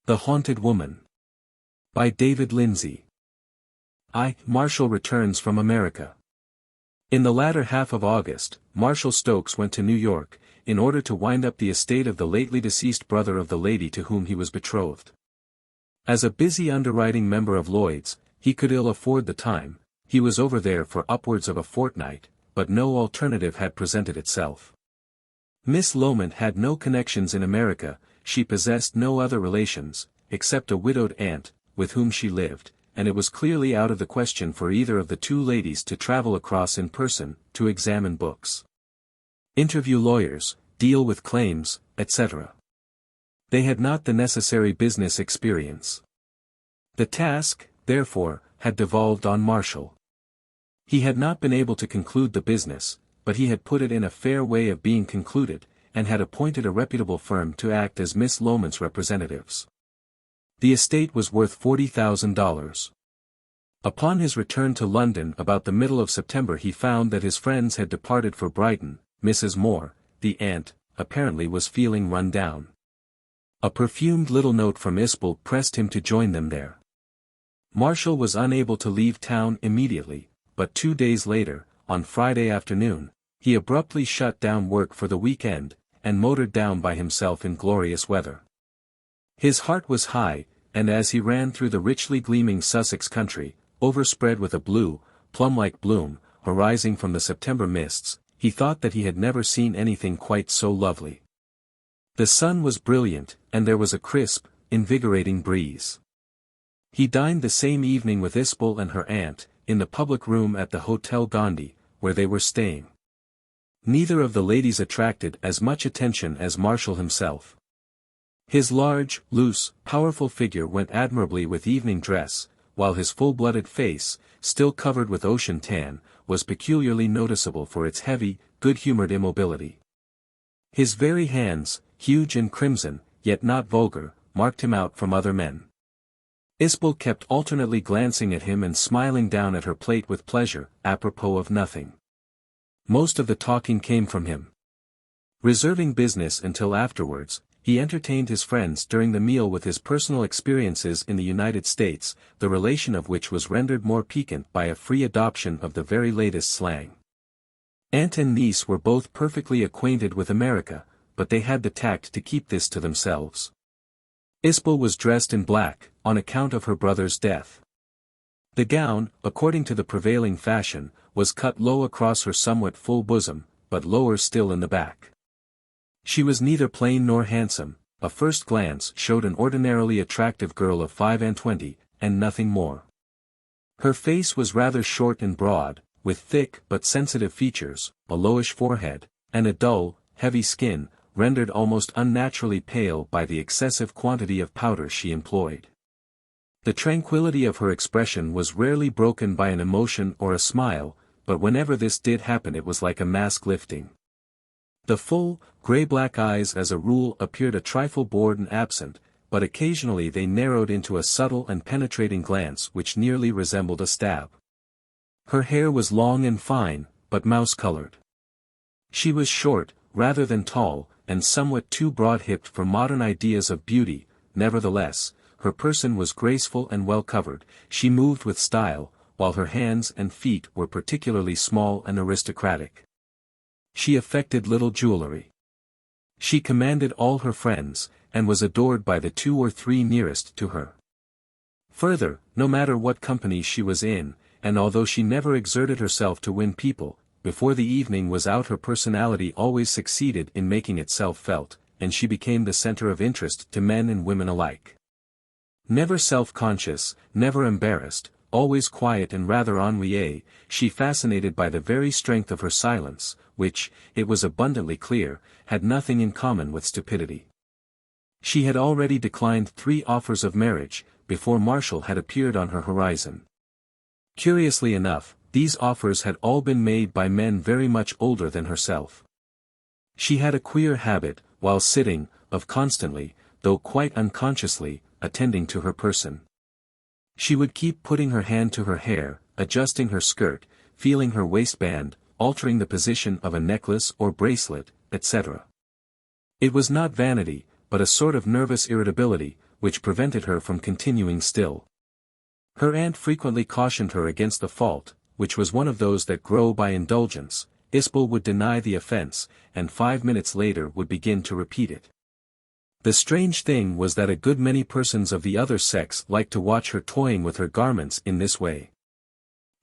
The Haunted Woman. By David Lindsay. Marshall returns from America. In the latter half of August, Marshall Stokes went to New York, in order to wind up the estate of the lately deceased brother of the lady to whom he was betrothed. As a busy underwriting member of Lloyd's, he could ill afford the time. He was over there for upwards of a fortnight, but no alternative had presented itself. Miss Loment had no connections in America, she possessed no other relations, except a widowed aunt, with whom she lived, and it was clearly out of the question for either of the two ladies to travel across in person, to examine books, interview lawyers, deal with claims, etc. They had not the necessary business experience. The task, therefore, had devolved on Marshall. He had not been able to conclude the business, but he had put it in a fair way of being concluded, and had appointed a reputable firm to act as Miss Loment's representatives. The estate was worth $40,000. Upon his return to London about the middle of September he found that his friends had departed for Brighton. Mrs. Moor, the aunt, apparently was feeling run down. A perfumed little note from Isbel pressed him to join them there. Marshall was unable to leave town immediately, but 2 days later, on Friday afternoon, he abruptly shut down work for the weekend, and motored down by himself in glorious weather. His heart was high, and as he ran through the richly gleaming Sussex country, overspread with a blue, plum-like bloom, arising from the September mists, he thought that he had never seen anything quite so lovely. The sun was brilliant, and there was a crisp, invigorating breeze. He dined the same evening with Isbel and her aunt, in the public room at the Hotel Gandhi, where they were staying. Neither of the ladies attracted as much attention as Marshall himself. His large, loose, powerful figure went admirably with evening dress, while his full-blooded face, still covered with ocean tan, was peculiarly noticeable for its heavy, good-humored immobility. His very hands, huge and crimson, yet not vulgar, marked him out from other men. Isbel kept alternately glancing at him and smiling down at her plate with pleasure, apropos of nothing. Most of the talking came from him. Reserving business until afterwards, he entertained his friends during the meal with his personal experiences in the United States, the relation of which was rendered more piquant by a free adoption of the very latest slang. Aunt and niece were both perfectly acquainted with America, but they had the tact to keep this to themselves. Isbel was dressed in black, on account of her brother's death. The gown, according to the prevailing fashion, was cut low across her somewhat full bosom, but lower still in the back. She was neither plain nor handsome, a first glance showed an ordinarily attractive girl of 25, and nothing more. Her face was rather short and broad, with thick but sensitive features, a lowish forehead, and a dull, heavy skin, rendered almost unnaturally pale by the excessive quantity of powder she employed. The tranquility of her expression was rarely broken by an emotion or a smile, but whenever this did happen it was like a mask lifting. The full, grey-black eyes as a rule appeared a trifle bored and absent, but occasionally they narrowed into a subtle and penetrating glance which nearly resembled a stab. Her hair was long and fine, but mouse-colored. She was short, rather than tall, and somewhat too broad-hipped for modern ideas of beauty. Nevertheless, her person was graceful and well-covered, she moved with style, while her hands and feet were particularly small and aristocratic. She affected little jewelry. She commanded all her friends, and was adored by the 2 or 3 nearest to her. Further, no matter what company she was in, and although she never exerted herself to win people, before the evening was out her personality always succeeded in making itself felt, and she became the center of interest to men and women alike. Never self-conscious, never embarrassed, always quiet and rather ennuyée, she fascinated by the very strength of her silence, which, it was abundantly clear, had nothing in common with stupidity. She had already declined 3 offers of marriage, before Marshall had appeared on her horizon. Curiously enough, these offers had all been made by men very much older than herself. She had a queer habit, while sitting, of constantly, though quite unconsciously, attending to her person. She would keep putting her hand to her hair, adjusting her skirt, feeling her waistband, altering the position of a necklace or bracelet, etc. It was not vanity, but a sort of nervous irritability, which prevented her from continuing still. Her aunt frequently cautioned her against the fault, which was one of those that grow by indulgence. Isbel would deny the offense, and 5 minutes later would begin to repeat it. The strange thing was that a good many persons of the other sex liked to watch her toying with her garments in this way.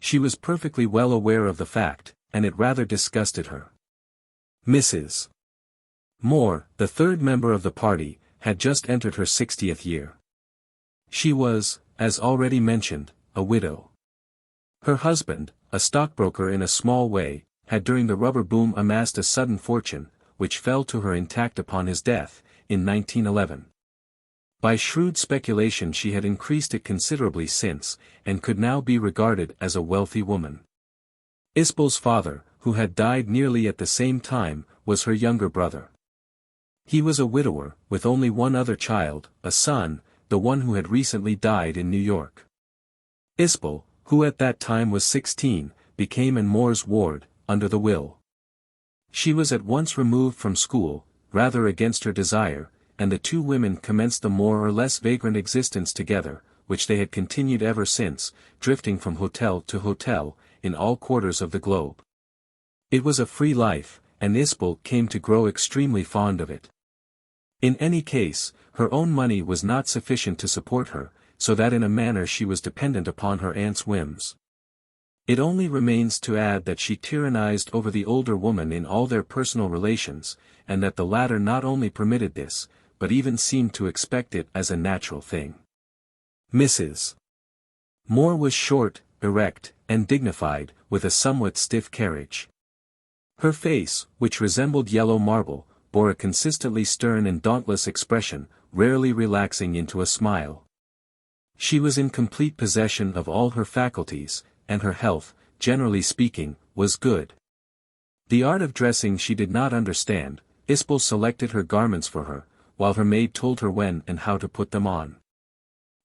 She was perfectly well aware of the fact, and it rather disgusted her. Mrs. Moor, the third member of the party, had just entered her 60th year. She was, as already mentioned, a widow. Her husband, a stockbroker in a small way, had during the rubber boom amassed a sudden fortune, which fell to her intact upon his death, in 1911. By shrewd speculation she had increased it considerably since, and could now be regarded as a wealthy woman. Isbel's father, who had died nearly at the same time, was her younger brother. He was a widower, with only one other child, a son, the one who had recently died in New York. Isbel, who at that time was 16, became in Moor's ward, under the will. She was at once removed from school, rather against her desire, and the two women commenced a more or less vagrant existence together, which they had continued ever since, drifting from hotel to hotel, in all quarters of the globe. It was a free life, and Isbel came to grow extremely fond of it. In any case, her own money was not sufficient to support her, so that in a manner she was dependent upon her aunt's whims. It only remains to add that she tyrannized over the older woman in all their personal relations, and that the latter not only permitted this, but even seemed to expect it as a natural thing. Mrs. Moor was short, erect, and dignified, with a somewhat stiff carriage. Her face, which resembled yellow marble, bore a consistently stern and dauntless expression, rarely relaxing into a smile. She was in complete possession of all her faculties, and her health, generally speaking, was good. The art of dressing she did not understand. Isbel selected her garments for her, while her maid told her when and how to put them on.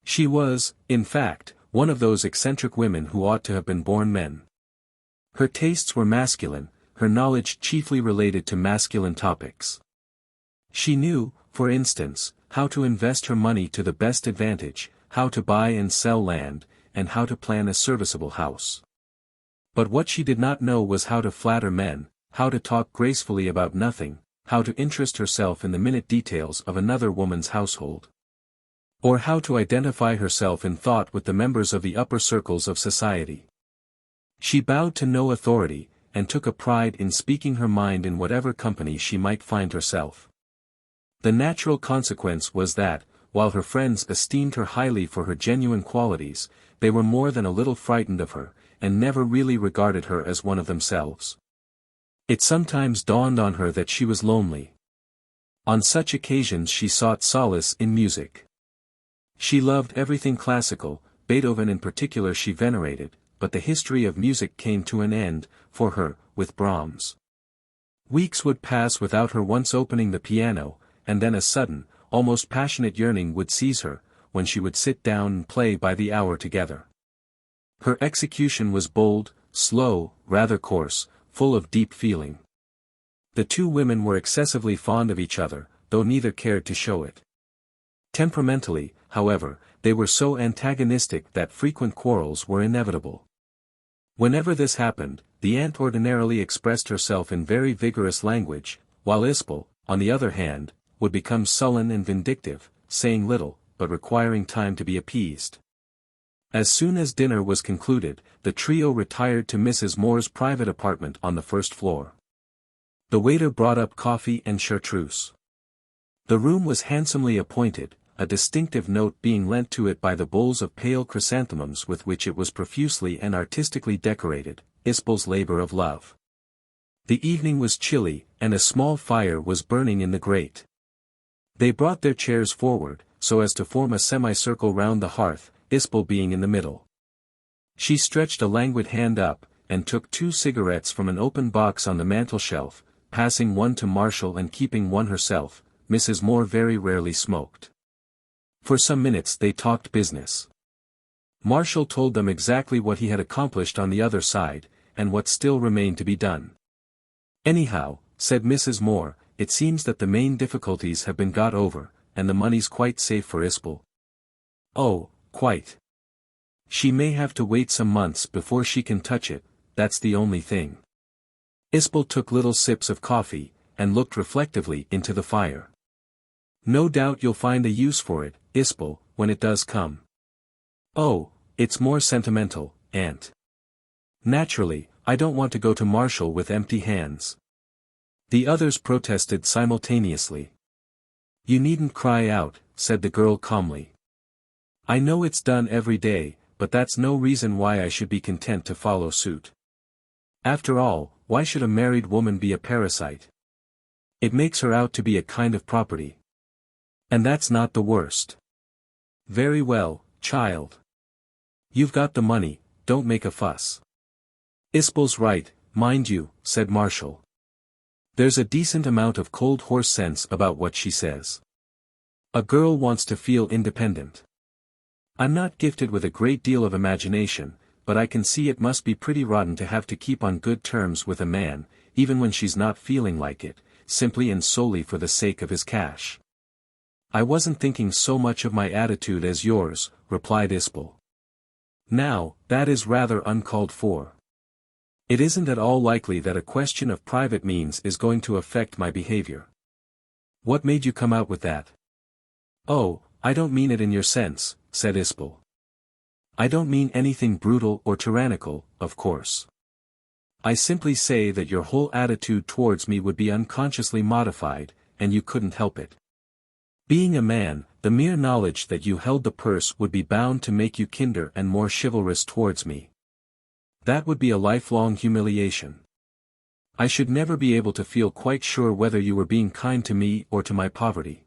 She was, in fact, one of those eccentric women who ought to have been born men. Her tastes were masculine, her knowledge chiefly related to masculine topics. She knew, for instance, how to invest her money to the best advantage, how to buy and sell land, and how to plan a serviceable house. But what she did not know was how to flatter men, how to talk gracefully about nothing, how to interest herself in the minute details of another woman's household. Or how to identify herself in thought with the members of the upper circles of society. She bowed to no authority, and took a pride in speaking her mind in whatever company she might find herself. The natural consequence was that, while her friends esteemed her highly for her genuine qualities, they were more than a little frightened of her, and never really regarded her as one of themselves. It sometimes dawned on her that she was lonely. On such occasions she sought solace in music. She loved everything classical, Beethoven in particular she venerated, but the history of music came to an end, for her, with Brahms. Weeks would pass without her once opening the piano, and then a sudden, almost passionate yearning would seize her, when she would sit down and play by the hour together. Her execution was bold, slow, rather coarse, full of deep feeling. The two women were excessively fond of each other, though neither cared to show it. Temperamentally, however, they were so antagonistic that frequent quarrels were inevitable. Whenever this happened, the aunt ordinarily expressed herself in very vigorous language, while Isbel, on the other hand, would become sullen and vindictive, saying little, but requiring time to be appeased. As soon as dinner was concluded, the trio retired to Mrs. Moor's private apartment on the first floor. The waiter brought up coffee and chartreuse. The room was handsomely appointed, a distinctive note being lent to it by the bowls of pale chrysanthemums with which it was profusely and artistically decorated, Isbel's labor of love. The evening was chilly, and a small fire was burning in the grate. They brought their chairs forward, so as to form a semicircle round the hearth, Isbel being in the middle. She stretched a languid hand up, and took 2 cigarettes from an open box on the mantelshelf, passing one to Marshall and keeping one herself. Mrs. Moor very rarely smoked. For some minutes they talked business. Marshall told them exactly what he had accomplished on the other side, and what still remained to be done. "Anyhow," said Mrs. Moor, "it seems that the main difficulties have been got over, and the money's quite safe for Isbel. Oh, quite. She may have to wait some months before she can touch it, that's the only thing. Isbel took little sips of coffee, and looked reflectively into the fire. No doubt you'll find a use for it, Isbel, when it does come. Oh, it's more sentimental, Aunt. Naturally, I don't want to go to Marshall with empty hands. The others protested simultaneously. You needn't cry out, said the girl calmly. I know it's done every day, but that's no reason why I should be content to follow suit. After all, why should a married woman be a parasite? It makes her out to be a kind of property. And that's not the worst. Very well, child. You've got the money, don't make a fuss. Isbel's right, mind you, said Marshall. There's a decent amount of cold horse sense about what she says. A girl wants to feel independent. I'm not gifted with a great deal of imagination, but I can see it must be pretty rotten to have to keep on good terms with a man, even when she's not feeling like it, simply and solely for the sake of his cash. I wasn't thinking so much of my attitude as yours, replied Isbel. Now, that is rather uncalled for. It isn't at all likely that a question of private means is going to affect my behavior. What made you come out with that? Oh, I don't mean it in your sense, said Isbel. I don't mean anything brutal or tyrannical, of course. I simply say that your whole attitude towards me would be unconsciously modified, and you couldn't help it. Being a man, the mere knowledge that you held the purse would be bound to make you kinder and more chivalrous towards me. That would be a lifelong humiliation. I should never be able to feel quite sure whether you were being kind to me or to my poverty.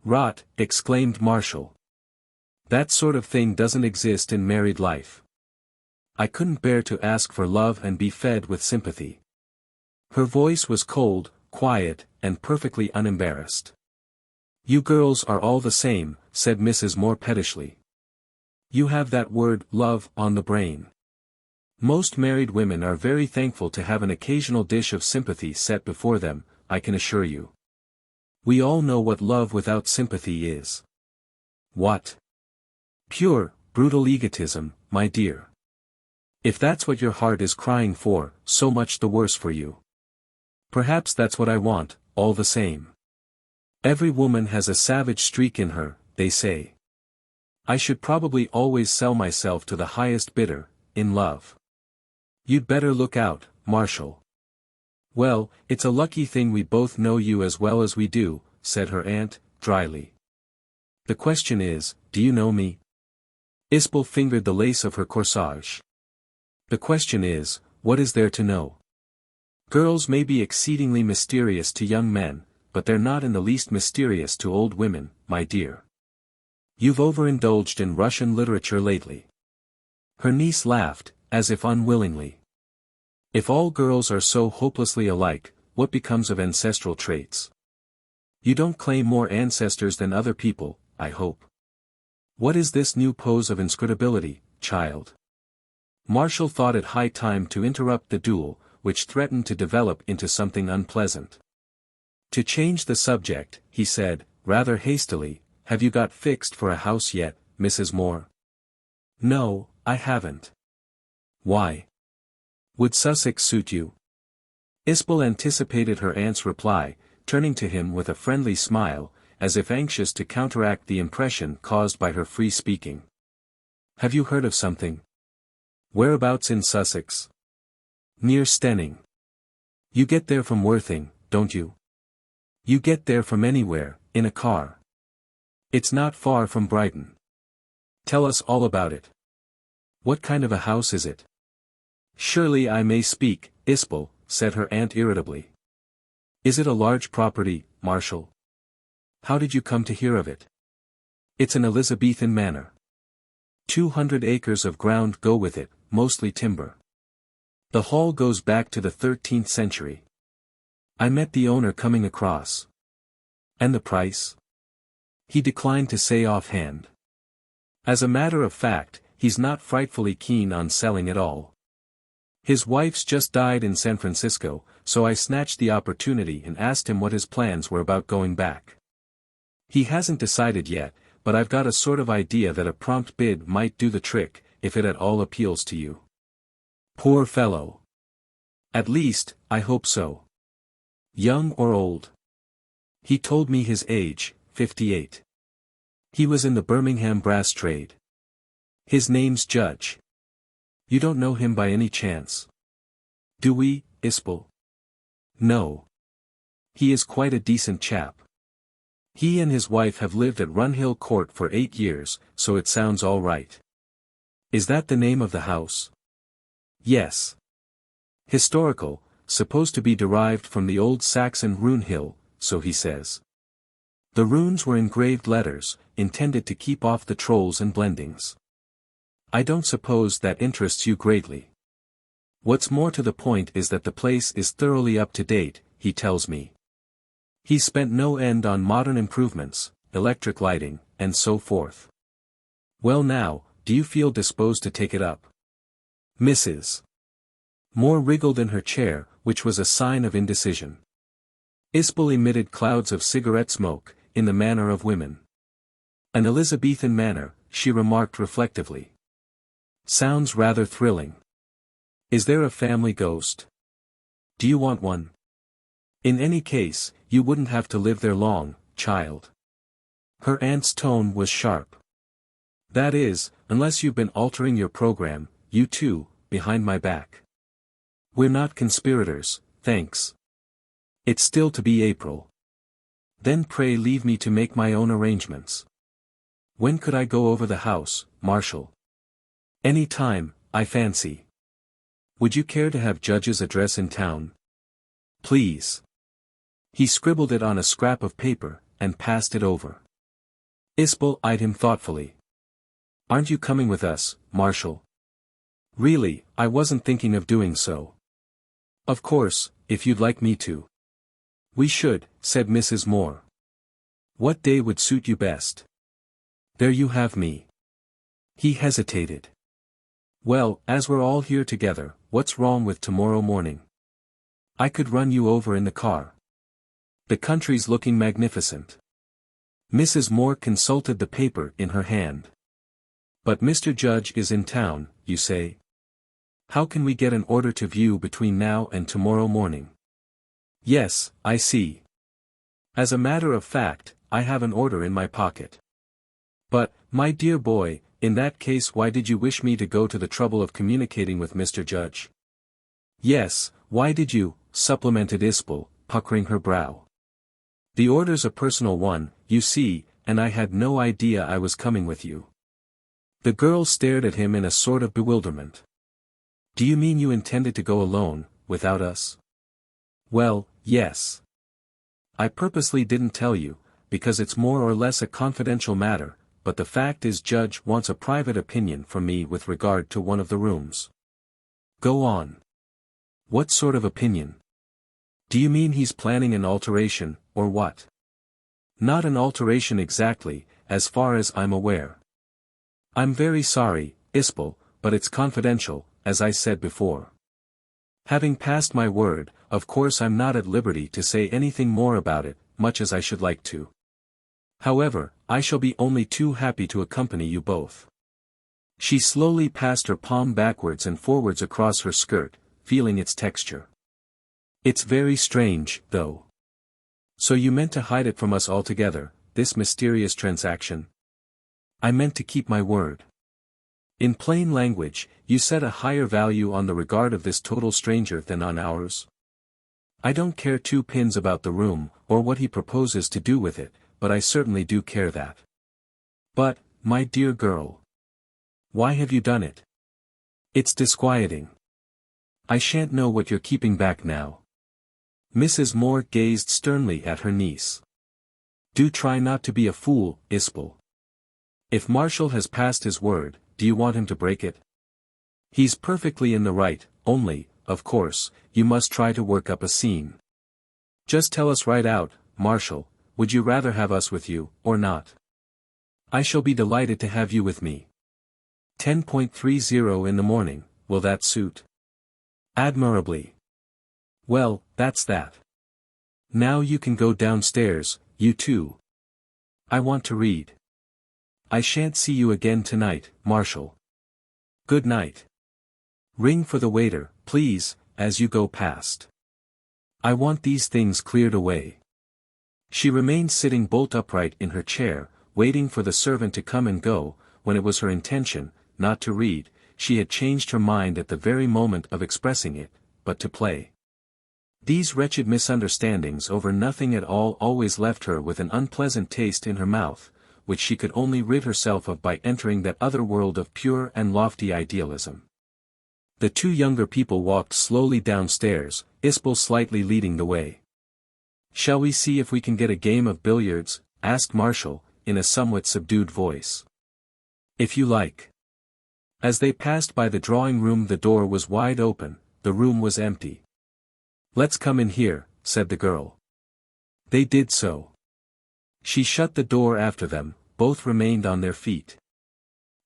Rot, exclaimed Marshall. That sort of thing doesn't exist in married life. I couldn't bear to ask for love and be fed with sympathy. Her voice was cold, quiet, and perfectly unembarrassed. You girls are all the same, said Mrs. Moore pettishly. You have that word, love, on the brain. Most married women are very thankful to have an occasional dish of sympathy set before them, I can assure you. We all know what love without sympathy is. What? Pure, brutal egotism, my dear. If that's what your heart is crying for, so much the worse for you. Perhaps that's what I want, all the same. Every woman has a savage streak in her, they say. I should probably always sell myself to the highest bidder, in love. You'd better look out, Marshall. Well, it's a lucky thing we both know you as well as we do, said her aunt, dryly. The question is, do you know me? Isbel fingered the lace of her corsage. The question is, what is there to know? Girls may be exceedingly mysterious to young men, but they're not in the least mysterious to old women, my dear. You've overindulged in Russian literature lately. Her niece laughed, as if unwillingly. If all girls are so hopelessly alike, what becomes of ancestral traits? You don't claim more ancestors than other people, I hope. What is this new pose of inscrutability, child? Marshall thought it high time to interrupt the duel, which threatened to develop into something unpleasant. To change the subject, he said, rather hastily, have you got fixed for a house yet, Mrs. Moore? No, I haven't. Why? Would Sussex suit you? Isbel anticipated her aunt's reply, turning to him with a friendly smile, as if anxious to counteract the impression caused by her free speaking. Have you heard of something? Whereabouts in Sussex? Near Stenning. You get there from Worthing, don't you? You get there from anywhere, in a car. It's not far from Brighton. Tell us all about it. What kind of a house is it? Surely I may speak, Isbel, said her aunt irritably. Is it a large property, Marshall? How did you come to hear of it? It's an Elizabethan manor. 200 acres of ground go with it, mostly timber. The hall goes back to the 13th century. I met the owner coming across. And the price? He declined to say offhand. As a matter of fact, he's not frightfully keen on selling at all. His wife's just died in San Francisco, so I snatched the opportunity and asked him what his plans were about going back. He hasn't decided yet, but I've got a sort of idea that a prompt bid might do the trick, if it at all appeals to you. Poor fellow. At least, I hope so. Young or old? He told me his age, 58. He was in the Birmingham brass trade. His name's Judge. You don't know him by any chance? Do we, Isbel? No. He is quite a decent chap. He and his wife have lived at Runhill Court for 8 years, so it sounds all right. Is that the name of the house? Yes. Historical, supposed to be derived from the old Saxon Runhill, so he says. The runes were engraved letters, intended to keep off the trolls and blendings. I don't suppose that interests you greatly. What's more to the point is that the place is thoroughly up to date, he tells me. He's spent no end on modern improvements, electric lighting, and so forth. Well now, do you feel disposed to take it up? Mrs. Moore wriggled in her chair, which was a sign of indecision. Isbel emitted clouds of cigarette smoke, in the manner of women. An Elizabethan manner, she remarked reflectively. Sounds rather thrilling. Is there a family ghost? Do you want one? In any case, you wouldn't have to live there long, child. Her aunt's tone was sharp. That is, unless you've been altering your program, you two, behind my back. We're not conspirators, thanks. It's still to be April. Then pray leave me to make my own arrangements. When could I go over the house, Marshall? Any time, I fancy. Would you care to have Judge's address in town? Please. He scribbled it on a scrap of paper, and passed it over. Isbel eyed him thoughtfully. Aren't you coming with us, Marshall? Really, I wasn't thinking of doing so. Of course, if you'd like me to. We should, said Mrs. Moore. What day would suit you best? There you have me. He hesitated. Well, as we're all here together, what's wrong with tomorrow morning? I could run you over in the car. The country's looking magnificent. Mrs. Moore consulted the paper in her hand. But Mr. Judge is in town, you say? How can we get an order to view between now and tomorrow morning? Yes, I see. As a matter of fact, I have an order in my pocket. But, my dear boy, in that case why did you wish me to go to the trouble of communicating with Mr. Judge? Yes, why did you, supplemented Isbel, puckering her brow. The order's a personal one, you see, and I had no idea I was coming with you. The girl stared at him in a sort of bewilderment. Do you mean you intended to go alone, without us? Well, yes. I purposely didn't tell you, because it's more or less a confidential matter, but the fact is Judge wants a private opinion from me with regard to one of the rooms. Go on. What sort of opinion? Do you mean he's planning an alteration, or what? Not an alteration exactly, as far as I'm aware. I'm very sorry, Isbel, but it's confidential, as I said before. Having passed my word, of course I'm not at liberty to say anything more about it, much as I should like to. However, I shall be only too happy to accompany you both. She slowly passed her palm backwards and forwards across her skirt, feeling its texture. It's very strange, though. So you meant to hide it from us altogether, this mysterious transaction? I meant to keep my word. In plain language, you set a higher value on the regard of this total stranger than on ours? I don't care two pins about the room, or what he proposes to do with it, but I certainly do care that. But, my dear girl. Why have you done it? It's disquieting. I shan't know what you're keeping back now. Mrs. Moore gazed sternly at her niece. Do try not to be a fool, Isbel. If Marshall has passed his word, do you want him to break it? He's perfectly in the right, only, of course, you must try to work up a scene. Just tell us right out, Marshall, would you rather have us with you, or not? I shall be delighted to have you with me. 10:30 in the morning, will that suit? Admirably. Well, that's that. Now you can go downstairs, you two. I want to read. I shan't see you again tonight, Marshall. Good night. Ring for the waiter, please, as you go past. I want these things cleared away. She remained sitting bolt upright in her chair, waiting for the servant to come and go. When it was her intention, not to read, she had changed her mind at the very moment of expressing it, but to play. These wretched misunderstandings over nothing at all always left her with an unpleasant taste in her mouth, which she could only rid herself of by entering that other world of pure and lofty idealism. The two younger people walked slowly downstairs, Isbel slightly leading the way. "Shall we see if we can get a game of billiards?" asked Marshall, in a somewhat subdued voice. "If you like." As they passed by the drawing room, the door was wide open, the room was empty. "Let's come in here," said the girl. They did so. She shut the door after them, both remained on their feet.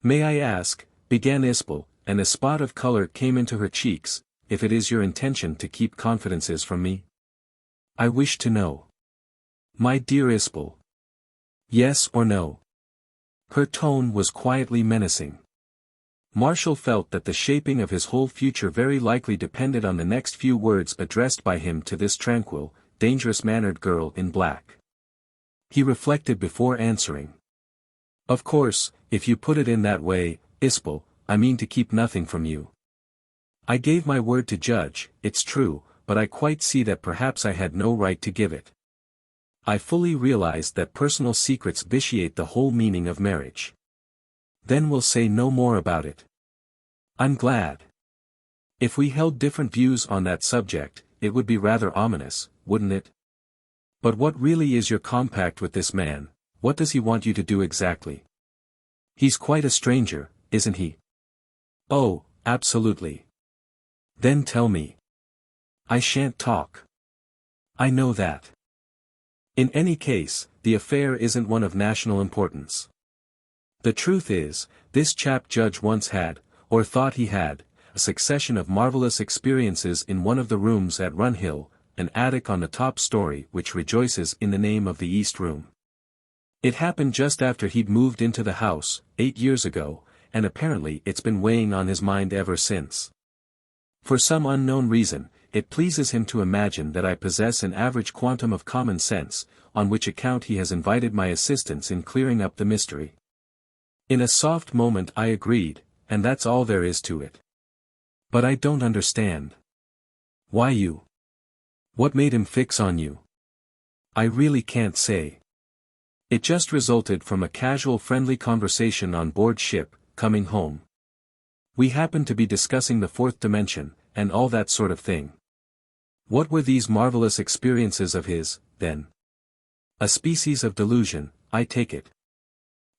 "May I ask," began Isbel, and a spot of color came into her cheeks, "if it is your intention to keep confidences from me?" "I wish to know." "My dear Isbel. Yes or no?" Her tone was quietly menacing. Marshall felt that the shaping of his whole future very likely depended on the next few words addressed by him to this tranquil, dangerous-mannered girl in black. He reflected before answering. "Of course, if you put it in that way, Isbel, I mean to keep nothing from you. I gave my word to Judge, it's true, but I quite see that perhaps I had no right to give it. I fully realized that personal secrets vitiate the whole meaning of marriage. Then we'll say no more about it. I'm glad. If we held different views on that subject, it would be rather ominous, wouldn't it? But what really is your compact with this man? What does he want you to do exactly? He's quite a stranger, isn't he?" "Oh, absolutely." "Then tell me." "I shan't talk." "I know that. In any case, the affair isn't one of national importance. The truth is, this chap Judge once had, or thought he had, a succession of marvelous experiences in one of the rooms at Runhill, an attic on the top story which rejoices in the name of the East Room. It happened just after he'd moved into the house, 8 years ago, and apparently it's been weighing on his mind ever since. For some unknown reason, it pleases him to imagine that I possess an average quantum of common sense, on which account he has invited my assistance in clearing up the mystery. In a soft moment I agreed, and that's all there is to it. But I don't understand. Why you? What made him fix on you? I really can't say. It just resulted from a casual friendly conversation on board ship, coming home. We happened to be discussing the fourth dimension, and all that sort of thing. What were these marvelous experiences of his, then? A species of delusion, I take it.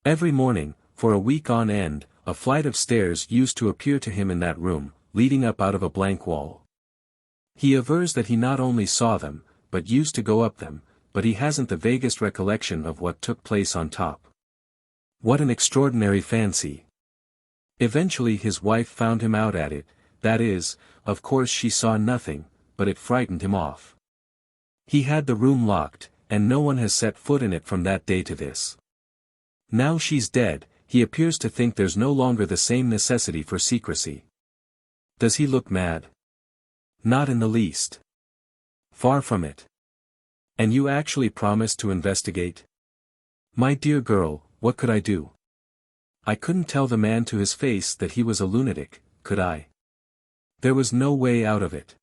Every morning, for a week on end, a flight of stairs used to appear to him in that room, leading up out of a blank wall. He avers that he not only saw them, but used to go up them, but he hasn't the vaguest recollection of what took place on top. What an extraordinary fancy. Eventually his wife found him out at it, that is, of course she saw nothing, but it frightened him off. He had the room locked, and no one has set foot in it from that day to this. Now she's dead, he appears to think there's no longer the same necessity for secrecy. Does he look mad? Not in the least. Far from it. And you actually promised to investigate? My dear girl, what could I do? I couldn't tell the man to his face that he was a lunatic, could I? There was no way out of it.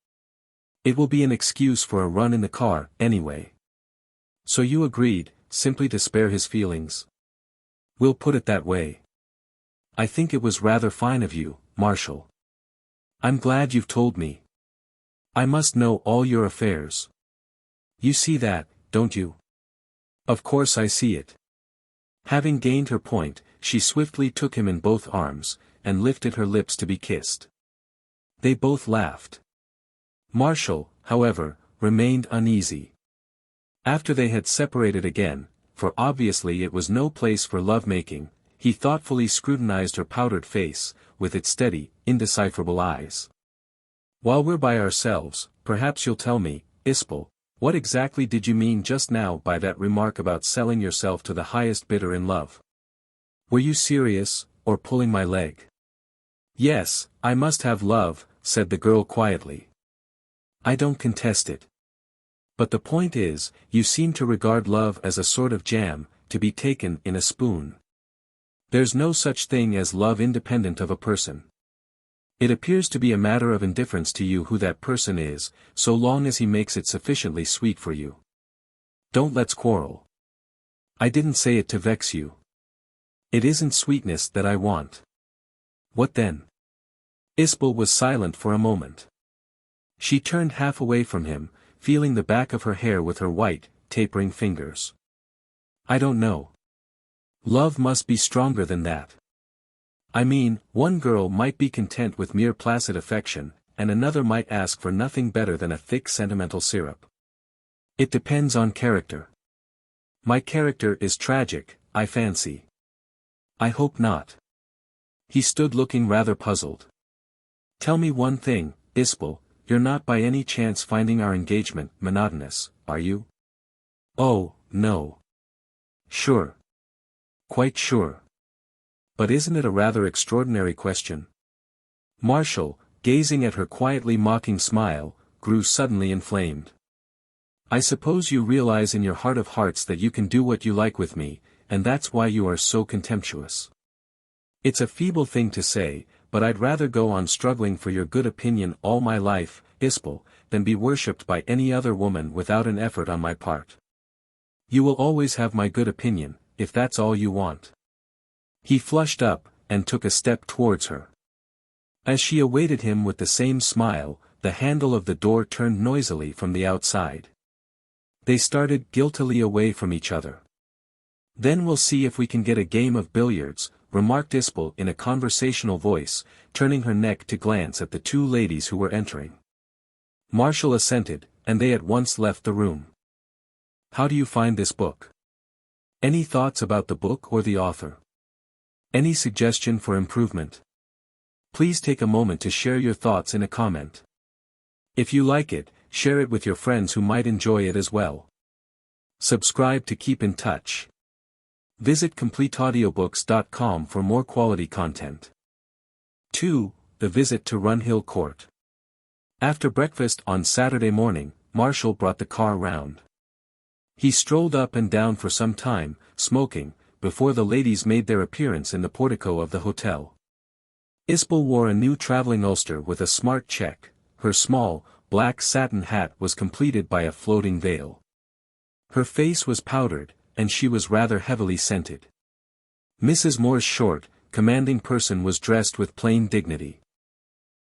It will be an excuse for a run in the car, anyway. So you agreed, simply to spare his feelings? We'll put it that way. I think it was rather fine of you, Marshall. I'm glad you've told me. I must know all your affairs. You see that, don't you? Of course I see it. Having gained her point, she swiftly took him in both arms, and lifted her lips to be kissed. They both laughed. Marshall, however, remained uneasy. After they had separated again, for obviously it was no place for love-making, he thoughtfully scrutinized her powdered face, with its steady, indecipherable eyes. While we're by ourselves, perhaps you'll tell me, Isbel, What exactly did you mean just now by that remark about selling yourself to the highest bidder in love? Were you serious, or pulling my leg? Yes, I must have love, said the girl quietly. I don't contest it. But the point is, you seem to regard love as a sort of jam, to be taken in a spoon. There's no such thing as love independent of a person. It appears to be a matter of indifference to you who that person is, so long as he makes it sufficiently sweet for you. Don't let's quarrel. I didn't say it to vex you. It isn't sweetness that I want. What then? Isbel was silent for a moment. She turned half away from him, feeling the back of her hair with her white, tapering fingers. I don't know. Love must be stronger than that. I mean, one girl might be content with mere placid affection, and another might ask for nothing better than a thick sentimental syrup. It depends on character. My character is tragic, I fancy. I hope not. He stood looking rather puzzled. Tell me one thing, Isbel, you're not by any chance finding our engagement monotonous, are you? Oh, no. Sure. Quite sure. But isn't it a rather extraordinary question? Marshall, gazing at her quietly mocking smile, grew suddenly inflamed. I suppose you realize in your heart of hearts that you can do what you like with me, and that's why you are so contemptuous. It's a feeble thing to say, but I'd rather go on struggling for your good opinion all my life, Isbel, than be worshipped by any other woman without an effort on my part. You will always have my good opinion, if that's all you want. He flushed up, and took a step towards her. As she awaited him with the same smile, the handle of the door turned noisily from the outside. They started guiltily away from each other. Then we'll see if we can get a game of billiards, remarked Isbel in a conversational voice, turning her neck to glance at the two ladies who were entering. Marshall assented, and they at once left the room. How do you find this book? Any thoughts about the book or the author? Any suggestion for improvement? Please take a moment to share your thoughts in a comment. If you like it, share it with your friends who might enjoy it as well. Subscribe to keep in touch. Visit CompleteAudiobooks.com for more quality content. 2. The visit to Runhill Court. After breakfast on Saturday morning, Marshall brought the car round. He strolled up and down for some time, smoking, before the ladies made their appearance in the portico of the hotel. Isbel wore a new traveling ulster with a smart check, her small, black satin hat was completed by a floating veil. Her face was powdered, and she was rather heavily scented. Mrs. Moor's short, commanding person was dressed with plain dignity.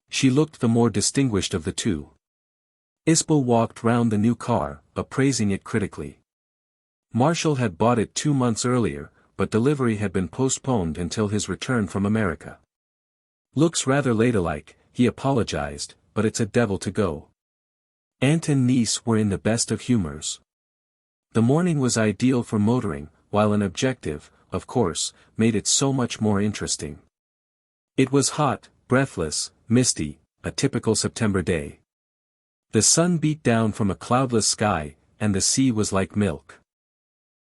She looked the more distinguished of the two. Isbel walked round the new car, appraising it critically. Marshall had bought it 2 months earlier, but delivery had been postponed until his return from America. Looks rather ladylike, he apologized, but it's a devil to go. Aunt and niece were in the best of humors. The morning was ideal for motoring, while an objective, of course, made it so much more interesting. It was hot, breathless, misty, a typical September day. The sun beat down from a cloudless sky, and the sea was like milk.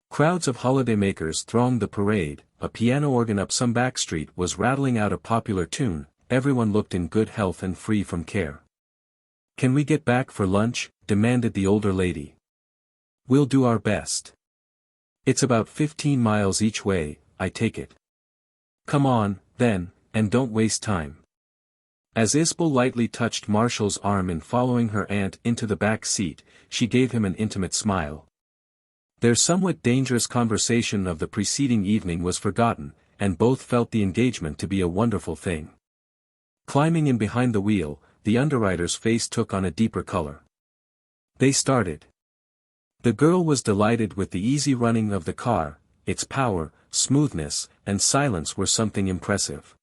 Crowds of holidaymakers thronged the parade, a piano organ up some back street was rattling out a popular tune, everyone looked in good health and free from care. Can we get back for lunch? Demanded the older lady. We'll do our best. It's about 15 miles each way, I take it. Come on, then, and don't waste time. As Isbel lightly touched Marshall's arm in following her aunt into the back seat, she gave him an intimate smile. Their somewhat dangerous conversation of the preceding evening was forgotten, and both felt the engagement to be a wonderful thing. Climbing in behind the wheel, the underwriter's face took on a deeper color. They started. The girl was delighted with the easy running of the car, its power, smoothness, and silence were something impressive.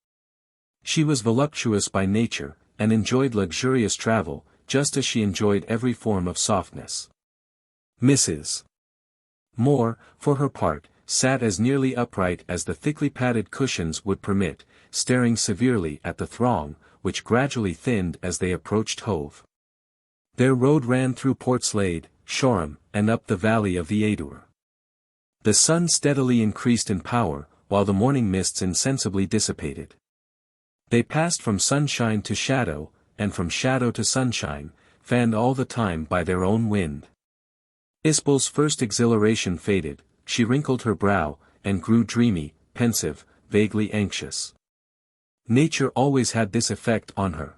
She was voluptuous by nature, and enjoyed luxurious travel, just as she enjoyed every form of softness. Mrs. Moor, for her part, sat as nearly upright as the thickly padded cushions would permit, staring severely at the throng, which gradually thinned as they approached Hove. Their road ran through Portslade, Shoreham, and up the valley of the Adur. The sun steadily increased in power, while the morning mists insensibly dissipated. They passed from sunshine to shadow, and from shadow to sunshine, fanned all the time by their own wind. Isbel's first exhilaration faded, she wrinkled her brow, and grew dreamy, pensive, vaguely anxious. Nature always had this effect on her.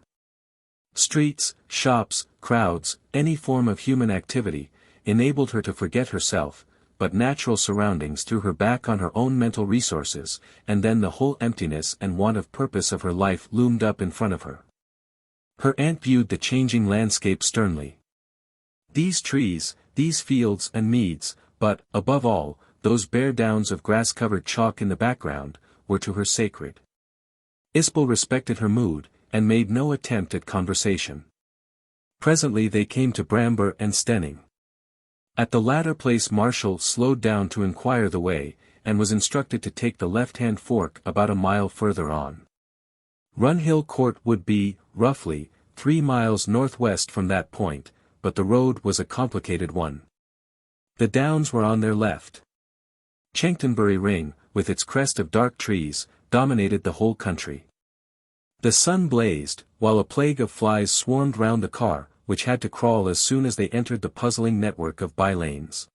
Streets, shops, crowds, any form of human activity, enabled her to forget herself, but natural surroundings threw her back on her own mental resources, and then the whole emptiness and want of purpose of her life loomed up in front of her. Her aunt viewed the changing landscape sternly. These trees, these fields and meads, but, above all, those bare downs of grass-covered chalk in the background, were to her sacred. Isbel respected her mood, and made no attempt at conversation. Presently they came to Bramber and Stenning. At the latter place Marshall slowed down to inquire the way, and was instructed to take the left-hand fork about a mile further on. Runhill Court would be, roughly, 3 miles northwest from that point, but the road was a complicated one. The downs were on their left. Chanctonbury Ring, with its crest of dark trees, dominated the whole country. The sun blazed, while a plague of flies swarmed round the car, which had to crawl as soon as they entered the puzzling network of by-lanes.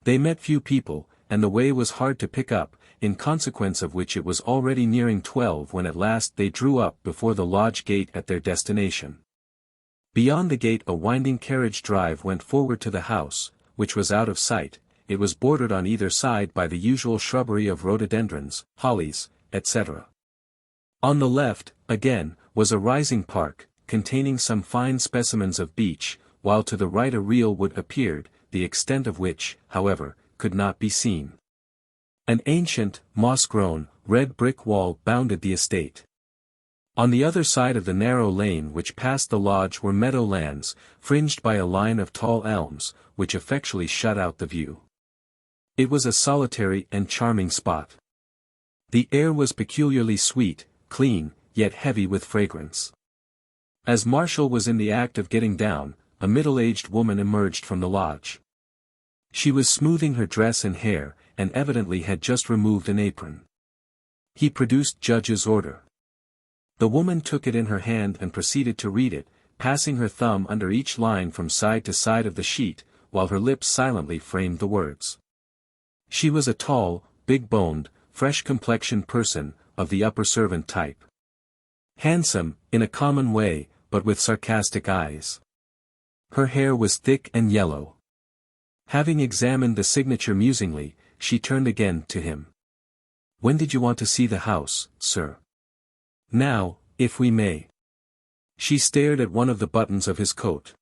They met few people, and the way was hard to pick up, in consequence of which it was already nearing 12 when at last they drew up before the lodge gate at their destination. Beyond the gate a winding carriage drive went forward to the house, which was out of sight. It was bordered on either side by the usual shrubbery of rhododendrons, hollies, etc. On the left, again, was a rising park, containing some fine specimens of beech, while to the right a real wood appeared, the extent of which, however, could not be seen. An ancient, moss-grown, red brick wall bounded the estate. On the other side of the narrow lane which passed the lodge were meadow-lands, fringed by a line of tall elms, which effectually shut out the view. It was a solitary and charming spot. The air was peculiarly sweet, clean, yet heavy with fragrance. As Marshall was in the act of getting down, a middle-aged woman emerged from the lodge. She was smoothing her dress and hair, and evidently had just removed an apron. He produced Judge's order. The woman took it in her hand and proceeded to read it, passing her thumb under each line from side to side of the sheet, while her lips silently framed the words. She was a tall, big-boned, fresh-complexioned person, of the upper servant type. Handsome, in a common way, but with sarcastic eyes. Her hair was thick and yellow. Having examined the signature musingly, she turned again to him. "When did you want to see the house, sir?" "Now, if we may." She stared at one of the buttons of his coat.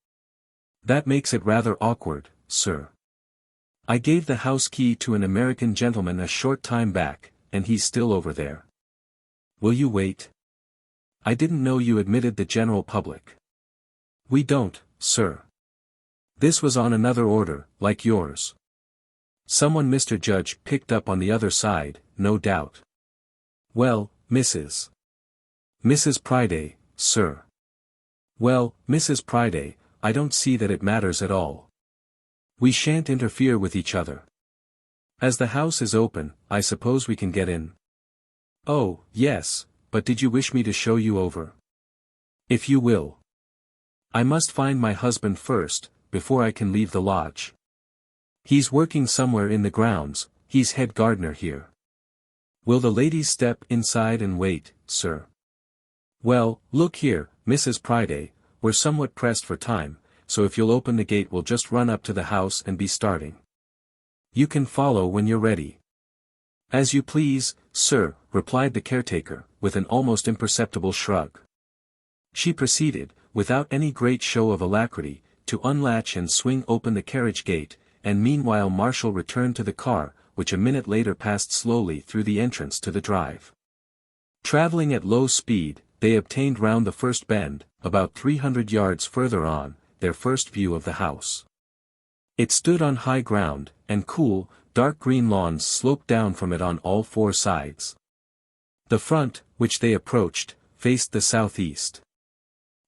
"That makes it rather awkward, sir. I gave the house key to an American gentleman a short time back, and he's still over there. Will you wait? I didn't know you admitted the general public." "We don't, sir. This was on another order, like yours. Someone Mr. Judge picked up on the other side, no doubt." "Well, Mrs. Priday, sir." "Well, Mrs. Priday, I don't see that it matters at all. We shan't interfere with each other. As the house is open, I suppose we can get in." "Oh, yes, but did you wish me to show you over?" "If you will. I must find my husband first, before I can leave the lodge. He's working somewhere in the grounds, he's head gardener here." "Will the ladies step inside and wait, sir?" "Well, look here, Mrs. Priday, we're somewhat pressed for time, so if you'll open the gate we'll just run up to the house and be starting. You can follow when you're ready." "As you please, sir," replied the caretaker, with an almost imperceptible shrug. She proceeded, without any great show of alacrity, to unlatch and swing open the carriage gate, and meanwhile Marshall returned to the car, which a minute later passed slowly through the entrance to the drive. Traveling at low speed, they obtained round the first bend, about 300 yards further on, their first view of the house. It stood on high ground, and cool, dark green lawns sloped down from it on all 4 sides. The front, which they approached, faced the southeast.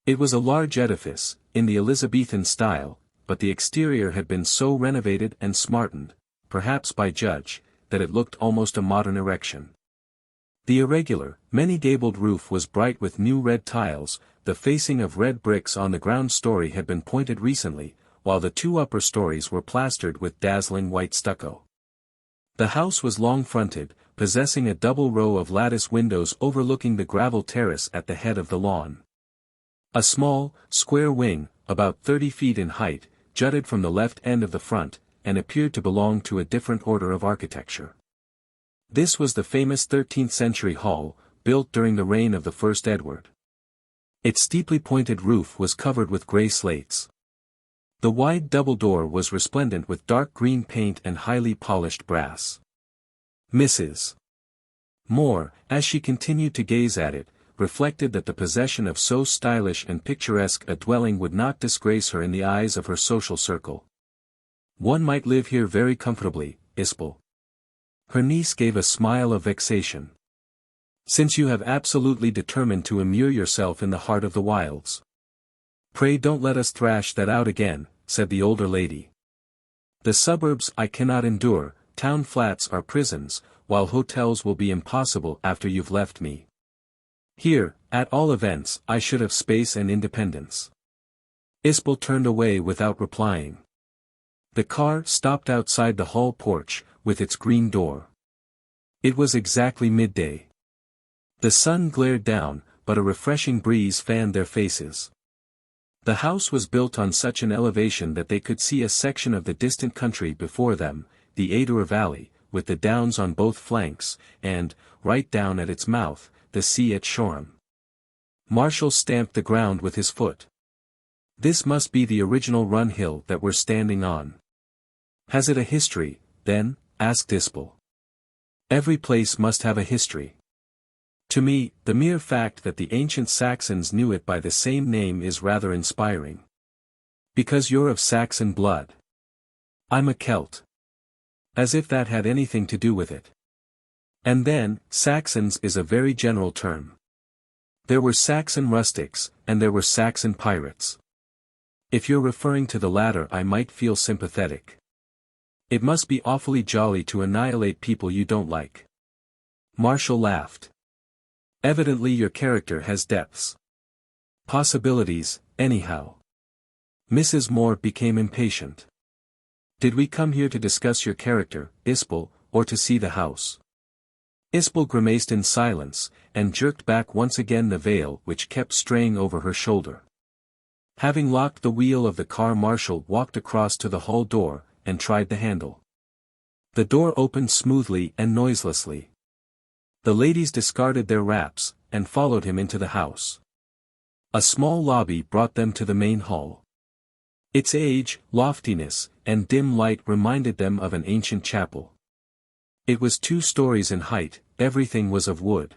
It was a large edifice, in the Elizabethan style, but the exterior had been so renovated and smartened, perhaps by Judge, that it looked almost a modern erection. The irregular, many-gabled roof was bright with new red tiles, the facing of red bricks on the ground story had been pointed recently, while the 2 upper stories were plastered with dazzling white stucco. The house was long-fronted, possessing a double row of lattice windows overlooking the gravel terrace at the head of the lawn. A small, square wing, about 30 feet in height, jutted from the left end of the front, and appeared to belong to a different order of architecture. This was the famous 13th-century hall, built during the reign of the first Edward. Its steeply pointed roof was covered with grey slates. The wide double door was resplendent with dark green paint and highly polished brass. Mrs. Moor, as she continued to gaze at it, reflected that the possession of so stylish and picturesque a dwelling would not disgrace her in the eyes of her social circle. One might live here very comfortably, Isbel. Her niece gave a smile of vexation. Since you have absolutely determined to immure yourself in the heart of the wilds. Pray don't let us thrash that out again, said the older lady. The suburbs I cannot endure, town flats are prisons, while hotels will be impossible after you've left me. Here, at all events, I should have space and independence. Isbel turned away without replying. The car stopped outside the hall porch, with its green door. It was exactly midday. The sun glared down, but a refreshing breeze fanned their faces. The house was built on such an elevation that they could see a section of the distant country before them, the Adur Valley, with the downs on both flanks, and, right down at its mouth, the sea at Shoreham. Marshall stamped the ground with his foot. This must be the original Runhill that we're standing on. Has it a history, then? Asked Isbel. Every place must have a history. To me, the mere fact that the ancient Saxons knew it by the same name is rather inspiring. Because you're of Saxon blood. I'm a Celt. As if that had anything to do with it. And then, Saxons is a very general term. There were Saxon rustics, and there were Saxon pirates. If you're referring to the latter, I might feel sympathetic. It must be awfully jolly to annihilate people you don't like. Marshall laughed. Evidently your character has depths. Possibilities, anyhow. Mrs. Moore became impatient. Did we come here to discuss your character, Isbel, or to see the house? Isbel grimaced in silence, and jerked back once again the veil which kept straying over her shoulder. Having locked the wheel of the car, Marshall walked across to the hall door, and tried the handle. The door opened smoothly and noiselessly. The ladies discarded their wraps, and followed him into the house. A small lobby brought them to the main hall. Its age, loftiness, and dim light reminded them of an ancient chapel. It was 2 stories in height, everything was of wood.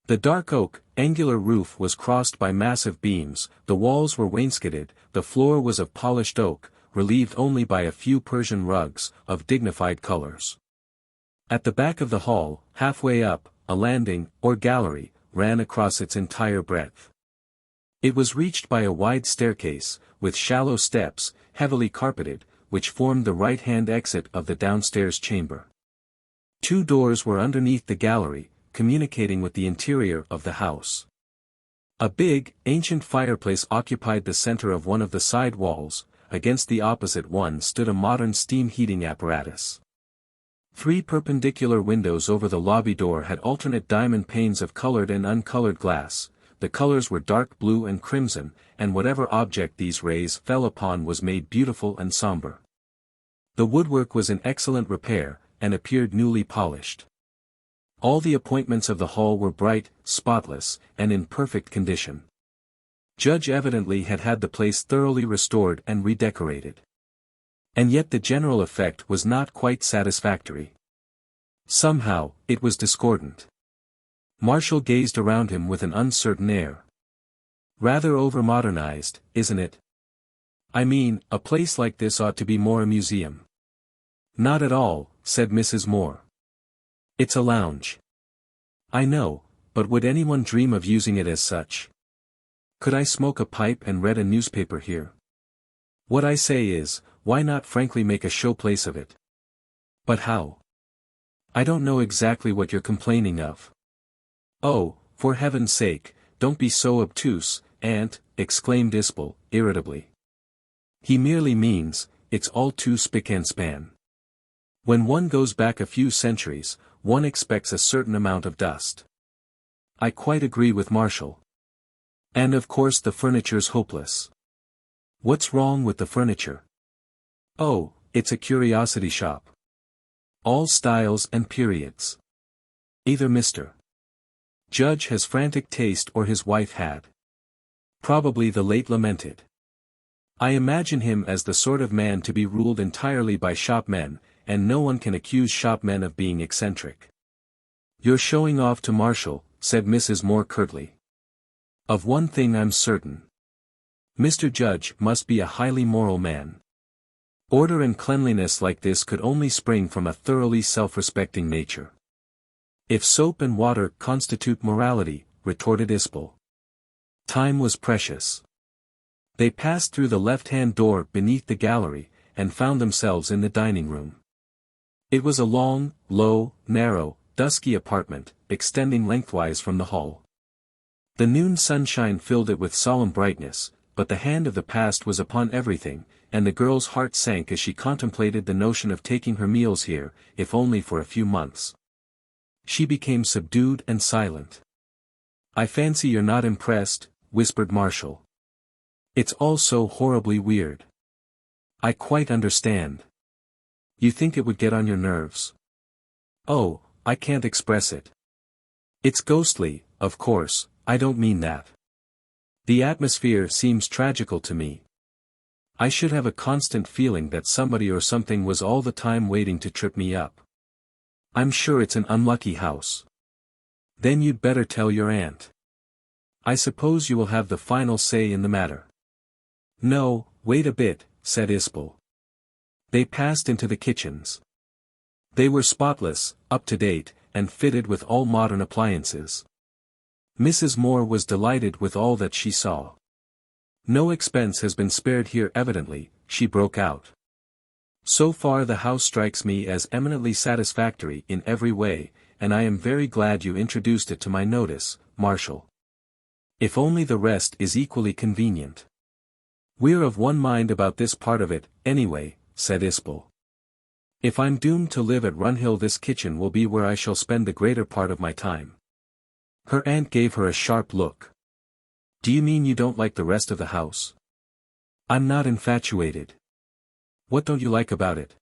The dark oak, angular roof was crossed by massive beams, the walls were wainscoted, the floor was of polished oak, relieved only by a few Persian rugs, of dignified colors. At the back of the hall, halfway up, a landing, or gallery, ran across its entire breadth. It was reached by a wide staircase, with shallow steps, heavily carpeted, which formed the right-hand exit of the downstairs chamber. 2 doors were underneath the gallery, communicating with the interior of the house. A big, ancient fireplace occupied the center of one of the side walls, against the opposite one stood a modern steam heating apparatus. 3 perpendicular windows over the lobby door had alternate diamond panes of colored and uncolored glass. The colors were dark blue and crimson, and whatever object these rays fell upon was made beautiful and somber. The woodwork was in excellent repair, and appeared newly polished. All the appointments of the hall were bright, spotless, and in perfect condition. Judge evidently had had the place thoroughly restored and redecorated. And yet the general effect was not quite satisfactory. Somehow, it was discordant. Marshall gazed around him with an uncertain air. Rather over-modernized, isn't it? I mean, a place like this ought to be more a museum. Not at all, said Mrs. Moore. It's a lounge. I know, but would anyone dream of using it as such? Could I smoke a pipe and read a newspaper here? What I say is, why not frankly make a showplace of it? But how? I don't know exactly what you're complaining of. Oh, for heaven's sake, don't be so obtuse, Aunt, exclaimed Isbel, irritably. He merely means, it's all too spick and span. When one goes back a few centuries, one expects a certain amount of dust. I quite agree with Marshall. And of course the furniture's hopeless. What's wrong with the furniture? Oh, it's a curiosity shop. All styles and periods. Either Mr. Judge has frantic taste or his wife had. Probably the late lamented. I imagine him as the sort of man to be ruled entirely by shopmen, and no one can accuse shopmen of being eccentric. You're showing off to Marshall, said Mrs. Moore curtly. Of one thing I'm certain. Mr. Judge must be a highly moral man. Order and cleanliness like this could only spring from a thoroughly self-respecting nature. If soap and water constitute morality, retorted Isbel. Time was precious. They passed through the left-hand door beneath the gallery, and found themselves in the dining room. It was a long, low, narrow, dusky apartment, extending lengthwise from the hall. The noon sunshine filled it with solemn brightness, but the hand of the past was upon everything, and the girl's heart sank as she contemplated the notion of taking her meals here, if only for a few months. She became subdued and silent. I fancy you're not impressed, whispered Marshall. It's all so horribly weird. I quite understand. You think it would get on your nerves? Oh, I can't express it. It's ghostly, of course, I don't mean that. The atmosphere seems tragical to me. I should have a constant feeling that somebody or something was all the time waiting to trip me up. I'm sure it's an unlucky house. Then you'd better tell your aunt. I suppose you will have the final say in the matter. No, wait a bit, said Isbel. They passed into the kitchens. They were spotless, up-to-date, and fitted with all modern appliances. Mrs. Moore was delighted with all that she saw. No expense has been spared here evidently, she broke out. So far the house strikes me as eminently satisfactory in every way, and I am very glad you introduced it to my notice, Marshall. If only the rest is equally convenient. We're of one mind about this part of it, anyway, said Isbel. If I'm doomed to live at Runhill, this kitchen will be where I shall spend the greater part of my time. Her aunt gave her a sharp look. Do you mean you don't like the rest of the house? I'm not infatuated. What don't you like about it?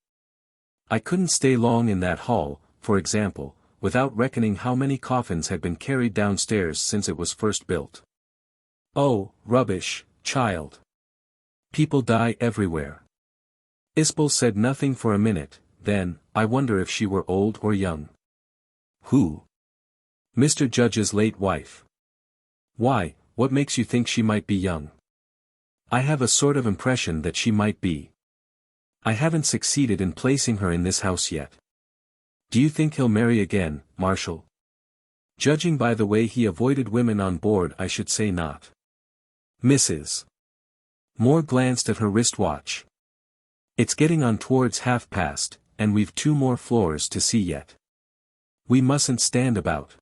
I couldn't stay long in that hall, for example, without reckoning how many coffins had been carried downstairs since it was first built. Oh, rubbish, child. People die everywhere. Isbel said nothing for a minute, then, I wonder if she were old or young. Who? Mr. Judge's late wife. Why, what makes you think she might be young? I have a sort of impression that she might be. I haven't succeeded in placing her in this house yet. Do you think he'll marry again, Marshall? Judging by the way he avoided women on board, I should say not. Mrs. Moore glanced at her wristwatch. It's getting on towards past, and we've 2 more floors to see yet. We mustn't stand about.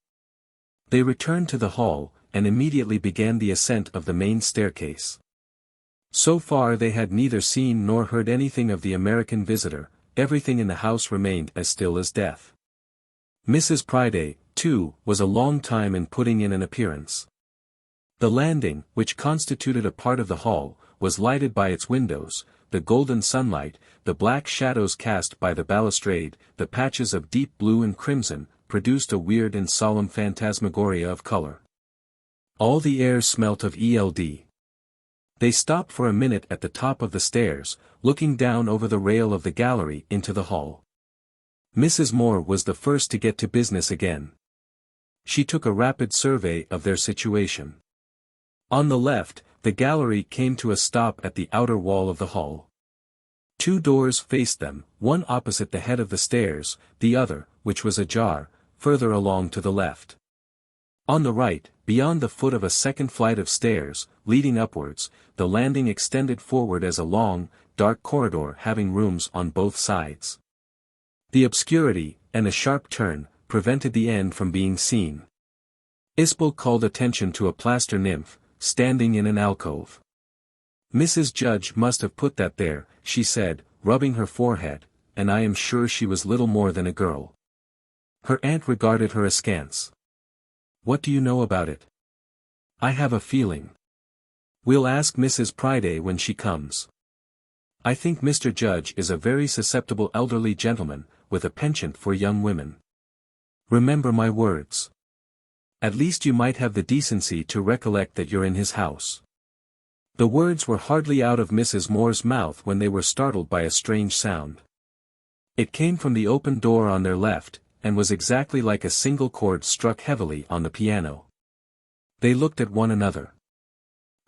They returned to the hall, and immediately began the ascent of the main staircase. So far they had neither seen nor heard anything of the American visitor, everything in the house remained as still as death. Mrs. Priday, too, was a long time in putting in an appearance. The landing, which constituted a part of the hall, was lighted by its windows, the golden sunlight, the black shadows cast by the balustrade, the patches of deep blue and crimson, produced a weird and solemn phantasmagoria of color. All the air smelt of eld. They stopped for a minute at the top of the stairs, looking down over the rail of the gallery into the hall. Mrs. Moore was the first to get to business again. She took a rapid survey of their situation. On the left, the gallery came to a stop at the outer wall of the hall. 2 doors faced them, one opposite the head of the stairs, the other, which was ajar, further along to the left. On the right, Beyond the foot of a second flight of stairs, leading upwards, the landing extended forward as a long, dark corridor having rooms on both sides. The obscurity, and a sharp turn, prevented the end from being seen. Isbel called attention to a plaster nymph, standing in an alcove. "Mrs. Judge must have put that there," she said, rubbing her forehead, "and I am sure she was little more than a girl." Her aunt regarded her askance. "What do you know about it?" "I have a feeling. We'll ask Mrs. Priday when she comes. I think Mr. Judge is a very susceptible elderly gentleman, with a penchant for young women. Remember my words. At least you might have the decency to recollect that you're in his house." The words were hardly out of Mrs. Moore's mouth when they were startled by a strange sound. It came from the open door on their left, and was exactly like a single chord struck heavily on the piano. They looked at one another.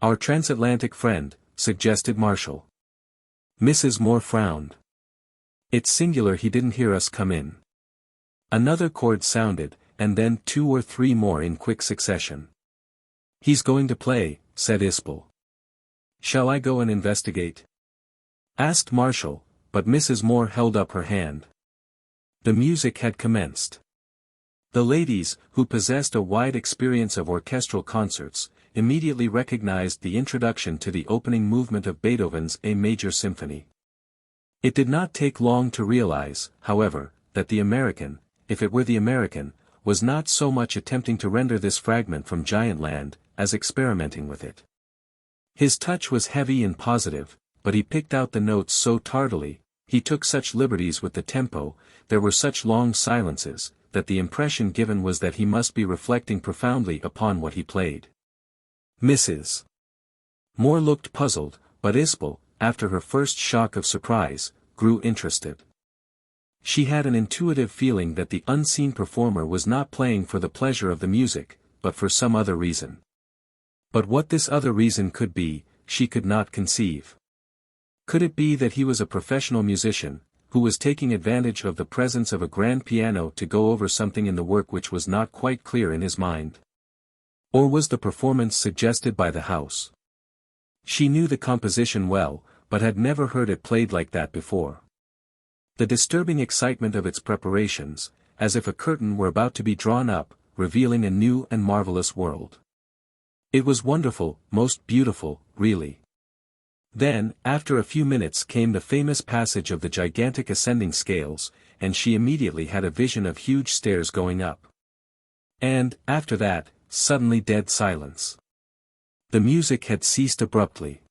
"Our transatlantic friend," suggested Marshall. Mrs. Moore frowned. "It's singular he didn't hear us come in." Another chord sounded, and then 2 or 3 more in quick succession. "He's going to play," said Isbel. "Shall I go and investigate?" asked Marshall, but Mrs. Moore held up her hand. The music had commenced. The ladies, who possessed a wide experience of orchestral concerts, immediately recognized the introduction to the opening movement of Beethoven's A major symphony. It did not take long to realize, however, that the American, if it were the American, was not so much attempting to render this fragment from Giant Land, as experimenting with it. His touch was heavy and positive, but he picked out the notes so tardily, he took such liberties with the tempo, there were such long silences, that the impression given was that he must be reflecting profoundly upon what he played. Mrs. Moore looked puzzled, but Isbel, after her first shock of surprise, grew interested. She had an intuitive feeling that the unseen performer was not playing for the pleasure of the music, but for some other reason. But what this other reason could be, she could not conceive. Could it be that he was a professional musician, who was taking advantage of the presence of a grand piano to go over something in the work which was not quite clear in his mind? Or was the performance suggested by the house? She knew the composition well, but had never heard it played like that before. The disturbing excitement of its preparations, as if a curtain were about to be drawn up, revealing a new and marvelous world. It was wonderful, most beautiful, really. Then, after a few minutes came the famous passage of the gigantic ascending scales, and she immediately had a vision of huge stairs going up. And, after that, suddenly dead silence. The music had ceased abruptly.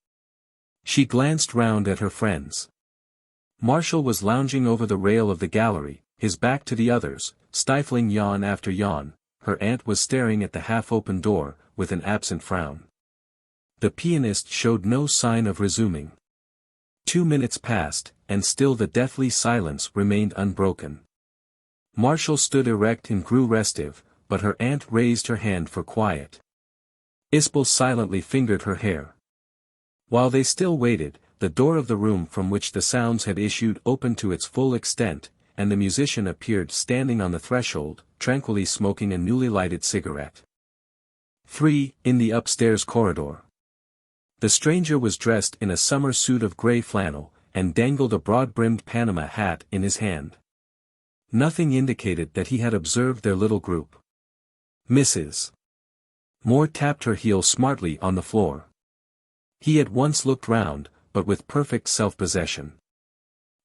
She glanced round at her friends. Marshall was lounging over the rail of the gallery, his back to the others, stifling yawn after yawn. Her aunt was staring at the half-open door, with an absent frown. The pianist showed no sign of resuming. 2 minutes passed, and still the deathly silence remained unbroken. Marshall stood erect and grew restive, but her aunt raised her hand for quiet. Isbel silently fingered her hair. While they still waited, the door of the room from which the sounds had issued opened to its full extent, and the musician appeared standing on the threshold, tranquilly smoking a newly lighted cigarette. 3. In the upstairs corridor. The stranger was dressed in a summer suit of grey flannel, and dangled a broad-brimmed Panama hat in his hand. Nothing indicated that he had observed their little group. Mrs. Moore tapped her heel smartly on the floor. He at once looked round, but with perfect self-possession.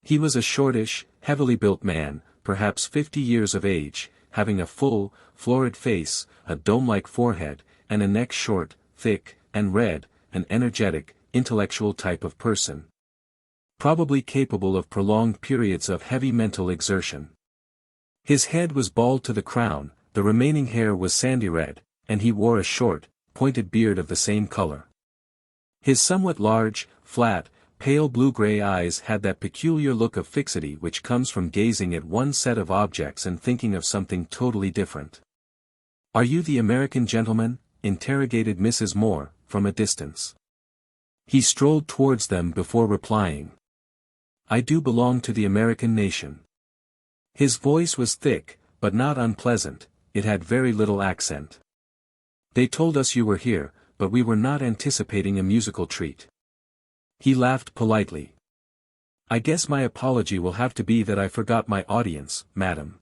He was a shortish, heavily built man, perhaps 50 years of age, having a full, florid face, a dome-like forehead, and a neck short, thick, and red, an energetic, intellectual type of person. Probably capable of prolonged periods of heavy mental exertion. His head was bald to the crown, the remaining hair was sandy red, and he wore a short, pointed beard of the same color. His somewhat large, flat, pale blue-gray eyes had that peculiar look of fixity which comes from gazing at one set of objects and thinking of something totally different. "Are you the American gentleman?" interrogated Mrs. Moore, from a distance. He strolled towards them before replying. "I do belong to the American nation." His voice was thick, but not unpleasant, it had very little accent. They told us you were here, but we were not anticipating a musical treat. He laughed politely. I guess my apology will have to be that I forgot my audience, madam.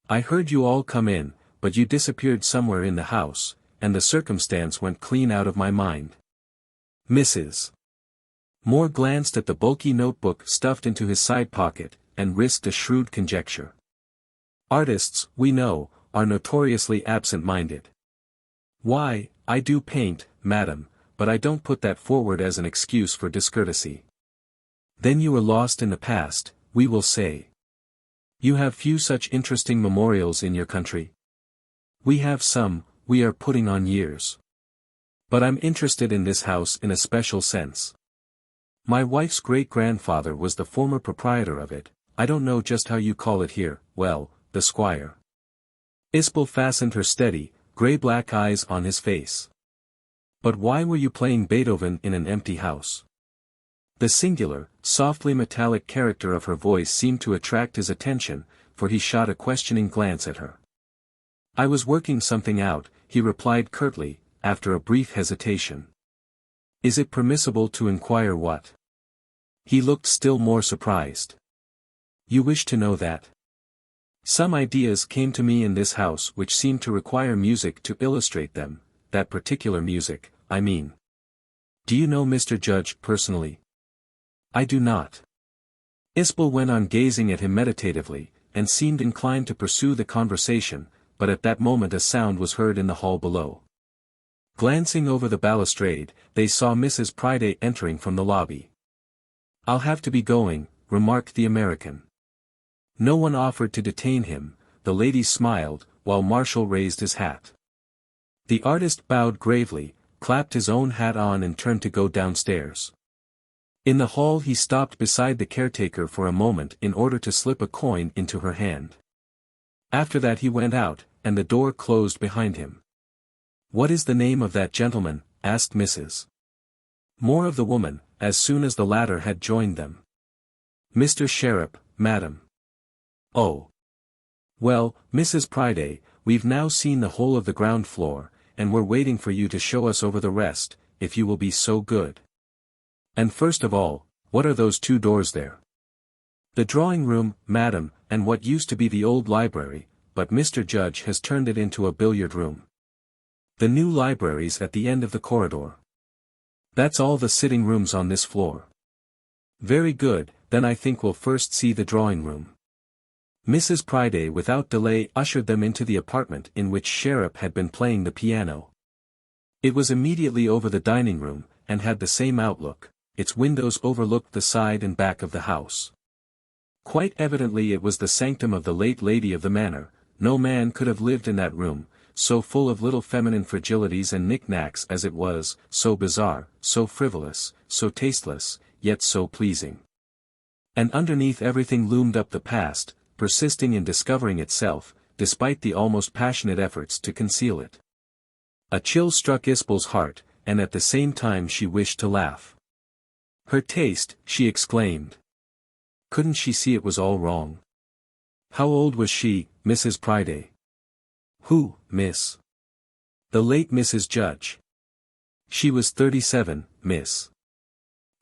I heard you all come in, but you disappeared somewhere in the house, and the circumstance went clean out of my mind. Mrs. Moore glanced at the bulky notebook stuffed into his side pocket, and risked a shrewd conjecture. Artists, we know, are notoriously absent-minded. Why, I do paint, madam, but I don't put that forward as an excuse for discourtesy. Then you were lost in the past, we will say. You have few such interesting memorials in your country. We have some, we are putting on years. But I'm interested in this house in a special sense. My wife's great-grandfather was the former proprietor of it, I don't know just how you call it here, well, the squire. Isbel fastened her steady, grey-black eyes on his face. But why were you playing Beethoven in an empty house? The singular, softly metallic character of her voice seemed to attract his attention, for he shot a questioning glance at her. I was working something out, he replied curtly, after a brief hesitation. Is it permissible to inquire what? He looked still more surprised. You wish to know that? Some ideas came to me in this house which seemed to require music to illustrate them, that particular music, I mean. Do you know Mr. Judge personally? I do not. Isbel went on gazing at him meditatively, and seemed inclined to pursue the conversation, but at that moment a sound was heard in the hall below. Glancing over the balustrade, they saw Mrs. Priday entering from the lobby. I'll have to be going, remarked the American. No one offered to detain him, the lady smiled, while Marshall raised his hat. The artist bowed gravely, clapped his own hat on and turned to go downstairs. In the hall he stopped beside the caretaker for a moment in order to slip a coin into her hand. After that he went out, and the door closed behind him. What is the name of that gentleman? Asked Mrs. Moore of the woman, as soon as the latter had joined them. Mr. Sherrup, madam. Oh. Well, Mrs. Priday, we've now seen the whole of the ground floor, and we're waiting for you to show us over the rest, if you will be so good. And first of all, what are those two doors there? The drawing room, madam, and what used to be the old library, but Mr. Judge has turned it into a billiard room. The new library's at the end of the corridor. That's all the sitting rooms on this floor. Very good, then I think we'll first see the drawing room. Mrs. Priday without delay ushered them into the apartment in which Sherrup had been playing the piano. It was immediately over the dining room, and had the same outlook, its windows overlooked the side and back of the house. Quite evidently it was the sanctum of the late lady of the manor, no man could have lived in that room, so full of little feminine fragilities and knick-knacks as it was, so bizarre, so frivolous, so tasteless, yet so pleasing. And underneath everything loomed up the past, persisting in discovering itself, despite the almost passionate efforts to conceal it. A chill struck Isbel's heart, and at the same time she wished to laugh. Her taste, she exclaimed. Couldn't she see it was all wrong? How old was she, Mrs. Priday? Who, miss? The late Mrs. Judge. She was 37, miss.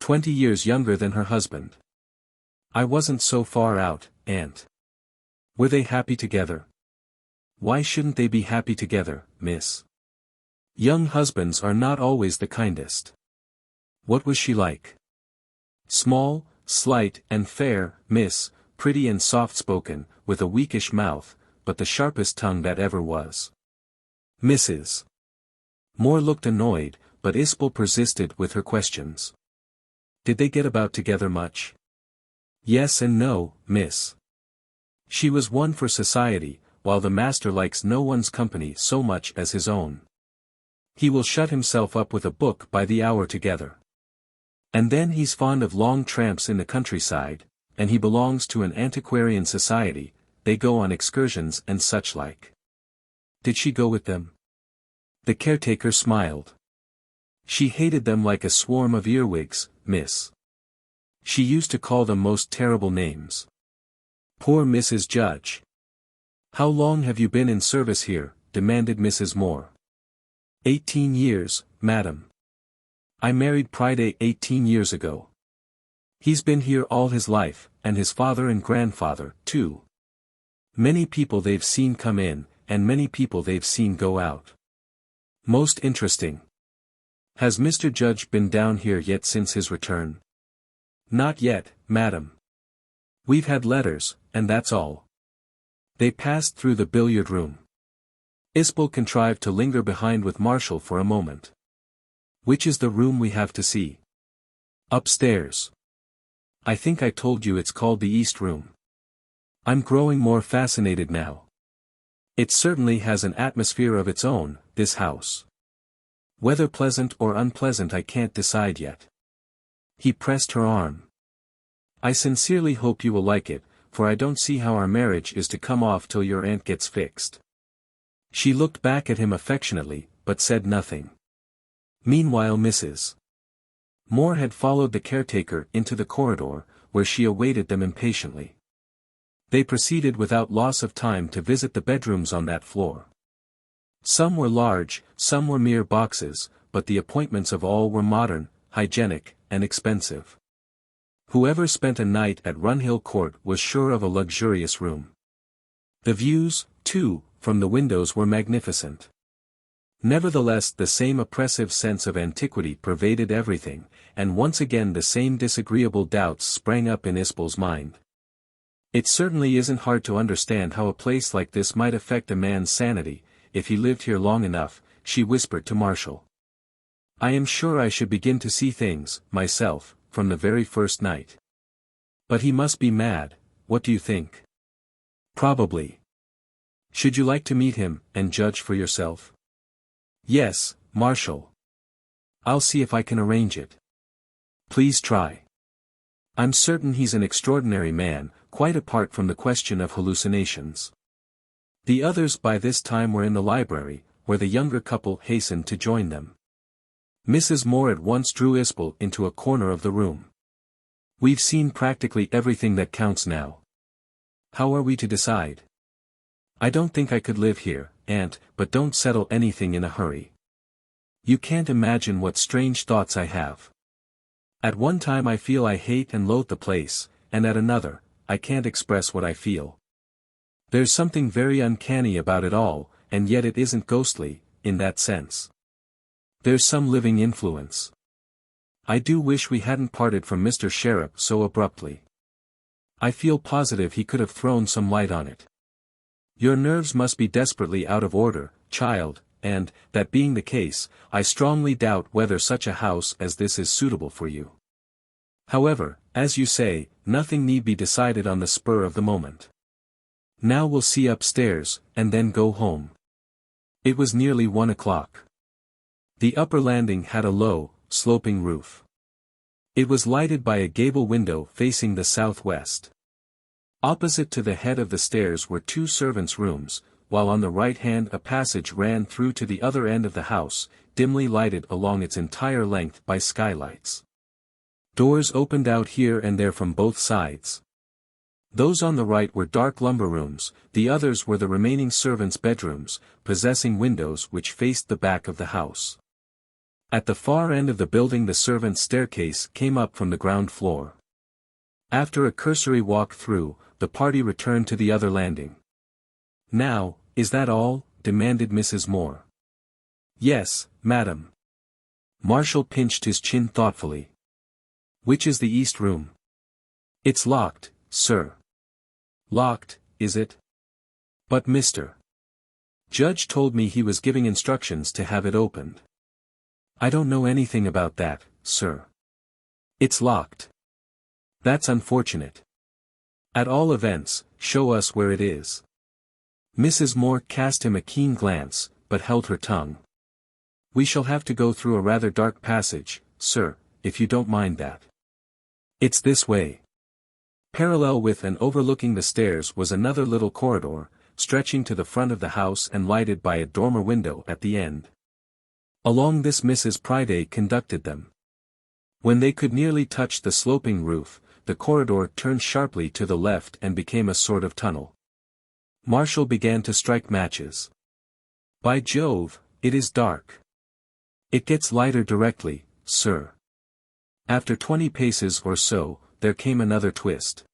20 years younger than her husband. I wasn't so far out, aunt. Were they happy together? Why shouldn't they be happy together, miss? Young husbands are not always the kindest. What was she like? Small, slight and fair, miss, pretty and soft-spoken, with a weakish mouth, but the sharpest tongue that ever was. Mrs. Moore looked annoyed, but Isbel persisted with her questions. Did they get about together much? Yes and no, miss. She was one for society, while the master likes no one's company so much as his own. He will shut himself up with a book by the hour together. And then he's fond of long tramps in the countryside, and he belongs to an antiquarian society, they go on excursions and such like. Did she go with them? The caretaker smiled. She hated them like a swarm of earwigs, miss. She used to call them most terrible names. Poor Mrs. Judge. How long have you been in service here? Demanded Mrs. Moore. 18 years, madam. I married Priday 18 years ago. He's been here all his life, and his father and grandfather, too. Many people they've seen come in, and many people they've seen go out. Most interesting. Has Mr. Judge been down here yet since his return? Not yet, madam. We've had letters, and that's all. They passed through the billiard room. Isbel contrived to linger behind with Marshall for a moment. Which is the room we have to see? Upstairs. I think I told you it's called the East Room. I'm growing more fascinated now. It certainly has an atmosphere of its own, this house. Whether pleasant or unpleasant I can't decide yet. He pressed her arm. I sincerely hope you will like it, for I don't see how our marriage is to come off till your aunt gets fixed. She looked back at him affectionately, but said nothing. Meanwhile Mrs. Moor had followed the caretaker into the corridor, where she awaited them impatiently. They proceeded without loss of time to visit the bedrooms on that floor. Some were large, some were mere boxes, but the appointments of all were modern, hygienic, and expensive. Whoever spent a night at Runhill Court was sure of a luxurious room. The views, too, from the windows were magnificent. Nevertheless the same oppressive sense of antiquity pervaded everything, and once again the same disagreeable doubts sprang up in Isbel's mind. It certainly isn't hard to understand how a place like this might affect a man's sanity, if he lived here long enough, she whispered to Marshall. I am sure I should begin to see things, myself, from the very first night. But he must be mad, what do you think? Probably. Should you like to meet him, and judge for yourself? Yes, Marshall. I'll see if I can arrange it. Please try. I'm certain he's an extraordinary man, quite apart from the question of hallucinations. The others by this time were in the library, where the younger couple hastened to join them. Mrs. Moor at once drew Isbel into a corner of the room. We've seen practically everything that counts now. How are we to decide? I don't think I could live here, aunt, but don't settle anything in a hurry. You can't imagine what strange thoughts I have. At one time I feel I hate and loathe the place, and at another, I can't express what I feel. There's something very uncanny about it all, and yet it isn't ghostly, in that sense. There's some living influence. I do wish we hadn't parted from Mr. Sherrup so abruptly. I feel positive he could have thrown some light on it. Your nerves must be desperately out of order, child, and, that being the case, I strongly doubt whether such a house as this is suitable for you. However, as you say, nothing need be decided on the spur of the moment. Now we'll see upstairs, and then go home. It was nearly 1 o'clock. The upper landing had a low, sloping roof. It was lighted by a gable window facing the southwest. Opposite to the head of the stairs were 2 servants' rooms, while on the right hand a passage ran through to the other end of the house, dimly lighted along its entire length by skylights. Doors opened out here and there from both sides. Those on the right were dark lumber rooms, the others were the remaining servants' bedrooms, possessing windows which faced the back of the house. At the far end of the building the servants' staircase came up from the ground floor. After a cursory walk through, the party returned to the other landing. Now, is that all? Demanded Mrs. Moor. Yes, madam. Marshall pinched his chin thoughtfully. Which is the East Room? It's locked, sir. Locked, is it? But Mr. Judge told me he was giving instructions to have it opened. I don't know anything about that, sir. It's locked. That's unfortunate. At all events, show us where it is. Mrs. Moor cast him a keen glance, but held her tongue. We shall have to go through a rather dark passage, sir, if you don't mind that. It's this way. Parallel with and overlooking the stairs was another little corridor, stretching to the front of the house and lighted by a dormer window at the end. Along this Mrs. Priday conducted them. When they could nearly touch the sloping roof, the corridor turned sharply to the left and became a sort of tunnel. Marshall began to strike matches. By Jove, it is dark. It gets lighter directly, sir. After 20 paces or so, there came another twist.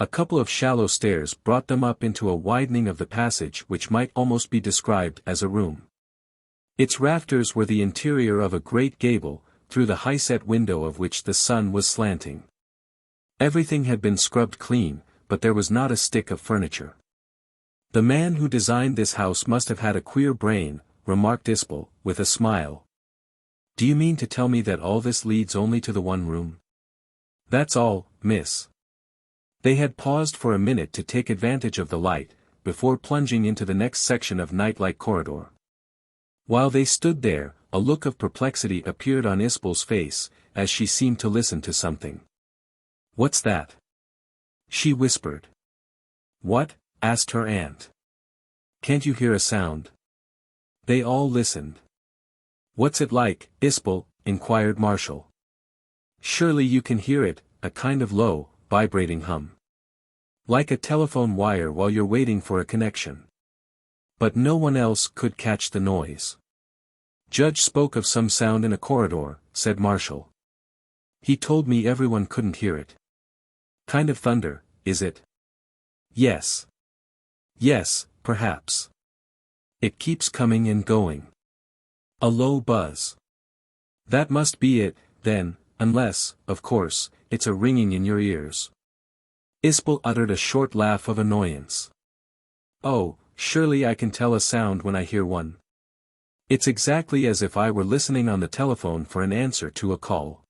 A couple of shallow stairs brought them up into a widening of the passage which might almost be described as a room. Its rafters were the interior of a great gable, through the high-set window of which the sun was slanting. Everything had been scrubbed clean, but there was not a stick of furniture. "The man who designed this house must have had a queer brain," remarked Isbel, with a smile. "Do you mean to tell me that all this leads only to the one room?" "That's all, miss." They had paused for a minute to take advantage of the light, before plunging into the next section of night-like corridor. While they stood there, a look of perplexity appeared on Isbel's face, as she seemed to listen to something. "What's that?" she whispered. "What?" asked her aunt. "Can't you hear a sound?" They all listened. "What's it like, Isbel?" inquired Marshall. "Surely you can hear it, a kind of low, vibrating hum. Like a telephone wire while you're waiting for a connection." But no one else could catch the noise. "Judge spoke of some sound in a corridor," said Marshall. "He told me everyone couldn't hear it." "Kind of thunder, is it?" "Yes. Yes, perhaps. It keeps coming and going. A low buzz. That must be it, then, unless, of course, it's a ringing in your ears." Isbel uttered a short laugh of annoyance. "Oh, surely I can tell a sound when I hear one. It's exactly as if I were listening on the telephone for an answer to a call.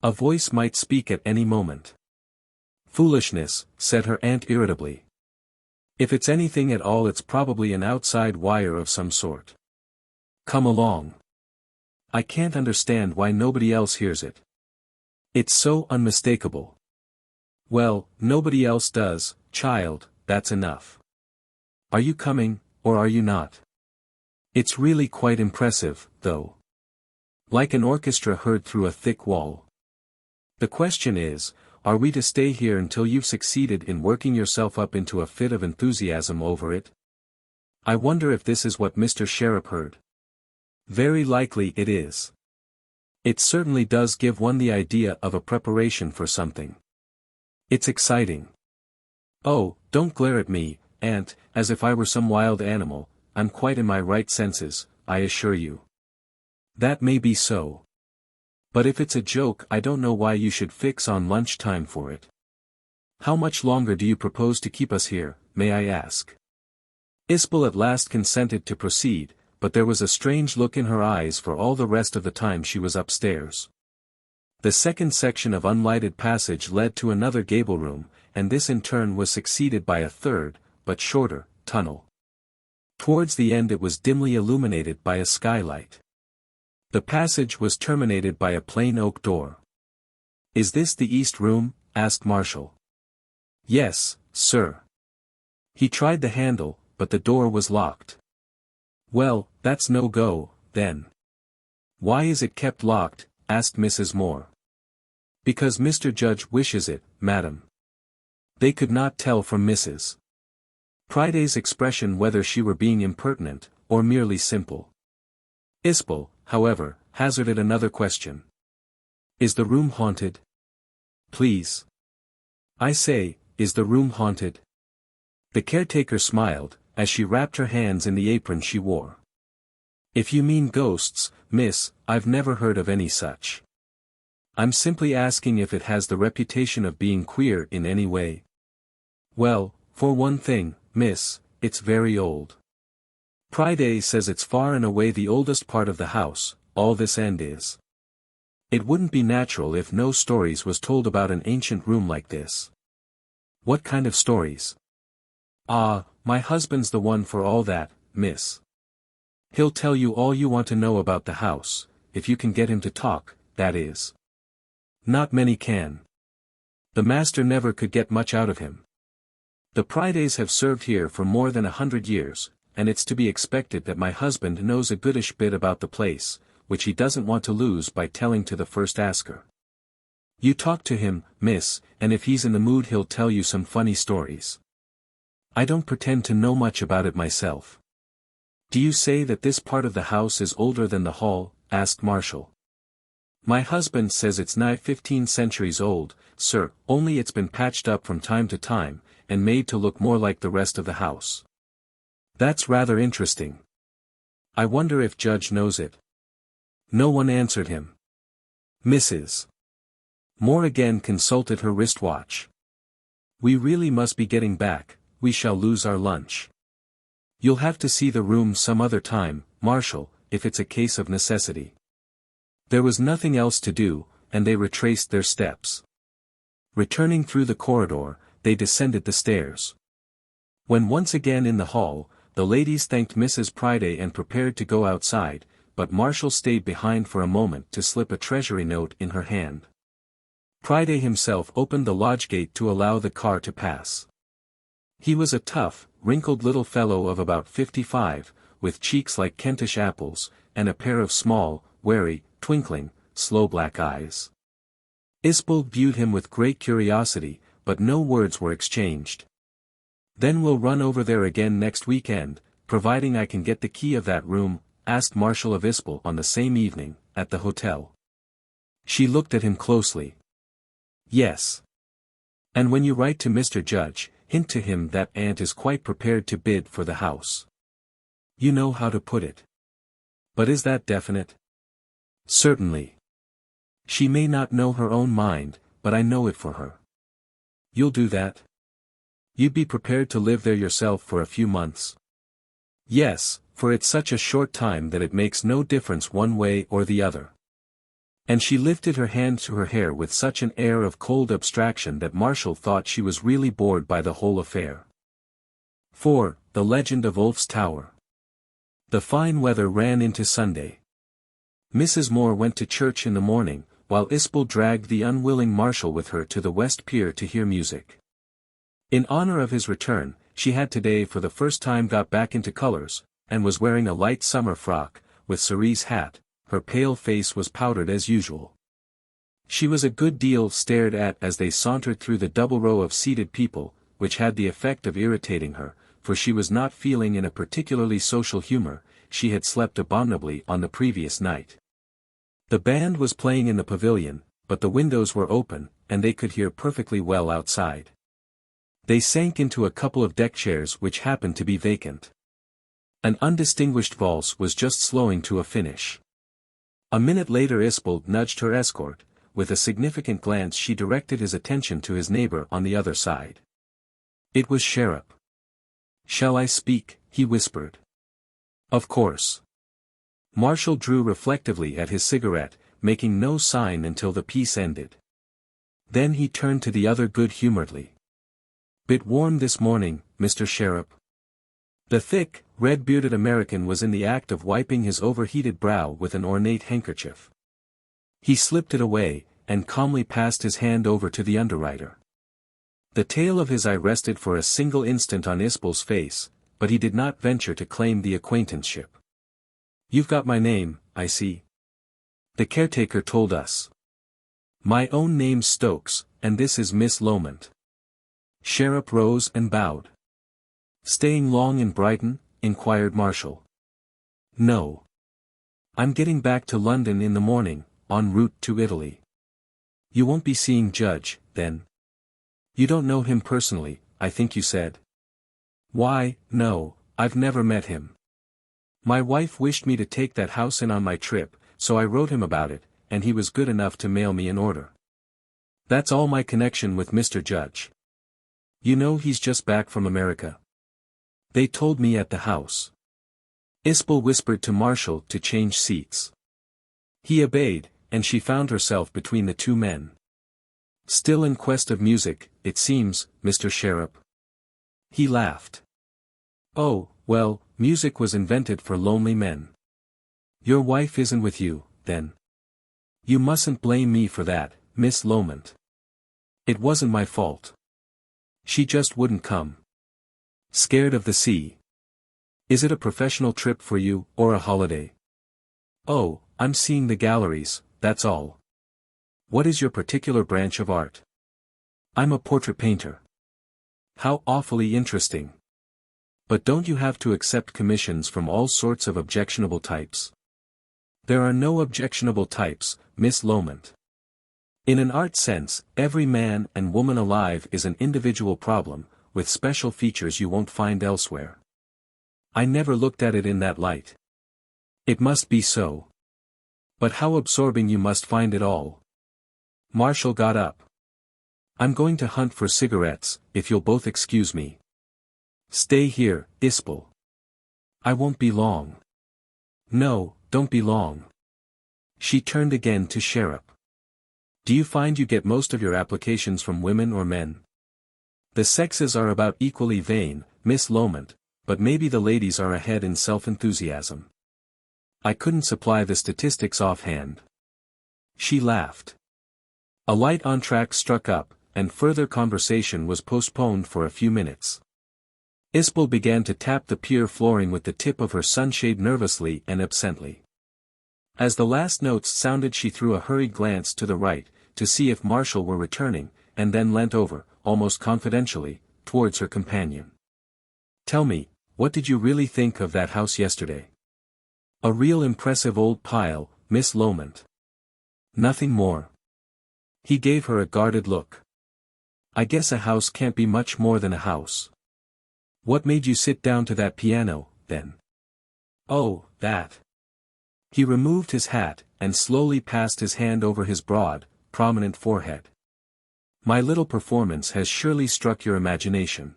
A voice might speak at any moment." "Foolishness," said her aunt irritably. "If it's anything at all, it's probably an outside wire of some sort. Come along. I can't understand why nobody else hears it. It's so unmistakable." "Well, nobody else does, child, that's enough. Are you coming, or are you not? It's really quite impressive, though. Like an orchestra heard through a thick wall. The question is, are we to stay here until you've succeeded in working yourself up into a fit of enthusiasm over it? I wonder if this is what Mr. Sheriff heard. Very likely it is. It certainly does give one the idea of a preparation for something. It's exciting. Oh, don't glare at me, aunt, as if I were some wild animal. I'm quite in my right senses, I assure you. That may be so. But if it's a joke, I don't know why you should fix on lunch time for it. How much longer do you propose to keep us here, may I ask?" Isbel at last consented to proceed, but there was a strange look in her eyes for all the rest of the time she was upstairs. The second section of unlighted passage led to another gable room, and this in turn was succeeded by a third, but shorter, tunnel. Towards the end it was dimly illuminated by a skylight. The passage was terminated by a plain oak door. "Is this the east room?" asked Marshall. "Yes, sir." He tried the handle, but the door was locked. "Well, that's no go, then." "Why is it kept locked?" asked Mrs. Moor. "Because Mr. Judge wishes it, madam." They could not tell from Mrs. Priday's expression whether she were being impertinent, or merely simple. Isbel, however, hazarded another question. "Is the room haunted? Please. I say, is the room haunted?" The caretaker smiled, as she wrapped her hands in the apron she wore. "If you mean ghosts, miss, I've never heard of any such. I'm simply asking if it has the reputation of being queer in any way." "Well, for one thing, miss, it's very old. Priday says it's far and away the oldest part of the house, all this end is. It wouldn't be natural if no stories was told about an ancient room like this." "What kind of stories?" "Ah, my husband's the one for all that, miss. He'll tell you all you want to know about the house, if you can get him to talk, that is. Not many can. The master never could get much out of him. The Pridays have served here for more than 100 years, and it's to be expected that my husband knows a goodish bit about the place, which he doesn't want to lose by telling to the first asker. You talk to him, miss, and if he's in the mood he'll tell you some funny stories. I don't pretend to know much about it myself. Do you say that this part of the house is older than the hall? Asked Marshall. My husband says it's nigh 15 centuries old, sir, only it's been patched up from time to time, and made to look more like the rest of the house. That's rather interesting. I wonder if Judge knows it. No one answered him. Mrs. Moore again consulted her wristwatch. We really must be getting back, we shall lose our lunch. You'll have to see the room some other time, Marshall, if it's a case of necessity. There was nothing else to do, and they retraced their steps. Returning through the corridor, they descended the stairs. When once again in the hall, the ladies thanked Mrs. Priday and prepared to go outside, but Marshall stayed behind for a moment to slip a treasury note in her hand. Priday himself opened the lodge gate to allow the car to pass. He was a tough, wrinkled little fellow of about 55, with cheeks like Kentish apples, and a pair of small, wary, twinkling, slow black eyes. Isbel viewed him with great curiosity, but no words were exchanged. Then we'll run over there again next weekend, providing I can get the key of that room, asked Marshall of Isbel on the same evening, at the hotel. She looked at him closely. Yes. And when you write to Mr. Judge, hint to him that Aunt is quite prepared to bid for the house. You know how to put it. But is that definite? Certainly. She may not know her own mind, but I know it for her. You'll do that? You'd be prepared to live there yourself for a few months? Yes, for it's such a short time that it makes no difference one way or the other. And she lifted her hand to her hair with such an air of cold abstraction that Marshall thought she was really bored by the whole affair. 4. The Legend of Ulf's Tower. The fine weather ran into Sunday. Mrs. Moore went to church in the morning, while Isbel dragged the unwilling Marshall with her to the West Pier to hear music. In honor of his return, she had today for the first time got back into colors, and was wearing a light summer frock, with cerise hat. Her pale face was powdered as usual. She was a good deal stared at as they sauntered through the double row of seated people, which had the effect of irritating her, for she was not feeling in a particularly social humor. She had slept abominably on the previous night. The band was playing in the pavilion, but the windows were open, and they could hear perfectly well outside. They sank into a couple of deck chairs which happened to be vacant. An undistinguished valse was just slowing to a finish. A minute later Isbel nudged her escort. With a significant glance she directed his attention to his neighbor on the other side. It was Sheriff. Shall I speak? He whispered. Of course. Marshall drew reflectively at his cigarette, making no sign until the piece ended. Then he turned to the other good-humoredly. Bit warm this morning, Mr. Sheriff? The thick, red-bearded American was in the act of wiping his overheated brow with an ornate handkerchief. He slipped it away, and calmly passed his hand over to the underwriter. The tail of his eye rested for a single instant on Isbel's face, but he did not venture to claim the acquaintanceship. You've got my name, I see. The caretaker told us. My own name's Stokes, and this is Miss Loment. Sheriff rose and bowed. Staying long in Brighton? Inquired Marshall. No. I'm getting back to London in the morning, en route to Italy. You won't be seeing Judge, then? You don't know him personally, I think you said. Why, no, I've never met him. My wife wished me to take that house in on my trip, so I wrote him about it, and he was good enough to mail me an order. That's all my connection with Mr. Judge. You know he's just back from America. They told me at the house. Isbel whispered to Marshall to change seats. He obeyed, and she found herself between the two men. Still in quest of music, it seems, Mr. Sheriff. He laughed. Oh, well, music was invented for lonely men. Your wife isn't with you, then. You mustn't blame me for that, Miss Loment. It wasn't my fault. She just wouldn't come. Scared of the sea. Is it a professional trip for you, or a holiday? Oh, I'm seeing the galleries, that's all. What is your particular branch of art? I'm a portrait painter. How awfully interesting. But don't you have to accept commissions from all sorts of objectionable types? There are no objectionable types, Miss Loment. In an art sense, every man and woman alive is an individual problem, with special features you won't find elsewhere. I never looked at it in that light. It must be so. But how absorbing you must find it all. Marshall got up. I'm going to hunt for cigarettes, if you'll both excuse me. Stay here, Isbel. I won't be long. No, don't be long. She turned again to Sherop. Do you find you get most of your applications from women or men? The sexes are about equally vain, Miss Loment, but maybe the ladies are ahead in self-enthusiasm. I couldn't supply the statistics offhand. She laughed. A light entr'acte struck up, and further conversation was postponed for a few minutes. Isbel began to tap the pier flooring with the tip of her sunshade nervously and absently. As the last notes sounded, she threw a hurried glance to the right, to see if Marshall were returning, and then leant over, almost confidentially, towards her companion. Tell me, what did you really think of that house yesterday? A real impressive old pile, Miss Loment. Nothing more. He gave her a guarded look. I guess a house can't be much more than a house. What made you sit down to that piano, then? Oh, that. He removed his hat, and slowly passed his hand over his broad, prominent forehead. My little performance has surely struck your imagination.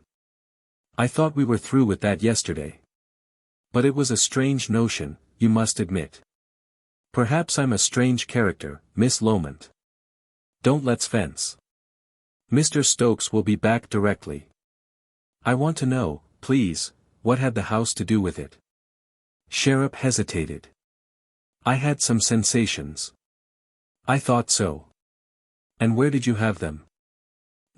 I thought we were through with that yesterday. But it was a strange notion, you must admit. Perhaps I'm a strange character, Miss Loment. Don't let's fence. Mr. Stokes will be back directly. I want to know, please, what had the house to do with it? Sherop hesitated. I had some sensations. I thought so. And where did you have them?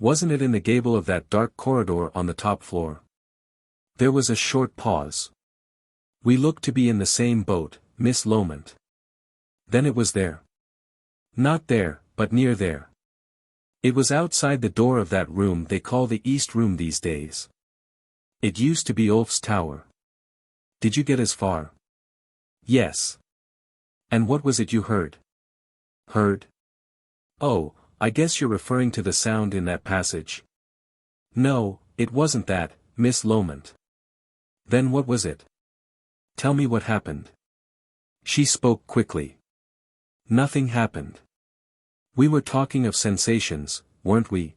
Wasn't it in the gable of that dark corridor on the top floor? There was a short pause. We looked to be in the same boat, Miss Loment. Then it was there. Not there, but near there. It was outside the door of that room they call the East Room these days. It used to be Ulf's Tower. Did you get as far? Yes. And what was it you heard? Heard? Oh, I guess you're referring to the sound in that passage. No, it wasn't that, Miss Loment. Then what was it? Tell me what happened. She spoke quickly. Nothing happened. We were talking of sensations, weren't we?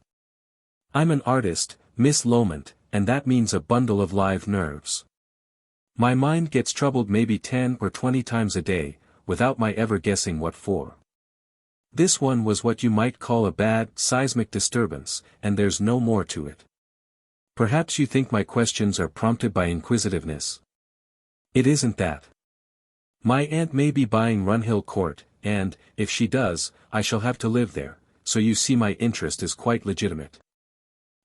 I'm an artist, Miss Loment, and that means a bundle of live nerves. My mind gets troubled maybe 10 or 20 times a day, without my ever guessing what for. This one was what you might call a bad, seismic disturbance, and there's no more to it. Perhaps you think my questions are prompted by inquisitiveness. It isn't that. My aunt may be buying Runhill Court, and, if she does, I shall have to live there, so you see my interest is quite legitimate.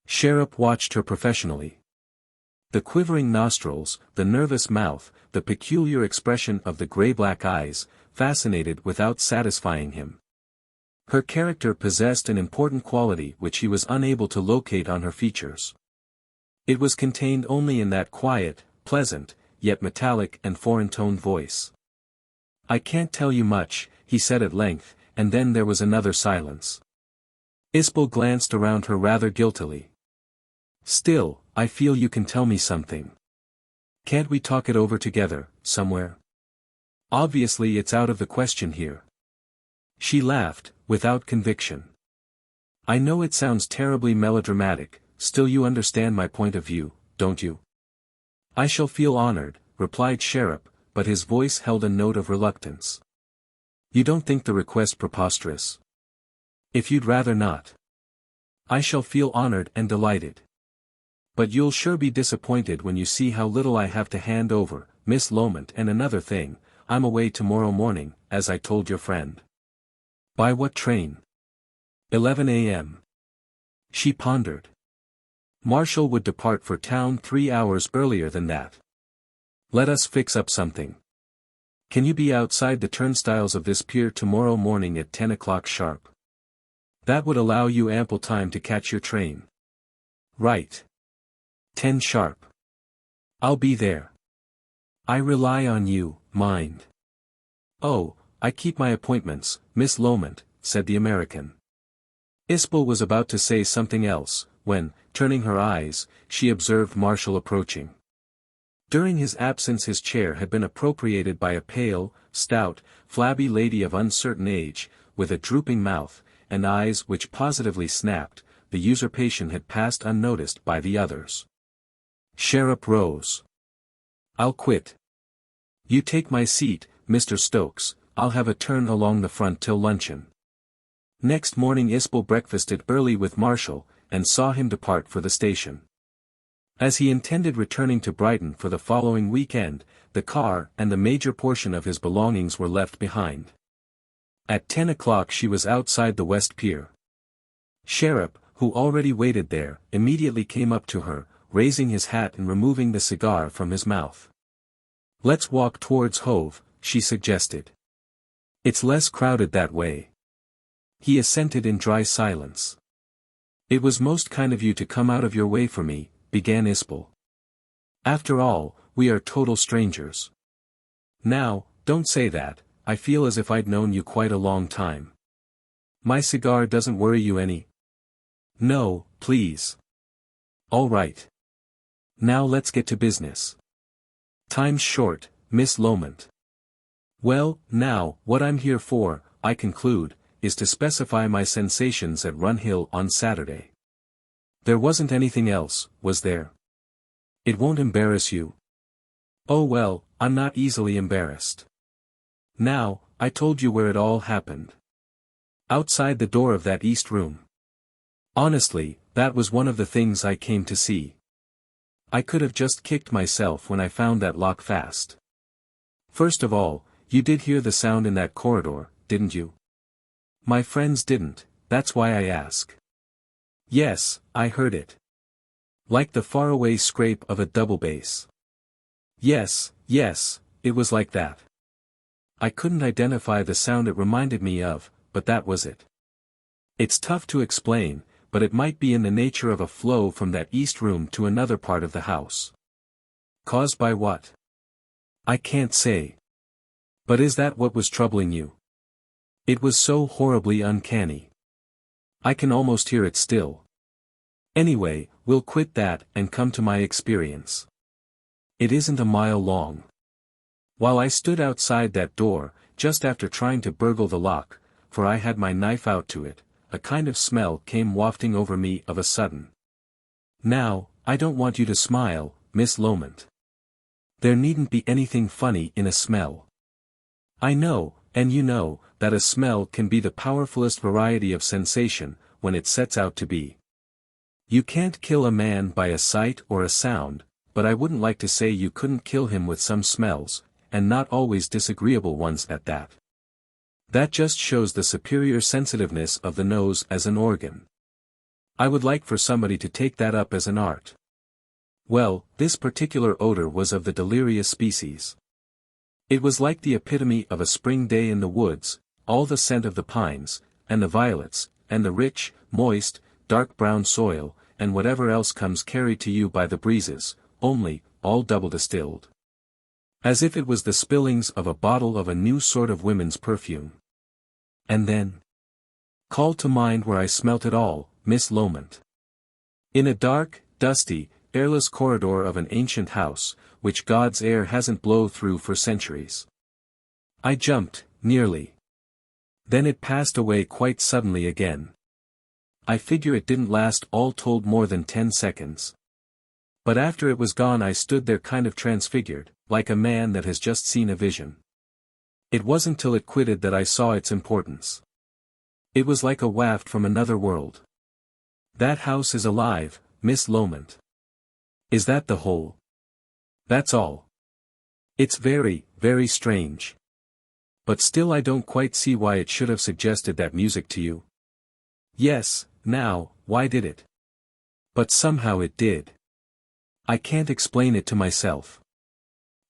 Sherop watched her professionally. The quivering nostrils, the nervous mouth, the peculiar expression of the grey-black eyes, fascinated without satisfying him. Her character possessed an important quality which he was unable to locate on her features. It was contained only in that quiet, pleasant, yet metallic and foreign-toned voice. I can't tell you much, he said at length, and then there was another silence. Isbel glanced around her rather guiltily. Still, I feel you can tell me something. Can't we talk it over together, somewhere? Obviously it's out of the question here. She laughed, without conviction. I know it sounds terribly melodramatic, still you understand my point of view, don't you? I shall feel honored, replied Sherop, but his voice held a note of reluctance. You don't think the request preposterous? If you'd rather not. I shall feel honored and delighted. But you'll sure be disappointed when you see how little I have to hand over, Miss Loment, and another thing, I'm away tomorrow morning, as I told your friend. By what train? 11 a.m. She pondered. Marshall would depart for town 3 hours earlier than that. Let us fix up something. Can you be outside the turnstiles of this pier tomorrow morning at 10 o'clock sharp? That would allow you ample time to catch your train. Right. 10 sharp. I'll be there. I rely on you, mind. Oh, I keep my appointments, Miss Loment, said the American. Isbel was about to say something else, when, turning her eyes, she observed Marshall approaching. During his absence his chair had been appropriated by a pale, stout, flabby lady of uncertain age, with a drooping mouth, and eyes which positively snapped. The usurpation had passed unnoticed by the others. Sheriff rose. I'll quit. You take my seat, Mr. Stokes, I'll have a turn along the front till luncheon. Next morning Isbel breakfasted early with Marshall, and saw him depart for the station. As he intended returning to Brighton for the following weekend, the car and the major portion of his belongings were left behind. At 10 o'clock she was outside the West Pier. Sheriff, who already waited there, immediately came up to her, raising his hat and removing the cigar from his mouth. Let's walk towards Hove, she suggested. It's less crowded that way. He assented in dry silence. It was most kind of you to come out of your way for me, began Isbel. After all, we are total strangers. Now, don't say that, I feel as if I'd known you quite a long time. My cigar doesn't worry you any? No, please. All right. Now let's get to business. Time's short, Miss Loment. Well, now, what I'm here for, I conclude, is to specify my sensations at Runhill on Saturday. There wasn't anything else, was there? It won't embarrass you. Oh well, I'm not easily embarrassed. Now, I told you where it all happened. Outside the door of that east room. Honestly, that was one of the things I came to see. I could have just kicked myself when I found that lock fast. First of all, you did hear the sound in that corridor, didn't you? My friends didn't, that's why I ask. Yes, I heard it. Like the faraway scrape of a double bass. Yes, it was like that. I couldn't identify the sound it reminded me of, but that was it. It's tough to explain, but it might be in the nature of a flow from that east room to another part of the house. Caused by what? I can't say. But is that what was troubling you? It was so horribly uncanny. I can almost hear it still. Anyway, we'll quit that and come to my experience. It isn't a mile long. While I stood outside that door, just after trying to burgle the lock, for I had my knife out to it, a kind of smell came wafting over me of a sudden. Now, I don't want you to smile, Miss Loment. There needn't be anything funny in a smell. I know, and you know, that a smell can be the powerfulest variety of sensation, when it sets out to be. You can't kill a man by a sight or a sound, but I wouldn't like to say you couldn't kill him with some smells, and not always disagreeable ones at that. That just shows the superior sensitiveness of the nose as an organ. I would like for somebody to take that up as an art. Well, this particular odor was of the delirious species. It was like the epitome of a spring day in the woods, all the scent of the pines, and the violets, and the rich, moist, dark brown soil, and whatever else comes carried to you by the breezes, only, all double distilled. As if it was the spillings of a bottle of a new sort of women's perfume. And then? Call to mind where I smelt it all, Miss Loment. In a dark, dusty, airless corridor of an ancient house, which God's air hasn't blown through for centuries. I jumped, nearly. Then it passed away quite suddenly again. I figure it didn't last all told more than 10 seconds. But after it was gone I stood there kind of transfigured, like a man that has just seen a vision. It wasn't till it quitted that I saw its importance. It was like a waft from another world. That house is alive, Miss Loment. Is that the whole? That's all. It's very, very strange. But still I don't quite see why it should have suggested that music to you. Yes, now, why did it? But somehow it did. I can't explain it to myself.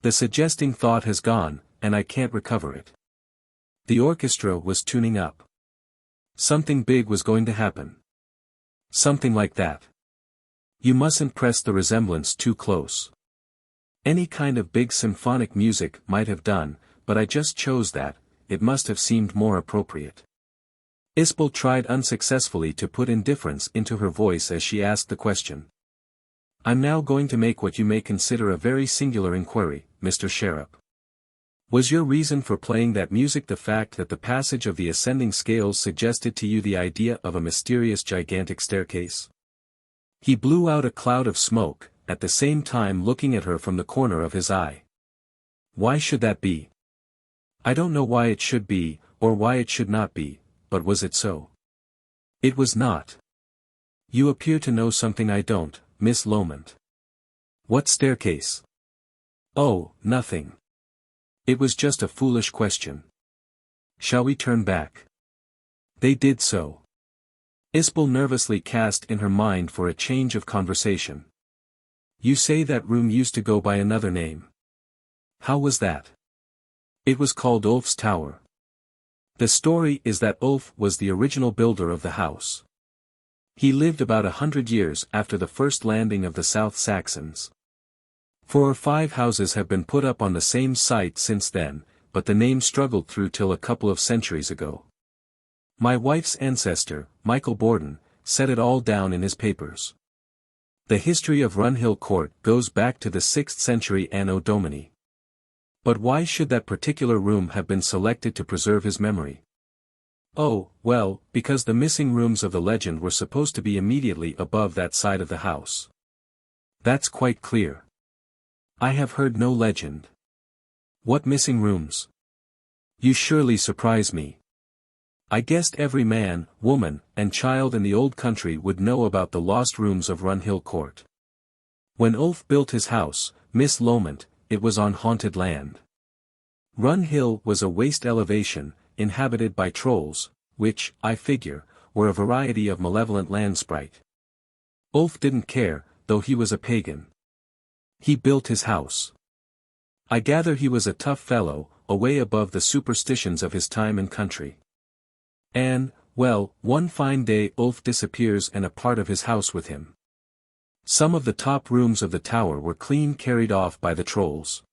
The suggesting thought has gone, and I can't recover it. The orchestra was tuning up. Something big was going to happen. Something like that. You mustn't press the resemblance too close. Any kind of big symphonic music might have done, but I just chose that, it must have seemed more appropriate. Isbel tried unsuccessfully to put indifference into her voice as she asked the question. I'm now going to make what you may consider a very singular inquiry, Mr. Sheriff. Was your reason for playing that music the fact that the passage of the ascending scales suggested to you the idea of a mysterious gigantic staircase? He blew out a cloud of smoke, at the same time looking at her from the corner of his eye. Why should that be? I don't know why it should be, or why it should not be, but was it so? It was not. You appear to know something I don't, Miss Loment. What staircase? Oh, nothing. It was just a foolish question. Shall we turn back? They did so. Isbel nervously cast in her mind for a change of conversation. You say that room used to go by another name. How was that? It was called Ulf's Tower. The story is that Ulf was the original builder of the house. He lived about 100 years after the first landing of the South Saxons. 4 or 5 houses have been put up on the same site since then, but the name struggled through till a couple of centuries ago. My wife's ancestor, Michael Borden, set it all down in his papers. The history of Runhill Court goes back to the 6th century Anno Domini. But why should that particular room have been selected to preserve his memory? Oh, well, because the missing rooms of the legend were supposed to be immediately above that side of the house. That's quite clear. I have heard no legend. What missing rooms? You surely surprise me. I guessed every man, woman, and child in the old country would know about the lost rooms of Runhill Court. When Ulf built his house, Miss Loment, it was on haunted land. Runhill was a waste elevation, inhabited by trolls, which, I figure, were a variety of malevolent land sprite. Ulf didn't care, though he was a pagan. He built his house. I gather he was a tough fellow, away above the superstitions of his time and country. And, well, one fine day Ulf disappears and a part of his house with him. Some of the top rooms of the tower were clean carried off by the trolls.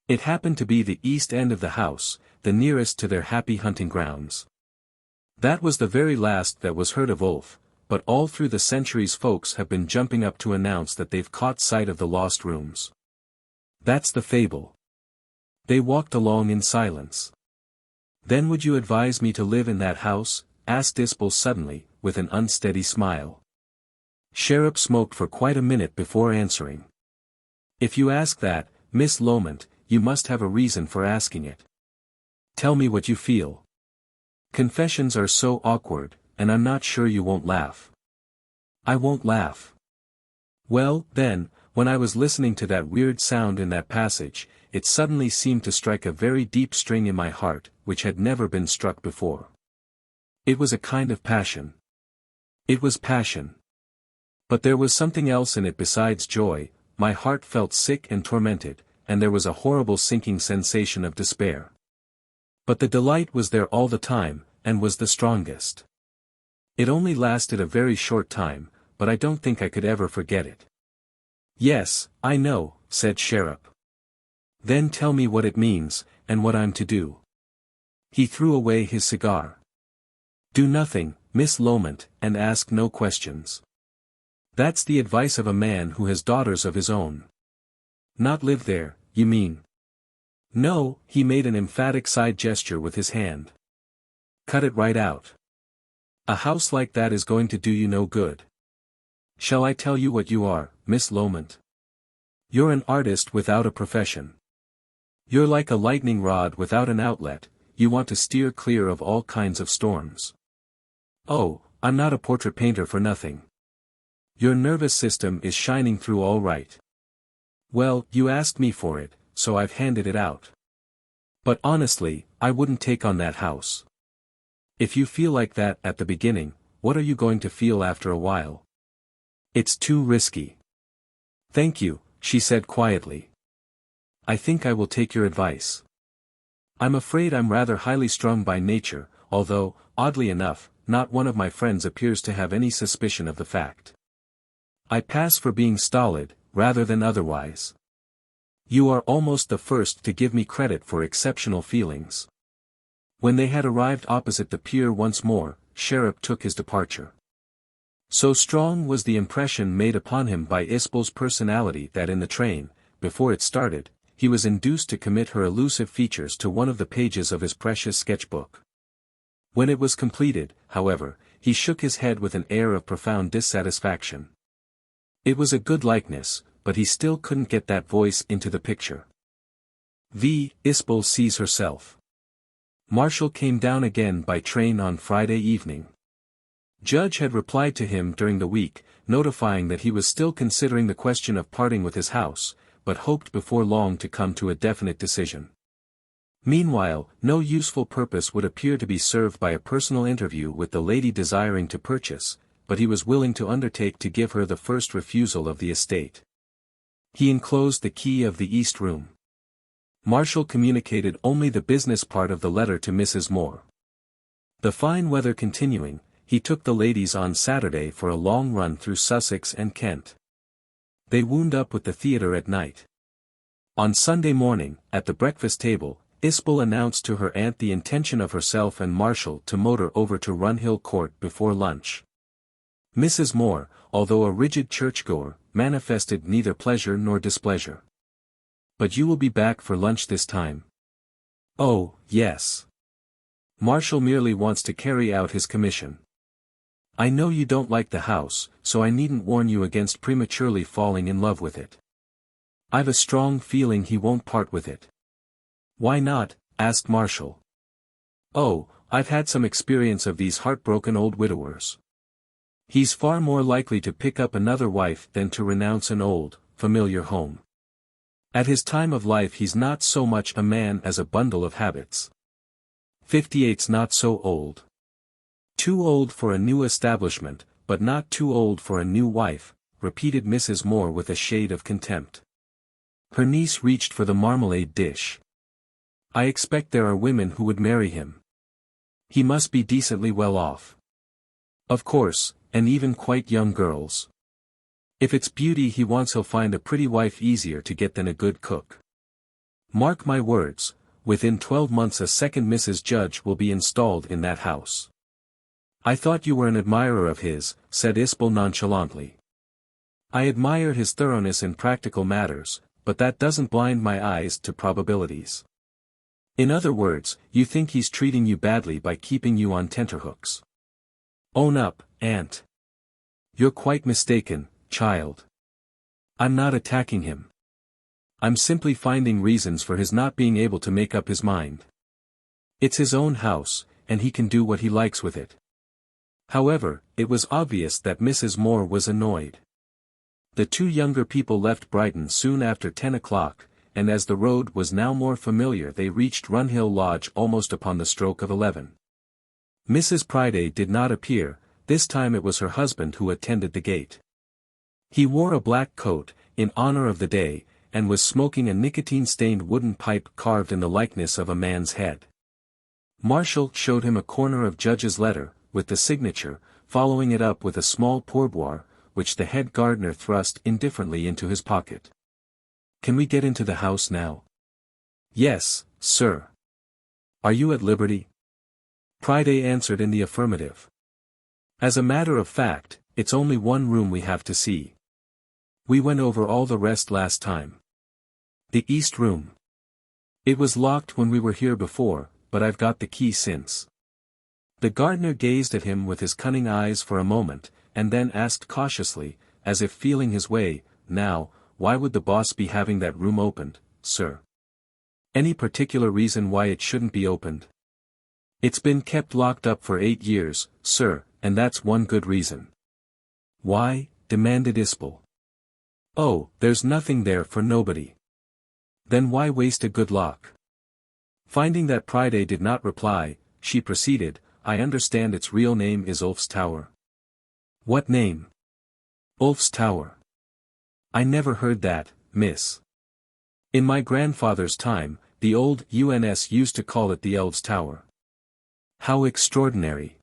It happened to be the east end of the house, the nearest to their happy hunting grounds. That was the very last that was heard of Ulf, but all through the centuries folks have been jumping up to announce that they've caught sight of the lost rooms. That's the fable. They walked along in silence. Then would you advise me to live in that house? Asked Isbel suddenly, with an unsteady smile. Sheriff smoked for quite a minute before answering. If you ask that, Miss Loment, you must have a reason for asking it. Tell me what you feel. Confessions are so awkward, and I'm not sure you won't laugh. I won't laugh. Well, then, when I was listening to that weird sound in that passage, it suddenly seemed to strike a very deep string in my heart, which had never been struck before. It was a kind of passion. It was passion. But there was something else in it besides joy. My heart felt sick and tormented, and there was a horrible sinking sensation of despair. But the delight was there all the time, and was the strongest. It only lasted a very short time, but I don't think I could ever forget it. Yes, I know, said Sheriff. Then tell me what it means, and what I'm to do. He threw away his cigar. Do nothing, Miss Loment, and ask no questions. That's the advice of a man who has daughters of his own. Not live there, you mean? No, he made an emphatic side gesture with his hand. Cut it right out. A house like that is going to do you no good. Shall I tell you what you are, Miss Loment? You're an artist without a profession. You're like a lightning rod without an outlet, you want to steer clear of all kinds of storms. Oh, I'm not a portrait painter for nothing. Your nervous system is shining through all right. Well, you asked me for it, so I've handed it out. But honestly, I wouldn't take on that house. If you feel like that at the beginning, what are you going to feel after a while? It's too risky. Thank you, she said quietly. I think I will take your advice. I'm afraid I'm rather highly strung by nature, although, oddly enough, not one of my friends appears to have any suspicion of the fact. I pass for being stolid, rather than otherwise. You are almost the first to give me credit for exceptional feelings. When they had arrived opposite the pier once more, Sherlock took his departure. So strong was the impression made upon him by Isbel's personality that in the train, before it started, he was induced to commit her elusive features to one of the pages of his precious sketchbook. When it was completed, however, he shook his head with an air of profound dissatisfaction. It was a good likeness, but he still couldn't get that voice into the picture. Isbel sees herself. Marshall came down again by train on Friday evening. Judge had replied to him during the week, notifying that he was still considering the question of parting with his house, but hoped before long to come to a definite decision. Meanwhile, no useful purpose would appear to be served by a personal interview with the lady desiring to purchase, but he was willing to undertake to give her the first refusal of the estate. He enclosed the key of the east room. Marshall communicated only the business part of the letter to Mrs. Moor. The fine weather continuing, he took the ladies on Saturday for a long run through Sussex and Kent. They wound up with the theatre at night. On Sunday morning, at the breakfast table, Isbel announced to her aunt the intention of herself and Marshall to motor over to Runhill Court before lunch. Mrs. Moor, although a rigid churchgoer, manifested neither pleasure nor displeasure. "But you will be back for lunch this time?" "Oh, yes. Marshall merely wants to carry out his commission. I know you don't like the house, so I needn't warn you against prematurely falling in love with it. I've a strong feeling he won't part with it." "Why not?" asked Marshall. "Oh, I've had some experience of these heartbroken old widowers. He's far more likely to pick up another wife than to renounce an old, familiar home. At his time of life he's not so much a man as a bundle of habits. 58's not so old. Too old for a new establishment, but not too old for a new wife," repeated Mrs. Moor with a shade of contempt. Her niece reached for the marmalade dish. "I expect there are women who would marry him. He must be decently well off. Of course, and even quite young girls. If it's beauty he wants he'll find a pretty wife easier to get than a good cook. Mark my words, within 12 months a second Mrs. Judge will be installed in that house." "I thought you were an admirer of his," said Isbel nonchalantly. "I admire his thoroughness in practical matters, but that doesn't blind my eyes to probabilities." "In other words, you think he's treating you badly by keeping you on tenterhooks. Own up, aunt." "You're quite mistaken, child. I'm not attacking him. I'm simply finding reasons for his not being able to make up his mind. It's his own house, and he can do what he likes with it." However, it was obvious that Mrs. Moor was annoyed. The two younger people left Brighton soon after 10 o'clock, and as the road was now more familiar they reached Runhill Lodge almost upon the stroke of 11. Mrs. Priday did not appear. This time it was her husband who attended the gate. He wore a black coat, in honor of the day, and was smoking a nicotine-stained wooden pipe carved in the likeness of a man's head. Marshall showed him a corner of Judge's letter, with the signature, following it up with a small pourboire, which the head gardener thrust indifferently into his pocket. "Can we get into the house now?" "Yes, sir." "Are you at liberty?" Priday answered in the affirmative. "As a matter of fact, it's only one room we have to see. We went over all the rest last time." "The east room. It was locked when we were here before, but I've got the key since." The gardener gazed at him with his cunning eyes for a moment, and then asked cautiously, as if feeling his way, "Now, why would the boss be having that room opened, sir? Any particular reason why it shouldn't be opened?" "It's been kept locked up for 8 years, sir, and that's one good reason." "Why?" demanded Isbel. "Oh, there's nothing there for nobody." "Then why waste a good lock?" Finding that Priday did not reply, she proceeded, "I understand its real name is Ulf's Tower." "What name?" "Ulf's Tower." "I never heard that, miss. In my grandfather's time, the old UNS used to call it the Elves' Tower." "How extraordinary.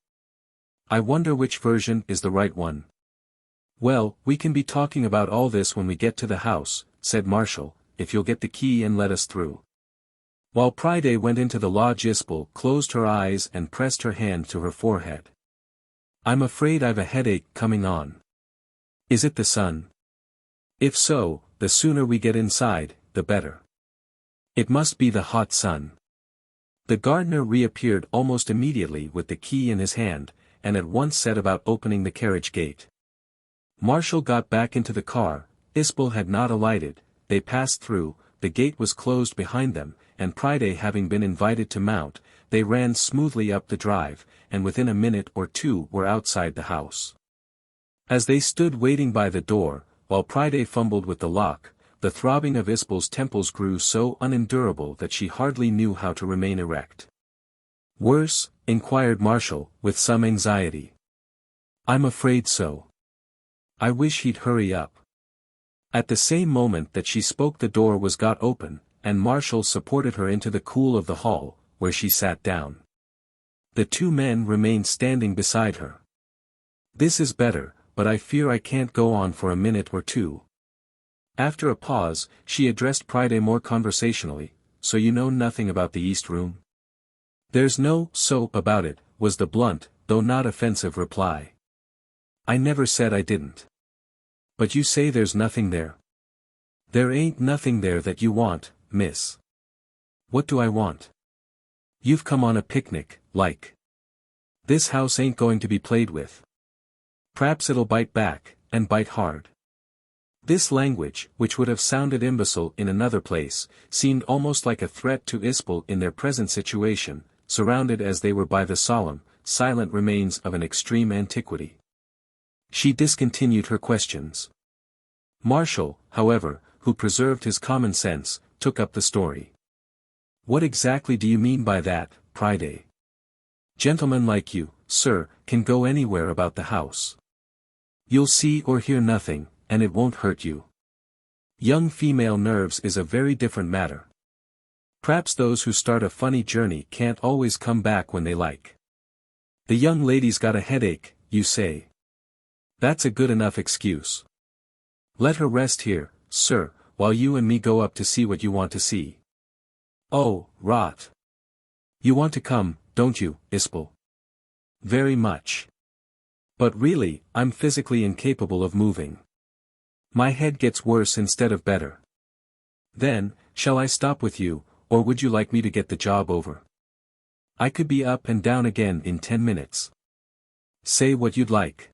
I wonder which version is the right one." "Well, we can be talking about all this when we get to the house," said Marshall. if you'll get the key and let us through." While Priday went into the lodge, Isbel closed her eyes and pressed her hand to her forehead. "I'm afraid I've a headache coming on." "Is it the sun?" "If so, the sooner we get inside, the better." "It must be the hot sun." The gardener reappeared almost immediately with the key in his hand, and at once set about opening the carriage gate. Marshall got back into the car. Isbel had not alighted. They passed through, the gate was closed behind them, and Priday having been invited to mount, they ran smoothly up the drive, and within a minute or two were outside the house. As they stood waiting by the door, while Priday fumbled with the lock, the throbbing of Isbel's temples grew so unendurable that she hardly knew how to remain erect. "Worse?" inquired Marshall, with some anxiety. "I'm afraid so. I wish he'd hurry up." At the same moment that she spoke, the door was got open, and Marshall supported her into the cool of the hall, where she sat down. The two men remained standing beside her. "This is better, but I fear I can't go on for a minute or two." After a pause, she addressed Priday more conversationally, "So you know nothing about the East Room?" "There's no so about it," was the blunt, though not offensive reply. "I never said I didn't." "But you say there's nothing there." "There ain't nothing there that you want, miss." "What do I want?" "You've come on a picnic, like. This house ain't going to be played with. P'raps it'll bite back, and bite hard." This language, which would have sounded imbecile in another place, seemed almost like a threat to Isbel in their present situation, surrounded as they were by the solemn, silent remains of an extreme antiquity. She discontinued her questions. Marshall, however, who preserved his common sense, took up the story. "What exactly do you mean by that, Priday? Gentlemen like you, sir, can go anywhere about the house. You'll see or hear nothing, and it won't hurt you. Young female nerves is a very different matter. P'raps those who start a funny journey can't always come back when they like. The young lady's got a headache, you say. That's a good enough excuse. Let her rest here, sir, while you and me go up to see what you want to see." "Oh, rot. You want to come, don't you, Isbel?" "Very much. But really, I'm physically incapable of moving. My head gets worse instead of better." "Then, shall I stop with you, or would you like me to get the job over? I could be up and down again in 10 minutes. Say what you'd like."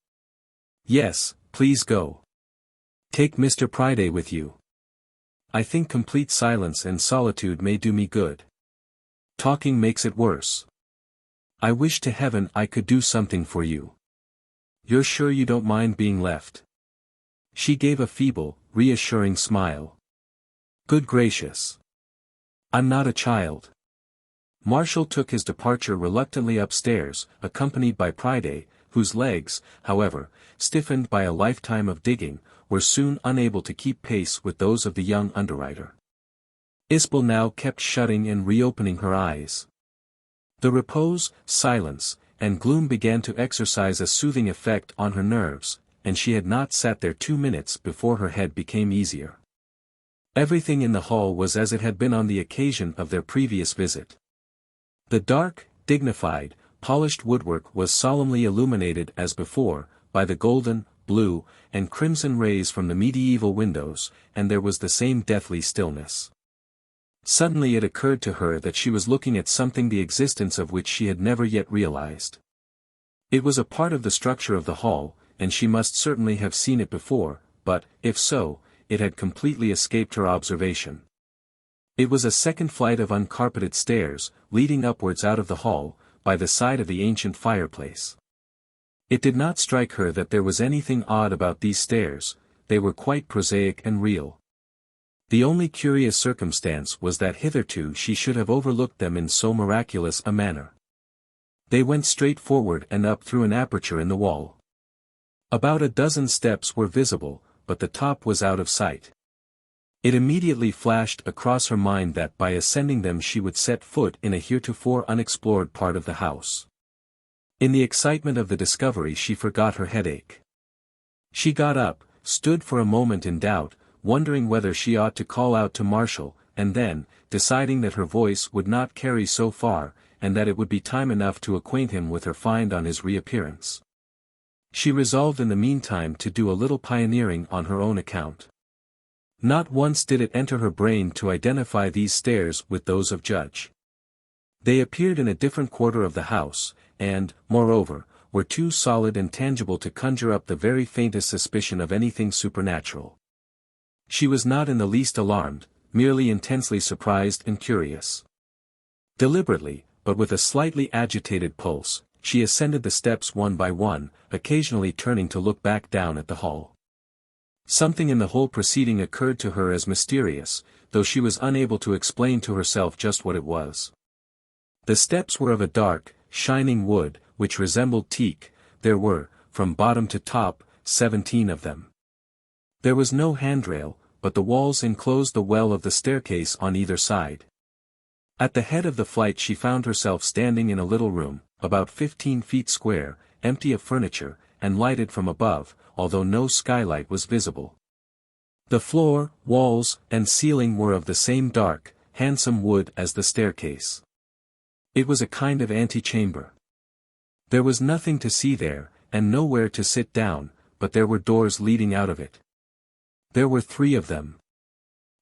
"Yes, please go. Take Mr. Priday with you. I think complete silence and solitude may do me good. Talking makes it worse. I wish to heaven I could do something for you. You're sure you don't mind being left?" She gave a feeble, reassuring smile. "Good gracious. I'm not a child." Marshall took his departure reluctantly upstairs, accompanied by Priday, whose legs, however, stiffened by a lifetime of digging, were soon unable to keep pace with those of the young underwriter. Isbel now kept shutting and reopening her eyes. The repose, silence, and gloom began to exercise a soothing effect on her nerves, and she had not sat there 2 minutes before her head became easier. Everything in the hall was as it had been on the occasion of their previous visit. The dark, dignified, polished woodwork was solemnly illuminated as before, by the golden, blue, and crimson rays from the medieval windows, and there was the same deathly stillness. Suddenly it occurred to her that she was looking at something the existence of which she had never yet realized. It was a part of the structure of the hall, and she must certainly have seen it before, but, if so, it had completely escaped her observation. It was a second flight of uncarpeted stairs, leading upwards out of the hall, by the side of the ancient fireplace. It did not strike her that there was anything odd about these stairs, they were quite prosaic and real. The only curious circumstance was that hitherto she should have overlooked them in so miraculous a manner. They went straight forward and up through an aperture in the wall. About a dozen steps were visible, but the top was out of sight. It immediately flashed across her mind that by ascending them she would set foot in a heretofore unexplored part of the house. In the excitement of the discovery she forgot her headache. She got up, stood for a moment in doubt, wondering whether she ought to call out to Marshall, and then, deciding that her voice would not carry so far, and that it would be time enough to acquaint him with her find on his reappearance. She resolved in the meantime to do a little pioneering on her own account. Not once did it enter her brain to identify these stairs with those of Judge. They appeared in a different quarter of the house, and, moreover, were too solid and tangible to conjure up the very faintest suspicion of anything supernatural. She was not in the least alarmed, merely intensely surprised and curious. Deliberately, but with a slightly agitated pulse, she ascended the steps one by one, occasionally turning to look back down at the hall. Something in the whole proceeding occurred to her as mysterious, though she was unable to explain to herself just what it was. The steps were of a dark, shining wood, which resembled teak. There were, from bottom to top, 17 of them. There was no handrail, but the walls enclosed the well of the staircase on either side. At the head of the flight she found herself standing in a little room, about 15 feet square, empty of furniture, and lighted from above, although no skylight was visible. The floor, walls, and ceiling were of the same dark, handsome wood as the staircase. It was a kind of antechamber. There was nothing to see there, and nowhere to sit down, but there were doors leading out of it. There were 3 of them.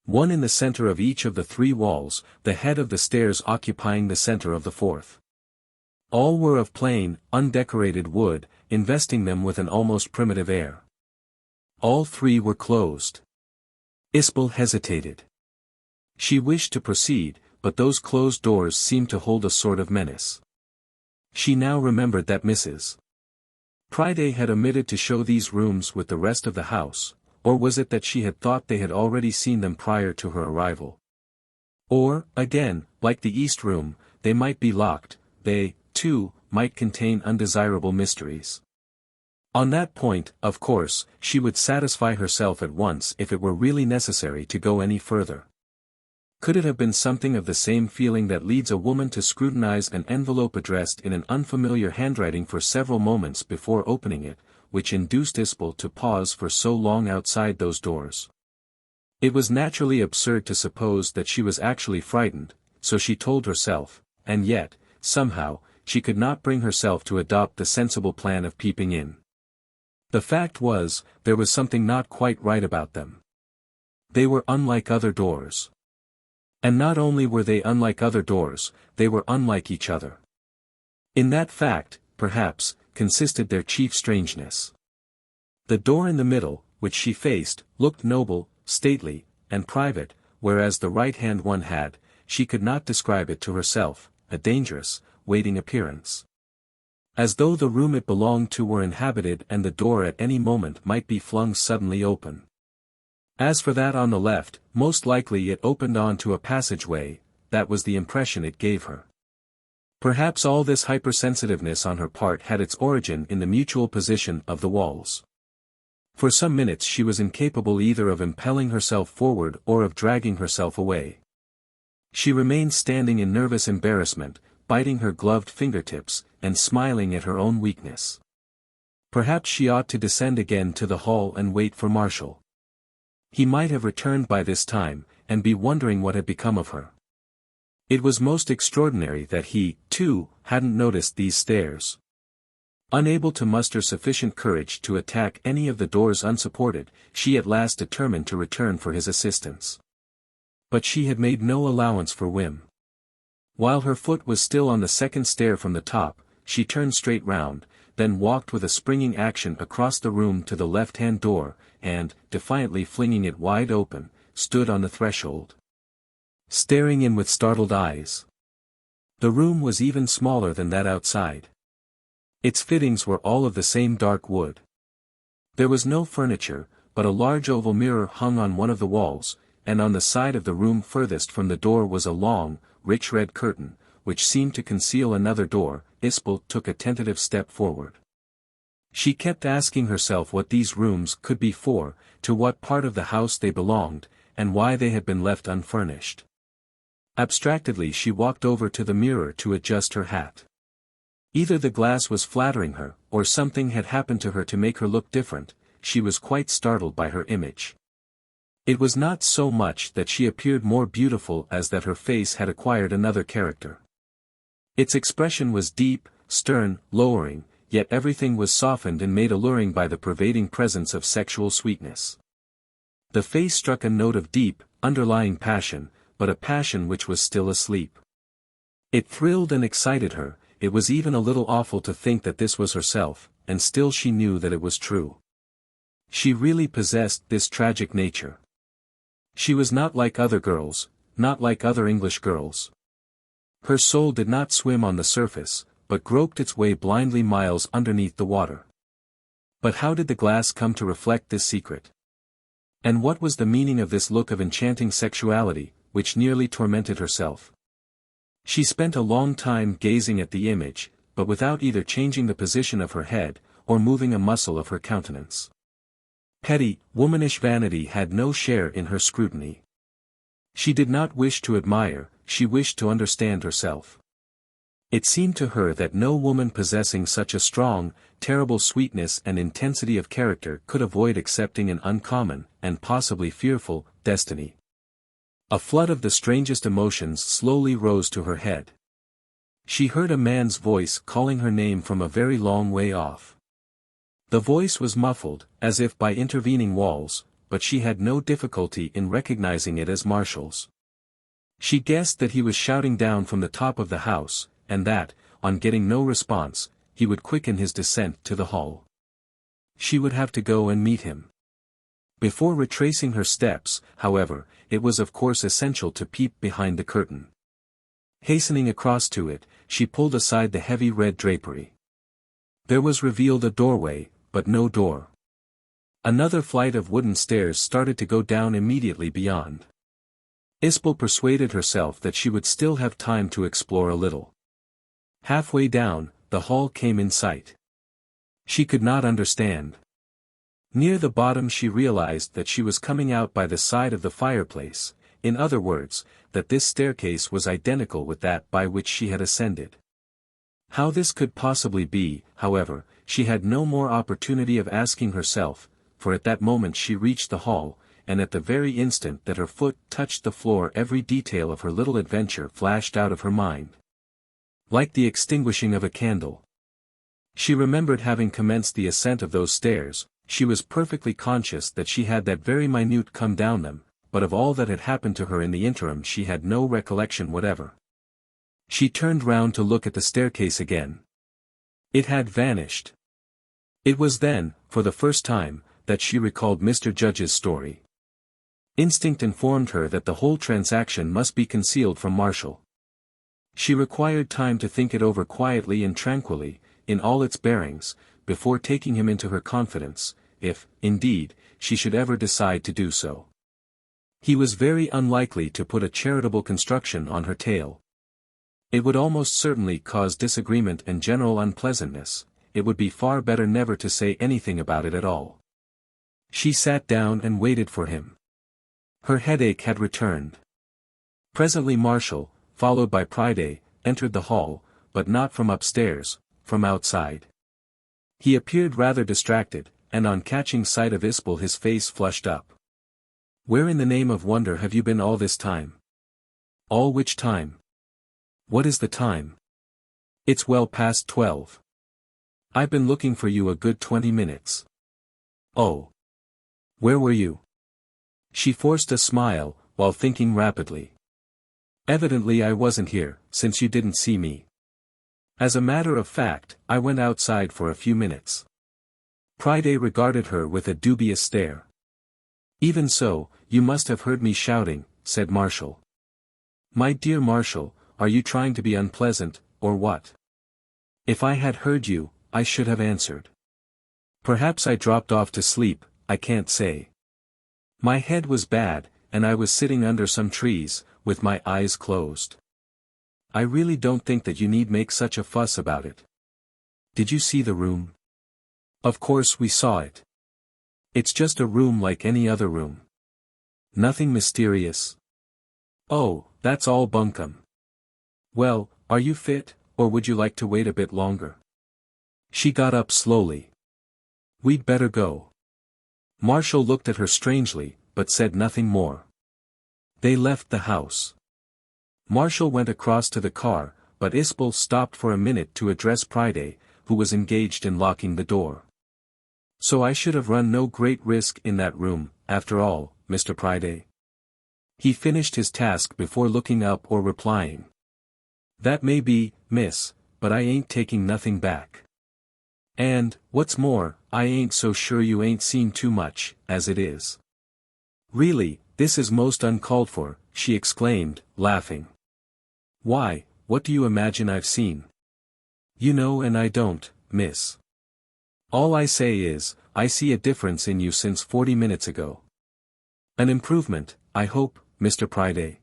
One in the center of each of the 3 walls, the head of the stairs occupying the center of the 4th. All were of plain, undecorated wood, investing them with an almost primitive air. All 3 were closed. Isbel hesitated. She wished to proceed, but those closed doors seemed to hold a sort of menace. She now remembered that Mrs. Priday had omitted to show these rooms with the rest of the house, or was it that she had thought they had already seen them prior to her arrival? Or, again, like the East Room, they might be locked, they, too, might contain undesirable mysteries. On that point, of course, she would satisfy herself at once if it were really necessary to go any further. Could it have been something of the same feeling that leads a woman to scrutinize an envelope addressed in an unfamiliar handwriting for several moments before opening it, which induced Isbel to pause for so long outside those doors? It was naturally absurd to suppose that she was actually frightened, so she told herself, and yet, somehow, she could not bring herself to adopt the sensible plan of peeping in. The fact was, there was something not quite right about them. They were unlike other doors. And not only were they unlike other doors, they were unlike each other. In that fact, perhaps, consisted their chief strangeness. The door in the middle, which she faced, looked noble, stately, and private, whereas the right-hand one had, she could not describe it to herself, a dangerous, waiting appearance. As though the room it belonged to were inhabited and the door at any moment might be flung suddenly open. As for that on the left, most likely it opened on to a passageway. That was the impression it gave her. Perhaps all this hypersensitiveness on her part had its origin in the mutual position of the walls. For some minutes she was incapable either of impelling herself forward or of dragging herself away. She remained standing in nervous embarrassment, biting her gloved fingertips, and smiling at her own weakness. Perhaps she ought to descend again to the hall and wait for Marshall. He might have returned by this time, and be wondering what had become of her. It was most extraordinary that he, too, hadn't noticed these stairs. Unable to muster sufficient courage to attack any of the doors unsupported, she at last determined to return for his assistance. But she had made no allowance for whim. While her foot was still on the second stair from the top, she turned straight round, then walked with a springing action across the room to the left-hand door, and, defiantly flinging it wide open, stood on the threshold, staring in with startled eyes. The room was even smaller than that outside. Its fittings were all of the same dark wood. There was no furniture, but a large oval mirror hung on one of the walls, and on the side of the room furthest from the door was a long, rich red curtain, which seemed to conceal another door. Isbel took a tentative step forward. She kept asking herself what these rooms could be for, to what part of the house they belonged, and why they had been left unfurnished. Abstractedly she walked over to the mirror to adjust her hat. Either the glass was flattering her, or something had happened to her to make her look different. She was quite startled by her image. It was not so much that she appeared more beautiful as that her face had acquired another character. Its expression was deep, stern, lowering, yet everything was softened and made alluring by the pervading presence of sexual sweetness. The face struck a note of deep, underlying passion, but a passion which was still asleep. It thrilled and excited her. It was even a little awful to think that this was herself, and still she knew that it was true. She really possessed this tragic nature. She was not like other girls, not like other English girls. Her soul did not swim on the surface, but groped its way blindly miles underneath the water. But how did the glass come to reflect this secret? And what was the meaning of this look of enchanting sexuality, which nearly tormented herself? She spent a long time gazing at the image, but without either changing the position of her head, or moving a muscle of her countenance. Petty, womanish vanity had no share in her scrutiny. She did not wish to admire, she wished to understand herself. It seemed to her that no woman possessing such a strong, terrible sweetness and intensity of character could avoid accepting an uncommon, and possibly fearful, destiny. A flood of the strangest emotions slowly rose to her head. She heard a man's voice calling her name from a very long way off. The voice was muffled, as if by intervening walls, but she had no difficulty in recognizing it as Marshall's. She guessed that he was shouting down from the top of the house, and that, on getting no response, he would quicken his descent to the hall. She would have to go and meet him. Before retracing her steps, however, it was of course essential to peep behind the curtain. Hastening across to it, she pulled aside the heavy red drapery. There was revealed a doorway, but no door. Another flight of wooden stairs started to go down immediately beyond. Isbel persuaded herself that she would still have time to explore a little. Halfway down, the hall came in sight. She could not understand. Near the bottom she realized that she was coming out by the side of the fireplace, in other words, that this staircase was identical with that by which she had ascended. How this could possibly be, however, she had no more opportunity of asking herself, for at that moment she reached the hall, and at the very instant that her foot touched the floor every detail of her little adventure flashed out of her mind. Like the extinguishing of a candle. She remembered having commenced the ascent of those stairs. She was perfectly conscious that she had that very minute come down them, but of all that had happened to her in the interim she had no recollection whatever. She turned round to look at the staircase again. It had vanished. It was then, for the first time, that she recalled Mr. Judge's story. Instinct informed her that the whole transaction must be concealed from Marshall. She required time to think it over quietly and tranquilly, in all its bearings, before taking him into her confidence, if, indeed, she should ever decide to do so. He was very unlikely to put a charitable construction on her tale. It would almost certainly cause disagreement and general unpleasantness. It would be far better never to say anything about it at all. She sat down and waited for him. Her headache had returned. Presently Marshall, followed by Priday, entered the hall, but not from upstairs, from outside. He appeared rather distracted, and on catching sight of Isbel his face flushed up. "Where in the name of wonder have you been all this time?" "All which time?" "What is the time?" "It's well past 12. I've been looking for you a good 20 minutes. "Oh. Where were you?" She forced a smile, while thinking rapidly. "Evidently I wasn't here, since you didn't see me. As a matter of fact, I went outside for a few minutes." Priday regarded her with a dubious stare. "Even so, you must have heard me shouting," said Marshall. "My dear Marshall, are you trying to be unpleasant, or what?" "If I had heard you, I should have answered. Perhaps I dropped off to sleep, I can't say. My head was bad, and I was sitting under some trees, with my eyes closed. I really don't think that you need make such a fuss about it. Did you see the room?" "Of course we saw it. It's just a room like any other room. Nothing mysterious." "Oh, that's all bunkum. Well, are you fit, or would you like to wait a bit longer?" She got up slowly. "We'd better go." Marshall looked at her strangely, but said nothing more. They left the house. Marshall went across to the car, but Isbel stopped for a minute to address Priday, who was engaged in locking the door. "So I should have run no great risk in that room, after all, Mr. Priday?" He finished his task before looking up or replying. "That may be, miss, but I ain't taking nothing back. And, what's more, I ain't so sure you ain't seen too much, as it is." "Really, this is most uncalled for," she exclaimed, laughing. "Why, what do you imagine I've seen?" "You know and I don't, miss. All I say is, I see a difference in you since 40 minutes ago. An improvement, I hope, Mr. Priday.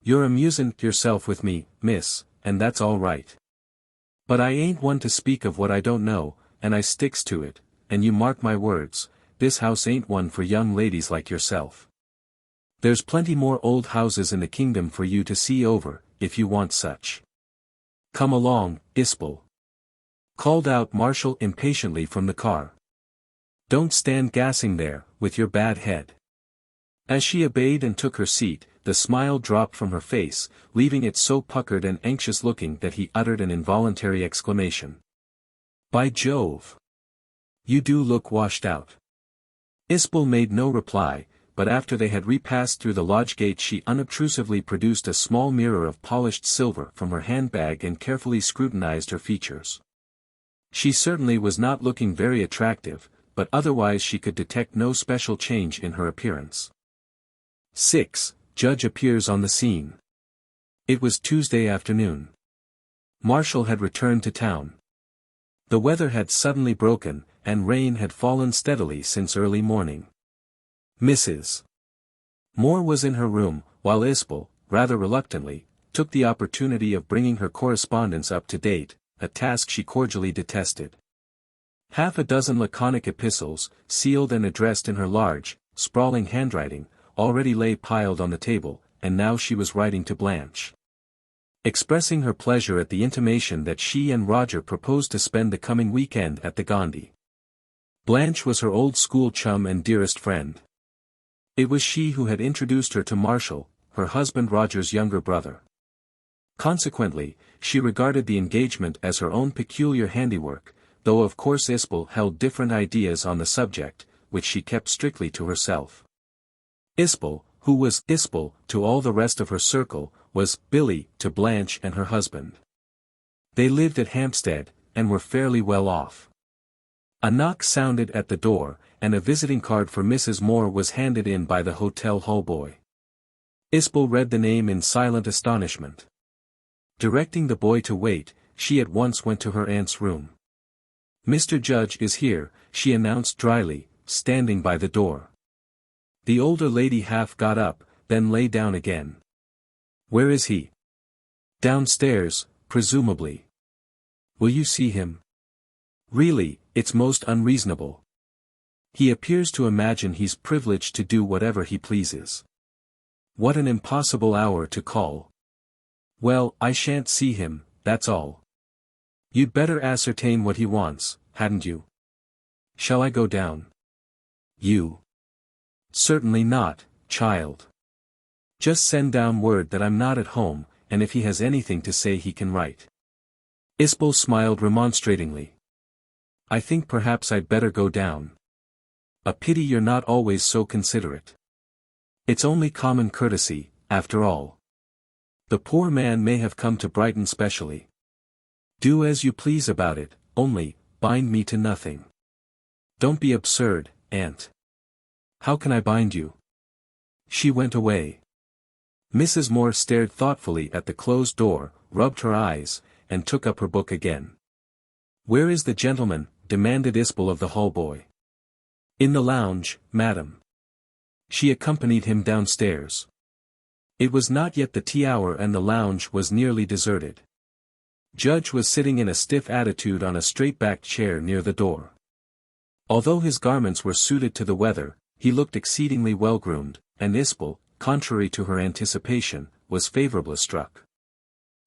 You're amusin' yourself with me, miss, and that's all right. But I ain't one to speak of what I don't know, and I sticks to it, and you mark my words, this house ain't one for young ladies like yourself. There's plenty more old houses in the kingdom for you to see over, if you want such. Come along, Isbel," called out Marshall impatiently from the car. "Don't stand gassing there, with your bad head." As she obeyed and took her seat, the smile dropped from her face, leaving it so puckered and anxious-looking that he uttered an involuntary exclamation. "By Jove! You do look washed out." Isbel made no reply, but after they had repassed through the lodge gate she unobtrusively produced a small mirror of polished silver from her handbag and carefully scrutinized her features. She certainly was not looking very attractive, but otherwise she could detect no special change in her appearance. 6. Judge appears on the scene. It was Tuesday afternoon. Marshall had returned to town. The weather had suddenly broken, and rain had fallen steadily since early morning. Mrs. Moor was in her room, while Isbel, rather reluctantly, took the opportunity of bringing her correspondence up to date, a task she cordially detested. Half a dozen laconic epistles, sealed and addressed in her large, sprawling handwriting, already lay piled on the table, and now she was writing to Blanche, expressing her pleasure at the intimation that she and Roger proposed to spend the coming weekend at the Gandhi. Blanche was her old school chum and dearest friend. It was she who had introduced her to Marshall, her husband Roger's younger brother. Consequently, she regarded the engagement as her own peculiar handiwork, though of course Isbel held different ideas on the subject, which she kept strictly to herself. Isbel, who was Isbel to all the rest of her circle, was Billy to Blanche and her husband. They lived at Hampstead, and were fairly well off. A knock sounded at the door, and a visiting card for Mrs. Moor was handed in by the hotel hallboy. Isbel read the name in silent astonishment. Directing the boy to wait, she at once went to her aunt's room. "Mr. Judge is here," she announced dryly, standing by the door. The older lady half got up, then lay down again. "Where is he?" "Downstairs, presumably." "Will you see him?" "Really, it's most unreasonable. He appears to imagine he's privileged to do whatever he pleases. What an impossible hour to call." "Well, I shan't see him, that's all." "You'd better ascertain what he wants, hadn't you?" "Shall I go down?" "You?" "Certainly not, child. Just send down word that I'm not at home, and if he has anything to say he can write." Isbel smiled remonstratingly. "I think perhaps I'd better go down. A pity you're not always so considerate. It's only common courtesy, after all. The poor man may have come to Brighton specially. Do as you please about it, only, bind me to nothing." "Don't be absurd, Aunt. How can I bind you?" She went away. Mrs. Moor stared thoughtfully at the closed door, rubbed her eyes, and took up her book again. "Where is the gentleman?" demanded Isbel of the hallboy. "In the lounge, madam." She accompanied him downstairs. It was not yet the tea hour and the lounge was nearly deserted. Judge was sitting in a stiff attitude on a straight-backed chair near the door. Although his garments were suited to the weather, he looked exceedingly well-groomed, and Isbel, contrary to her anticipation, was favorably struck.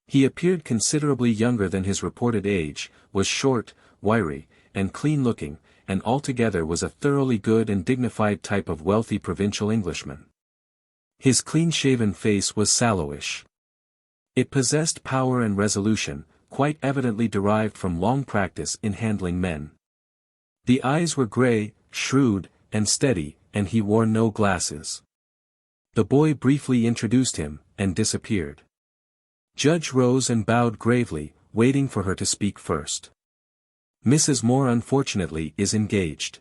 He appeared considerably younger than his reported age, was short, wiry, and clean-looking, and altogether was a thoroughly good and dignified type of wealthy provincial Englishman. His clean-shaven face was sallowish. It possessed power and resolution, quite evidently derived from long practice in handling men. The eyes were grey, shrewd, and steady, and he wore no glasses. The boy briefly introduced him, and disappeared. Judge rose and bowed gravely, waiting for her to speak first. "Mrs. Moore unfortunately is engaged.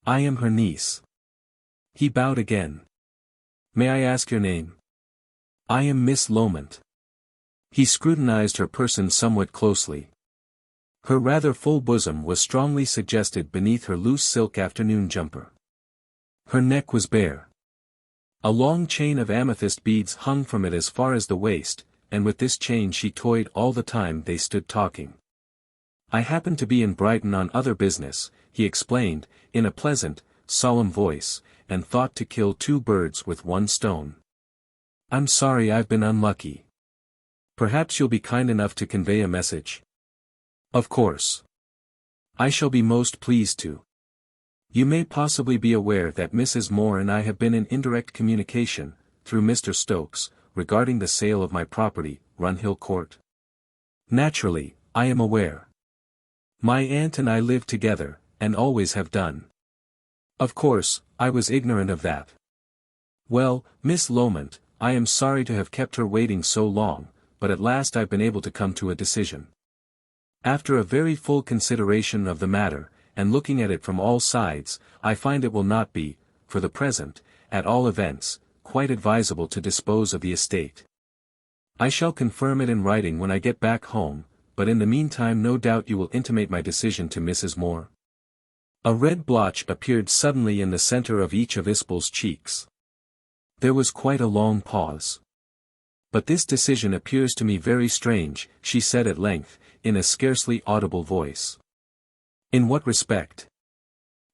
I am her niece." He bowed again. "May I ask your name?" "I am Miss Loment." He scrutinized her person somewhat closely. Her rather full bosom was strongly suggested beneath her loose silk afternoon jumper. Her neck was bare. A long chain of amethyst beads hung from it as far as the waist, and with this chain she toyed all the time they stood talking. "I happened to be in Brighton on other business," he explained, in a pleasant, solemn voice, "and thought to kill two birds with one stone. I'm sorry I've been unlucky. Perhaps you'll be kind enough to convey a message?" "Of course. I shall be most pleased to. You may possibly be aware that Mrs. Moore and I have been in indirect communication, through Mr. Stokes, regarding the sale of my property, Runhill Court." "Naturally, I am aware. My aunt and I live together, and always have done." "Of course, I was ignorant of that." "Well, Miss Loment, I am sorry to have kept her waiting so long, but at last I've been able to come to a decision. After a very full consideration of the matter, and looking at it from all sides, I find it will not be, for the present, at all events, quite advisable to dispose of the estate. I shall confirm it in writing when I get back home, but in the meantime no doubt you will intimate my decision to Mrs. Moore." A red blotch appeared suddenly in the center of each of Isbel's cheeks. There was quite a long pause. "But this decision appears to me very strange," she said at length, in a scarcely audible voice. "In what respect?"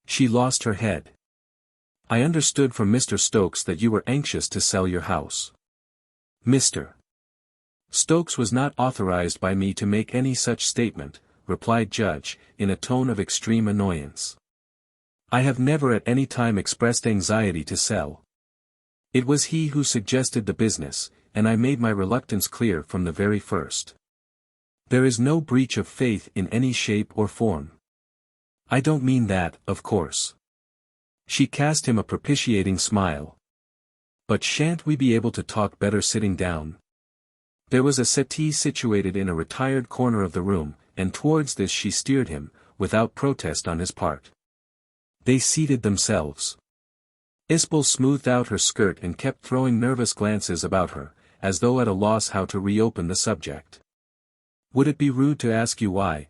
She lost her head. "I understood from Mr. Stokes that you were anxious to sell your house." "Mr. Stokes was not authorized by me to make any such statement," replied Judge, in a tone of extreme annoyance. "I have never at any time expressed anxiety to sell. It was he who suggested the business, and I made my reluctance clear from the very first. There is no breach of faith in any shape or form. I don't mean that, of course." She cast him a propitiating smile. "But shan't we be able to talk better sitting down?" There was a settee situated in a retired corner of the room, and towards this she steered him, without protest on his part. They seated themselves. Isbel smoothed out her skirt and kept throwing nervous glances about her, as though at a loss how to reopen the subject. "Would it be rude to ask you why,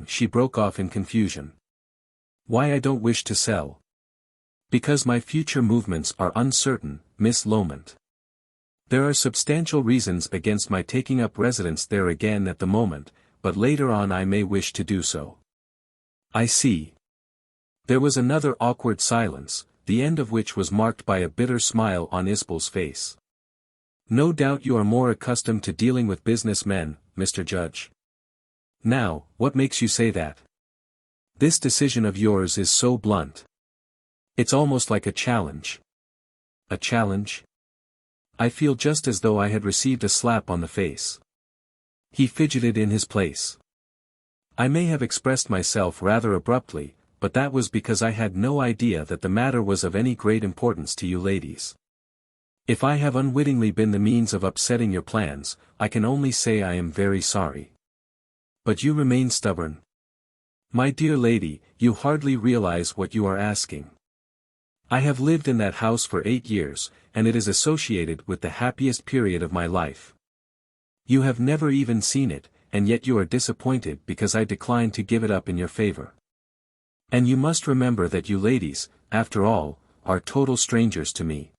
she broke off in confusion. "Why I don't wish to sell?" "Because my future movements are uncertain, Miss Loment. There are substantial reasons against my taking up residence there again at the moment, but later on I may wish to do so." "I see." There was another awkward silence, the end of which was marked by a bitter smile on Isbel's face. "No doubt you are more accustomed to dealing with business men, Mr. Judge. Now, what makes you say that? This decision of yours is so blunt. It's almost like a challenge." "A challenge?" "I feel just as though I had received a slap on the face." He fidgeted in his place. "I may have expressed myself rather abruptly, but that was because I had no idea that the matter was of any great importance to you ladies. If I have unwittingly been the means of upsetting your plans, I can only say I am very sorry. But you remain stubborn. My dear lady, you hardly realize what you are asking. I have lived in that house for 8 years, and it is associated with the happiest period of my life. You have never even seen it, and yet you are disappointed because I declined to give it up in your favor. And you must remember that you ladies, after all, are total strangers to me.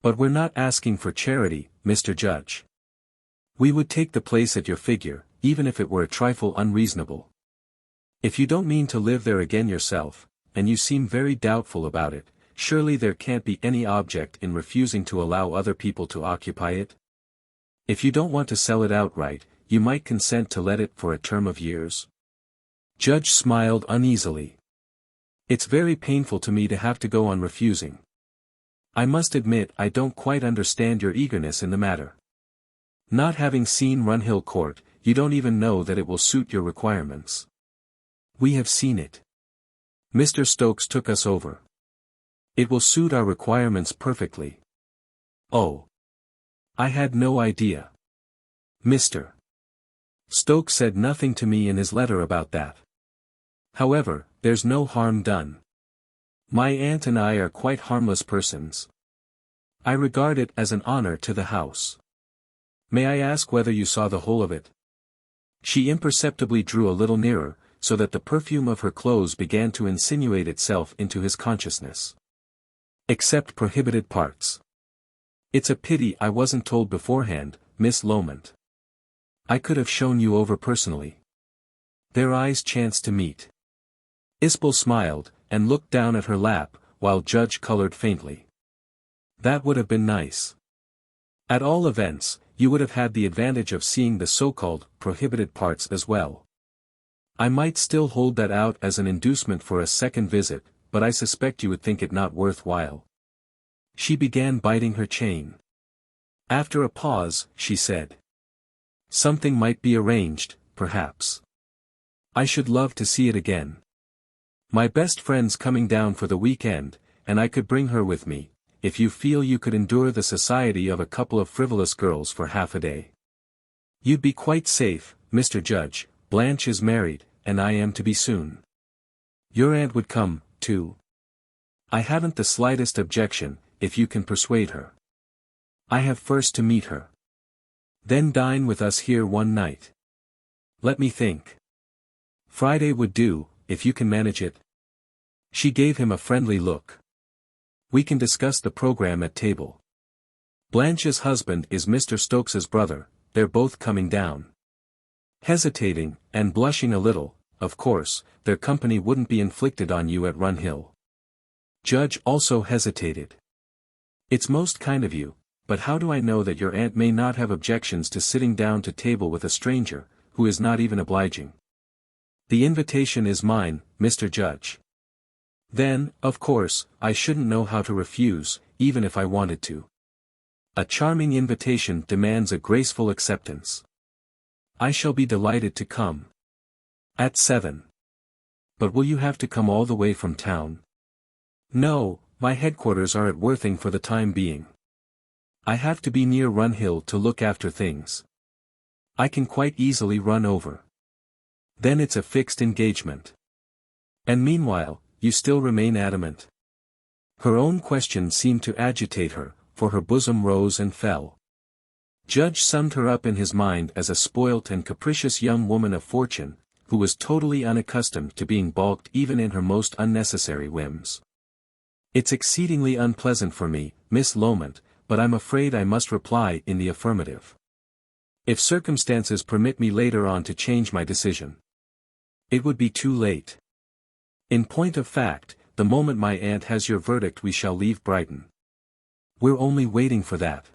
But we're not asking for charity, Mr. Judge. We would take the place at your figure, even if it were a trifle unreasonable. If you don't mean to live there again yourself, and you seem very doubtful about it, surely there can't be any object in refusing to allow other people to occupy it? If you don't want to sell it outright, you might consent to let it for a term of years?" Judge smiled uneasily. It's very painful to me to have to go on refusing. I must admit I don't quite understand your eagerness in the matter. Not having seen Runhill Court, you don't even know that it will suit your requirements. We have seen it. Mr. Stokes took us over. It will suit our requirements perfectly. Oh. I had no idea. Mr. Stokes said nothing to me in his letter about that. However, there's no harm done. My aunt and I are quite harmless persons. I regard it as an honor to the house. May I ask whether you saw the whole of it? She imperceptibly drew a little nearer, so that the perfume of her clothes began to insinuate itself into his consciousness. Except prohibited parts. It's a pity I wasn't told beforehand, Miss Loment. I could have shown you over personally. Their eyes chanced to meet. Isbel smiled, and looked down at her lap, while Judge colored faintly. That would have been nice. At all events, you would have had the advantage of seeing the so-called prohibited parts as well. I might still hold that out as an inducement for a second visit, but I suspect you would think it not worthwhile. She began biting her chain. After a pause, she said. Something might be arranged, perhaps. I should love to see it again. My best friend's coming down for the weekend, and I could bring her with me, if you feel you could endure the society of a couple of frivolous girls for half a day. You'd be quite safe, Mr. Judge. Blanche is married, and I am to be soon. Your aunt would come, too. I haven't the slightest objection, if you can persuade her. I have first to meet her. Then dine with us here one night. Let me think. Friday would do, if you can manage it. She gave him a friendly look. We can discuss the program at table. Blanche's husband is Mr. Stokes's brother, they're both coming down. Hesitating, and blushing a little, of course, their company wouldn't be inflicted on you at Runhill. Judge also hesitated. It's most kind of you, but how do I know that your aunt may not have objections to sitting down to table with a stranger, who is not even obliging? The invitation is mine, Mr. Judge. Then, of course, I shouldn't know how to refuse, even if I wanted to. A charming invitation demands a graceful acceptance. I shall be delighted to come. At 7. But will you have to come all the way from town? No, my headquarters are at Worthing for the time being. I have to be near Runhill to look after things. I can quite easily run over. Then it's a fixed engagement. And meanwhile, you still remain adamant. Her own question seemed to agitate her, for her bosom rose and fell. Judge summed her up in his mind as a spoilt and capricious young woman of fortune, who was totally unaccustomed to being balked even in her most unnecessary whims. It's exceedingly unpleasant for me, Miss Loment, but I'm afraid I must reply in the affirmative. If circumstances permit me later on to change my decision. It would be too late. In point of fact, the moment my aunt has your verdict we shall leave Brighton. We're only waiting for that.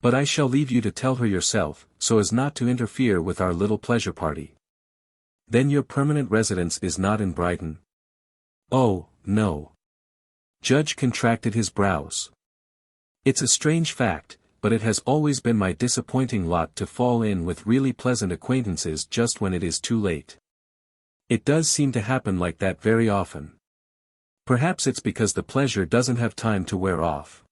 But I shall leave you to tell her yourself, so as not to interfere with our little pleasure party. Then your permanent residence is not in Brighton? Oh, no. Judge contracted his brows. It's a strange fact, but it has always been my disappointing lot to fall in with really pleasant acquaintances just when it is too late. It does seem to happen like that very often. Perhaps it's because the pleasure doesn't have time to wear off.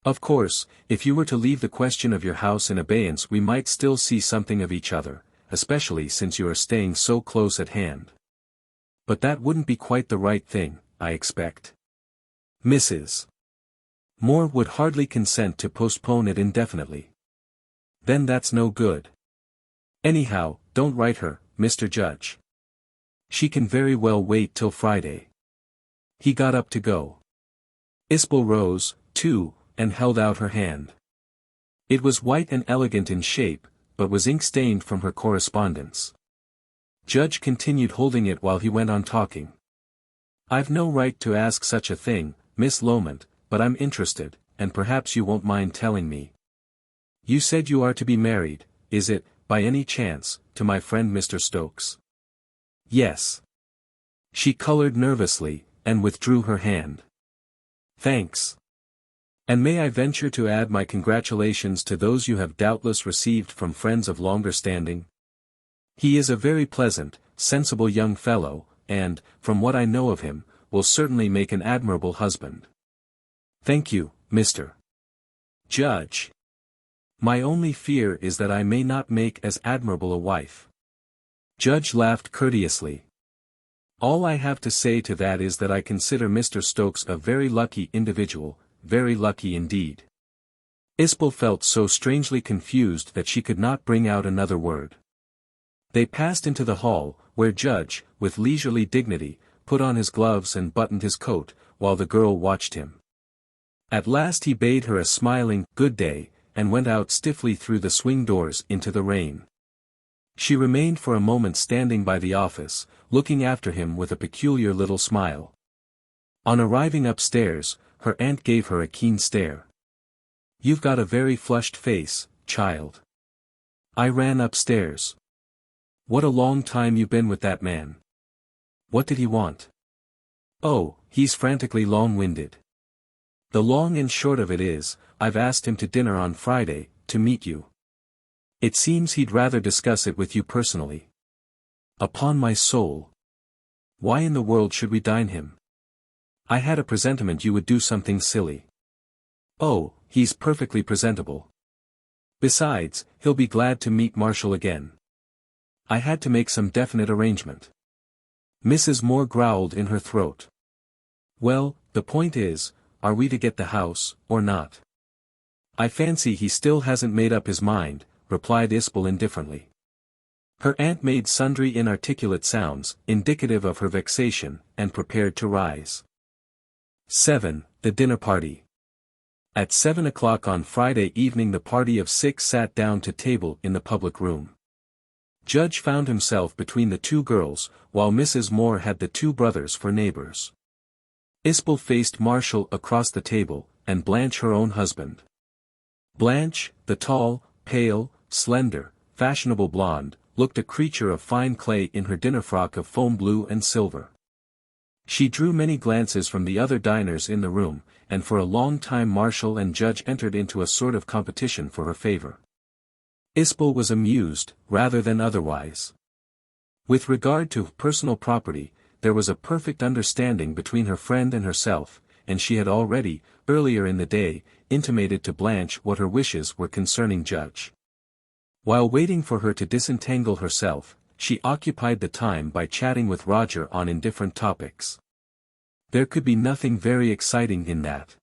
Of course, if you were to leave the question of your house in abeyance we might still see something of each other, especially since you are staying so close at hand. But that wouldn't be quite the right thing, I expect. Mrs. Moore would hardly consent to postpone it indefinitely. Then that's no good. Anyhow, don't write her, Mr. Judge. She can very well wait till Friday. He got up to go. Isbel rose, too, and held out her hand. It was white and elegant in shape, but was ink-stained from her correspondence. Judge continued holding it while he went on talking. I've no right to ask such a thing, Miss Loment, but I'm interested, and perhaps you won't mind telling me. You said you are to be married, is it, by any chance, to my friend Mr. Stokes? Yes. She colored nervously, and withdrew her hand. Thanks. And may I venture to add my congratulations to those you have doubtless received from friends of longer standing? He is a very pleasant, sensible young fellow, and, from what I know of him, will certainly make an admirable husband. Thank you, Mr. Judge. My only fear is that I may not make as admirable a wife. Judge laughed courteously. All I have to say to that is that I consider Mr. Stokes a very lucky individual, very lucky indeed. Isbel felt so strangely confused that she could not bring out another word. They passed into the hall, where Judge, with leisurely dignity, put on his gloves and buttoned his coat, while the girl watched him. At last he bade her a smiling "good day," and went out stiffly through the swing doors into the rain. She remained for a moment standing by the office, looking after him with a peculiar little smile. On arriving upstairs, her aunt gave her a keen stare. "You've got a very flushed face, child." I ran upstairs. "What a long time you've been with that man." "What did he want?" "Oh, he's frantically long-winded. The long and short of it is, I've asked him to dinner on Friday, to meet you. It seems he'd rather discuss it with you personally." "Upon my soul. Why in the world should we dine him?" "I had a presentiment you would do something silly." "Oh, he's perfectly presentable. Besides, he'll be glad to meet Marshall again. I had to make some definite arrangement." Mrs. Moore growled in her throat. "Well, the point is, are we to get the house, or not?" "I fancy he still hasn't made up his mind," replied Isbel indifferently. Her aunt made sundry inarticulate sounds, indicative of her vexation, and prepared to rise. 7. The dinner party. At 7 o'clock on Friday evening the party of 6 sat down to table in the public room. Judge found himself between the two girls, while Mrs. Moore had the two brothers for neighbors. Isbel faced Marshall across the table, and Blanche her own husband. Blanche, the tall, pale, slender, fashionable blonde, looked a creature of fine clay in her dinner frock of foam blue and silver. She drew many glances from the other diners in the room, and for a long time Marshall and Judge entered into a sort of competition for her favor. Isbel was amused, rather than otherwise. With regard to personal property, there was a perfect understanding between her friend and herself, and she had already, earlier in the day, intimated to Blanche what her wishes were concerning Judge. While waiting for her to disentangle herself, she occupied the time by chatting with Roger on indifferent topics. There could be nothing very exciting in that.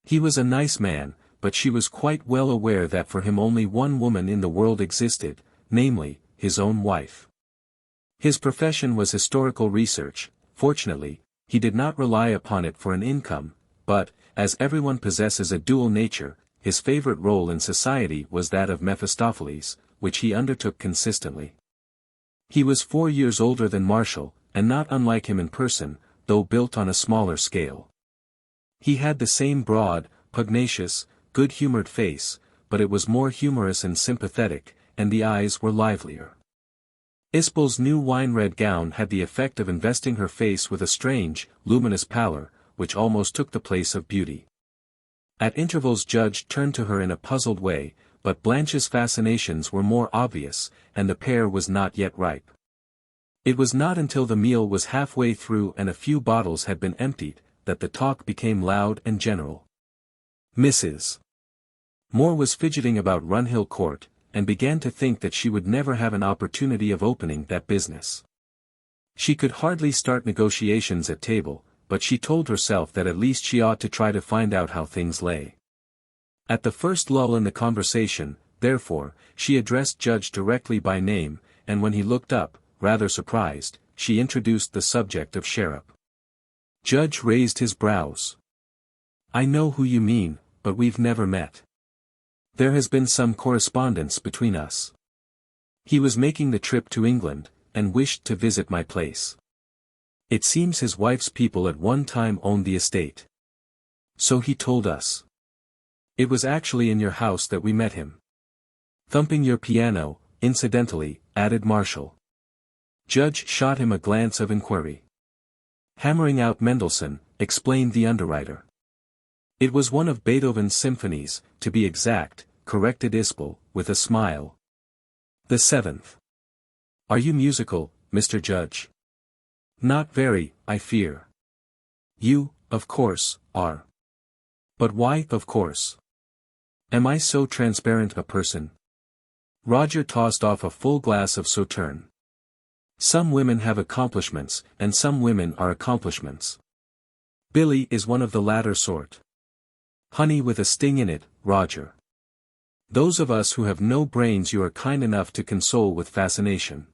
He was a nice man, but she was quite well aware that for him only one woman in the world existed, namely, his own wife. His profession was historical research. Fortunately, he did not rely upon it for an income, but, as everyone possesses a dual nature, his favorite role in society was that of Mephistopheles, which he undertook consistently. He was 4 years older than Marshall, and not unlike him in person, though built on a smaller scale. He had the same broad, pugnacious, good-humored face, but it was more humorous and sympathetic, and the eyes were livelier. Isbel's new wine-red gown had the effect of investing her face with a strange, luminous pallor, which almost took the place of beauty. At intervals Judge turned to her in a puzzled way, but Blanche's fascinations were more obvious, and the pear was not yet ripe. It was not until the meal was halfway through and a few bottles had been emptied, that the talk became loud and general. Mrs. Moore was fidgeting about Runhill Court, and began to think that she would never have an opportunity of opening that business. She could hardly start negotiations at table, but she told herself that at least she ought to try to find out how things lay. At the first lull in the conversation, therefore, she addressed Judge directly by name, and when he looked up, rather surprised, she introduced the subject of Sherrup. Judge raised his brows. "I know who you mean, but we've never met. There has been some correspondence between us. He was making the trip to England, and wished to visit my place. It seems his wife's people at one time owned the estate. So he told us. It was actually in your house that we met him." "Thumping your piano, incidentally," added Marshall. Judge shot him a glance of inquiry. Hammering out Mendelssohn, explained the underwriter. It was one of Beethoven's symphonies, to be exact, corrected Isbel, with a smile. The 7th. Are you musical, Mr. Judge? Not very, I fear. You, of course, are. But why, of course? Am I so transparent a person? Roger tossed off a full glass of Sauterne. Some women have accomplishments, and some women are accomplishments. Billy is one of the latter sort. Honey with a sting in it, Roger. Those of us who have no brains you are kind enough to console with fascination.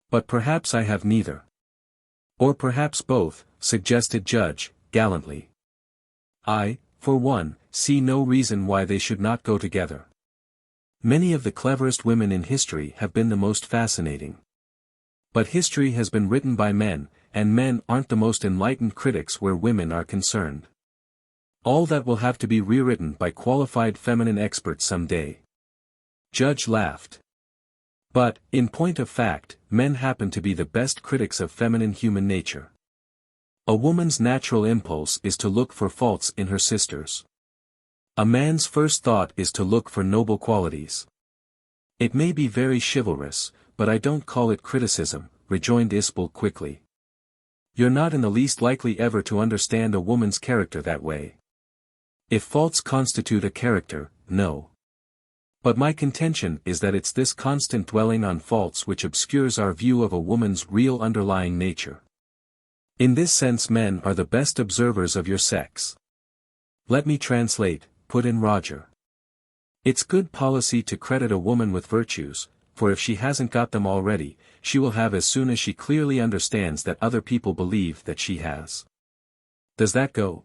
But perhaps I have neither. Or perhaps both, suggested Judge, gallantly. I, for one, see no reason why they should not go together. Many of the cleverest women in history have been the most fascinating. But history has been written by men, and men aren't the most enlightened critics where women are concerned. All that will have to be rewritten by qualified feminine experts someday. Judge laughed. But, in point of fact, men happen to be the best critics of feminine human nature. A woman's natural impulse is to look for faults in her sisters. A man's first thought is to look for noble qualities. It may be very chivalrous, but I don't call it criticism, rejoined Isbel quickly. You're not in the least likely ever to understand a woman's character that way. If faults constitute a character, no. But my contention is that it's this constant dwelling on faults which obscures our view of a woman's real underlying nature. In this sense men are the best observers of your sex. Let me translate, put in Roger. It's good policy to credit a woman with virtues, for if she hasn't got them already, she will have as soon as she clearly understands that other people believe that she has. Does that go?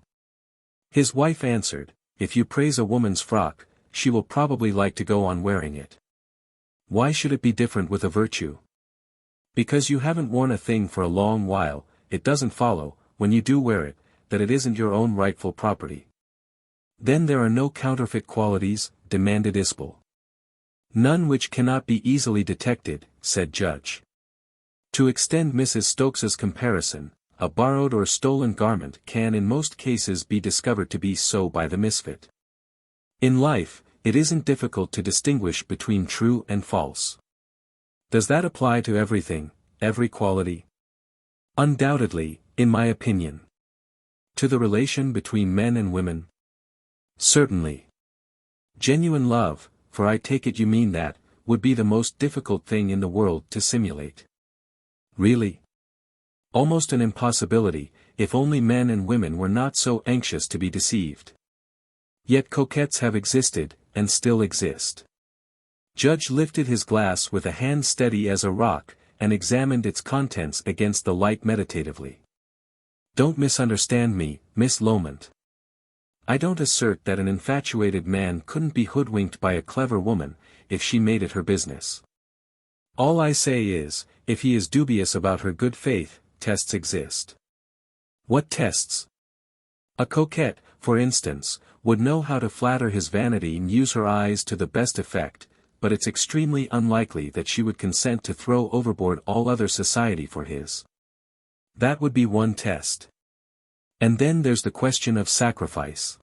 His wife answered, if you praise a woman's frock, she will probably like to go on wearing it. Why should it be different with a virtue? Because you haven't worn a thing for a long while, it doesn't follow, when you do wear it, that it isn't your own rightful property. Then there are no counterfeit qualities, demanded Isbel. None which cannot be easily detected, said Judge. To extend Mrs. Stokes's comparison, a borrowed or stolen garment can in most cases be discovered to be so by the misfit. In life, it isn't difficult to distinguish between true and false. Does that apply to everything, every quality? Undoubtedly, in my opinion. To the relation between men and women? Certainly. Genuine love, for I take it you mean that, would be the most difficult thing in the world to simulate. Really? Almost an impossibility, if only men and women were not so anxious to be deceived. Yet coquettes have existed, and still exist. Judge lifted his glass with a hand steady as a rock, and examined its contents against the light meditatively. Don't misunderstand me, Miss Loment. I don't assert that an infatuated man couldn't be hoodwinked by a clever woman, if she made it her business. All I say is, if he is dubious about her good faith, tests exist. What tests? A coquette, for instance, would know how to flatter his vanity and use her eyes to the best effect, but it's extremely unlikely that she would consent to throw overboard all other society for his. That would be one test. And then there's the question of sacrifice.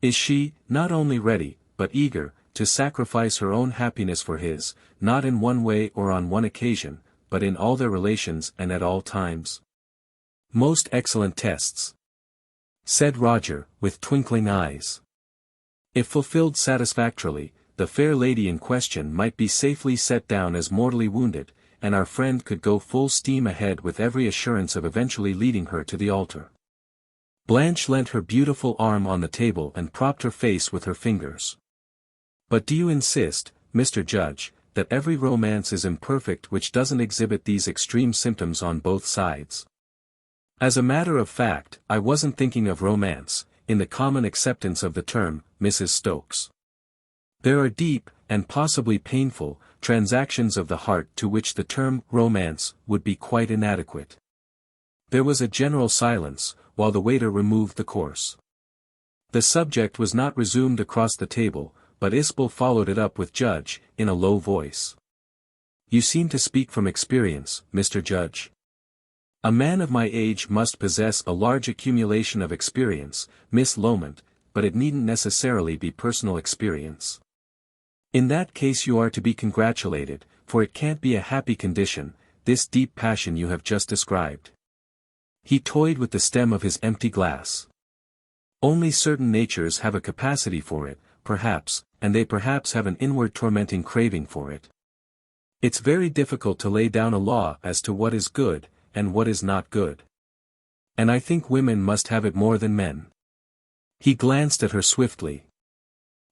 Is she, not only ready, but eager, to sacrifice her own happiness for his, not in one way or on one occasion, but in all their relations and at all times? Most excellent tests, said Roger, with twinkling eyes. If fulfilled satisfactorily, the fair lady in question might be safely set down as mortally wounded, and our friend could go full steam ahead with every assurance of eventually leading her to the altar. Blanche leant her beautiful arm on the table and propped her face with her fingers. But do you insist, Mr. Judge, that every romance is imperfect which doesn't exhibit these extreme symptoms on both sides? As a matter of fact, I wasn't thinking of romance, in the common acceptance of the term, Mrs. Stokes. There are deep, and possibly painful, transactions of the heart to which the term romance would be quite inadequate. There was a general silence, while the waiter removed the course. The subject was not resumed across the table, but Isbel followed it up with Judge, in a low voice. You seem to speak from experience, Mr. Judge. A man of my age must possess a large accumulation of experience, Miss Loment, but it needn't necessarily be personal experience. In that case you are to be congratulated, for it can't be a happy condition, this deep passion you have just described. He toyed with the stem of his empty glass. Only certain natures have a capacity for it, perhaps, and they perhaps have an inward tormenting craving for it. It's very difficult to lay down a law as to what is good, and what is not good. And I think women must have it more than men. He glanced at her swiftly.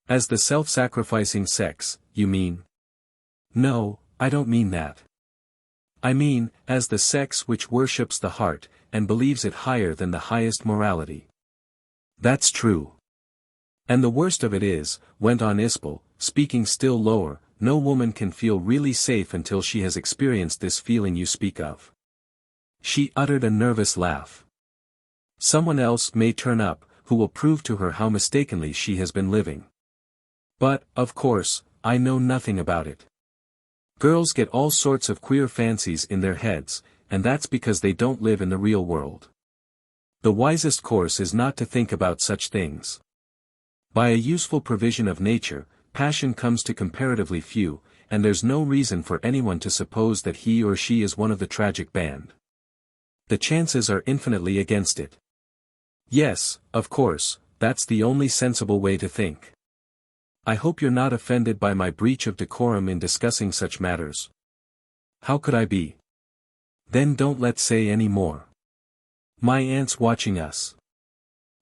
As the self-sacrificing sex, you mean? No, I don't mean that. I mean, as the sex which worships the heart, and believes it higher than the highest morality. That's true. And the worst of it is, went on Isbel, speaking still lower, no woman can feel really safe until she has experienced this feeling you speak of. She uttered a nervous laugh. Someone else may turn up, who will prove to her how mistakenly she has been living. But, of course, I know nothing about it. Girls get all sorts of queer fancies in their heads, and that's because they don't live in the real world. The wisest course is not to think about such things. By a useful provision of nature, passion comes to comparatively few, and there's no reason for anyone to suppose that he or she is one of the tragic band. The chances are infinitely against it. Yes, of course, that's the only sensible way to think. I hope you're not offended by my breach of decorum in discussing such matters. How could I be? Then don't let's say any more. My aunt's watching us.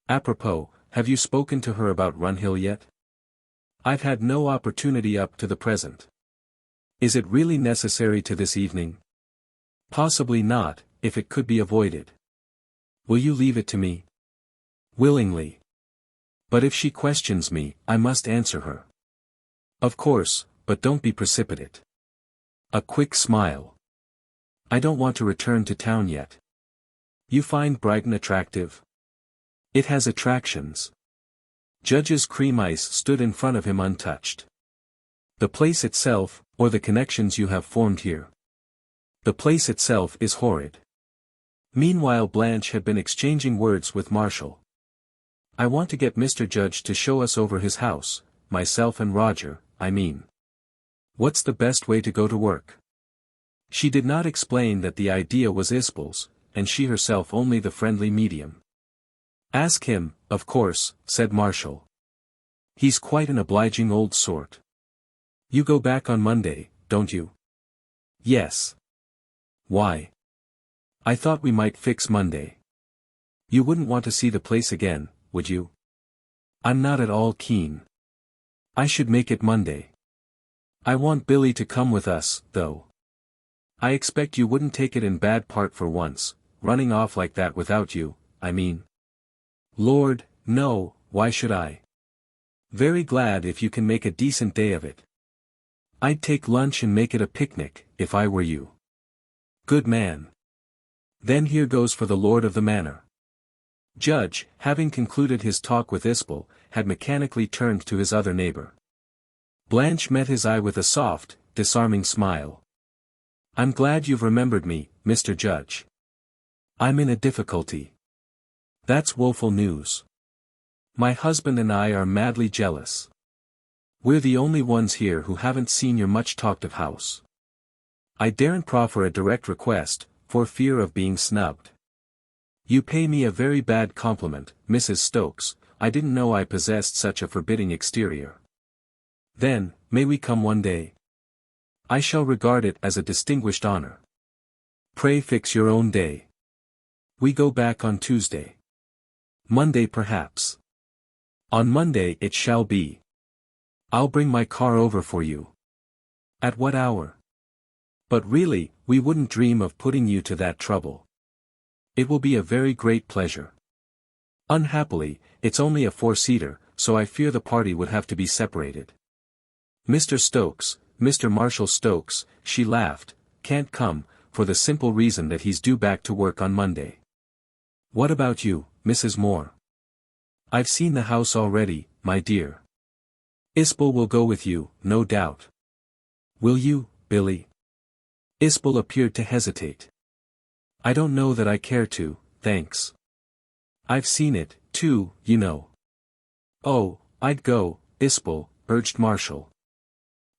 Apropos, have you spoken to her about Runhill yet? I've had no opportunity up to the present. Is it really necessary to this evening? Possibly not, if it could be avoided. Will you leave it to me? Willingly. But if she questions me, I must answer her. Of course, but don't be precipitate. A quick smile. I don't want to return to town yet. You find Brighton attractive? It has attractions. Judge's cream ice stood in front of him untouched. The place itself, or the connections you have formed here? The place itself is horrid. Meanwhile Blanche had been exchanging words with Marshall. I want to get Mr. Judge to show us over his house, myself and Roger, I mean. What's the best way to go to work? She did not explain that the idea was Isbel's, and she herself only the friendly medium. Ask him, of course, said Marshall. He's quite an obliging old sort. You go back on Monday, don't you? Yes. Why? I thought we might fix Monday. You wouldn't want to see the place again, would you? I'm not at all keen. I should make it Monday. I want Billy to come with us, though. I expect you wouldn't take it in bad part for once, running off like that without you, I mean. Lord, no, why should I? Very glad if you can make a decent day of it. I'd take lunch and make it a picnic, if I were you. Good man. Then here goes for the lord of the manor. Judge, having concluded his talk with Isbel, had mechanically turned to his other neighbor. Blanche met his eye with a soft, disarming smile. I'm glad you've remembered me, Mr. Judge. I'm in a difficulty. That's woeful news. My husband and I are madly jealous. We're the only ones here who haven't seen your much talked of house. I daren't proffer a direct request, for fear of being snubbed. You pay me a very bad compliment, Mrs. Stokes, I didn't know I possessed such a forbidding exterior. Then, may we come one day? I shall regard it as a distinguished honor. Pray fix your own day. We go back on Tuesday. Monday perhaps. On Monday it shall be. I'll bring my car over for you. At what hour? But really, we wouldn't dream of putting you to that trouble. It will be a very great pleasure. Unhappily, it's only a four-seater, so I fear the party would have to be separated. Mr. Stokes, Mr. Marshall Stokes, she laughed, can't come, for the simple reason that he's due back to work on Monday. What about you, Mrs. Moore? I've seen the house already, my dear. Isbel will go with you, no doubt. Will you, Billy? Isbel appeared to hesitate. I don't know that I care to, thanks. I've seen it, too, you know. Oh, I'd go, Isbel, urged Marshall.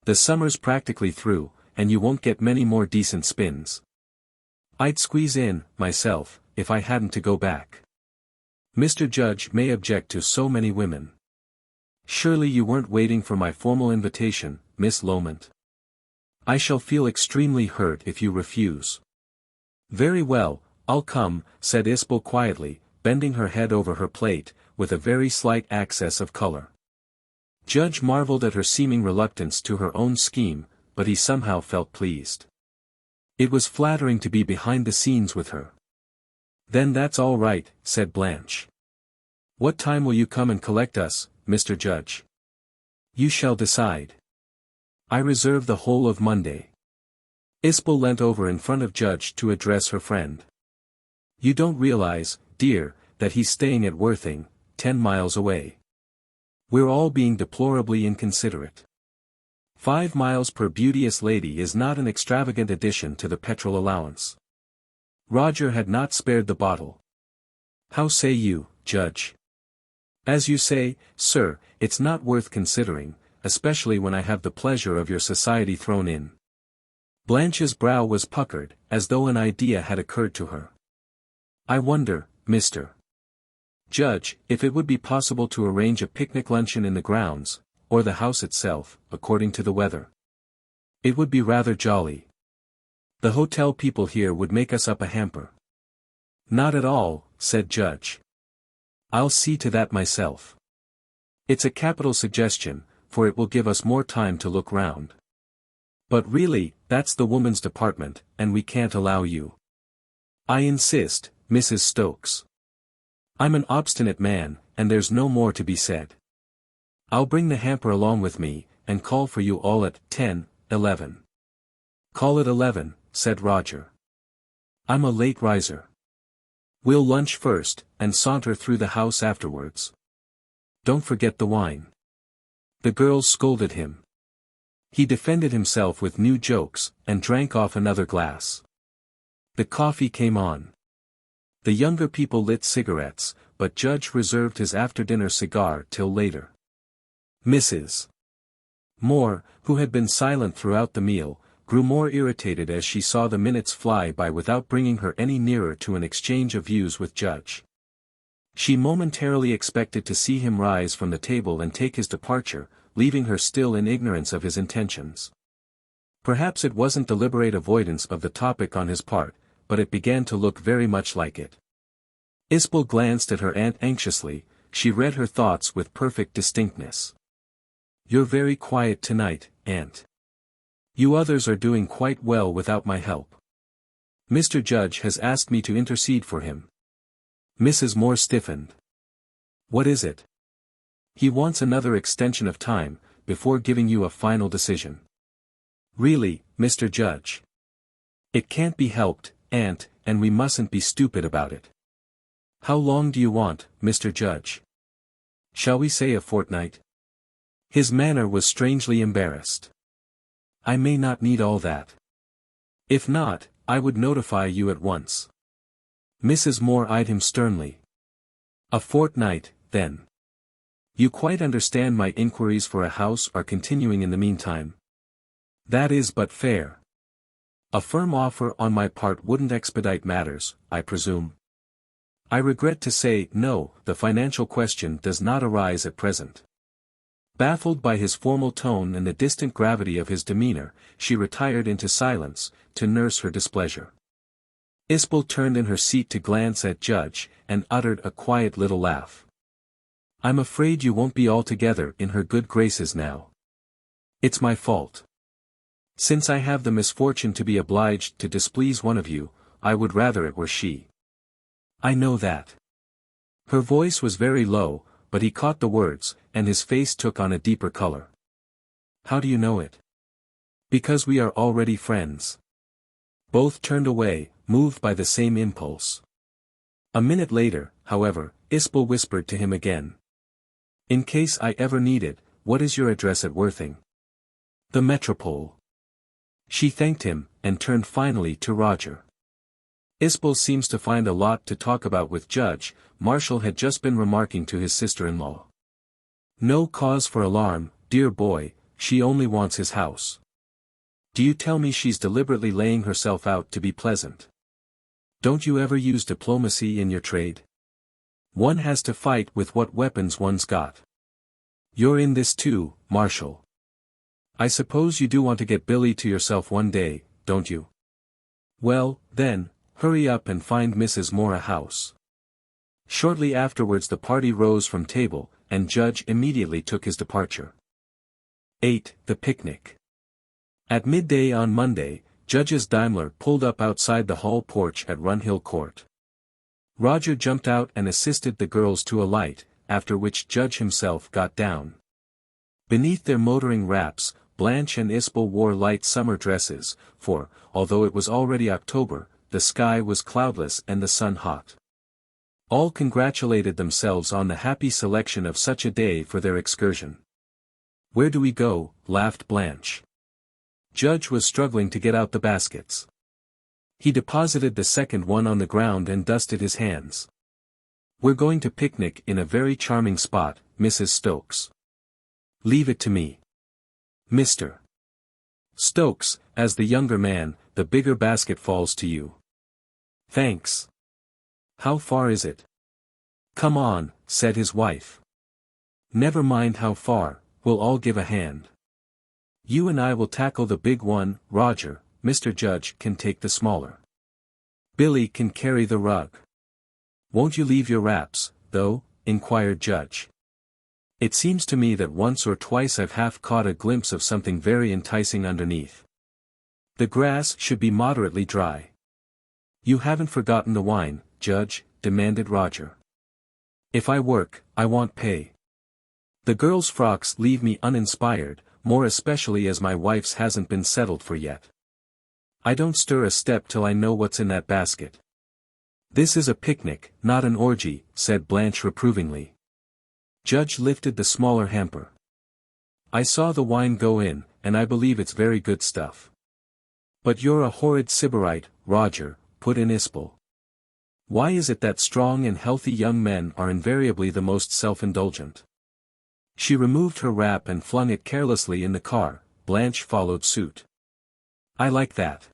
The summer's practically through, and you won't get many more decent spins. I'd squeeze in, myself, if I hadn't to go back. Mr. Judge may object to so many women. Surely you weren't waiting for my formal invitation, Miss Loment. I shall feel extremely hurt if you refuse. Very well, I'll come, said Isbel quietly, bending her head over her plate, with a very slight access of color. Judge marveled at her seeming reluctance to her own scheme, but he somehow felt pleased. It was flattering to be behind the scenes with her. Then that's all right, said Blanche. What time will you come and collect us, Mr. Judge? You shall decide. I reserve the whole of Monday. Isbel leant over in front of Judge to address her friend. You don't realize, dear, that he's staying at Worthing, 10 miles away. We're all being deplorably inconsiderate. 5 miles per beauteous lady is not an extravagant addition to the petrol allowance. Roger had not spared the bottle. How say you, Judge? As you say, sir, it's not worth considering, especially when I have the pleasure of your society thrown in. Blanche's brow was puckered, as though an idea had occurred to her. I wonder, Mr. Judge, if it would be possible to arrange a picnic luncheon in the grounds, or the house itself, according to the weather. It would be rather jolly. The hotel people here would make us up a hamper. Not at all, said Judge. I'll see to that myself. It's a capital suggestion, for it will give us more time to look round. But really, that's the woman's department, and we can't allow you. I insist, Mrs. Stokes. I'm an obstinate man, and there's no more to be said. I'll bring the hamper along with me, and call for you all at 10:11. Call it 11, said Roger. I'm a late riser. We'll lunch first, and saunter through the house afterwards. Don't forget the wine. The girls scolded him. He defended himself with new jokes, and drank off another glass. The coffee came on. The younger people lit cigarettes, but Judge reserved his after-dinner cigar till later. Mrs. Moor, who had been silent throughout the meal, grew more irritated as she saw the minutes fly by without bringing her any nearer to an exchange of views with Judge. She momentarily expected to see him rise from the table and take his departure, leaving her still in ignorance of his intentions. Perhaps it wasn't deliberate avoidance of the topic on his part, but it began to look very much like it. Isbel glanced at her aunt anxiously. She read her thoughts with perfect distinctness. You're very quiet tonight, Aunt. You others are doing quite well without my help. Mr. Judge has asked me to intercede for him. Mrs. Moore stiffened. What is it? He wants another extension of time, before giving you a final decision. Really, Mr. Judge. It can't be helped, Aunt, and we mustn't be stupid about it. How long do you want, Mr. Judge? Shall we say a fortnight? His manner was strangely embarrassed. I may not need all that. If not, I would notify you at once. Mrs. Moore eyed him sternly. A fortnight, then. You quite understand my inquiries for a house are continuing in the meantime. That is but fair. A firm offer on my part wouldn't expedite matters, I presume. I regret to say, no, the financial question does not arise at present. Baffled by his formal tone and the distant gravity of his demeanor, she retired into silence, to nurse her displeasure. Isbel turned in her seat to glance at Judge, and uttered a quiet little laugh. I'm afraid you won't be altogether in her good graces now. It's my fault. Since I have the misfortune to be obliged to displease one of you, I would rather it were she. I know that. Her voice was very low, but he caught the words, and his face took on a deeper color. How do you know it? Because we are already friends. Both turned away, moved by the same impulse. A minute later, however, Isbel whispered to him again. In case I ever need it, what is your address at Worthing? The Metropole. She thanked him, and turned finally to Roger. Isbel seems to find a lot to talk about with Judge, Marshall had just been remarking to his sister-in-law. No cause for alarm, dear boy, she only wants his house. Do you tell me she's deliberately laying herself out to be pleasant? Don't you ever use diplomacy in your trade? One has to fight with what weapons one's got. You're in this too, Marshall. I suppose you do want to get Billy to yourself one day, don't you? Well, then, hurry up and find Mrs. Moore a house. Shortly afterwards the party rose from table, and Judge immediately took his departure. 8. The picnic. At midday on Monday, Judge's Daimler pulled up outside the hall porch at Runhill Court. Roger jumped out and assisted the girls to alight, after which Judge himself got down. Beneath their motoring wraps, Blanche and Isbel wore light summer dresses, for, although it was already October, the sky was cloudless and the sun hot. All congratulated themselves on the happy selection of such a day for their excursion. "Where do we go?" laughed Blanche. Judge was struggling to get out the baskets. He deposited the second one on the ground and dusted his hands. "We're going to picnic in a very charming spot, Mrs. Stokes." "Leave it to me. Mr. Stokes, as the younger man, the bigger basket falls to you." "Thanks. How far is it?" "Come on," said his wife. "Never mind how far, we'll all give a hand. You and I will tackle the big one, Roger, Mr. Judge can take the smaller. Billy can carry the rug." "Won't you leave your wraps, though?" inquired Judge. "It seems to me that once or twice I've half caught a glimpse of something very enticing underneath." "The grass should be moderately dry." "You haven't forgotten the wine, Judge?" demanded Roger. "If I work, I want pay. The girls' frocks leave me uninspired, more especially as my wife's hasn't been settled for yet. I don't stir a step till I know what's in that basket." "This is a picnic, not an orgy," said Blanche reprovingly. Judge lifted the smaller hamper. "I saw the wine go in, and I believe it's very good stuff." "But you're a horrid sybarite, Roger," put in Isbel. "Why is it that strong and healthy young men are invariably the most self-indulgent?" She removed her wrap and flung it carelessly in the car. Blanche followed suit. "I like that.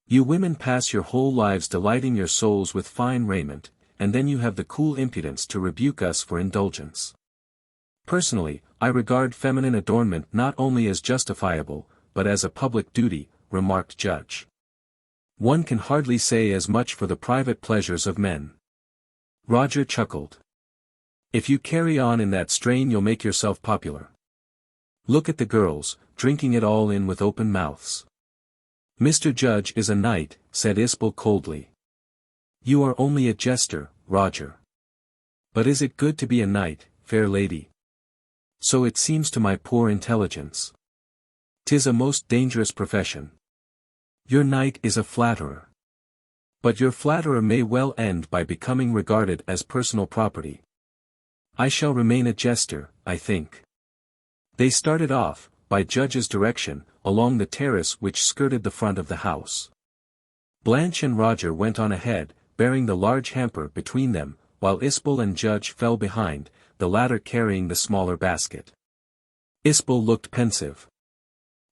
You women pass your whole lives delighting your souls with fine raiment, and then you have the cool impudence to rebuke us for indulgence. Personally, I regard feminine adornment not only as justifiable, but as a public duty," remarked Judge. "One can hardly say as much for the private pleasures of men." Roger chuckled. "If you carry on in that strain you'll make yourself popular. Look at the girls, drinking it all in with open mouths." "Mr. Judge is a knight," said Isbel coldly. "You are only a jester, Roger." "But is it good to be a knight, fair lady?" "So it seems to my poor intelligence. 'Tis a most dangerous profession. Your knight is a flatterer. But your flatterer may well end by becoming regarded as personal property. I shall remain a jester, I think." They started off, by Judge's direction, along the terrace which skirted the front of the house. Blanche and Roger went on ahead, bearing the large hamper between them, while Isbel and Judge fell behind, the latter carrying the smaller basket. Isbel looked pensive.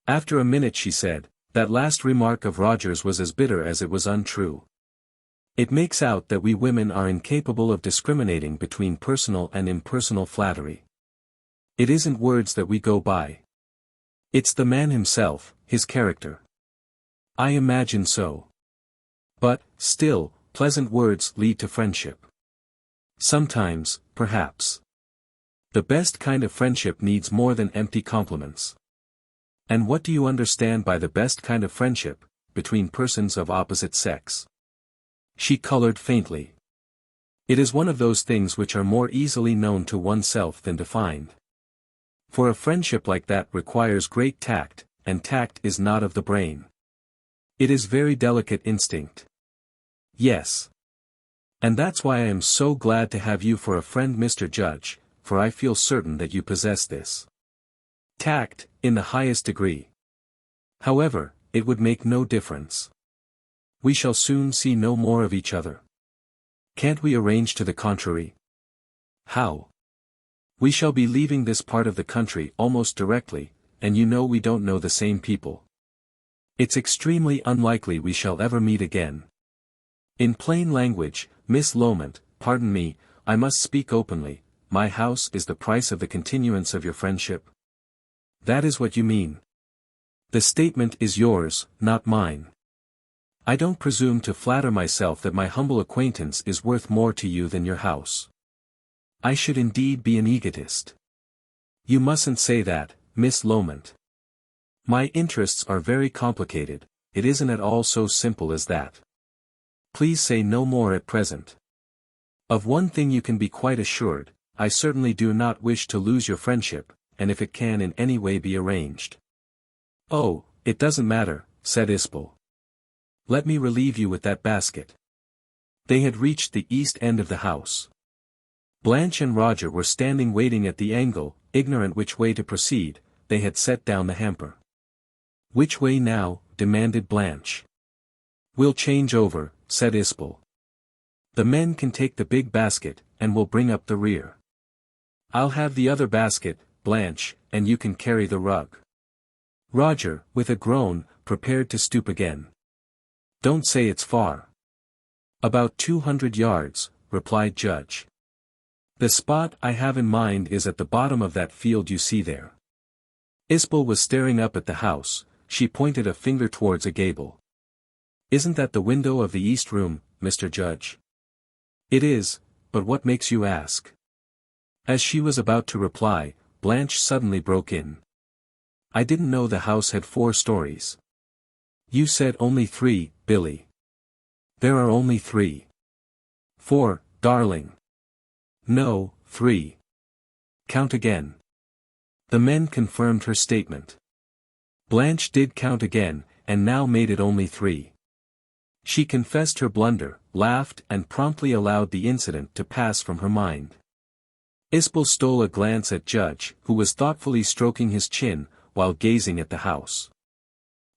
After a minute she said, "That last remark of Roger's was as bitter as it was untrue. It makes out that we women are incapable of discriminating between personal and impersonal flattery. It isn't words that we go by. It's the man himself, his character." "I imagine so. But, still, pleasant words lead to friendship." "Sometimes, perhaps. The best kind of friendship needs more than empty compliments." "And what do you understand by the best kind of friendship, between persons of opposite sex?" She colored faintly. "It is one of those things which are more easily known to oneself than defined. For a friendship like that requires great tact, and tact is not of the brain. It is very delicate instinct." "Yes. And that's why I am so glad to have you for a friend, Mr. Judge, for I feel certain that you possess this tact, in the highest degree. However, it would make no difference. We shall soon see no more of each other. Can't we arrange to the contrary? How? We shall be leaving this part of the country almost directly, and you know we don't know the same people. It's extremely unlikely we shall ever meet again. In plain language, Miss Loment, pardon me, I must speak openly, my house is the price of the continuance of your friendship. That is what you mean. The statement is yours, not mine. I don't presume to flatter myself that my humble acquaintance is worth more to you than your house. I should indeed be an egotist. You mustn't say that, Miss Loment. My interests are very complicated, it isn't at all so simple as that. Please say no more at present. Of one thing you can be quite assured, I certainly do not wish to lose your friendship, and if it can in any way be arranged. Oh, it doesn't matter, said Isbel. Let me relieve you with that basket. They had reached the east end of the house. Blanche and Roger were standing waiting at the angle, ignorant which way to proceed. They had set down the hamper. Which way now? Demanded Blanche. We'll change over, said Isbel. The men can take the big basket, and we'll bring up the rear. I'll have the other basket, Blanche, and you can carry the rug. Roger, with a groan, prepared to stoop again. Don't say it's far. About 200 yards, replied Judge. The spot I have in mind is at the bottom of that field you see there. Isbel was staring up at the house, she pointed a finger towards a gable. Isn't that the window of the east room, Mr. Judge? It is, but what makes you ask? As she was about to reply, Blanche suddenly broke in. I didn't know the house had 4 stories. You said only 3, Billy. There are only 3. 4, darling. No, 3. Count again. The men confirmed her statement. Blanche did count again, and now made it only 3. She confessed her blunder, laughed and promptly allowed the incident to pass from her mind. Isbel stole a glance at Judge, who was thoughtfully stroking his chin, while gazing at the house.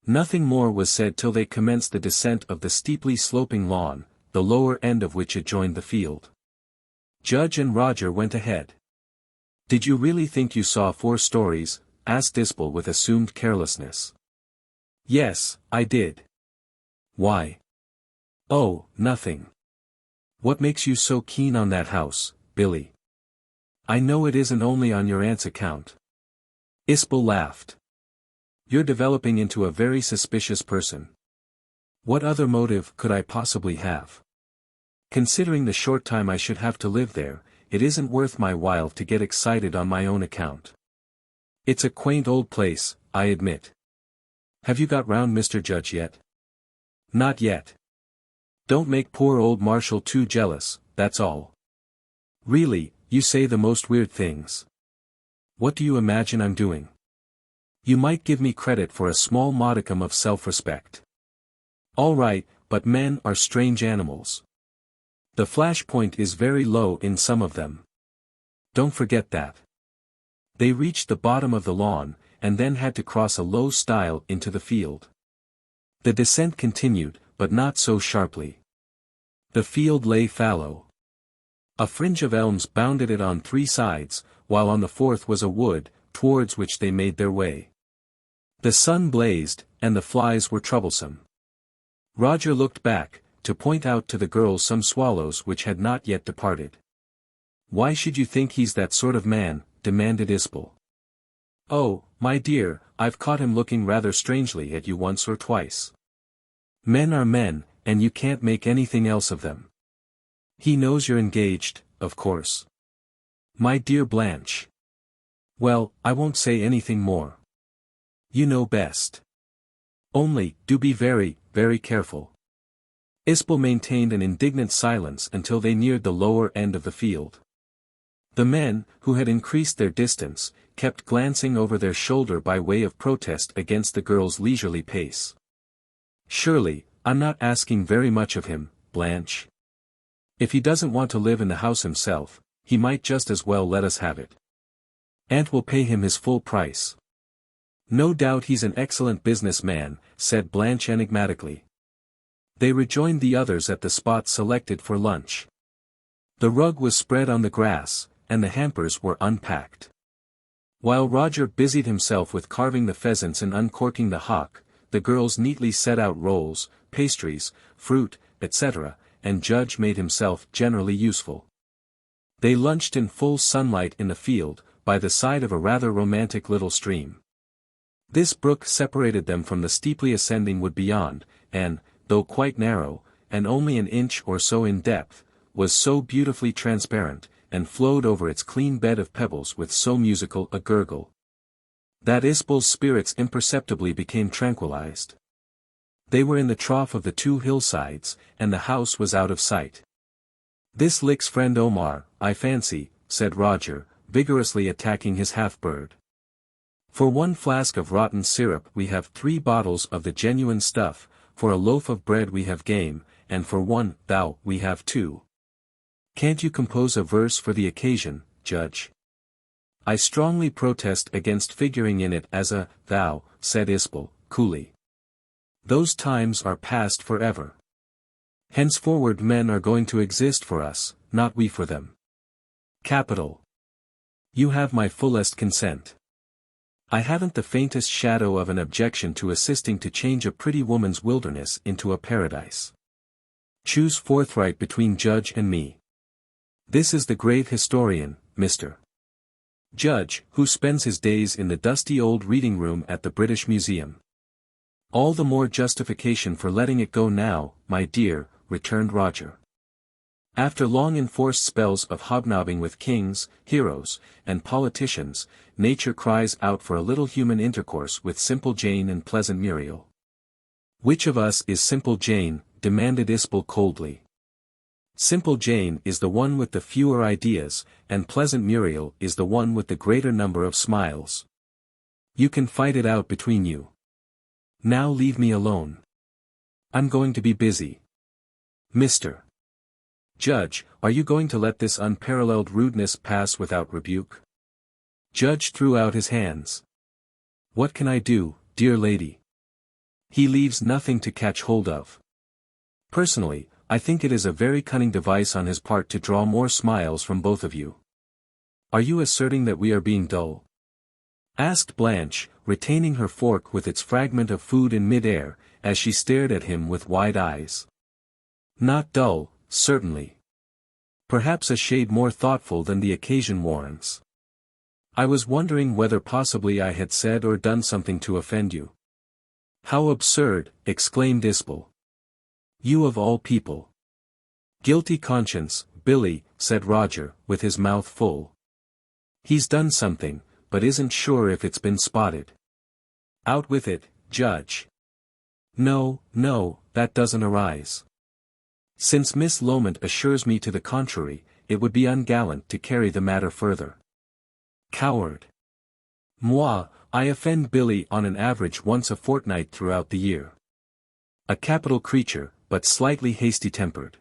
Nothing more was said till they commenced the descent of the steeply sloping lawn, the lower end of which adjoined the field. Judge and Roger went ahead. Did you really think you saw 4 stories? Asked Isbel with assumed carelessness. Yes, I did. Why? Oh, nothing. What makes you so keen on that house, Billy? I know it isn't only on your aunt's account. Isbel laughed. You're developing into a very suspicious person. What other motive could I possibly have? Considering the short time I should have to live there, it isn't worth my while to get excited on my own account. It's a quaint old place, I admit. Have you got round Mr. Judge yet? Not yet. Don't make poor old Marshall too jealous, that's all. Really, you say the most weird things. What do you imagine I'm doing? You might give me credit for a small modicum of self-respect. All right, but men are strange animals. The flash point is very low in some of them. Don't forget that. They reached the bottom of the lawn, and then had to cross a low stile into the field. The descent continued, but not so sharply. The field lay fallow. A fringe of elms bounded it on 3 sides, while on the 4th was a wood, towards which they made their way. The sun blazed, and the flies were troublesome. Roger looked back, to point out to the girls some swallows which had not yet departed. Why should you think he's that sort of man? Demanded Isbel. Oh, my dear, I've caught him looking rather strangely at you once or twice. Men are men, and you can't make anything else of them. He knows you're engaged, of course. My dear Blanche. Well, I won't say anything more. You know best. Only, do be very, very careful. Isbel maintained an indignant silence until they neared the lower end of the field. The men, who had increased their distance, kept glancing over their shoulder by way of protest against the girl's leisurely pace. Surely, I'm not asking very much of him, Blanche. If he doesn't want to live in the house himself, he might just as well let us have it. Aunt will pay him his full price. No doubt he's an excellent business man, said Blanche enigmatically. They rejoined the others at the spot selected for lunch. The rug was spread on the grass, and the hampers were unpacked. While Roger busied himself with carving the pheasants and uncorking the hock, the girls neatly set out rolls, pastries, fruit, etc., and Judge made himself generally useful. They lunched in full sunlight in the field, by the side of a rather romantic little stream. This brook separated them from the steeply ascending wood beyond, and, though quite narrow, and only an inch or so in depth, was so beautifully transparent, and flowed over its clean bed of pebbles with so musical a gurgle, that Isbel's spirits imperceptibly became tranquilized. They were in the trough of the two hillsides, and the house was out of sight. "This licks friend Omar, I fancy," said Roger, vigorously attacking his half-bird. "For 1 flask of rotten syrup we have 3 bottles of the genuine stuff, for a loaf of bread we have game, and for 1 thou we have 2. Can't you compose a verse for the occasion, Judge?" "I strongly protest against figuring in it as a thou," said Isbel, coolly. "Those times are past forever. Henceforward men are going to exist for us, not we for them." "Capital. You have my fullest consent. I haven't the faintest shadow of an objection to assisting to change a pretty woman's wilderness into a paradise. Choose forthright between Judge and me. This is the great historian, Mr. Judge, who spends his days in the dusty old reading room at the British Museum." "All the more justification for letting it go now, my dear," returned Roger. "After long enforced spells of hobnobbing with kings, heroes, and politicians, nature cries out for a little human intercourse with simple Jane and pleasant Muriel." "Which of us is simple Jane?" demanded Isbel coldly. "Simple Jane is the one with the fewer ideas, and pleasant Muriel is the one with the greater number of smiles. You can fight it out between you. Now leave me alone. I'm going to be busy." "Mr. Judge, are you going to let this unparalleled rudeness pass without rebuke?" Judge threw out his hands. "What can I do, dear lady? He leaves nothing to catch hold of. Personally, I think it is a very cunning device on his part to draw more smiles from both of you." "Are you asserting that we are being dull?" asked Blanche, retaining her fork with its fragment of food in mid-air, as she stared at him with wide eyes. "Not dull, certainly. Perhaps a shade more thoughtful than the occasion warrants. I was wondering whether possibly I had said or done something to offend you." "How absurd!" exclaimed Isbel. "You of all people." "Guilty conscience, Billy," said Roger, with his mouth full. "He's done something, but isn't sure if it's been spotted." "Out with it, Judge." "No, no, that doesn't arise. Since Miss Loment assures me to the contrary, it would be ungallant to carry the matter further." "Coward." "Moi, I offend Billy on an average once a fortnight throughout the year. A capital creature, but slightly hasty-tempered.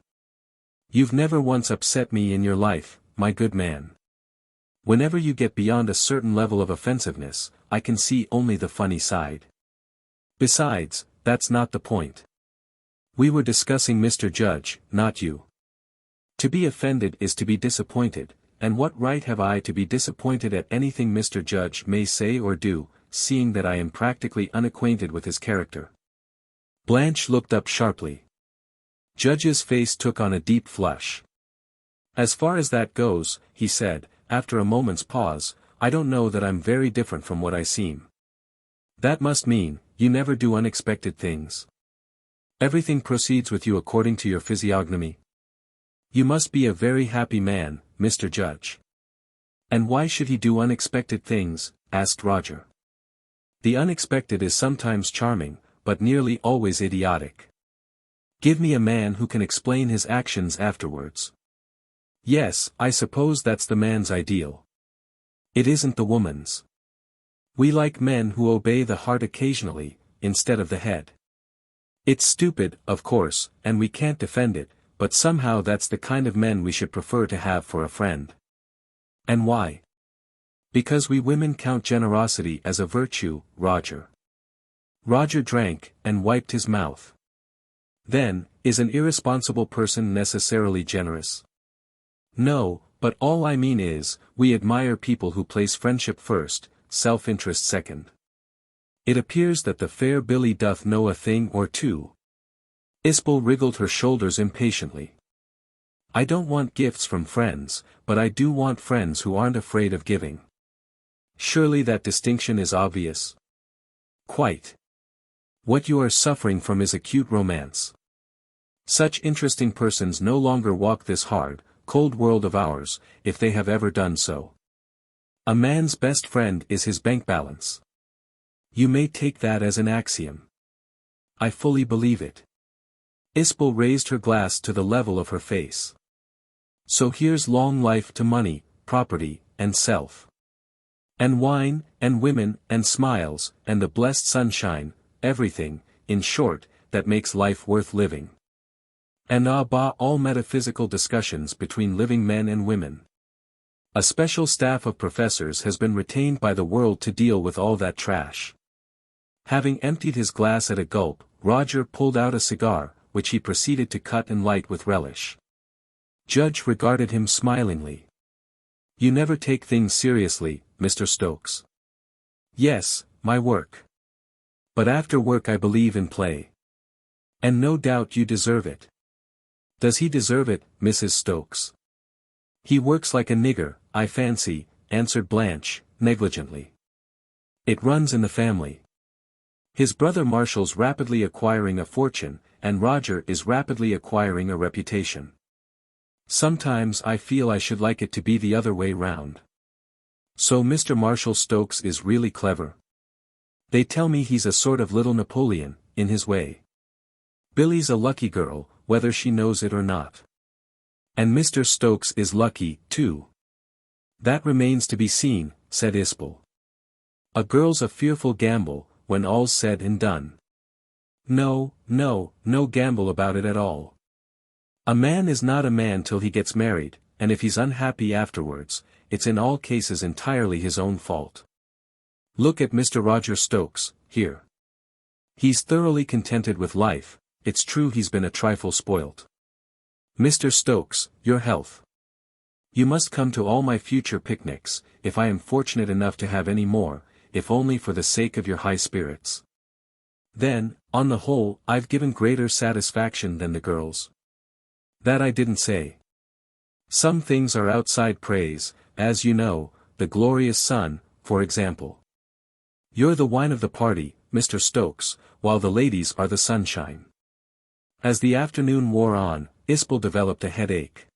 You've never once upset me in your life, my good man. Whenever you get beyond a certain level of offensiveness, I can see only the funny side. Besides, that's not the point. We were discussing Mr. Judge, not you. To be offended is to be disappointed, and what right have I to be disappointed at anything Mr. Judge may say or do, seeing that I am practically unacquainted with his character?" Blanche looked up sharply. Judge's face took on a deep flush. "As far as that goes," he said, after a moment's pause, "I don't know that I'm very different from what I seem." "That must mean, you never do unexpected things. Everything proceeds with you according to your physiognomy. You must be a very happy man, Mr. Judge." "And why should he do unexpected things?" asked Roger. "The unexpected is sometimes charming, but nearly always idiotic. Give me a man who can explain his actions afterwards." "Yes, I suppose that's the man's ideal. It isn't the woman's. We like men who obey the heart occasionally, instead of the head. It's stupid, of course, and we can't defend it, but somehow that's the kind of men we should prefer to have for a friend." "And why?" "Because we women count generosity as a virtue, Roger." Roger drank, and wiped his mouth. Then, is an irresponsible person necessarily generous? No, but all I mean is, we admire people who place friendship first, self-interest second. It appears that the fair Billy doth know a thing or two. Isbel wriggled her shoulders impatiently. I don't want gifts from friends, but I do want friends who aren't afraid of giving. Surely that distinction is obvious? Quite. What you are suffering from is acute romance. Such interesting persons no longer walk this hard, cold world of ours, if they have ever done so. A man's best friend is his bank balance. You may take that as an axiom. I fully believe it. Isbel raised her glass to the level of her face. So here's long life to money, property, and self. And wine, and women, and smiles, and the blessed sunshine, everything, in short, that makes life worth living. And all metaphysical discussions between living men and women. A special staff of professors has been retained by the world to deal with all that trash. Having emptied his glass at a gulp, Roger pulled out a cigar, which he proceeded to cut and light with relish. Judge regarded him smilingly. You never take things seriously, Mr. Stokes. Yes, my work. But after work I believe in play. And no doubt you deserve it. Does he deserve it, Mrs. Stokes? He works like a nigger, I fancy, answered Blanche, negligently. It runs in the family. His brother Marshall's rapidly acquiring a fortune, and Roger is rapidly acquiring a reputation. Sometimes I feel I should like it to be the other way round. So Mr. Marshall Stokes is really clever. They tell me he's a sort of little Napoleon, in his way. Billy's a lucky girl, whether she knows it or not. And Mr. Stokes is lucky, too. That remains to be seen, said Isbel. A girl's a fearful gamble, when all's said and done. No gamble about it at all. A man is not a man till he gets married, and if he's unhappy afterwards, it's in all cases entirely his own fault. Look at Mr. Roger Stokes, here. He's thoroughly contented with life, it's true he's been a trifle spoilt. Mr. Stokes, your health. You must come to all my future picnics, if I am fortunate enough to have any more, if only for the sake of your high spirits. Then, on the whole, I've given greater satisfaction than the girls. That I didn't say. Some things are outside praise, as you know, the glorious sun, for example. You're the wine of the party, Mr. Stokes, while the ladies are the sunshine. As the afternoon wore on, Isbel developed a headache.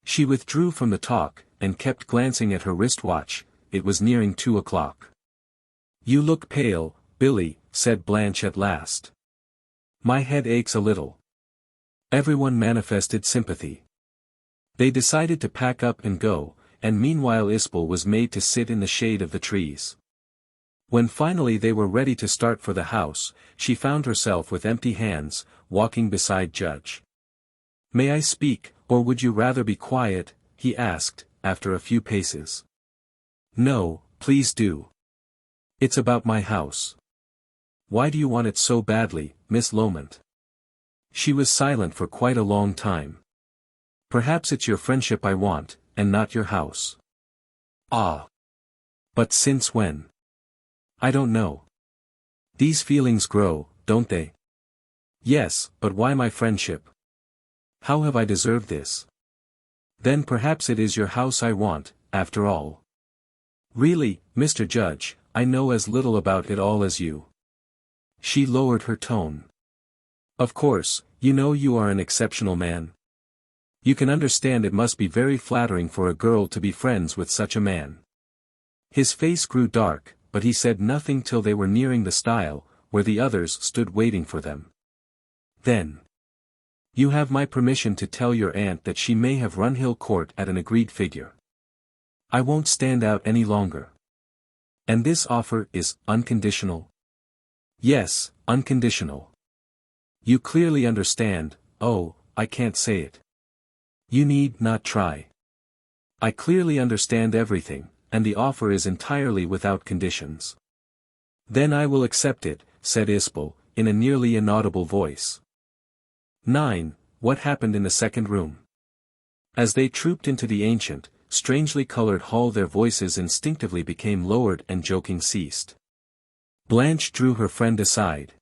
She withdrew from the talk, and kept glancing at her wristwatch. It was nearing 2 o'clock. You look pale, Billy, said Blanche at last. My head aches a little. Everyone manifested sympathy. They decided to pack up and go, and meanwhile Isbel was made to sit in the shade of the trees. When finally they were ready to start for the house, she found herself with empty hands, walking beside Judge. May I speak, or would you rather be quiet? He asked, after a few paces. No, please do. It's about my house. Why do you want it so badly, Miss Loment? She was silent for quite a long time. Perhaps it's your friendship I want, and not your house. Ah. But since when? I don't know. These feelings grow, don't they? Yes, but why my friendship? How have I deserved this? Then perhaps it is your house I want, after all. Really, Mr. Judge, I know as little about it all as you. She lowered her tone. Of course, you know you are an exceptional man. You can understand it must be very flattering for a girl to be friends with such a man. His face grew dark, but he said nothing till they were nearing the stile, where the others stood waiting for them. Then. You have my permission to tell your aunt that she may have Runhill Court at an agreed figure. I won't stand out any longer. And this offer is unconditional? Yes, unconditional. You clearly understand. Oh, I can't say it. You need not try. I clearly understand everything, and the offer is entirely without conditions. Then I will accept it, said Isbel, in a nearly inaudible voice. 9. What happened in the second room? As they trooped into the ancient, strangely colored hall, their voices instinctively became lowered and joking ceased. Blanche drew her friend aside.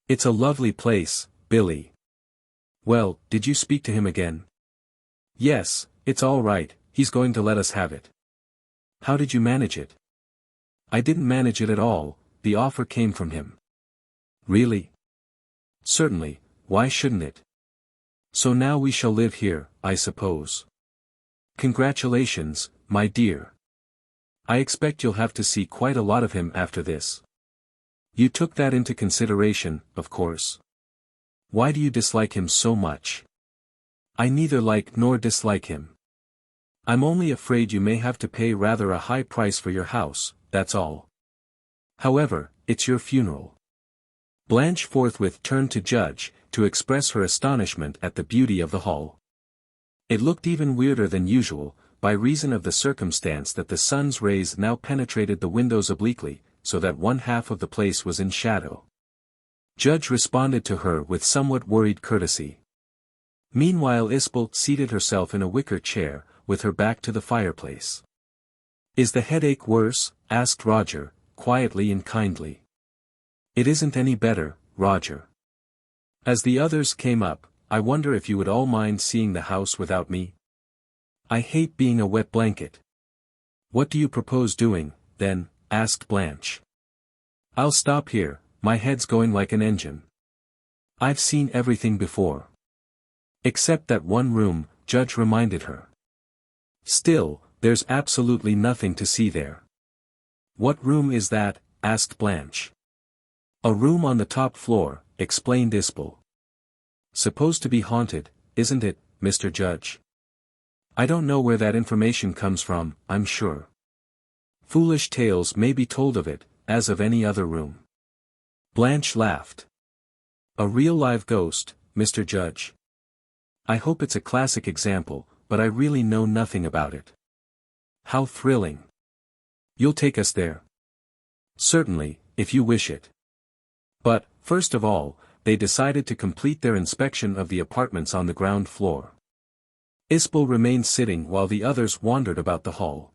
"It's a lovely place, Billy." "Well, did you speak to him again?" "Yes, it's all right, he's going to let us have it." "How did you manage it?" "I didn't manage it at all, the offer came from him." "Really?" "Certainly, why shouldn't it? So now we shall live here, I suppose." "Congratulations, my dear. I expect you'll have to see quite a lot of him after this." "You took that into consideration, of course. Why do you dislike him so much?" "I neither like nor dislike him. I'm only afraid you may have to pay rather a high price for your house, that's all. However, it's your funeral." Blanche forthwith turned to Judge, to express her astonishment at the beauty of the hall. It looked even weirder than usual, by reason of the circumstance that the sun's rays now penetrated the windows obliquely, so that one half of the place was in shadow. Judge responded to her with somewhat worried courtesy. Meanwhile Isbel seated herself in a wicker chair, with her back to the fireplace. "Is the headache worse?" asked Roger, quietly and kindly. "It isn't any better, Roger." As the others came up, "I wonder if you would all mind seeing the house without me? I hate being a wet blanket." "What do you propose doing, then?" asked Blanche. "I'll stop here, my head's going like an engine. I've seen everything before." "Except that one room," Judge reminded her. "Still, there's absolutely nothing to see there." "What room is that?" asked Blanche. "A room on the top floor," explained Isbel. "Supposed to be haunted, isn't it, Mr. Judge?" "I don't know where that information comes from, I'm sure. Foolish tales may be told of it, as of any other room." Blanche laughed. "A real live ghost, Mr. Judge? I hope it's a classic example, but I really know nothing about it." "How thrilling. You'll take us there?" "Certainly, if you wish it." But, first of all, they decided to complete their inspection of the apartments on the ground floor. Isbel remained sitting while the others wandered about the hall.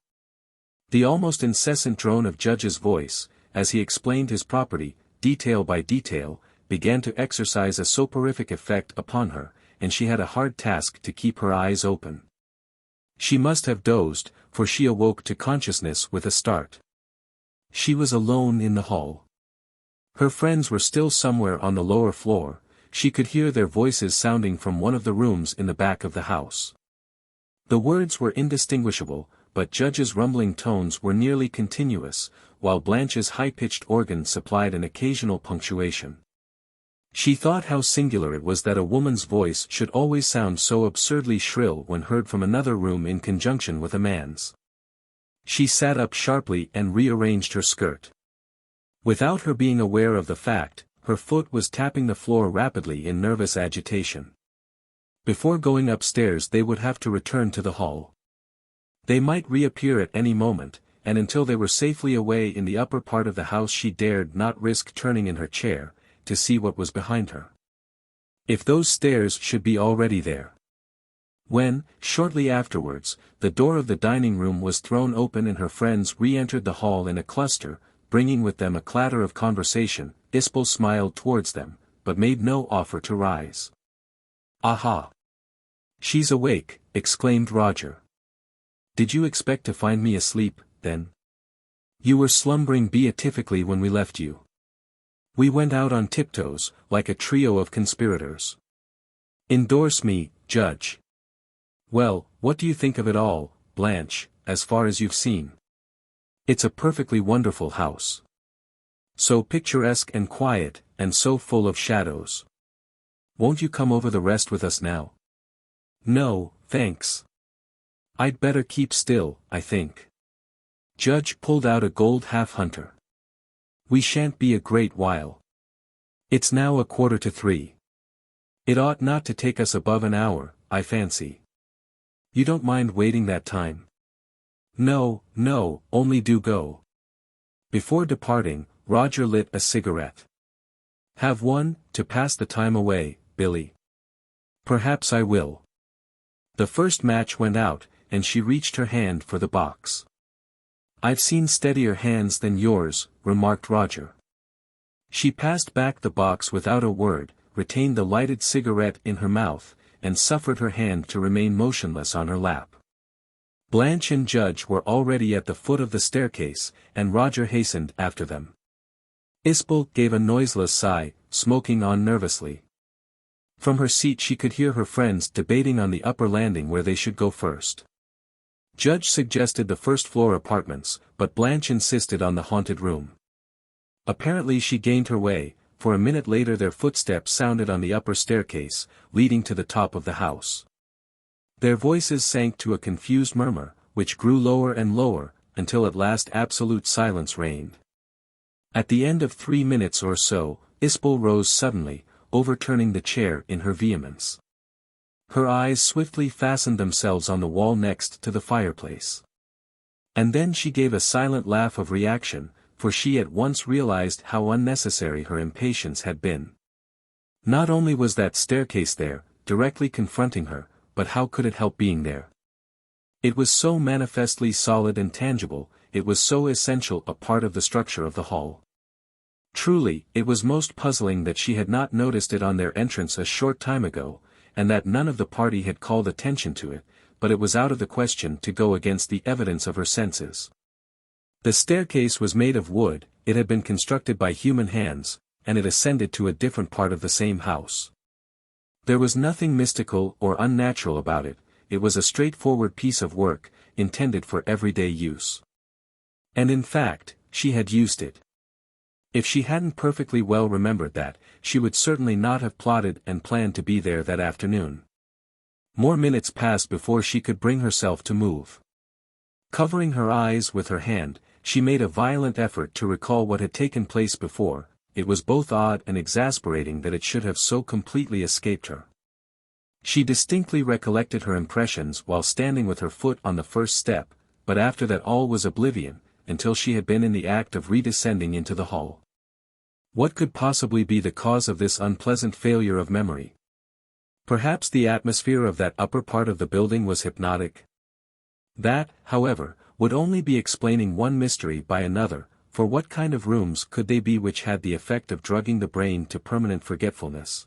The almost incessant drone of Judge's voice, as he explained his property, detail by detail, began to exercise a soporific effect upon her, and she had a hard task to keep her eyes open. She must have dozed, for she awoke to consciousness with a start. She was alone in the hall. Her friends were still somewhere on the lower floor, she could hear their voices sounding from one of the rooms in the back of the house. The words were indistinguishable, but Judge's rumbling tones were nearly continuous, while Blanche's high-pitched organ supplied an occasional punctuation. She thought how singular it was that a woman's voice should always sound so absurdly shrill when heard from another room in conjunction with a man's. She sat up sharply and rearranged her skirt. Without her being aware of the fact, her foot was tapping the floor rapidly in nervous agitation. Before going upstairs they would have to return to the hall. They might reappear at any moment, and until they were safely away in the upper part of the house she dared not risk turning in her chair, to see what was behind her. If those stairs should be already there. When, shortly afterwards, the door of the dining room was thrown open and her friends re-entered the hall in a cluster, bringing with them a clatter of conversation, Isbel smiled towards them, but made no offer to rise. "Aha! She's awake," exclaimed Roger. "Did you expect to find me asleep, then? You were slumbering beatifically when we left you. We went out on tiptoes, like a trio of conspirators. Endorse me, Judge." "Well, what do you think of it all, Blanche, as far as you've seen?" "It's a perfectly wonderful house. So picturesque and quiet, and so full of shadows. Won't you come over the rest with us now?" "No, thanks. I'd better keep still, I think." Judge pulled out a gold half-hunter. "We shan't be a great while. It's now 2:45. It ought not to take us above an hour, I fancy. You don't mind waiting that time?" "No, no, only do go." Before departing, Roger lit a cigarette. "Have one, to pass the time away, Billy." Perhaps I will. The first match went out, and she reached her hand for the box. I've seen steadier hands than yours, remarked Roger. She passed back the box without a word, retained the lighted cigarette in her mouth, and suffered her hand to remain motionless on her lap. Blanche and Judge were already at the foot of the staircase, and Roger hastened after them. Isbel gave a noiseless sigh, smoking on nervously. From her seat she could hear her friends debating on the upper landing where they should go first. Judge suggested the first-floor apartments, but Blanche insisted on the haunted room. Apparently she gained her way, for a minute later their footsteps sounded on the upper staircase, leading to the top of the house. Their voices sank to a confused murmur, which grew lower and lower, until at last absolute silence reigned. At the end of 3 minutes or so, Isbel rose suddenly, overturning the chair in her vehemence. Her eyes swiftly fastened themselves on the wall next to the fireplace. And then she gave a silent laugh of reaction, for she at once realized how unnecessary her impatience had been. Not only was that staircase there, directly confronting her, but how could it help being there? It was so manifestly solid and tangible, it was so essential a part of the structure of the hall. Truly, it was most puzzling that she had not noticed it on their entrance a short time ago, and that none of the party had called attention to it, but it was out of the question to go against the evidence of her senses. The staircase was made of wood, it had been constructed by human hands, and it ascended to a different part of the same house. There was nothing mystical or unnatural about it, it was a straightforward piece of work, intended for everyday use. And in fact, she had used it. If she hadn't perfectly well remembered that, she would certainly not have plotted and planned to be there that afternoon. More minutes passed before she could bring herself to move. Covering her eyes with her hand, she made a violent effort to recall what had taken place before. It was both odd and exasperating that it should have so completely escaped her. She distinctly recollected her impressions while standing with her foot on the first step, but after that all was oblivion, until she had been in the act of redescending into the hall. What could possibly be the cause of this unpleasant failure of memory? Perhaps the atmosphere of that upper part of the building was hypnotic. That, however, would only be explaining one mystery by another, for what kind of rooms could they be which had the effect of drugging the brain to permanent forgetfulness?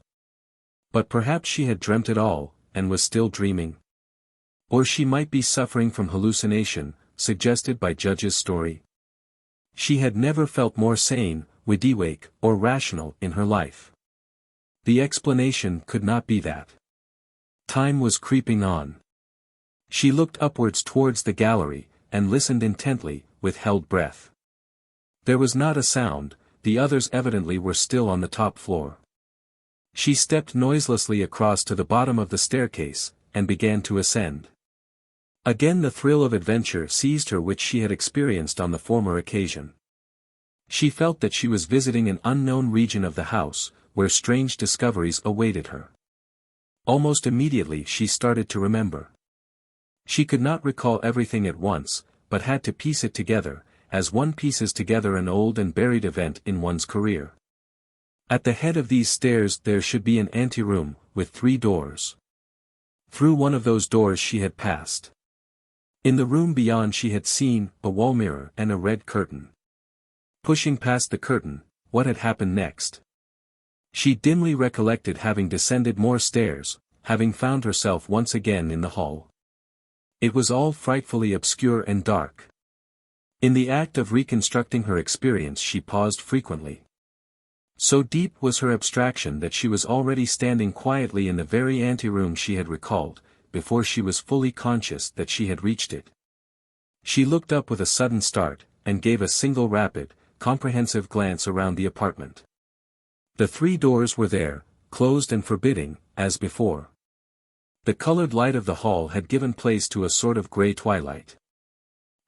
But perhaps she had dreamt it all, and was still dreaming. Or she might be suffering from hallucination, suggested by Judge's story. She had never felt more sane, wide-awake, or rational in her life. The explanation could not be that. Time was creeping on. She looked upwards towards the gallery, and listened intently, with held breath. There was not a sound, the others evidently were still on the top floor. She stepped noiselessly across to the bottom of the staircase, and began to ascend. Again the thrill of adventure seized her which she had experienced on the former occasion. She felt that she was visiting an unknown region of the house, where strange discoveries awaited her. Almost immediately she started to remember. She could not recall everything at once, but had to piece it together, as one pieces together an old and buried event in one's career. At the head of these stairs there should be an anteroom, with 3 doors. Through one of those doors she had passed. In the room beyond she had seen a wall mirror and a red curtain. Pushing past the curtain, what had happened next? She dimly recollected having descended more stairs, having found herself once again in the hall. It was all frightfully obscure and dark. In the act of reconstructing her experience she paused frequently. So deep was her abstraction that she was already standing quietly in the very anteroom she had recalled, before she was fully conscious that she had reached it. She looked up with a sudden start, and gave a single rapid, comprehensive glance around the apartment. The 3 doors were there, closed and forbidding, as before. The colored light of the hall had given place to a sort of gray twilight.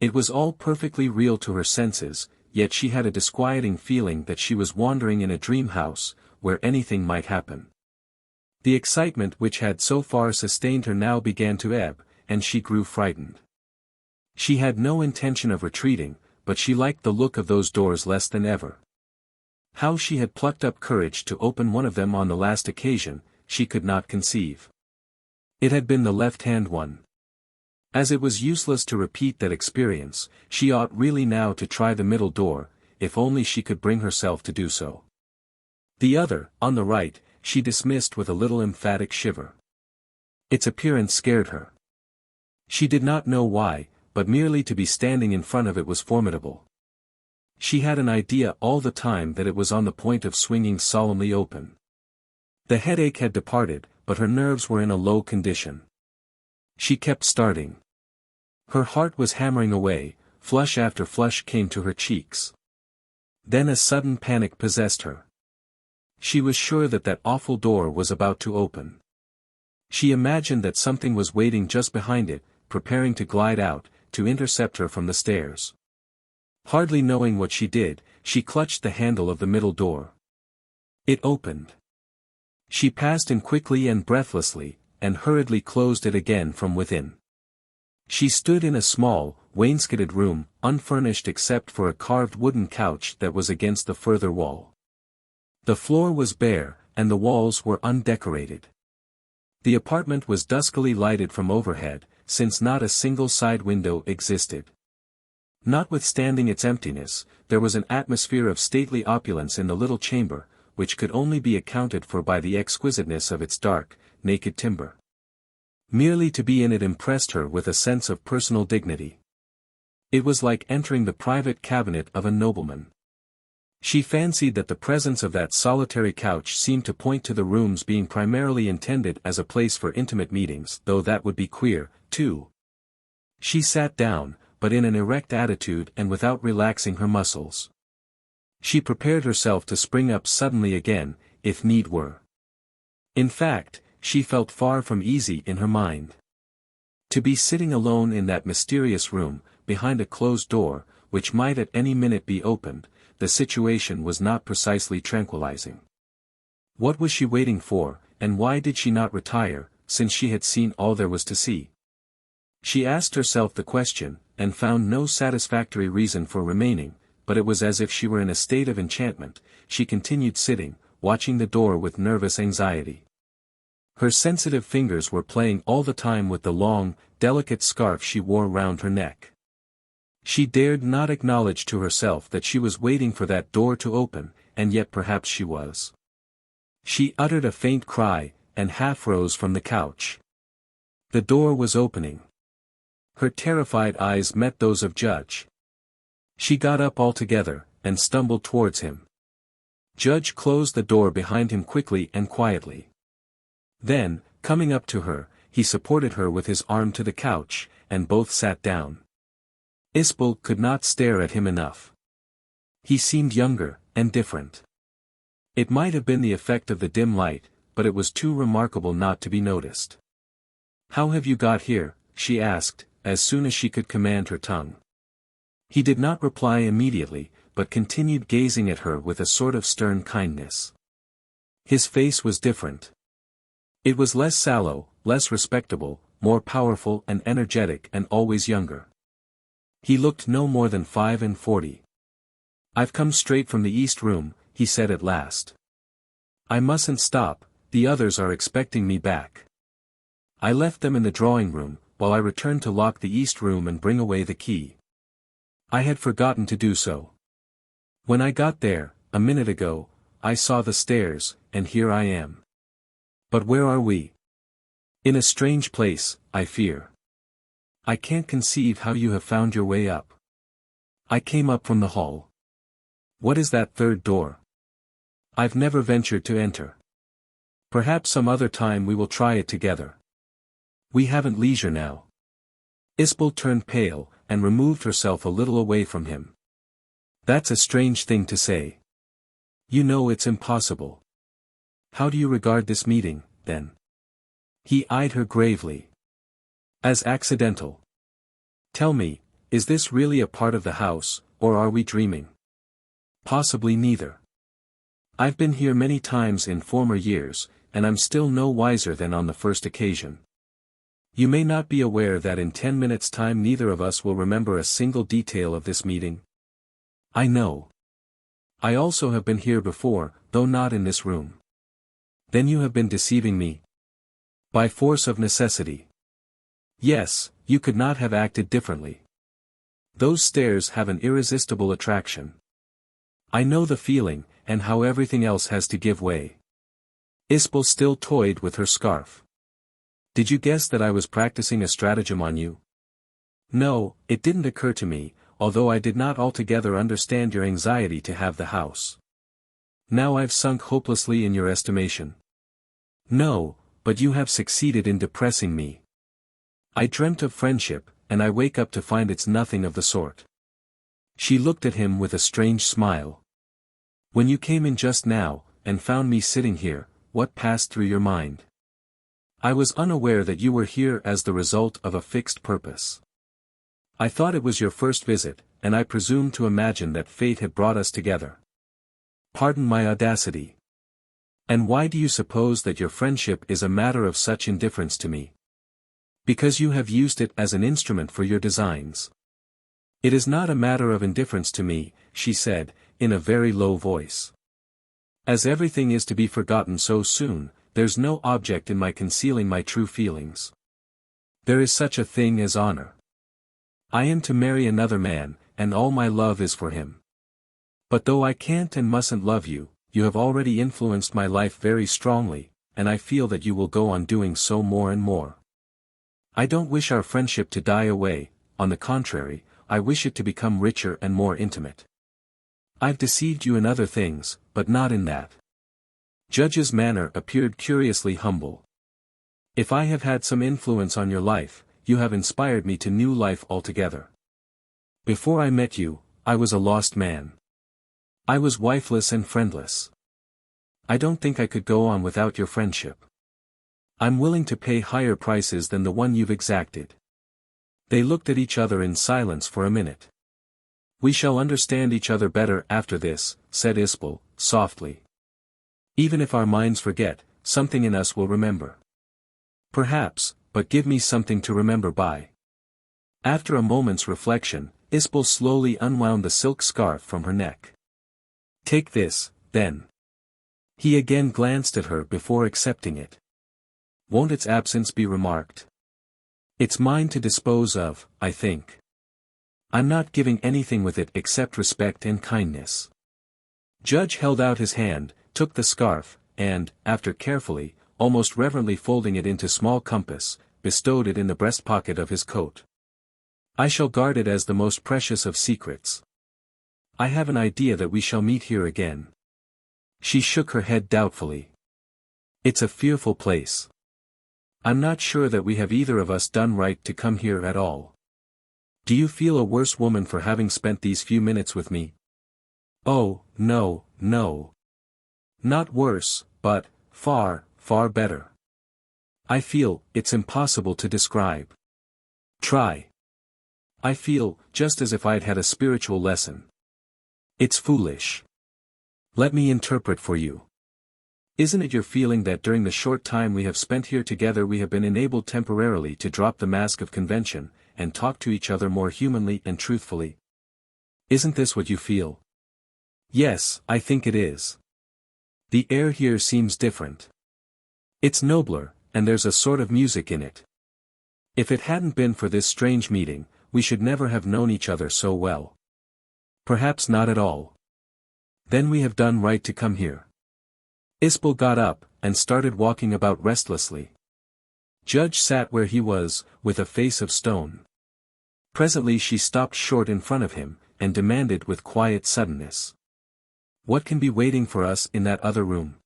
It was all perfectly real to her senses, yet she had a disquieting feeling that she was wandering in a dream house, where anything might happen. The excitement which had so far sustained her now began to ebb, and she grew frightened. She had no intention of retreating, but she liked the look of those doors less than ever. How she had plucked up courage to open one of them on the last occasion, she could not conceive. It had been the left-hand one. As it was useless to repeat that experience, she ought really now to try the middle door, if only she could bring herself to do so. The other, on the right, she dismissed with a little emphatic shiver. Its appearance scared her. She did not know why, but merely to be standing in front of it was formidable. She had an idea all the time that it was on the point of swinging solemnly open. The headache had departed, but her nerves were in a low condition. She kept starting. Her heart was hammering away, flush after flush came to her cheeks. Then a sudden panic possessed her. She was sure that that awful door was about to open. She imagined that something was waiting just behind it, preparing to glide out, to intercept her from the stairs. Hardly knowing what she did, she clutched the handle of the middle door. It opened. She passed in quickly and breathlessly, and hurriedly closed it again from within. She stood in a small, wainscoted room, unfurnished except for a carved wooden couch that was against the further wall. The floor was bare, and the walls were undecorated. The apartment was duskily lighted from overhead, since not a single side window existed. Notwithstanding its emptiness, there was an atmosphere of stately opulence in the little chamber, which could only be accounted for by the exquisiteness of its dark, naked timber. Merely to be in it impressed her with a sense of personal dignity. It was like entering the private cabinet of a nobleman. She fancied that the presence of that solitary couch seemed to point to the room's being primarily intended as a place for intimate meetings, though that would be queer, too. She sat down, but in an erect attitude and without relaxing her muscles. She prepared herself to spring up suddenly again, if need were. In fact, she felt far from easy in her mind. To be sitting alone in that mysterious room, behind a closed door, which might at any minute be opened, the situation was not precisely tranquilizing. What was she waiting for, and why did she not retire, since she had seen all there was to see? She asked herself the question, and found no satisfactory reason for remaining, but it was as if she were in a state of enchantment. She continued sitting, watching the door with nervous anxiety. Her sensitive fingers were playing all the time with the long, delicate scarf she wore round her neck. She dared not acknowledge to herself that she was waiting for that door to open, and yet perhaps she was. She uttered a faint cry, and half rose from the couch. The door was opening. Her terrified eyes met those of Judge. She got up altogether, and stumbled towards him. Judge closed the door behind him quickly and quietly. Then, coming up to her, he supported her with his arm to the couch, and both sat down. Isbel could not stare at him enough. He seemed younger, and different. It might have been the effect of the dim light, but it was too remarkable not to be noticed. "How have you got here?" she asked, as soon as she could command her tongue. He did not reply immediately, but continued gazing at her with a sort of stern kindness. His face was different. It was less sallow, less respectable, more powerful and energetic, and always younger. He looked no more than 45. "I've come straight from the East Room," he said at last. "I mustn't stop, the others are expecting me back. I left them in the drawing room, while I returned to lock the East Room and bring away the key. I had forgotten to do so. When I got there, a minute ago, I saw the stairs, and here I am. But where are we? In a strange place, I fear. I can't conceive how you have found your way up." "I came up from the hall." "What is that third door?" "I've never ventured to enter. Perhaps some other time we will try it together. We haven't leisure now." Isbel turned pale, and removed herself a little away from him. "That's a strange thing to say. You know it's impossible. How do you regard this meeting, then?" He eyed her gravely. "As accidental. Tell me, is this really a part of the house, or are we dreaming?" "Possibly neither. I've been here many times in former years, and I'm still no wiser than on the first occasion. You may not be aware that in 10 minutes' time neither of us will remember a single detail of this meeting?" "I know. I also have been here before, though not in this room." "Then you have been deceiving me." By force of necessity. Yes, you could not have acted differently. Those stairs have an irresistible attraction. I know the feeling, and how everything else has to give way. Isbel still toyed with her scarf. Did you guess that I was practicing a stratagem on you? No, it didn't occur to me, although I did not altogether understand your anxiety to have the house. Now I've sunk hopelessly in your estimation. No, but you have succeeded in depressing me. I dreamt of friendship, and I wake up to find it's nothing of the sort. She looked at him with a strange smile. When you came in just now, and found me sitting here, what passed through your mind? I was unaware that you were here as the result of a fixed purpose. I thought it was your first visit, and I presumed to imagine that fate had brought us together. Pardon my audacity. And why do you suppose that your friendship is a matter of such indifference to me? Because you have used it as an instrument for your designs. It is not a matter of indifference to me, she said, in a very low voice. As everything is to be forgotten so soon, there's no object in my concealing my true feelings. There is such a thing as honor. I am to marry another man, and all my love is for him. But though I can't and mustn't love you, you have already influenced my life very strongly, and I feel that you will go on doing so more and more. I don't wish our friendship to die away, on the contrary, I wish it to become richer and more intimate. I've deceived you in other things, but not in that. Judge's manner appeared curiously humble. If I have had some influence on your life, you have inspired me to new life altogether. Before I met you, I was a lost man. I was wifeless and friendless. I don't think I could go on without your friendship. I'm willing to pay higher prices than the one you've exacted. They looked at each other in silence for a minute. We shall understand each other better after this, said Isbel, softly. Even if our minds forget, something in us will remember. Perhaps, but give me something to remember by. After a moment's reflection, Isbel slowly unwound the silk scarf from her neck. Take this, then. He again glanced at her before accepting it. Won't its absence be remarked? It's mine to dispose of, I think. I'm not giving anything with it except respect and kindness. Judge held out his hand, took the scarf, and, after carefully, almost reverently folding it into small compass, bestowed it in the breast pocket of his coat. I shall guard it as the most precious of secrets. I have an idea that we shall meet here again. She shook her head doubtfully. It's a fearful place. I'm not sure that we have either of us done right to come here at all. Do you feel a worse woman for having spent these few minutes with me? Oh, no, no. Not worse, but, far, far better. I feel, it's impossible to describe. Try. I feel, just as if I'd had a spiritual lesson. It's foolish. Let me interpret for you. Isn't it your feeling that during the short time we have spent here together we have been enabled temporarily to drop the mask of convention, and talk to each other more humanly and truthfully? Isn't this what you feel? Yes, I think it is. The air here seems different. It's nobler, and there's a sort of music in it. If it hadn't been for this strange meeting, we should never have known each other so well. Perhaps not at all. Then we have done right to come here. Isbel got up, and started walking about restlessly. Judge sat where he was, with a face of stone. Presently she stopped short in front of him, and demanded with quiet suddenness. What can be waiting for us in that other room?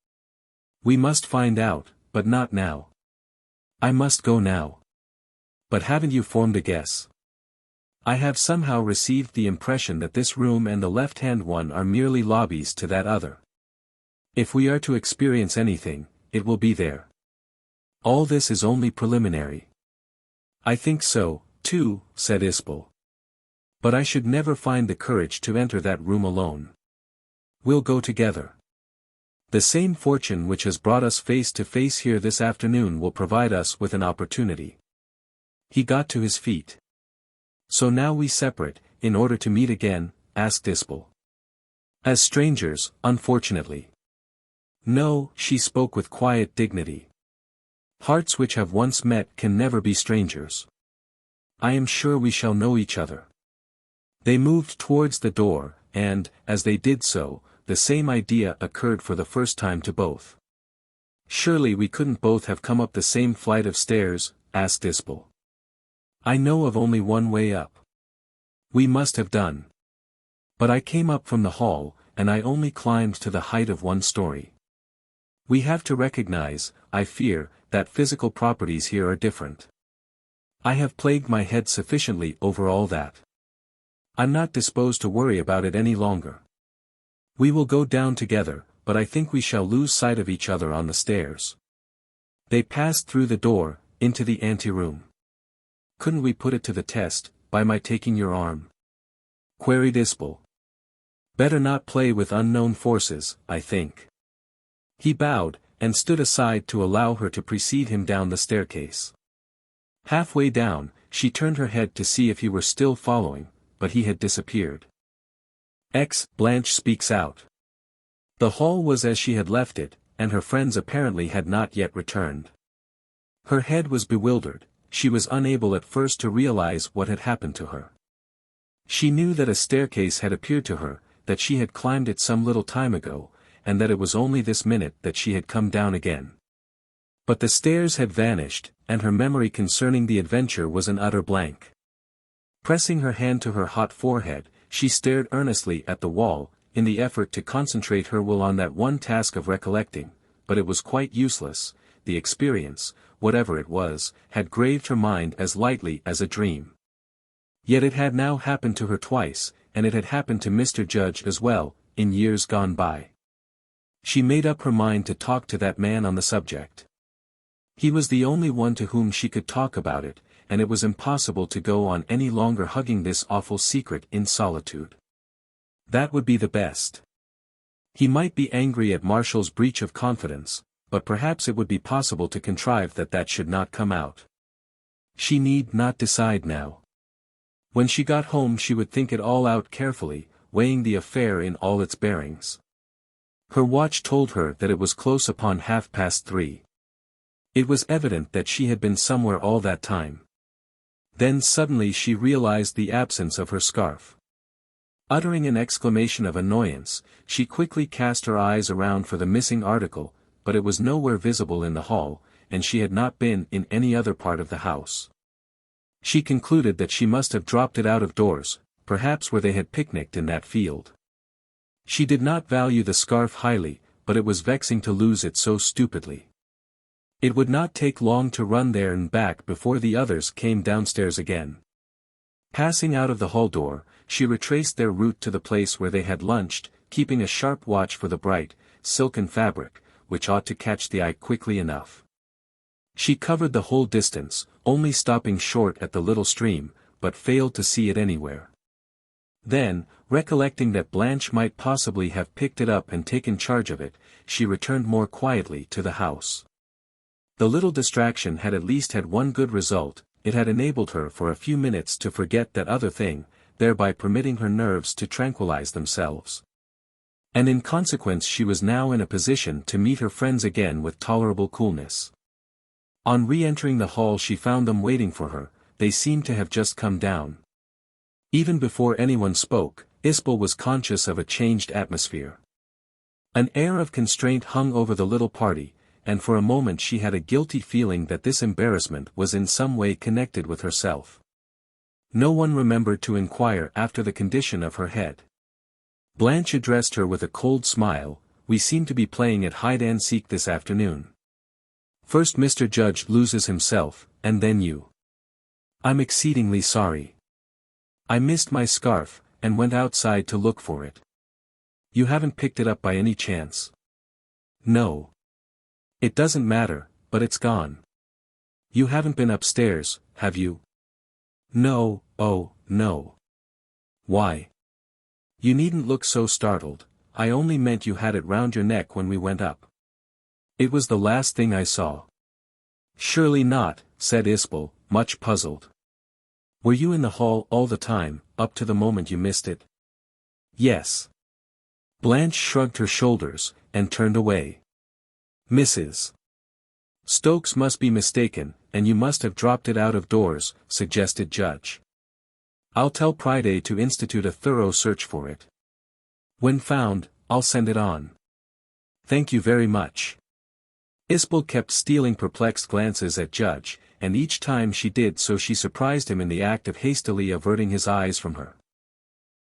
We must find out, but not now. I must go now. But haven't you formed a guess? I have somehow received the impression that this room and the left-hand one are merely lobbies to that other. If we are to experience anything, it will be there. All this is only preliminary. I think so, too, said Isbel. But I should never find the courage to enter that room alone. We'll go together. The same fortune which has brought us face to face here this afternoon will provide us with an opportunity. He got to his feet. So now we separate, in order to meet again, asked Isbel. As strangers, unfortunately. No, she spoke with quiet dignity. Hearts which have once met can never be strangers. I am sure we shall know each other. They moved towards the door, and, as they did so, the same idea occurred for the first time to both. Surely we couldn't both have come up the same flight of stairs, asked Isbel. I know of only one way up. We must have done. But I came up from the hall, and I only climbed to the height of 1 story. We have to recognize, I fear, that physical properties here are different. I have plagued my head sufficiently over all that. I'm not disposed to worry about it any longer. We will go down together, but I think we shall lose sight of each other on the stairs. They passed through the door, into the anteroom. Couldn't we put it to the test, by my taking your arm? Queried Isbel. Better not play with unknown forces, I think. He bowed, and stood aside to allow her to precede him down the staircase. Halfway down, she turned her head to see if he were still following, but he had disappeared. Blanche Speaks Out. The hall was as she had left it, and her friends apparently had not yet returned. Her head was bewildered, she was unable at first to realize what had happened to her. She knew that a staircase had appeared to her, that she had climbed it some little time ago, and that it was only this minute that she had come down again. But the stairs had vanished, and her memory concerning the adventure was an utter blank. Pressing her hand to her hot forehead, she stared earnestly at the wall, in the effort to concentrate her will on that one task of recollecting, but it was quite useless. The experience, whatever it was, had graved her mind as lightly as a dream. Yet it had now happened to her twice, and it had happened to Mr. Judge as well, in years gone by. She made up her mind to talk to that man on the subject. He was the only one to whom she could talk about it, and it was impossible to go on any longer hugging this awful secret in solitude. That would be the best. He might be angry at Marshall's breach of confidence, but perhaps it would be possible to contrive that that should not come out. She need not decide now. When she got home she would think it all out carefully, weighing the affair in all its bearings. Her watch told her that it was close upon 3:30. It was evident that she had been somewhere all that time. Then suddenly she realized the absence of her scarf. Uttering an exclamation of annoyance, she quickly cast her eyes around for the missing article, but it was nowhere visible in the hall, and she had not been in any other part of the house. She concluded that she must have dropped it out of doors, perhaps where they had picnicked in that field. She did not value the scarf highly, but it was vexing to lose it so stupidly. It would not take long to run there and back before the others came downstairs again. Passing out of the hall door, she retraced their route to the place where they had lunched, keeping a sharp watch for the bright, silken fabric, which ought to catch the eye quickly enough. She covered the whole distance, only stopping short at the little stream, but failed to see it anywhere. Then, recollecting that Blanche might possibly have picked it up and taken charge of it, she returned more quietly to the house. The little distraction had at least had one good result, it had enabled her for a few minutes to forget that other thing, thereby permitting her nerves to tranquilize themselves. And in consequence she was now in a position to meet her friends again with tolerable coolness. On re-entering the hall she found them waiting for her, they seemed to have just come down. Even before anyone spoke, Isbel was conscious of a changed atmosphere. An air of constraint hung over the little party, and for a moment she had a guilty feeling that this embarrassment was in some way connected with herself. No one remembered to inquire after the condition of her head. Blanche addressed her with a cold smile, "We seem to be playing at hide-and-seek this afternoon. First Mr. Judge loses himself, and then you. I'm exceedingly sorry. I missed my scarf, and went outside to look for it. You haven't picked it up by any chance?" "No. It doesn't matter, but it's gone. You haven't been upstairs, have you?" "No, oh, no." "Why? You needn't look so startled, I only meant you had it round your neck when we went up. It was the last thing I saw." "Surely not," said Isbel, much puzzled. "Were you in the hall all the time, up to the moment you missed it?" "Yes." Blanche shrugged her shoulders, and turned away. Mrs. Stokes must be mistaken, and you must have dropped it out of doors, suggested Judge. I'll tell Priday to institute a thorough search for it. When found, I'll send it on. Thank you very much. Isbel kept stealing perplexed glances at Judge, and each time she did so she surprised him in the act of hastily averting his eyes from her.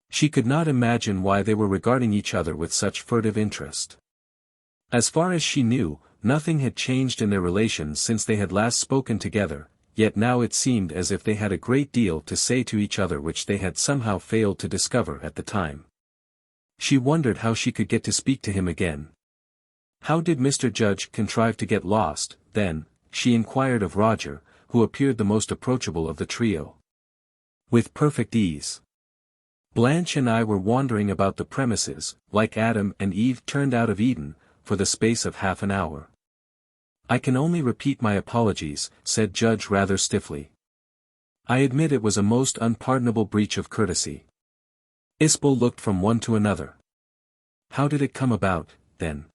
She could not imagine why they were regarding each other with such furtive interest. As far as she knew, nothing had changed in their relations since they had last spoken together, yet now it seemed as if they had a great deal to say to each other which they had somehow failed to discover at the time. She wondered how she could get to speak to him again. How did Mr. Judge contrive to get lost, then, she inquired of Roger, who appeared the most approachable of the trio. With perfect ease. Blanche and I were wandering about the premises, like Adam and Eve turned out of Eden, for the space of half an hour. I can only repeat my apologies, said Judge rather stiffly. I admit it was a most unpardonable breach of courtesy. Isbel looked from one to another. How did it come about, then?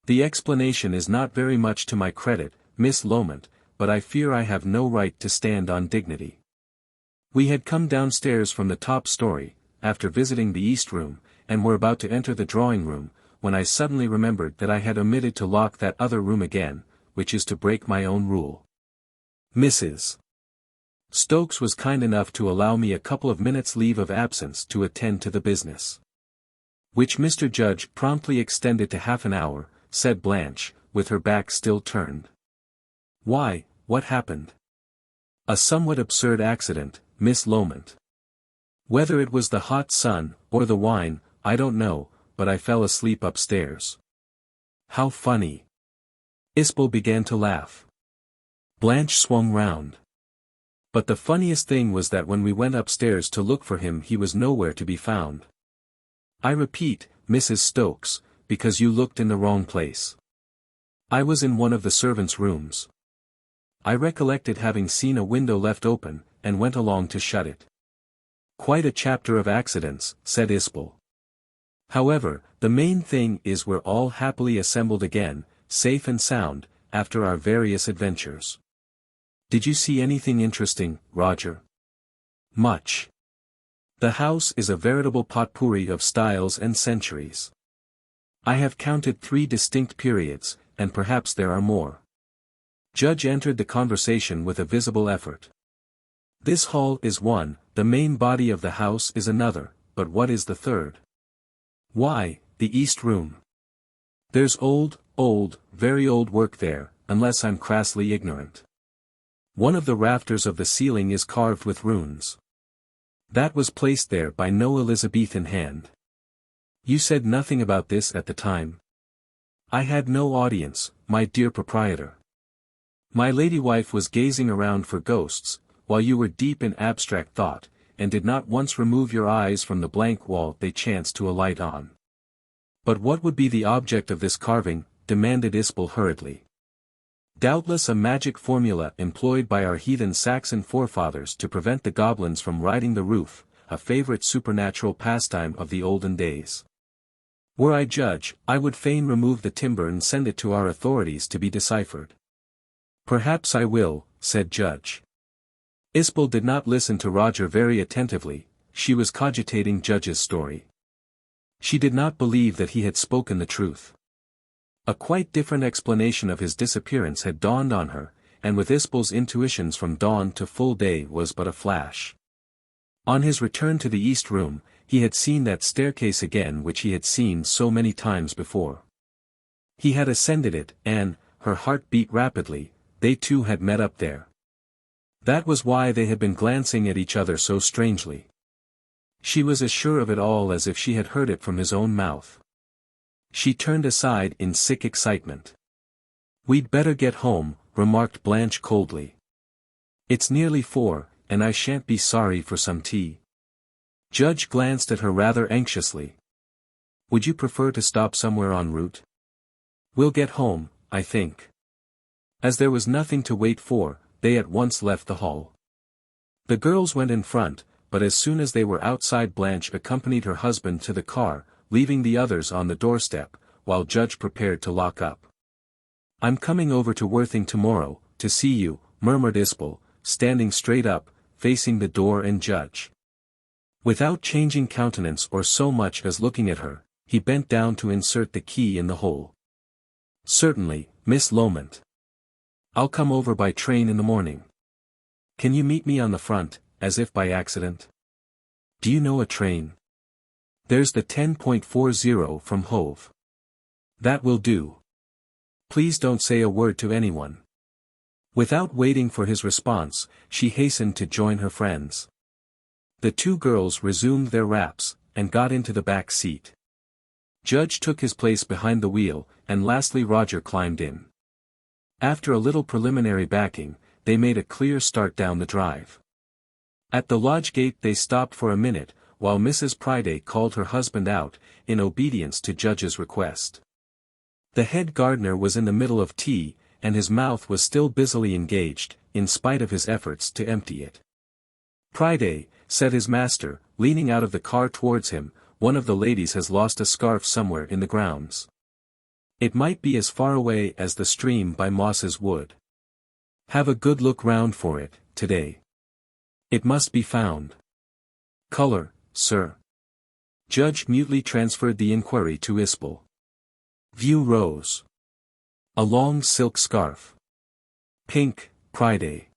The explanation is not very much to my credit, Miss Loment, but I fear I have no right to stand on dignity. We had come downstairs from the top story, after visiting the east room, and were about to enter the drawing room, when I suddenly remembered that I had omitted to lock that other room again, which is to break my own rule. Mrs. Stokes was kind enough to allow me a couple of minutes' leave of absence to attend to the business. Which Mr. Judge promptly extended to half an hour, said Blanche, with her back still turned. Why, what happened? A somewhat absurd accident, Miss Loment. Whether it was the hot sun, or the wine, I don't know, but I fell asleep upstairs. How funny. Isbel began to laugh. Blanche swung round. But the funniest thing was that when we went upstairs to look for him he was nowhere to be found. I repeat, Mrs. Stokes, because you looked in the wrong place. I was in one of the servants' rooms. I recollected having seen a window left open, and went along to shut it. Quite a chapter of accidents, said Isbel. However, the main thing is we're all happily assembled again, safe and sound, after our various adventures. Did you see anything interesting, Roger? Much. The house is a veritable potpourri of styles and centuries. I have counted 3 distinct periods, and perhaps there are more. Judge entered the conversation with a visible effort. This hall is one, the main body of the house is another, but what is the third? Why, the east room. There's old, very old work there, unless I'm crassly ignorant. One of the rafters of the ceiling is carved with runes. That was placed there by no Elizabethan hand. You said nothing about this at the time. I had no audience, my dear proprietor. My lady wife was gazing around for ghosts, while you were deep in abstract thought, and did not once remove your eyes from the blank wall they chanced to alight on. But what would be the object of this carving? Demanded Isbel hurriedly. Doubtless a magic formula employed by our heathen Saxon forefathers to prevent the goblins from riding the roof, a favorite supernatural pastime of the olden days. Were I judge, I would fain remove the timber and send it to our authorities to be deciphered. Perhaps I will, said Judge. Isbel did not listen to Roger very attentively, she was cogitating Judge's story. She did not believe that he had spoken the truth. A quite different explanation of his disappearance had dawned on her, and with Isbel's intuitions from dawn to full day was but a flash. On his return to the east room, he had seen that staircase again which he had seen so many times before. He had ascended it, and, her heart beat rapidly, they two had met up there. That was why they had been glancing at each other so strangely. She was as sure of it all as if she had heard it from his own mouth. She turned aside in sick excitement. We'd better get home, remarked Blanche coldly. It's nearly 4, and I shan't be sorry for some tea. Judge glanced at her rather anxiously. Would you prefer to stop somewhere en route? We'll get home, I think. As there was nothing to wait for, they at once left the hall. The girls went in front, but as soon as they were outside Blanche accompanied her husband to the car, leaving the others on the doorstep, while Judge prepared to lock up. I'm coming over to Worthing tomorrow, to see you, murmured Isbel, standing straight up, facing the door and Judge. Without changing countenance or so much as looking at her, he bent down to insert the key in the hole. Certainly, Miss Loment. I'll come over by train in the morning. Can you meet me on the front, as if by accident? Do you know a train? There's the 10.40 from Hove. That will do. Please don't say a word to anyone. Without waiting for his response, she hastened to join her friends. The two girls resumed their wraps, and got into the back seat. Judge took his place behind the wheel, and lastly Roger climbed in. After a little preliminary backing, they made a clear start down the drive. At the lodge gate they stopped for a minute, while Mrs. Priday called her husband out, in obedience to Judge's request. The head gardener was in the middle of tea, and his mouth was still busily engaged, in spite of his efforts to empty it. Priday, said his master, leaning out of the car towards him, one of the ladies has lost a scarf somewhere in the grounds. It might be as far away as the stream by Moss's Wood. Have a good look round for it, today. It must be found. Color, sir. Judge mutely transferred the inquiry to Isbel. View rose. A long silk scarf. Pink, Priday.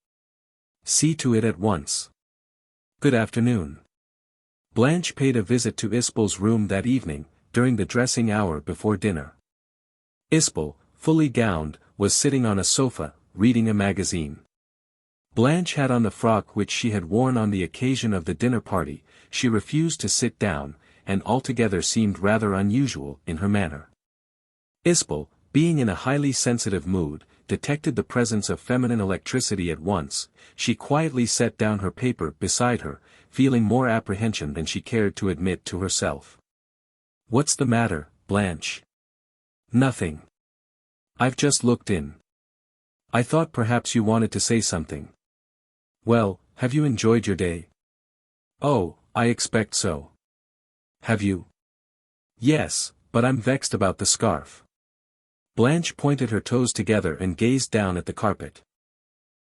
See to it at once. Good afternoon. Blanche paid a visit to Isbel's room that evening, during the dressing hour before dinner. Isbel, fully gowned, was sitting on a sofa, reading a magazine. Blanche had on the frock which she had worn on the occasion of the dinner party. She refused to sit down, and altogether seemed rather unusual in her manner. Isbel, being in a highly sensitive mood, detected the presence of feminine electricity at once. She quietly set down her paper beside her, feeling more apprehension than she cared to admit to herself. What's the matter, Blanche? Nothing. I've just looked in. I thought perhaps you wanted to say something. Well, have you enjoyed your day? Oh, I expect so. Have you? Yes, but I'm vexed about the scarf. Blanche pointed her toes together and gazed down at the carpet.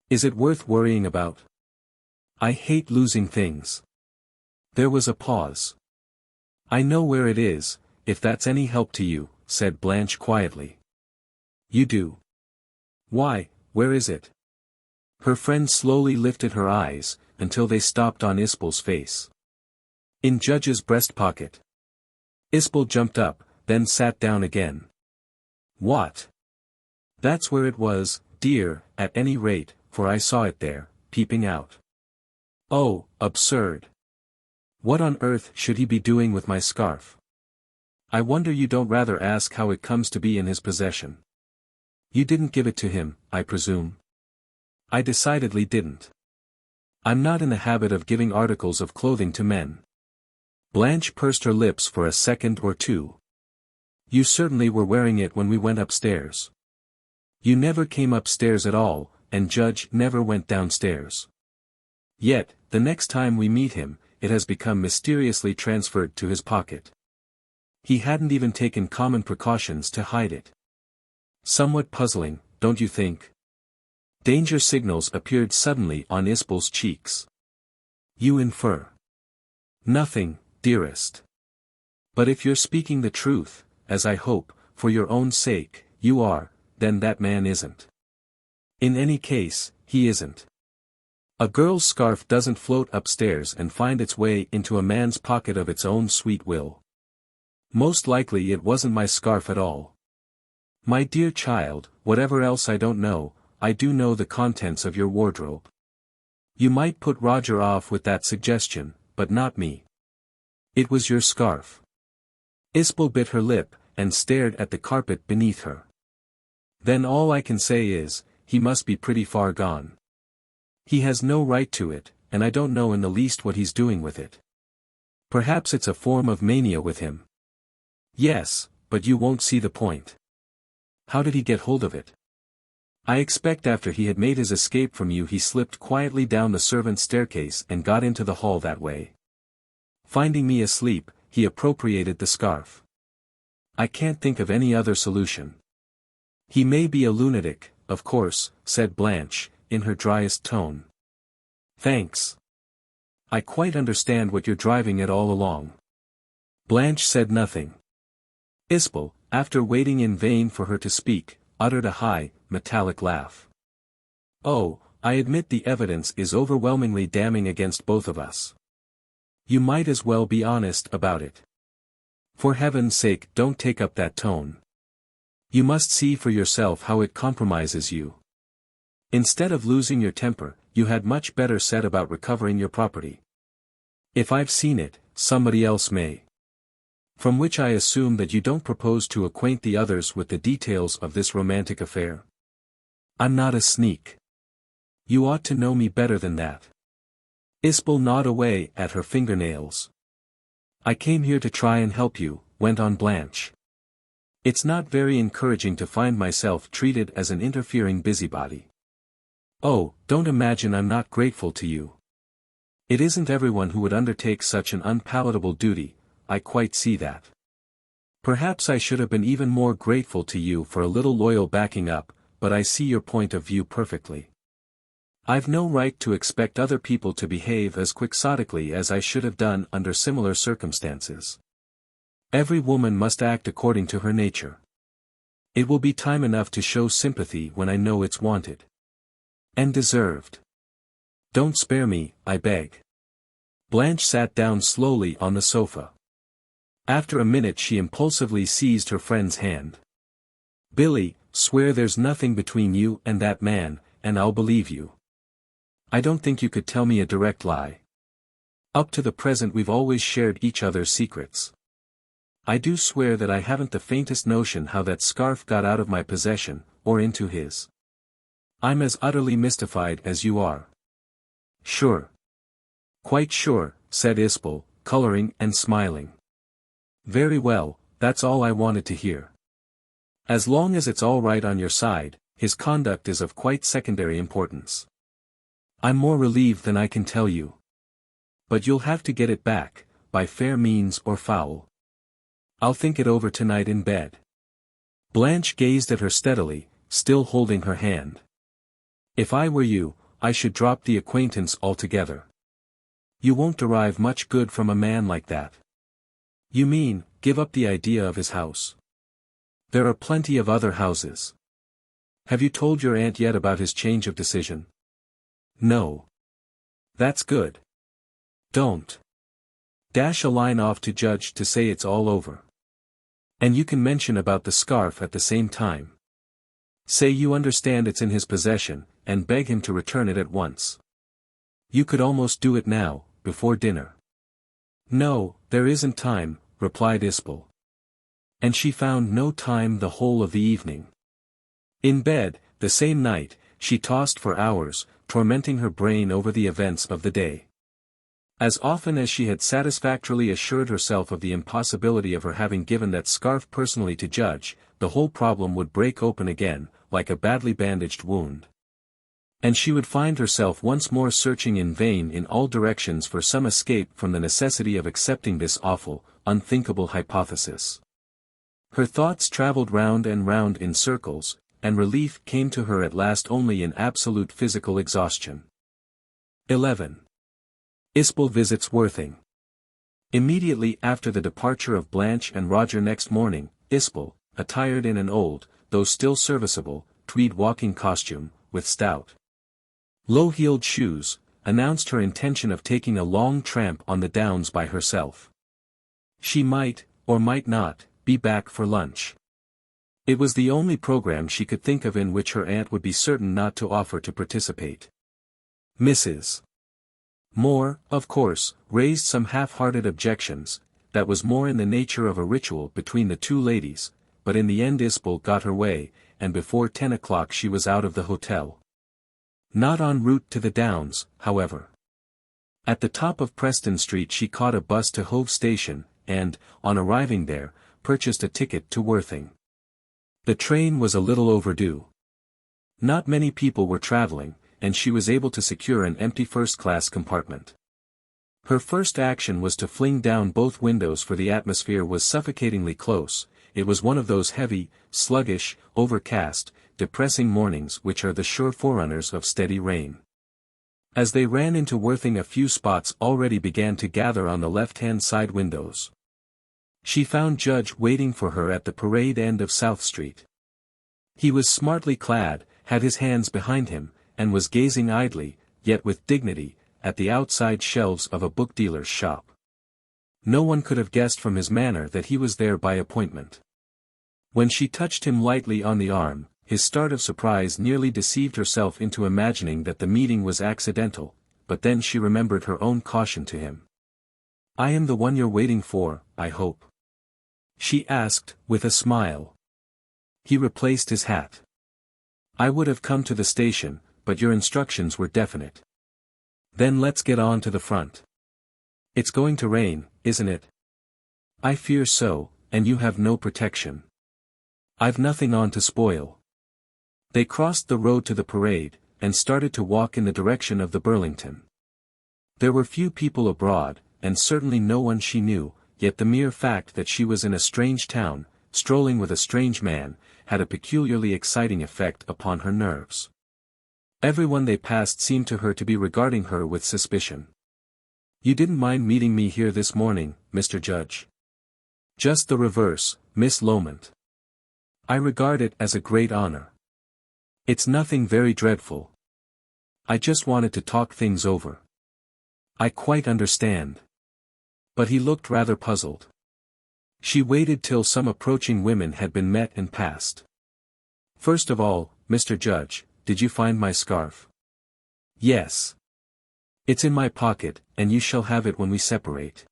Is it worth worrying about? I hate losing things. There was a pause. I know where it is, if that's any help to you, said Blanche quietly. You do? Why, where is it? Her friend slowly lifted her eyes, until they stopped on Isbel's face. In Judge's breast pocket. Isbel jumped up, then sat down again. What? That's where it was, dear, at any rate, for I saw it there, peeping out. Oh, absurd. What on earth should he be doing with my scarf? I wonder you don't rather ask how it comes to be in his possession. You didn't give it to him, I presume? I decidedly didn't. I'm not in the habit of giving articles of clothing to men. Blanche pursed her lips for a second or two. You certainly were wearing it when we went upstairs. You never came upstairs at all, and Judge never went downstairs. Yet, the next time we meet him, it has become mysteriously transferred to his pocket. He hadn't even taken common precautions to hide it. Somewhat puzzling, don't you think? Danger signals appeared suddenly on Isbel's cheeks. You infer. Nothing, dearest. But if you're speaking the truth, as I hope, for your own sake, you are, then that man isn't. In any case, he isn't. A girl's scarf doesn't float upstairs and find its way into a man's pocket of its own sweet will. Most likely it wasn't my scarf at all. My dear child, whatever else I don't know, I do know the contents of your wardrobe. You might put Roger off with that suggestion, but not me. It was your scarf. Isbel bit her lip, and stared at the carpet beneath her. Then all I can say is, he must be pretty far gone. He has no right to it, and I don't know in the least what he's doing with it. Perhaps it's a form of mania with him. Yes, but you won't see the point. How did he get hold of it? I expect after he had made his escape from you he slipped quietly down the servants' staircase and got into the hall that way. Finding me asleep, he appropriated the scarf. I can't think of any other solution. He may be a lunatic, of course, said Blanche, in her driest tone. Thanks. I quite understand what you're driving at all along. Blanche said nothing. Isbel, after waiting in vain for her to speak, uttered a high, metallic laugh. Oh, I admit the evidence is overwhelmingly damning against both of us. You might as well be honest about it. For heaven's sake, don't take up that tone. You must see for yourself how it compromises you. Instead of losing your temper, you had much better set about recovering your property. If I've seen it, somebody else may. From which I assume that you don't propose to acquaint the others with the details of this romantic affair. I'm not a sneak. You ought to know me better than that. Isbel gnawed away at her fingernails. I came here to try and help you, went on Blanche. It's not very encouraging to find myself treated as an interfering busybody. Oh, don't imagine I'm not grateful to you. It isn't everyone who would undertake such an unpalatable duty, I quite see that. Perhaps I should have been even more grateful to you for a little loyal backing up, but I see your point of view perfectly. I've no right to expect other people to behave as quixotically as I should have done under similar circumstances. Every woman must act according to her nature. It will be time enough to show sympathy when I know it's wanted. And deserved. Don't spare me, I beg. Blanche sat down slowly on the sofa. After a minute she impulsively seized her friend's hand. Billy, swear there's nothing between you and that man, and I'll believe you. I don't think you could tell me a direct lie. Up to the present we've always shared each other's secrets. I do swear that I haven't the faintest notion how that scarf got out of my possession, or into his. I'm as utterly mystified as you are. Sure. Quite sure, said Isbel, coloring and smiling. Very well, that's all I wanted to hear. As long as it's all right on your side, his conduct is of quite secondary importance. I'm more relieved than I can tell you. But you'll have to get it back, by fair means or foul. I'll think it over tonight in bed. Blanche gazed at her steadily, still holding her hand. If I were you, I should drop the acquaintance altogether. You won't derive much good from a man like that. You mean, give up the idea of his house? There are plenty of other houses. Have you told your aunt yet about his change of decision? No. That's good. Don't. Dash a line off to Judge to say it's all over. And you can mention about the scarf at the same time. Say you understand it's in his possession, and beg him to return it at once. You could almost do it now, before dinner. No, there isn't time, replied Isbel. And she found no time the whole of the evening. In bed, the same night, she tossed for hours, tormenting her brain over the events of the day. As often as she had satisfactorily assured herself of the impossibility of her having given that scarf personally to Judge, the whole problem would break open again, like a badly bandaged wound. And she would find herself once more searching in vain in all directions for some escape from the necessity of accepting this awful, unthinkable hypothesis. Her thoughts traveled round and round in circles, and relief came to her at last only in absolute physical exhaustion. 11. Isbel visits Worthing. Immediately after the departure of Blanche and Roger next morning, Isbel, attired in an old, though still serviceable, tweed walking costume, with stout, low-heeled shoes, announced her intention of taking a long tramp on the downs by herself. She might, or might not, be back for lunch. It was the only program she could think of in which her aunt would be certain not to offer to participate. Mrs. Moor, of course, raised some half-hearted objections, that was more in the nature of a ritual between the two ladies, but in the end Isbel got her way, and before 10 o'clock she was out of the hotel. Not en route to the Downs, however. At the top of Preston Street she caught a bus to Hove Station, and, on arriving there, purchased a ticket to Worthing. The train was a little overdue. Not many people were traveling, and she was able to secure an empty first-class compartment. Her first action was to fling down both windows, for the atmosphere was suffocatingly close, it was one of those heavy, sluggish, overcast, depressing mornings which are the sure forerunners of steady rain. As they ran into Worthing, a few spots already began to gather on the left-hand side windows. She found Judge waiting for her at the parade end of South Street. He was smartly clad, had his hands behind him, and was gazing idly, yet with dignity, at the outside shelves of a book-dealer's shop. No one could have guessed from his manner that he was there by appointment. When she touched him lightly on the arm, his start of surprise nearly deceived herself into imagining that the meeting was accidental, but then she remembered her own caution to him. "I am the one you're waiting for, I hope?" she asked, with a smile. He replaced his hat. "I would have come to the station, but your instructions were definite." "Then let's get on to the front." "It's going to rain, isn't it?" "I fear so, and you have no protection." "I've nothing on to spoil." They crossed the road to the parade, and started to walk in the direction of the Burlington. There were few people abroad, and certainly no one she knew, yet the mere fact that she was in a strange town, strolling with a strange man, had a peculiarly exciting effect upon her nerves. Everyone they passed seemed to her to be regarding her with suspicion. "You didn't mind meeting me here this morning, Mr. Judge?" "Just the reverse, Miss Loment. I regard it as a great honor. It's nothing very dreadful. I just wanted to talk things over." "I quite understand." But he looked rather puzzled. She waited till some approaching women had been met and passed. "First of all, Mr. Judge, did you find my scarf?" "Yes. It's in my pocket, and you shall have it when we separate.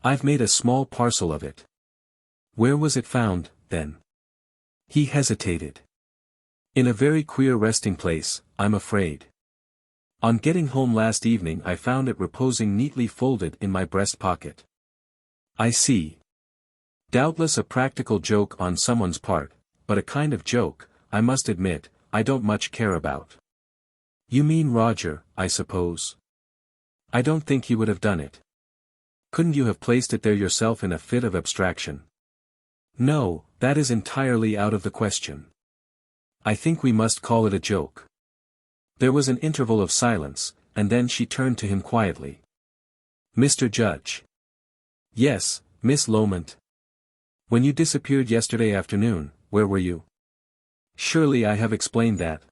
I've made a small parcel of it." "Where was it found, then?" He hesitated. "In a very queer resting place, I'm afraid. On getting home last evening I found it reposing neatly folded in my breast pocket." "I see. Doubtless a practical joke on someone's part, but a kind of joke, I must admit, I don't much care about." "You mean Roger, I suppose?" "I don't think he would have done it." "Couldn't you have placed it there yourself in a fit of abstraction?" "No, that is entirely out of the question. I think we must call it a joke." There was an interval of silence, and then she turned to him quietly. "Mr. Judge." "Yes, Miss Loment." "When you disappeared yesterday afternoon, where were you?" "Surely I have explained that."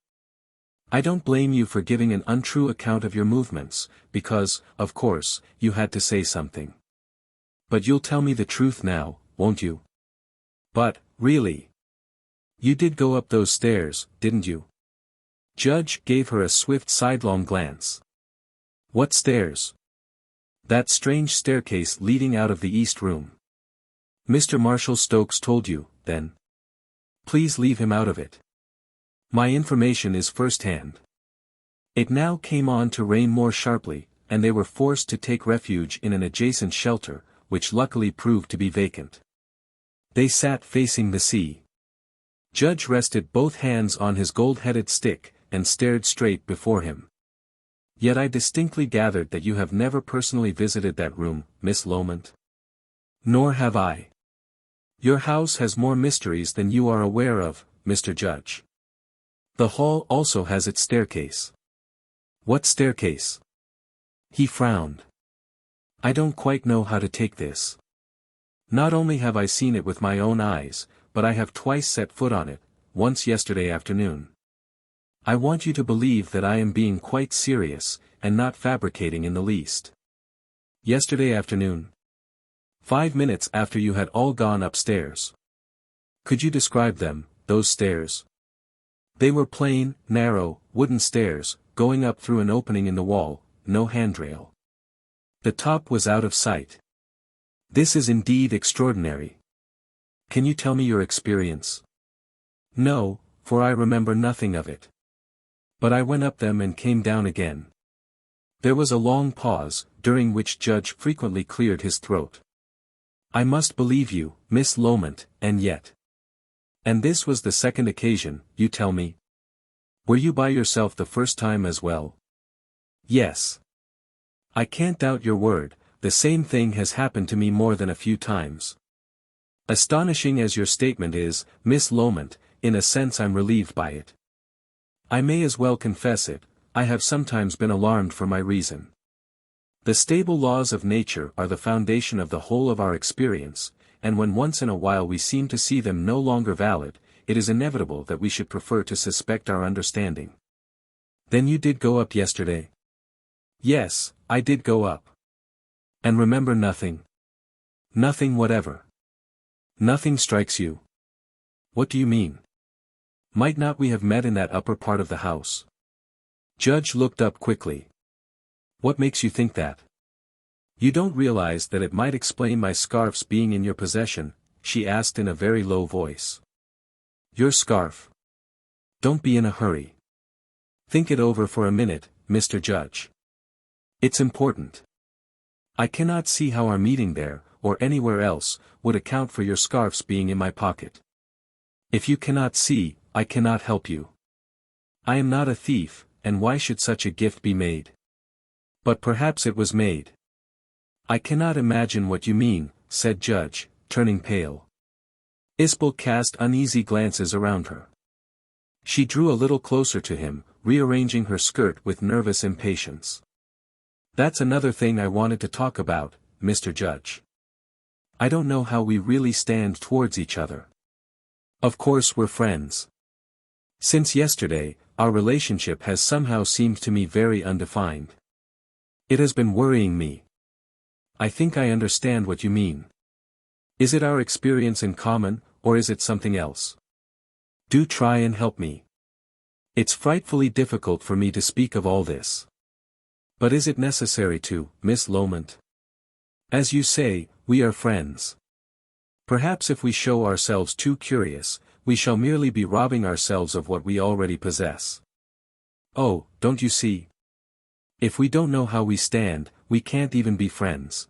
"I don't blame you for giving an untrue account of your movements, because, of course, you had to say something. But you'll tell me the truth now, won't you?" "But, really. You did go up those stairs, didn't you?" Judge gave her a swift sidelong glance. "What stairs?" "That strange staircase leading out of the east room." "Mr. Marshall Stokes told you, then?" "Please leave him out of it. My information is first-hand." It now came on to rain more sharply, and they were forced to take refuge in an adjacent shelter, which luckily proved to be vacant. They sat facing the sea. Judge rested both hands on his gold-headed stick, and stared straight before him. "Yet I distinctly gathered that you have never personally visited that room, Miss Loment." "Nor have I. Your house has more mysteries than you are aware of, Mr. Judge. The hall also has its staircase." "What staircase?" He frowned. "I don't quite know how to take this. Not only have I seen it with my own eyes, but I have twice set foot on it, once yesterday afternoon. I want you to believe that I am being quite serious, and not fabricating in the least." "Yesterday afternoon?" 5 minutes after you had all gone upstairs." "Could you describe them, those stairs?" "They were plain, narrow, wooden stairs, going up through an opening in the wall, no handrail. The top was out of sight." "This is indeed extraordinary. Can you tell me your experience?" "No, for I remember nothing of it. But I went up them and came down again." There was a long pause, during which Judge frequently cleared his throat. "I must believe you, Miss Loment, and yet. And this was the second occasion, you tell me? Were you by yourself the first time as well?" "Yes. I can't doubt your word, the same thing has happened to me more than a few times." Astonishing as your statement is, Miss Loment, in a sense I'm relieved by it. I may as well confess it, I have sometimes been alarmed for my reason. The stable laws of nature are the foundation of the whole of our experience, and when once in a while we seem to see them no longer valid, it is inevitable that we should prefer to suspect our understanding. Then you did go up yesterday? Yes, I did go up. And remember nothing? Nothing whatever. Nothing strikes you? What do you mean? Might not we have met in that upper part of the house? Judge looked up quickly. What makes you think that? You don't realize that it might explain my scarf's being in your possession, she asked in a very low voice. Your scarf? Don't be in a hurry. Think it over for a minute, Mr. Judge. It's important. I cannot see how our meeting there, or anywhere else, would account for your scarf's being in my pocket. If you cannot see, I cannot help you. I am not a thief, and why should such a gift be made? But perhaps it was made. I cannot imagine what you mean, said Judge, turning pale. Isbel cast uneasy glances around her. She drew a little closer to him, rearranging her skirt with nervous impatience. That's another thing I wanted to talk about, Mr. Judge. I don't know how we really stand towards each other. Of course we're friends. Since yesterday, our relationship has somehow seemed to me very undefined. It has been worrying me. I think I understand what you mean. Is it our experience in common, or is it something else? Do try and help me. It's frightfully difficult for me to speak of all this. But is it necessary to, Miss Loment? As you say, we are friends. Perhaps if we show ourselves too curious, we shall merely be robbing ourselves of what we already possess. Oh, don't you see? If we don't know how we stand, we can't even be friends.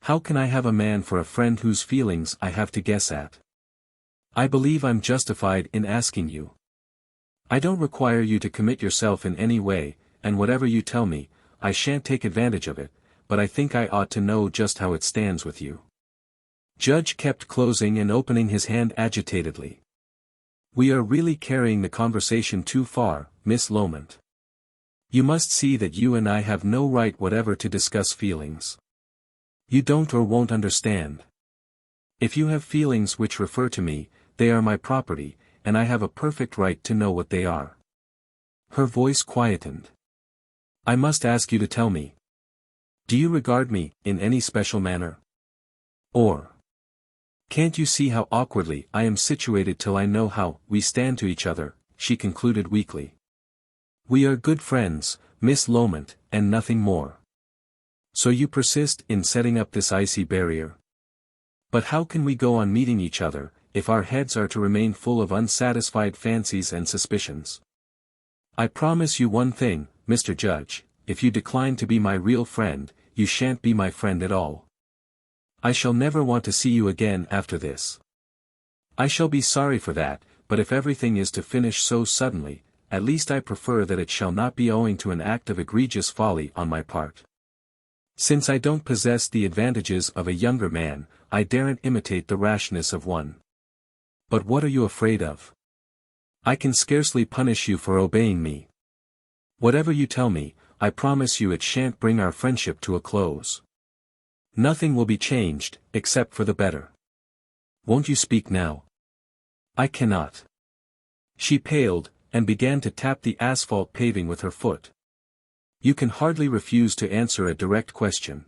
How can I have a man for a friend whose feelings I have to guess at? I believe I'm justified in asking you. I don't require you to commit yourself in any way, and whatever you tell me, I shan't take advantage of it, but I think I ought to know just how it stands with you. Judge kept closing and opening his hand agitatedly. We are really carrying the conversation too far, Miss Loment. You must see that you and I have no right whatever to discuss feelings. You don't or won't understand. If you have feelings which refer to me, they are my property, and I have a perfect right to know what they are. Her voice quietened. I must ask you to tell me. Do you regard me, in any special manner? Or can't you see how awkwardly I am situated till I know how we stand to each other, she concluded weakly. We are good friends, Miss Loment, and nothing more. So you persist in setting up this icy barrier? But how can we go on meeting each other, if our heads are to remain full of unsatisfied fancies and suspicions? I promise you one thing, Mr. Judge, if you decline to be my real friend, you shan't be my friend at all. I shall never want to see you again after this. I shall be sorry for that, but if everything is to finish so suddenly, at least I prefer that it shall not be owing to an act of egregious folly on my part. Since I don't possess the advantages of a younger man, I daren't imitate the rashness of one. But what are you afraid of? I can scarcely punish you for obeying me. Whatever you tell me, I promise you it shan't bring our friendship to a close. Nothing will be changed, except for the better. Won't you speak now? I cannot. She paled, and began to tap the asphalt paving with her foot. You can hardly refuse to answer a direct question.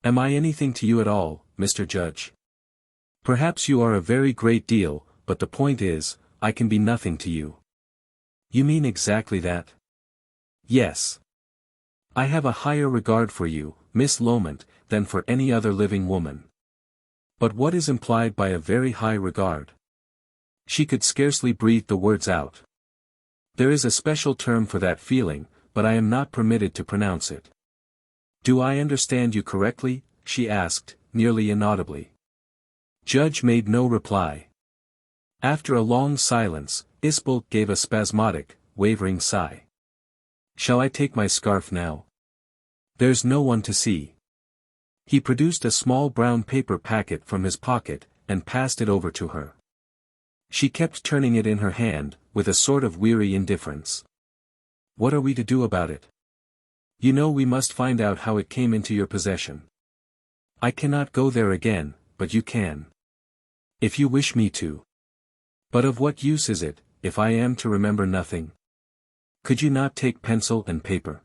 Am I anything to you at all, Mr. Judge? Perhaps you are a very great deal, but the point is, I can be nothing to you. You mean exactly that? Yes. I have a higher regard for you, Miss Loment, than for any other living woman. But what is implied by a very high regard? She could scarcely breathe the words out. There is a special term for that feeling, but I am not permitted to pronounce it. Do I understand you correctly? She asked, nearly inaudibly. Judge made no reply. After a long silence, Isbel gave a spasmodic, wavering sigh. Shall I take my scarf now? There's no one to see. He produced a small brown paper packet from his pocket, and passed it over to her. She kept turning it in her hand, with a sort of weary indifference. "What are we to do about it? You know we must find out how it came into your possession. I cannot go there again, but you can. If you wish me to. But of what use is it, if I am to remember nothing? Could you not take pencil and paper?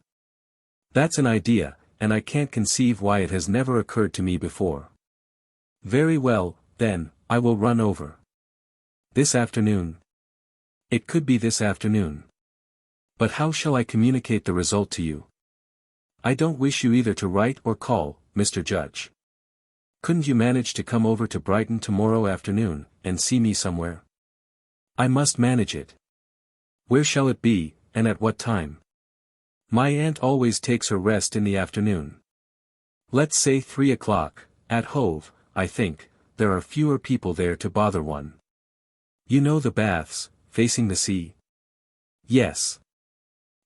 That's an idea, and I can't conceive why it has never occurred to me before." "Very well, then, I will run over. This afternoon?" "It could be this afternoon. But how shall I communicate the result to you? I don't wish you either to write or call, Mr. Judge. Couldn't you manage to come over to Brighton tomorrow afternoon, and see me somewhere?" "I must manage it." "Where shall it be, and at what time?" "My aunt always takes her rest in the afternoon. Let's say 3 o'clock, at Hove. I think, there are fewer people there to bother one. You know the baths, facing the sea?" "Yes."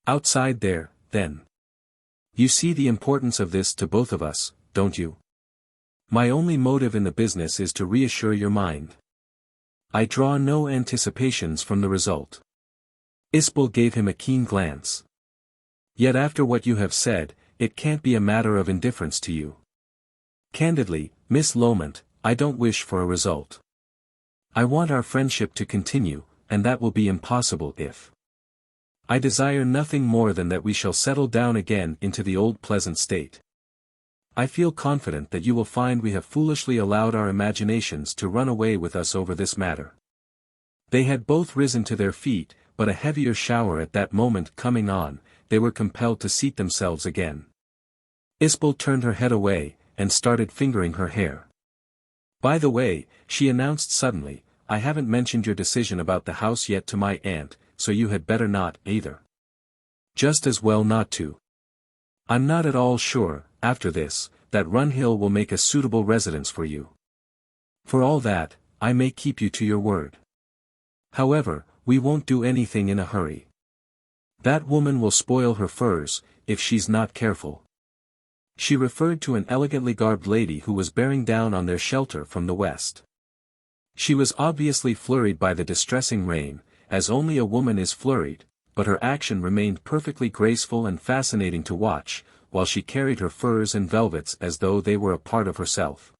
"Outside there, then. You see the importance of this to both of us, don't you? My only motive in the business is to reassure your mind. I draw no anticipations from the result." Isbel gave him a keen glance. "Yet after what you have said, it can't be a matter of indifference to you." "Candidly, Miss Loment, I don't wish for a result. I want our friendship to continue, and that will be impossible if. I desire nothing more than that we shall settle down again into the old pleasant state. I feel confident that you will find we have foolishly allowed our imaginations to run away with us over this matter." They had both risen to their feet, but a heavier shower at that moment coming on, they were compelled to seat themselves again. Isbel turned her head away, and started fingering her hair. "By the way," she announced suddenly, "I haven't mentioned your decision about the house yet to my aunt, so you had better not, either. Just as well not to. I'm not at all sure, after this, that Runhill will make a suitable residence for you. For all that, I may keep you to your word. However, we won't do anything in a hurry. That woman will spoil her furs, if she's not careful." She referred to an elegantly garbed lady who was bearing down on their shelter from the west. She was obviously flurried by the distressing rain, as only a woman is flurried, but her action remained perfectly graceful and fascinating to watch, while she carried her furs and velvets as though they were a part of herself.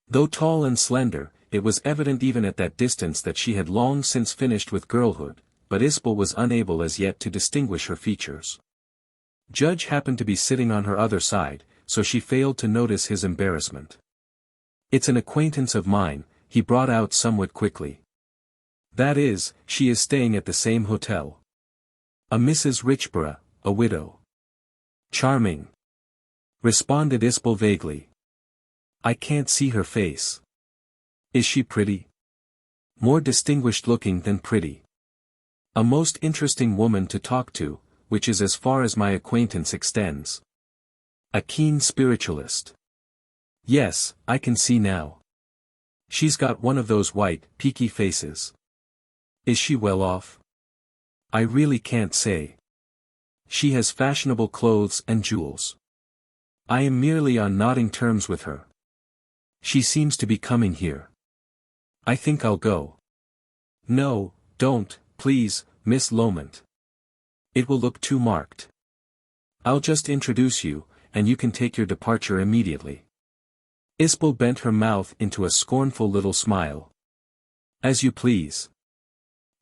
Though tall and slender, it was evident even at that distance that she had long since finished with girlhood, but Isbel was unable as yet to distinguish her features. Judge happened to be sitting on her other side, so she failed to notice his embarrassment. "It's an acquaintance of mine," he brought out somewhat quickly. "That is, she is staying at the same hotel. A Mrs. Richborough, a widow." "Charming," responded Isbel vaguely. "I can't see her face." "Is she pretty?" "More distinguished looking than pretty. A most interesting woman to talk to, which is as far as my acquaintance extends. A keen spiritualist. Yes, I can see now. She's got one of those white, peaky faces. Is she well off?" "I really can't say. She has fashionable clothes and jewels. I am merely on nodding terms with her. She seems to be coming here. I think I'll go." "No, don't, please, Miss Loment. It will look too marked. I'll just introduce you, and you can take your departure immediately." Isbel bent her mouth into a scornful little smile. "As you please.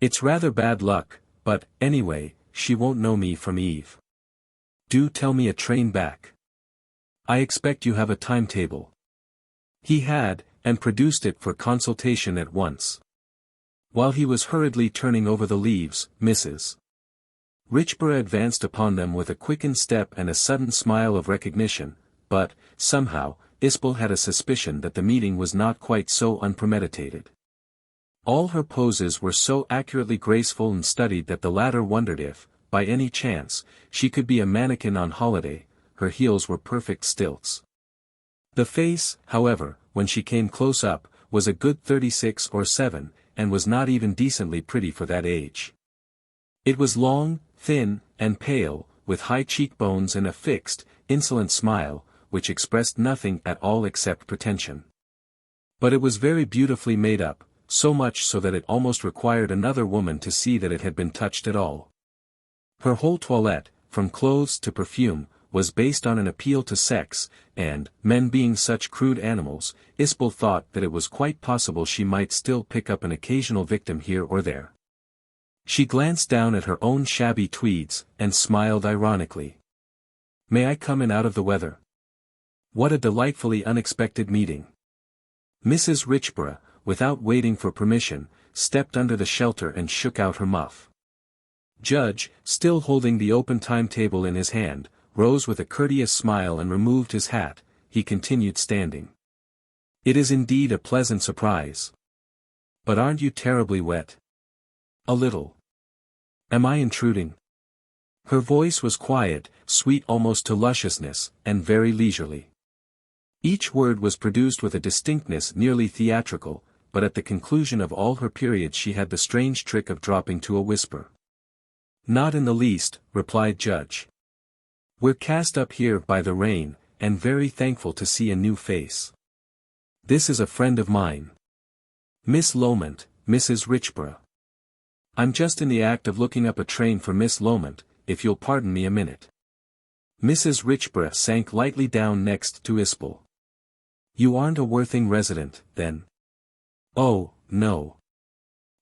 It's rather bad luck, but, anyway, she won't know me from Eve. Do tell me a train back. I expect you have a timetable." He had, and produced it for consultation at once. While he was hurriedly turning over the leaves, Mrs. Richborough advanced upon them with a quickened step and a sudden smile of recognition, but, somehow, Isbel had a suspicion that the meeting was not quite so unpremeditated. All her poses were so accurately graceful and studied that the latter wondered if, by any chance, she could be a mannequin on holiday. Her heels were perfect stilts. The face, however, when she came close up, was a good 36 or 7, and was not even decently pretty for that age. It was long, thin, and pale, with high cheekbones and a fixed, insolent smile, which expressed nothing at all except pretension. But it was very beautifully made up, so much so that it almost required another woman to see that it had been touched at all. Her whole toilette, from clothes to perfume, was based on an appeal to sex, and, men being such crude animals, Isbel thought that it was quite possible she might still pick up an occasional victim here or there. She glanced down at her own shabby tweeds, and smiled ironically. "May I come in out of the weather?" What a delightfully unexpected meeting. Mrs. Richborough, without waiting for permission, stepped under the shelter and shook out her muff. Judge, still holding the open timetable in his hand, rose with a courteous smile and removed his hat. He continued standing. "It is indeed a pleasant surprise. But aren't you terribly wet?" "A little." "Am I intruding?" Her voice was quiet, sweet almost to lusciousness, and very leisurely. Each word was produced with a distinctness nearly theatrical, but at the conclusion of all her periods she had the strange trick of dropping to a whisper. "Not in the least," replied Judge. "We're cast up here by the rain, and very thankful to see a new face. This is a friend of mine. Miss Loment, Mrs. Richborough. I'm just in the act of looking up a train for Miss Loment, if you'll pardon me a minute." Mrs. Richborough sank lightly down next to Isbel. "You aren't a Worthing resident, then?" "Oh, no.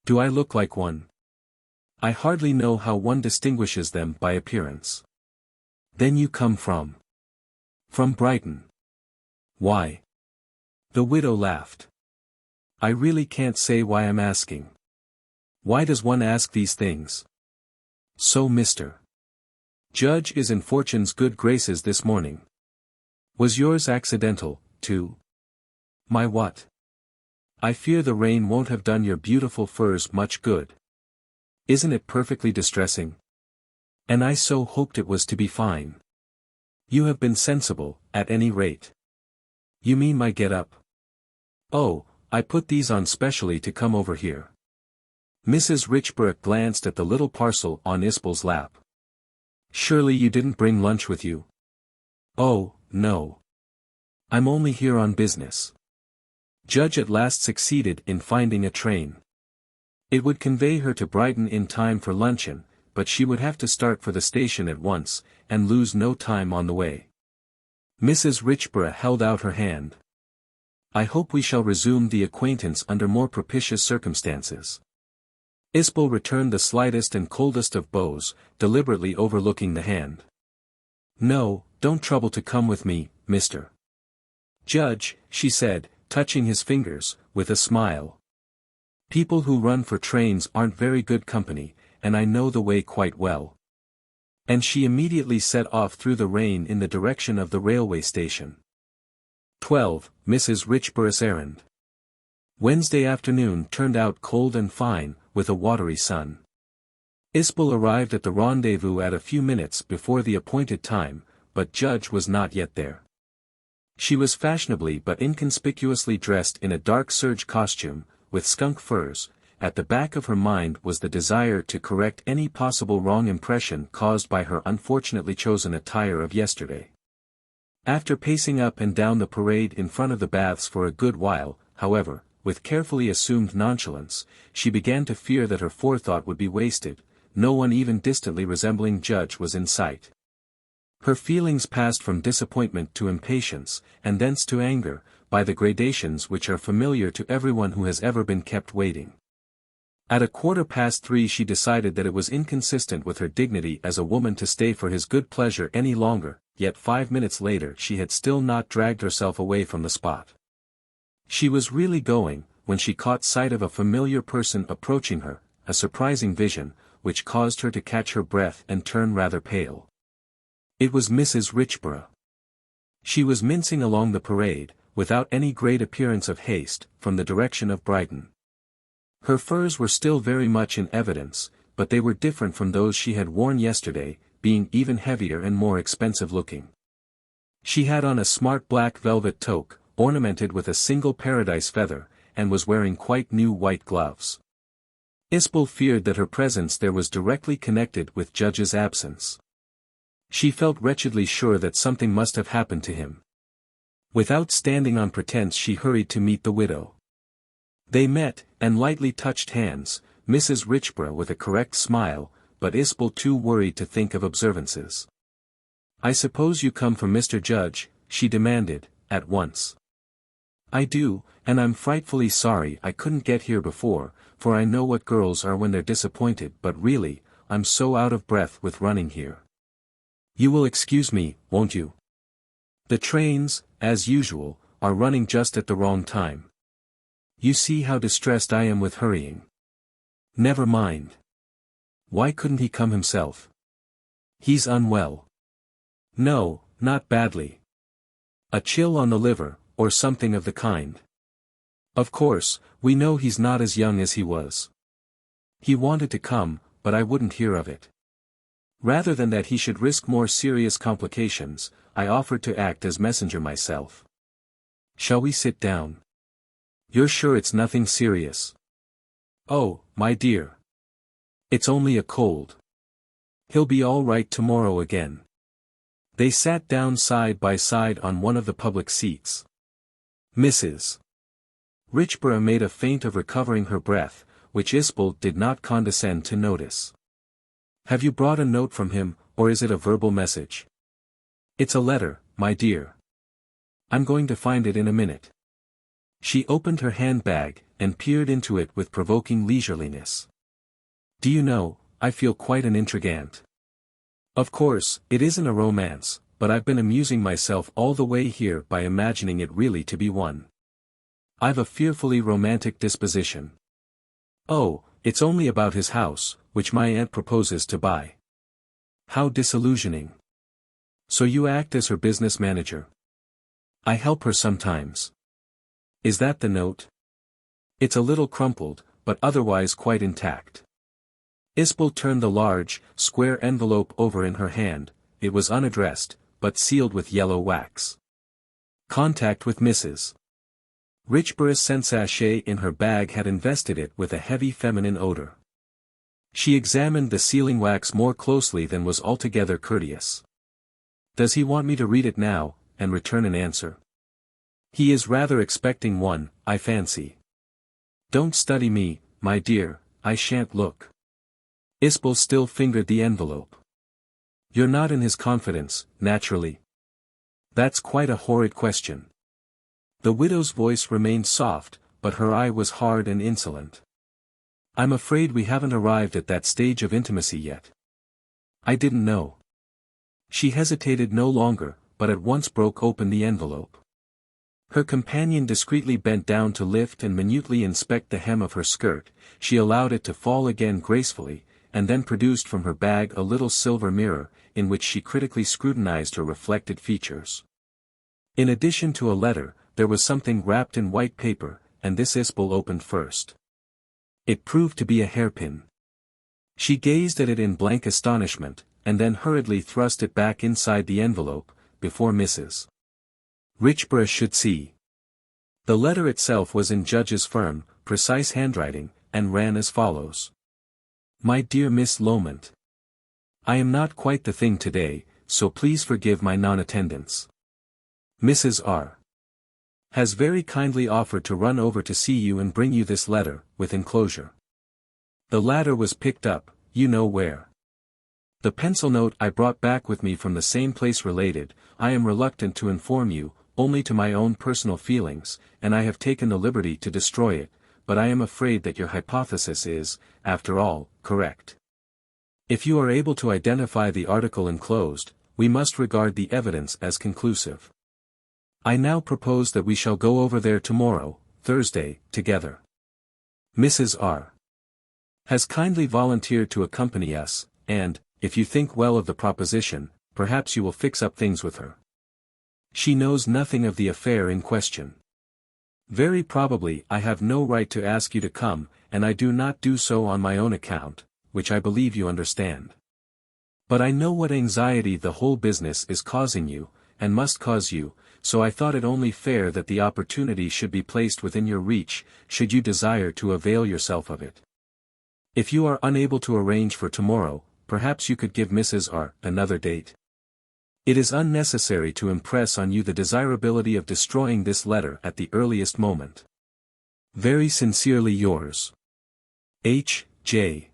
Do I look like one?" "I hardly know how one distinguishes them by appearance." "Then you come from?" "From Brighton." "Why?" The widow laughed. "I really can't say why I'm asking. Why does one ask these things? So Mr. Judge is in Fortune's good graces this morning. Was yours accidental, too?" "My what?" "I fear the rain won't have done your beautiful furs much good. Isn't it perfectly distressing? And I so hoped it was to be fine. You have been sensible, at any rate." "You mean my get-up?" "Oh, I put these on specially to come over here." Mrs. Richborough glanced at the little parcel on Isbel's lap. "Surely you didn't bring lunch with you?" "Oh, no. I'm only here on business." Judge at last succeeded in finding a train. It would convey her to Brighton in time for luncheon, but she would have to start for the station at once, and lose no time on the way. Mrs. Richborough held out her hand. "I hope we shall resume the acquaintance under more propitious circumstances." Isbel returned the slightest and coldest of bows, deliberately overlooking the hand. "No, don't trouble to come with me, Mr. Judge," she said, touching his fingers, with a smile. "People who run for trains aren't very good company, and I know the way quite well." And she immediately set off through the rain in the direction of the railway station. 12. Mrs. Richborough's Errand. Wednesday afternoon turned out cold and fine, with a watery sun. Isbel arrived at the rendezvous at a few minutes before the appointed time, but Judge was not yet there. She was fashionably but inconspicuously dressed in a dark serge costume, with skunk furs. At the back of her mind was the desire to correct any possible wrong impression caused by her unfortunately chosen attire of yesterday. After pacing up and down the parade in front of the baths for a good while, however, with carefully assumed nonchalance, she began to fear that her forethought would be wasted. No one even distantly resembling Judge was in sight. Her feelings passed from disappointment to impatience, and thence to anger, by the gradations which are familiar to everyone who has ever been kept waiting. At 3:15 she decided that it was inconsistent with her dignity as a woman to stay for his good pleasure any longer, yet 5 minutes later she had still not dragged herself away from the spot. She was really going, when she caught sight of a familiar person approaching her, a surprising vision, which caused her to catch her breath and turn rather pale. It was Mrs. Richborough. She was mincing along the parade, without any great appearance of haste, from the direction of Brighton. Her furs were still very much in evidence, but they were different from those she had worn yesterday, being even heavier and more expensive looking. She had on a smart black velvet toque, ornamented with a single paradise feather, and was wearing quite new white gloves. Isbel feared that her presence there was directly connected with Judge's absence. She felt wretchedly sure that something must have happened to him. Without standing on pretense she hurried to meet the widow. They met, and lightly touched hands, Mrs. Richborough with a correct smile, but Isbel too worried to think of observances. "I suppose you come from Mr. Judge?" she demanded, at once. "I do, and I'm frightfully sorry I couldn't get here before, for I know what girls are when they're disappointed, but really, I'm so out of breath with running here. You will excuse me, won't you? The trains, as usual, are running just at the wrong time. You see how distressed I am with hurrying." "Never mind. Why couldn't he come himself?" "He's unwell." "No, not badly. A chill on the liver, or something of the kind. Of course, we know he's not as young as he was. He wanted to come, but I wouldn't hear of it. Rather than that he should risk more serious complications, I offered to act as messenger myself. Shall we sit down? You're sure it's nothing serious?" "Oh, my dear. It's only a cold. He'll be all right tomorrow again." They sat down side by side on one of the public seats. Mrs. Richborough made a feint of recovering her breath, which Isbel did not condescend to notice. "Have you brought a note from him, or is it a verbal message?" "It's a letter, my dear. I'm going to find it in a minute." She opened her handbag, and peered into it with provoking leisureliness. "Do you know, I feel quite an intrigante. Of course, it isn't a romance, but I've been amusing myself all the way here by imagining it really to be one. I've a fearfully romantic disposition. Oh, it's only about his house, which my aunt proposes to buy." "How disillusioning. So you act as her business manager?" "I help her sometimes." "Is that the note?" "It's a little crumpled, but otherwise quite intact." Isbel turned the large, square envelope over in her hand. It was unaddressed, but sealed with yellow wax. Contact with Mrs. Richborough's scent sachet in her bag had invested it with a heavy feminine odor. She examined the sealing wax more closely than was altogether courteous. "Does he want me to read it now, and return an answer?" "He is rather expecting one, I fancy." "Don't study me, my dear, I shan't look." Isbel still fingered the envelope. "You're not in his confidence, naturally." "That's quite a horrid question." The widow's voice remained soft, but her eye was hard and insolent. "I'm afraid we haven't arrived at that stage of intimacy yet." "I didn't know." She hesitated no longer, but at once broke open the envelope. Her companion discreetly bent down to lift and minutely inspect the hem of her skirt. She allowed it to fall again gracefully, and then produced from her bag a little silver mirror, in which she critically scrutinized her reflected features. In addition to a letter, there was something wrapped in white paper, and this Isbel opened first. It proved to be a hairpin. She gazed at it in blank astonishment, and then hurriedly thrust it back inside the envelope, before Mrs. Richborough should see. The letter itself was in Judge's firm, precise handwriting, and ran as follows. "My dear Miss Loment, I am not quite the thing today, so please forgive my non-attendance. Mrs. R. has very kindly offered to run over to see you and bring you this letter, with enclosure." The latter was picked up, you know where. The pencil note I brought back with me from the same place related, "I am reluctant to inform you, only to my own personal feelings, and I have taken the liberty to destroy it, but I am afraid that your hypothesis is, after all, correct. If you are able to identify the article enclosed, we must regard the evidence as conclusive. I now propose that we shall go over there tomorrow, Thursday, together. Mrs. R. has kindly volunteered to accompany us, and, if you think well of the proposition, perhaps you will fix up things with her. She knows nothing of the affair in question. Very probably I have no right to ask you to come, and I do not do so on my own account, which I believe you understand. But I know what anxiety the whole business is causing you, and must cause you, so I thought it only fair that the opportunity should be placed within your reach, should you desire to avail yourself of it. If you are unable to arrange for tomorrow, perhaps you could give Mrs. R. another date." It is unnecessary to impress on you the desirability of destroying this letter at the earliest moment. Very sincerely yours. H. J.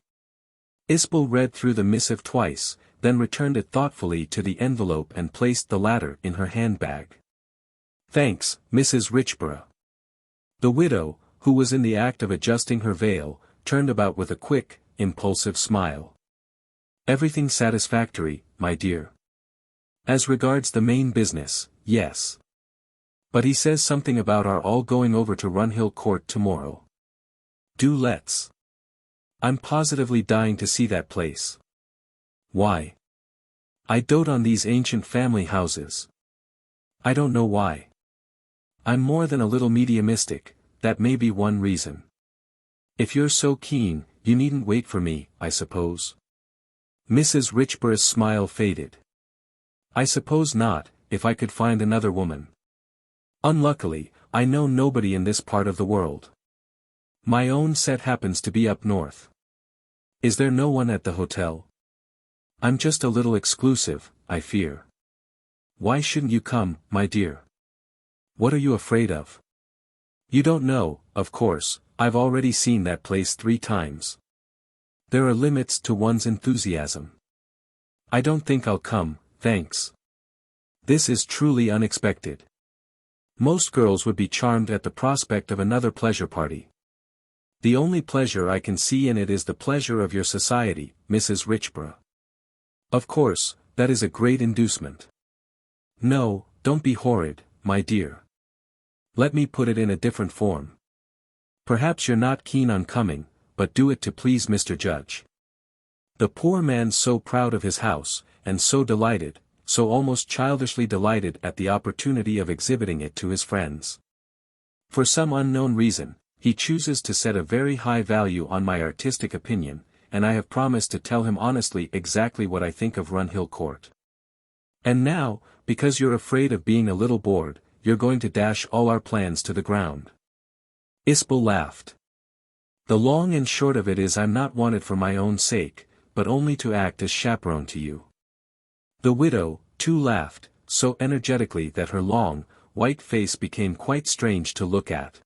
Isbel read through the missive twice, then returned it thoughtfully to the envelope and placed the latter in her handbag. Thanks, Mrs. Richborough. The widow, who was in the act of adjusting her veil, turned about with a quick, impulsive smile. Everything satisfactory, my dear. As regards the main business, yes. But he says something about our all going over to Runhill Court tomorrow. Do let's. I'm positively dying to see that place. Why? I dote on these ancient family houses. I don't know why. I'm more than a little mediumistic, that may be one reason. If you're so keen, you needn't wait for me, I suppose. Mrs. Richborough's smile faded. I suppose not, if I could find another woman. Unluckily, I know nobody in this part of the world. My own set happens to be up north. Is there no one at the hotel? I'm just a little exclusive, I fear. Why shouldn't you come, my dear? What are you afraid of? You don't know, of course, I've already seen that place 3 times. There are limits to one's enthusiasm. I don't think I'll come, thanks. This is truly unexpected. Most girls would be charmed at the prospect of another pleasure party. The only pleasure I can see in it is the pleasure of your society, Mrs. Richborough. Of course, that is a great inducement. No, don't be horrid, my dear. Let me put it in a different form. Perhaps you're not keen on coming, but do it to please Mr. Judge. The poor man's so proud of his house, and so delighted, so almost childishly delighted at the opportunity of exhibiting it to his friends. For some unknown reason, he chooses to set a very high value on my artistic opinion, and I have promised to tell him honestly exactly what I think of Runhill Court. And now, because you're afraid of being a little bored, you're going to dash all our plans to the ground. Isbel laughed. The long and short of it is I'm not wanted for my own sake, but only to act as chaperone to you. The widow, too, laughed, so energetically that her long, white face became quite strange to look at.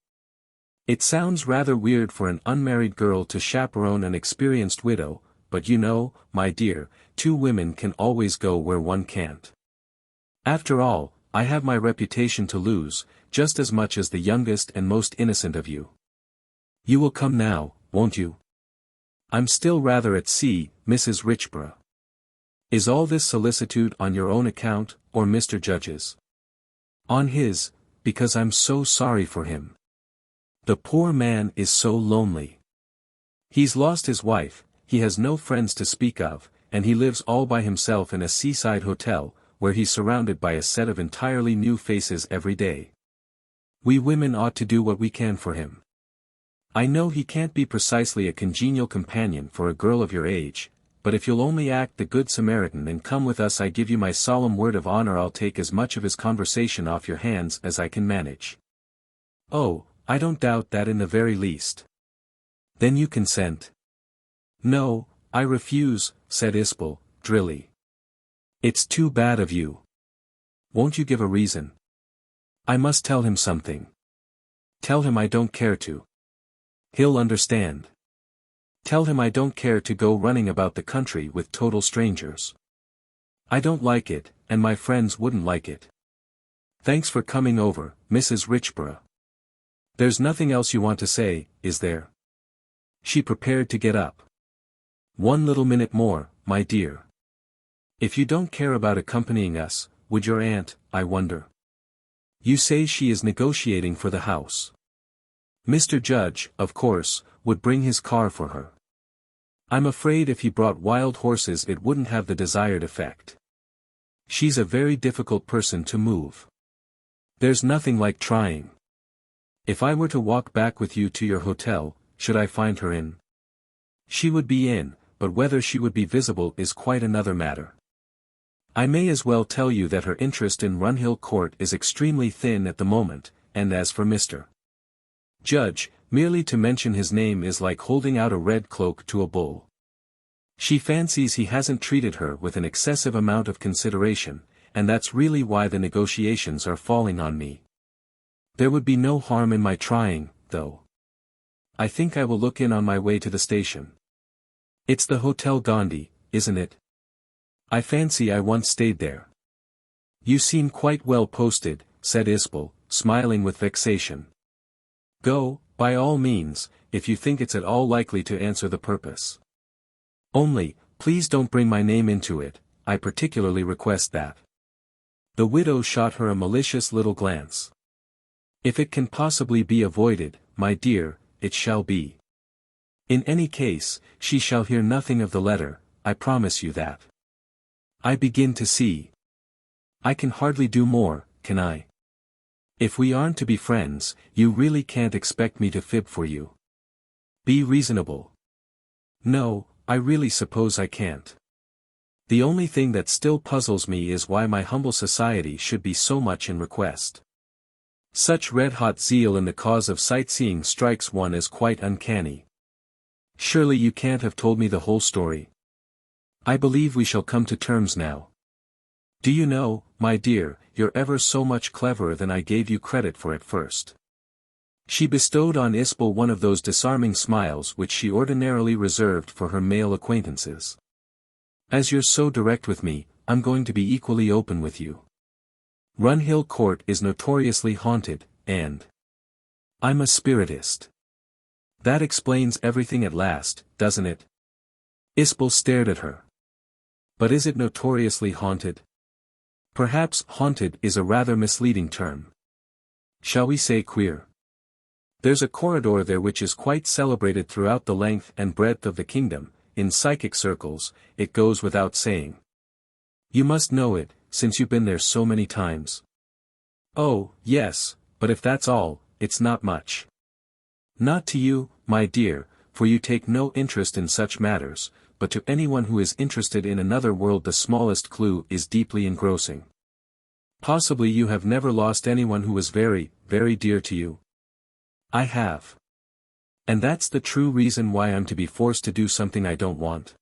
It sounds rather weird for an unmarried girl to chaperone an experienced widow, but you know, my dear, 2 women can always go where one can't. After all, I have my reputation to lose, just as much as the youngest and most innocent of you. You will come now, won't you? I'm still rather at sea, Mrs. Richborough. Is all this solicitude on your own account, or Mr. Judge's? On his, because I'm so sorry for him. The poor man is so lonely. He's lost his wife, he has no friends to speak of, and he lives all by himself in a seaside hotel, where he's surrounded by a set of entirely new faces every day. We women ought to do what we can for him. I know he can't be precisely a congenial companion for a girl of your age, but if you'll only act the Good Samaritan and come with us, I give you my solemn word of honor I'll take as much of his conversation off your hands as I can manage. Oh, I don't doubt that in the very least. Then you consent? No, I refuse, said Isbel, drily. It's too bad of you. Won't you give a reason? I must tell him something. Tell him I don't care to. He'll understand. Tell him I don't care to go running about the country with total strangers. I don't like it, and my friends wouldn't like it. Thanks for coming over, Mrs. Richborough. There's nothing else you want to say, is there? She prepared to get up. 1 little minute more, my dear. If you don't care about accompanying us, would your aunt, I wonder? You say she is negotiating for the house. Mr. Judge, of course, would bring his car for her. I'm afraid if he brought wild horses it wouldn't have the desired effect. She's a very difficult person to move. There's nothing like trying. If I were to walk back with you to your hotel, should I find her in? She would be in, but whether she would be visible is quite another matter. I may as well tell you that her interest in Runhill Court is extremely thin at the moment, and as for Mr. Judge, merely to mention his name is like holding out a red cloak to a bull. She fancies he hasn't treated her with an excessive amount of consideration, and that's really why the negotiations are falling on me. There would be no harm in my trying, though. I think I will look in on my way to the station. It's the Hotel Gandhi, isn't it? I fancy I once stayed there. You seem quite well posted, said Isbel, smiling with vexation. Go, by all means, if you think it's at all likely to answer the purpose. Only, please don't bring my name into it, I particularly request that. The widow shot her a malicious little glance. If it can possibly be avoided, my dear, it shall be. In any case, she shall hear nothing of the letter, I promise you that. I begin to see. I can hardly do more, can I? If we aren't to be friends, you really can't expect me to fib for you. Be reasonable. No, I really suppose I can't. The only thing that still puzzles me is why my humble society should be so much in request. Such red-hot zeal in the cause of sightseeing strikes one as quite uncanny. Surely you can't have told me the whole story. I believe we shall come to terms now. Do you know, my dear, you're ever so much cleverer than I gave you credit for at first. She bestowed on Isbel one of those disarming smiles which she ordinarily reserved for her male acquaintances. As you're so direct with me, I'm going to be equally open with you. Runhill Court is notoriously haunted, and I'm a spiritist. That explains everything at last, doesn't it? Isbel stared at her. But is it notoriously haunted? Perhaps haunted is a rather misleading term. Shall we say queer? There's a corridor there which is quite celebrated throughout the length and breadth of the kingdom, in psychic circles, it goes without saying. You must know it, since you've been there so many times. Oh, yes, but if that's all, it's not much. Not to you, my dear, for you take no interest in such matters, but to anyone who is interested in another world the smallest clue is deeply engrossing. Possibly you have never lost anyone who was very, very dear to you. I have. And that's the true reason why I'm to be forced to do something I don't want.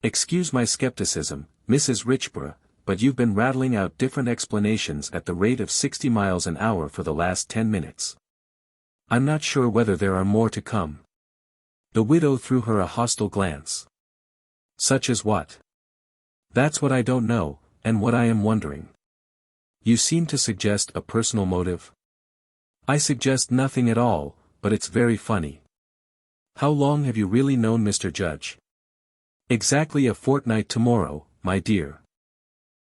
Excuse my skepticism, Mrs. Richborough, but you've been rattling out different explanations at the rate of 60 miles an hour for the last 10 minutes. I'm not sure whether there are more to come. The widow threw her a hostile glance. Such as what? That's what I don't know, and what I am wondering. You seem to suggest a personal motive. I suggest nothing at all, but it's very funny. How long have you really known Mr. Judge? Exactly a fortnight tomorrow, my dear.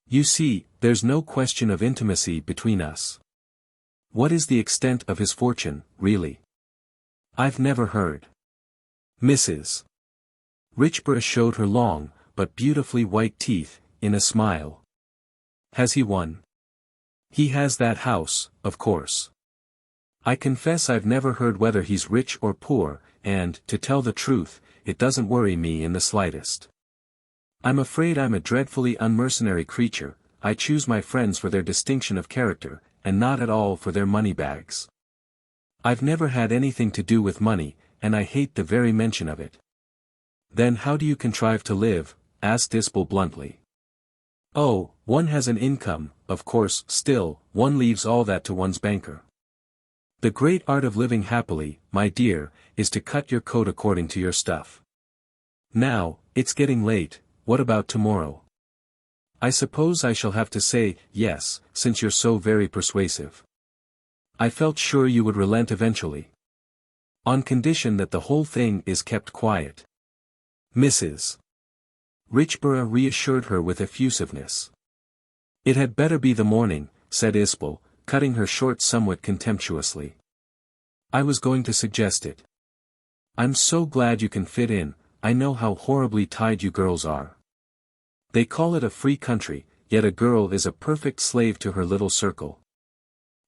You see, there's no question of intimacy between us. What is the extent of his fortune, really? I've never heard. Mrs. Richborough showed her long, but beautifully white teeth, in a smile. Has he won? He has that house, of course. I confess I've never heard whether he's rich or poor, and, to tell the truth, it doesn't worry me in the slightest. I'm afraid I'm a dreadfully unmercenary creature, I choose my friends for their distinction of character, and not at all for their money bags. I've never had anything to do with money, and I hate the very mention of it. Then how do you contrive to live? Asked Isbel bluntly. Oh, one has an income, of course, still, one leaves all that to one's banker. The great art of living happily, my dear, is to cut your coat according to your stuff. Now, it's getting late, what about tomorrow? I suppose I shall have to say, yes, since you're so very persuasive. I felt sure you would relent eventually. On condition that the whole thing is kept quiet. Mrs. Richborough reassured her with effusiveness. It had better be the morning, said Isbel, cutting her short somewhat contemptuously. I was going to suggest it. I'm so glad you can fit in, I know how horribly tied you girls are. They call it a free country, yet a girl is a perfect slave to her little circle.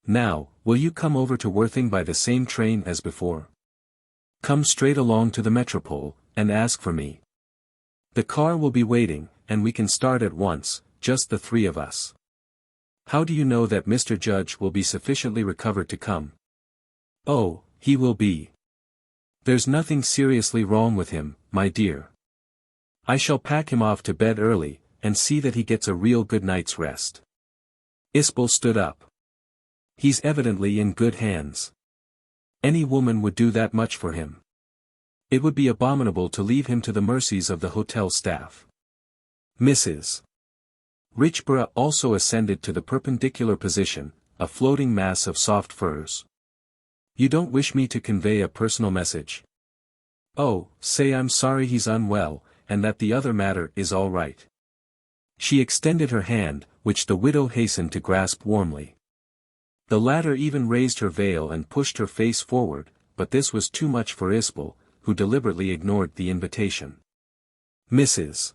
Now, will you come over to Worthing by the same train as before? Come straight along to the Metropole, and ask for me. The car will be waiting, and we can start at once, just the three of us. How do you know that Mr. Judge will be sufficiently recovered to come? Oh, he will be. There's nothing seriously wrong with him, my dear. I shall pack him off to bed early, and see that he gets a real good night's rest. Isbel stood up. He's evidently in good hands. Any woman would do that much for him. It would be abominable to leave him to the mercies of the hotel staff. Mrs. Richborough also ascended to the perpendicular position, a floating mass of soft furs. You don't wish me to convey a personal message? Oh, say I'm sorry he's unwell, and that the other matter is all right. She extended her hand, which the widow hastened to grasp warmly. The latter even raised her veil and pushed her face forward, but this was too much for Isbel, who deliberately ignored the invitation. Mrs.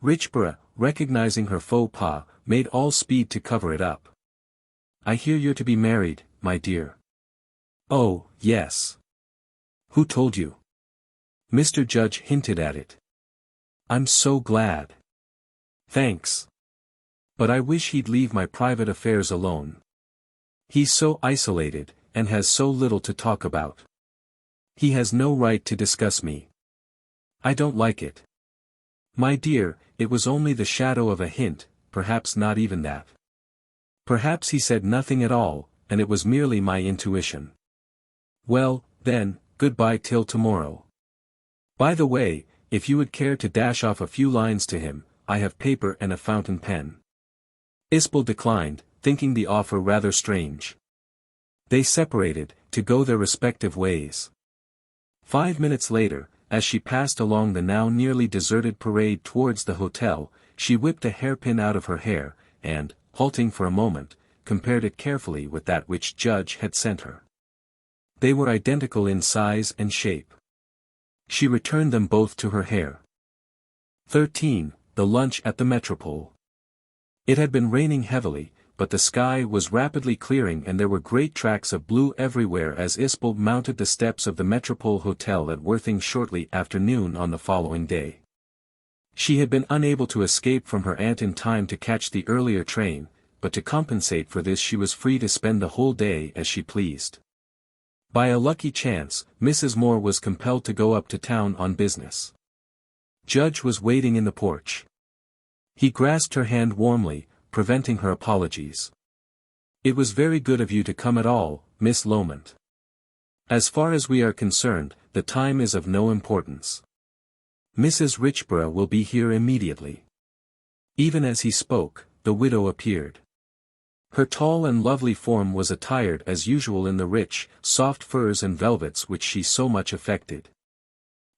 Richborough, recognizing her faux pas, made all speed to cover it up. I hear you're to be married, my dear. Oh, yes. Who told you? Mr. Judge hinted at it. I'm so glad. Thanks. But I wish he'd leave my private affairs alone. He's so isolated, and has so little to talk about. He has no right to discuss me. I don't like it. My dear, it was only the shadow of a hint, perhaps not even that. Perhaps he said nothing at all, and it was merely my intuition. Well, then, goodbye till tomorrow. By the way, if you would care to dash off a few lines to him, I have paper and a fountain pen. Isbel declined, thinking the offer rather strange. They separated, to go their respective ways. 5 minutes later, as she passed along the now nearly deserted parade towards the hotel, she whipped a hairpin out of her hair, and, halting for a moment, compared it carefully with that which Judge had sent her. They were identical in size and shape. She returned them both to her hair. 13. The lunch at the Metropole. It had been raining heavily, but the sky was rapidly clearing and there were great tracts of blue everywhere as Isbel mounted the steps of the Metropole Hotel at Worthing shortly after noon on the following day. She had been unable to escape from her aunt in time to catch the earlier train, but to compensate for this she was free to spend the whole day as she pleased. By a lucky chance, Mrs. Moor was compelled to go up to town on business. Judge was waiting in the porch. He grasped her hand warmly, preventing her apologies. It was very good of you to come at all, Miss Loment. As far as we are concerned, the time is of no importance. Mrs. Richborough will be here immediately. Even as he spoke, the widow appeared. Her tall and lovely form was attired as usual in the rich, soft furs and velvets which she so much affected.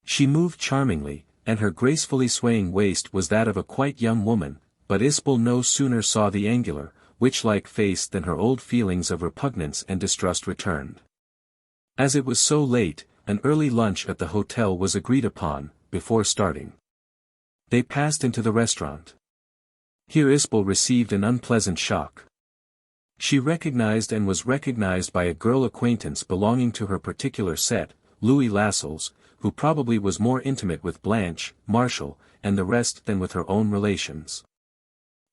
She moved charmingly, and her gracefully swaying waist was that of a quite young woman, but Isbel no sooner saw the angular, witch-like face than her old feelings of repugnance and distrust returned. As it was so late, an early lunch at the hotel was agreed upon, before starting. They passed into the restaurant. Here Isbel received an unpleasant shock. She recognized and was recognized by a girl acquaintance belonging to her particular set, Louis Lascelles, who probably was more intimate with Blanche, Marshall, and the rest than with her own relations.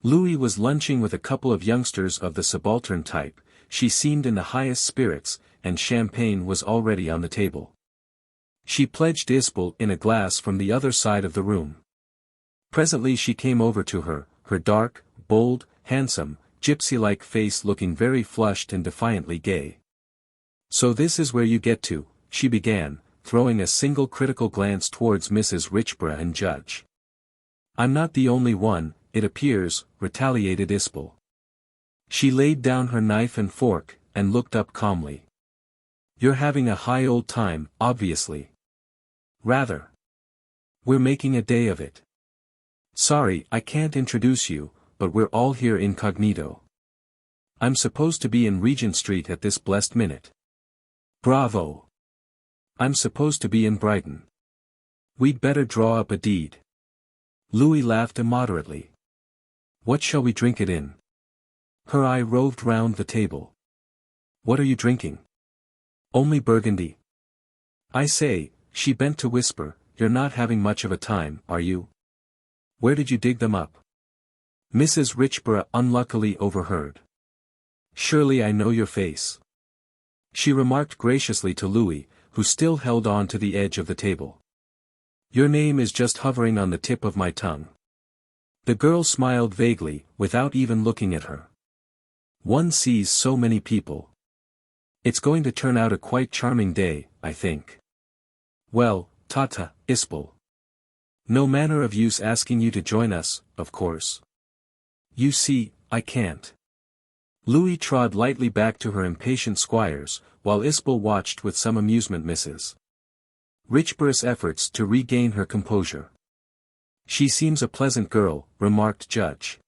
Louis was lunching with a couple of youngsters of the subaltern type, she seemed in the highest spirits, and champagne was already on the table. She pledged Isbel in a glass from the other side of the room. Presently she came over to her, her dark, bold, handsome, gypsy-like face looking very flushed and defiantly gay. So this is where you get to, she began, throwing a single critical glance towards Mrs. Richborough and Judge. I'm not the only one, it appears, retaliated Isbel. She laid down her knife and fork, and looked up calmly. You're having a high old time, obviously. Rather. We're making a day of it. Sorry I can't introduce you, but we're all here incognito. I'm supposed to be in Regent Street at this blessed minute. Bravo. I'm supposed to be in Brighton. We'd better draw up a deed. Louis laughed immoderately. What shall we drink it in? Her eye roved round the table. What are you drinking? Only Burgundy. I say, she bent to whisper, you're not having much of a time, are you? Where did you dig them up? Mrs. Richborough unluckily overheard. Surely I know your face. She remarked graciously to Louis, who still held on to the edge of the table. Your name is just hovering on the tip of my tongue. The girl smiled vaguely, without even looking at her. One sees so many people. It's going to turn out a quite charming day, I think. Well, ta-ta, Isbel. No manner of use asking you to join us, of course. You see, I can't. Louis trod lightly back to her impatient squires, while Isbel watched with some amusement Mrs. Richborough's efforts to regain her composure. She seems a pleasant girl, remarked Judge.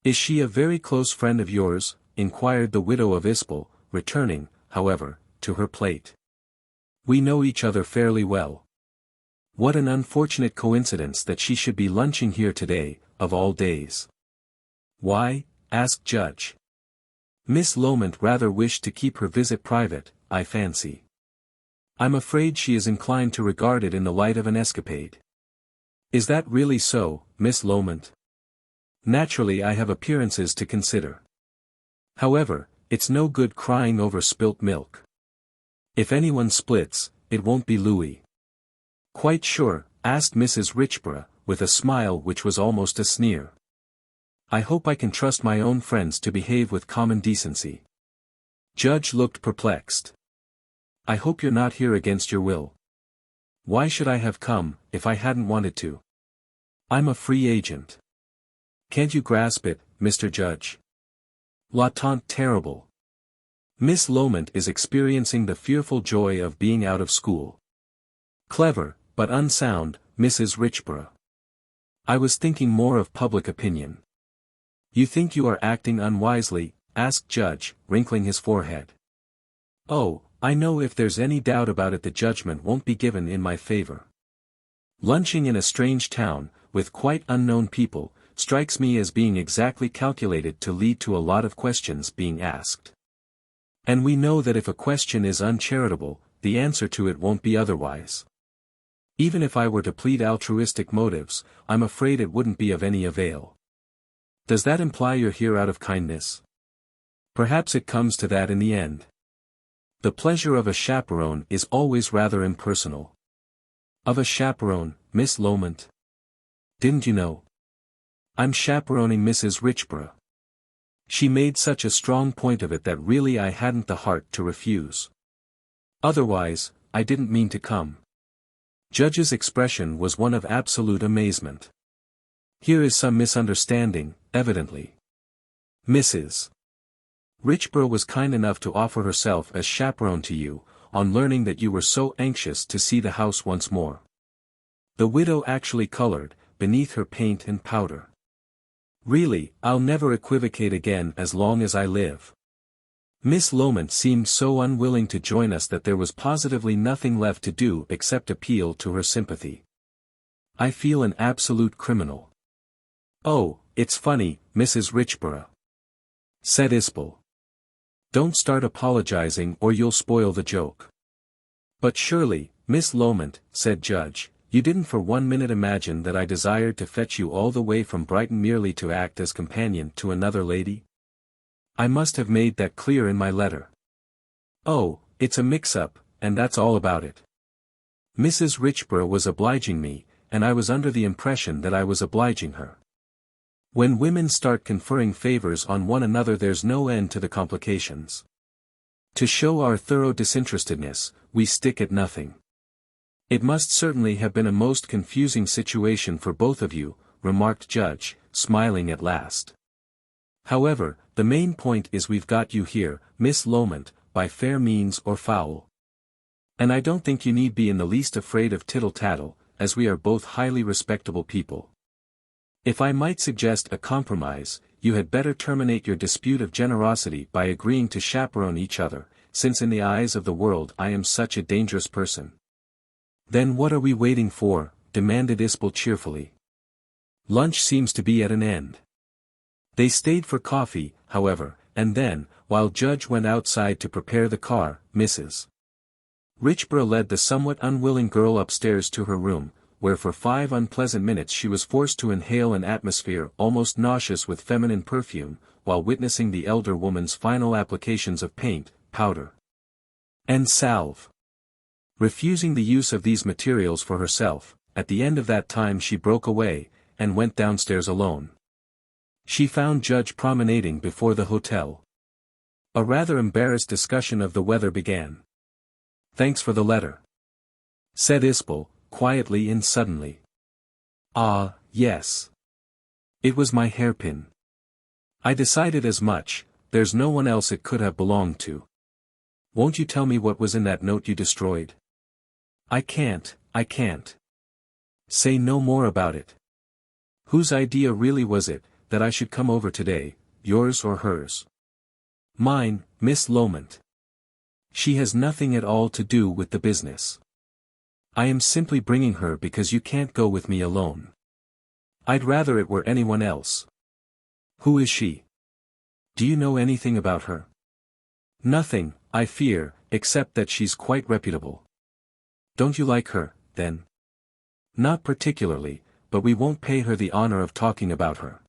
Is she a very close friend of yours? Inquired the widow of Isbel, returning, however, to her plate. We know each other fairly well. What an unfortunate coincidence that she should be lunching here today, of all days. Why? Asked Judge. Miss Loment rather wished to keep her visit private, I fancy. I'm afraid she is inclined to regard it in the light of an escapade. Is that really so, Miss Loment? Naturally I have appearances to consider. However, it's no good crying over spilt milk. If anyone splits, it won't be Louis. Quite sure? Asked Mrs. Richborough, with a smile which was almost a sneer. I hope I can trust my own friends to behave with common decency. Judge looked perplexed. I hope you're not here against your will. Why should I have come, if I hadn't wanted to? I'm a free agent. Can't you grasp it, Mr. Judge? L'attente terrible. Miss Loment is experiencing the fearful joy of being out of school. Clever, but unsound, Mrs. Richborough. I was thinking more of public opinion. You think you are acting unwisely? Asked Judge, wrinkling his forehead. Oh, I know if there's any doubt about it the judgment won't be given in my favor. Lunching in a strange town, with quite unknown people, strikes me as being exactly calculated to lead to a lot of questions being asked. And we know that if a question is uncharitable, the answer to it won't be otherwise. Even if I were to plead altruistic motives, I'm afraid it wouldn't be of any avail. Does that imply you're here out of kindness? Perhaps it comes to that in the end. The pleasure of a chaperone is always rather impersonal. Of a chaperone, Miss Loment? Didn't you know? I'm chaperoning Mrs. Richborough. She made such a strong point of it that really I hadn't the heart to refuse. Otherwise, I didn't mean to come. Judge's expression was one of absolute amazement. Here is some misunderstanding, evidently. Mrs. Richborough was kind enough to offer herself as chaperone to you, on learning that you were so anxious to see the house once more. The widow actually colored, beneath her paint and powder. Really, I'll never equivocate again as long as I live. Miss Loment seemed so unwilling to join us that there was positively nothing left to do except appeal to her sympathy. I feel an absolute criminal. Oh, it's funny, Mrs. Richborough, said Isbel. Don't start apologizing or you'll spoil the joke. But surely, Miss Loment, said Judge, you didn't for 1 minute imagine that I desired to fetch you all the way from Brighton merely to act as companion to another lady? I must have made that clear in my letter. Oh, it's a mix-up, and that's all about it. Mrs. Richborough was obliging me, and I was under the impression that I was obliging her. When women start conferring favors on one another there's no end to the complications. To show our thorough disinterestedness, we stick at nothing. It must certainly have been a most confusing situation for both of you, remarked Judge, smiling at last. However, the main point is we've got you here, Miss Loment, by fair means or foul. And I don't think you need be in the least afraid of tittle-tattle, as we are both highly respectable people. If I might suggest a compromise, you had better terminate your dispute of generosity by agreeing to chaperone each other, since in the eyes of the world I am such a dangerous person. Then what are we waiting for? Demanded Isbel cheerfully. Lunch seems to be at an end. They stayed for coffee, however, and then, while Judge went outside to prepare the car, Mrs. Richborough led the somewhat unwilling girl upstairs to her room, where for 5 unpleasant minutes she was forced to inhale an atmosphere almost nauseous with feminine perfume, while witnessing the elder woman's final applications of paint, powder, and salve. Refusing the use of these materials for herself, at the end of that time she broke away, and went downstairs alone. She found Judge promenading before the hotel. A rather embarrassed discussion of the weather began. "Thanks for the letter," said Isbel, quietly and suddenly. "Ah, yes. It was my hairpin. I decided as much, there's no one else it could have belonged to. Won't you tell me what was in that note you destroyed?" I can't. Say no more about it. Whose idea really was it, that I should come over today, yours or hers?" "Mine, Miss Loment. She has nothing at all to do with the business. I am simply bringing her because you can't go with me alone. I'd rather it were anyone else." "Who is she? Do you know anything about her?" "Nothing, I fear, except that she's quite reputable." "Don't you like her, then?" "Not particularly, but we won't pay her the honor of talking about her."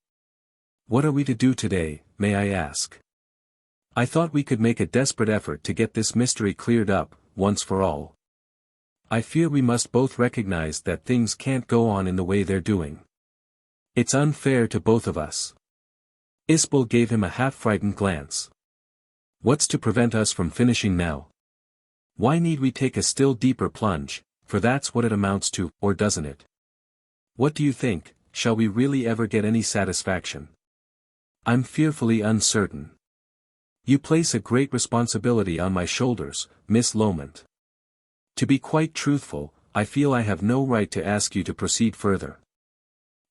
"What are we to do today, may I ask? I thought we could make a desperate effort to get this mystery cleared up, once for all. I fear we must both recognize that things can't go on in the way they're doing. It's unfair to both of us." Isbel gave him a half-frightened glance. "What's to prevent us from finishing now? Why need we take a still deeper plunge, for that's what it amounts to, or doesn't it? What do you think, shall we really ever get any satisfaction?" "I'm fearfully uncertain. You place a great responsibility on my shoulders, Miss Loment. To be quite truthful, I feel I have no right to ask you to proceed further.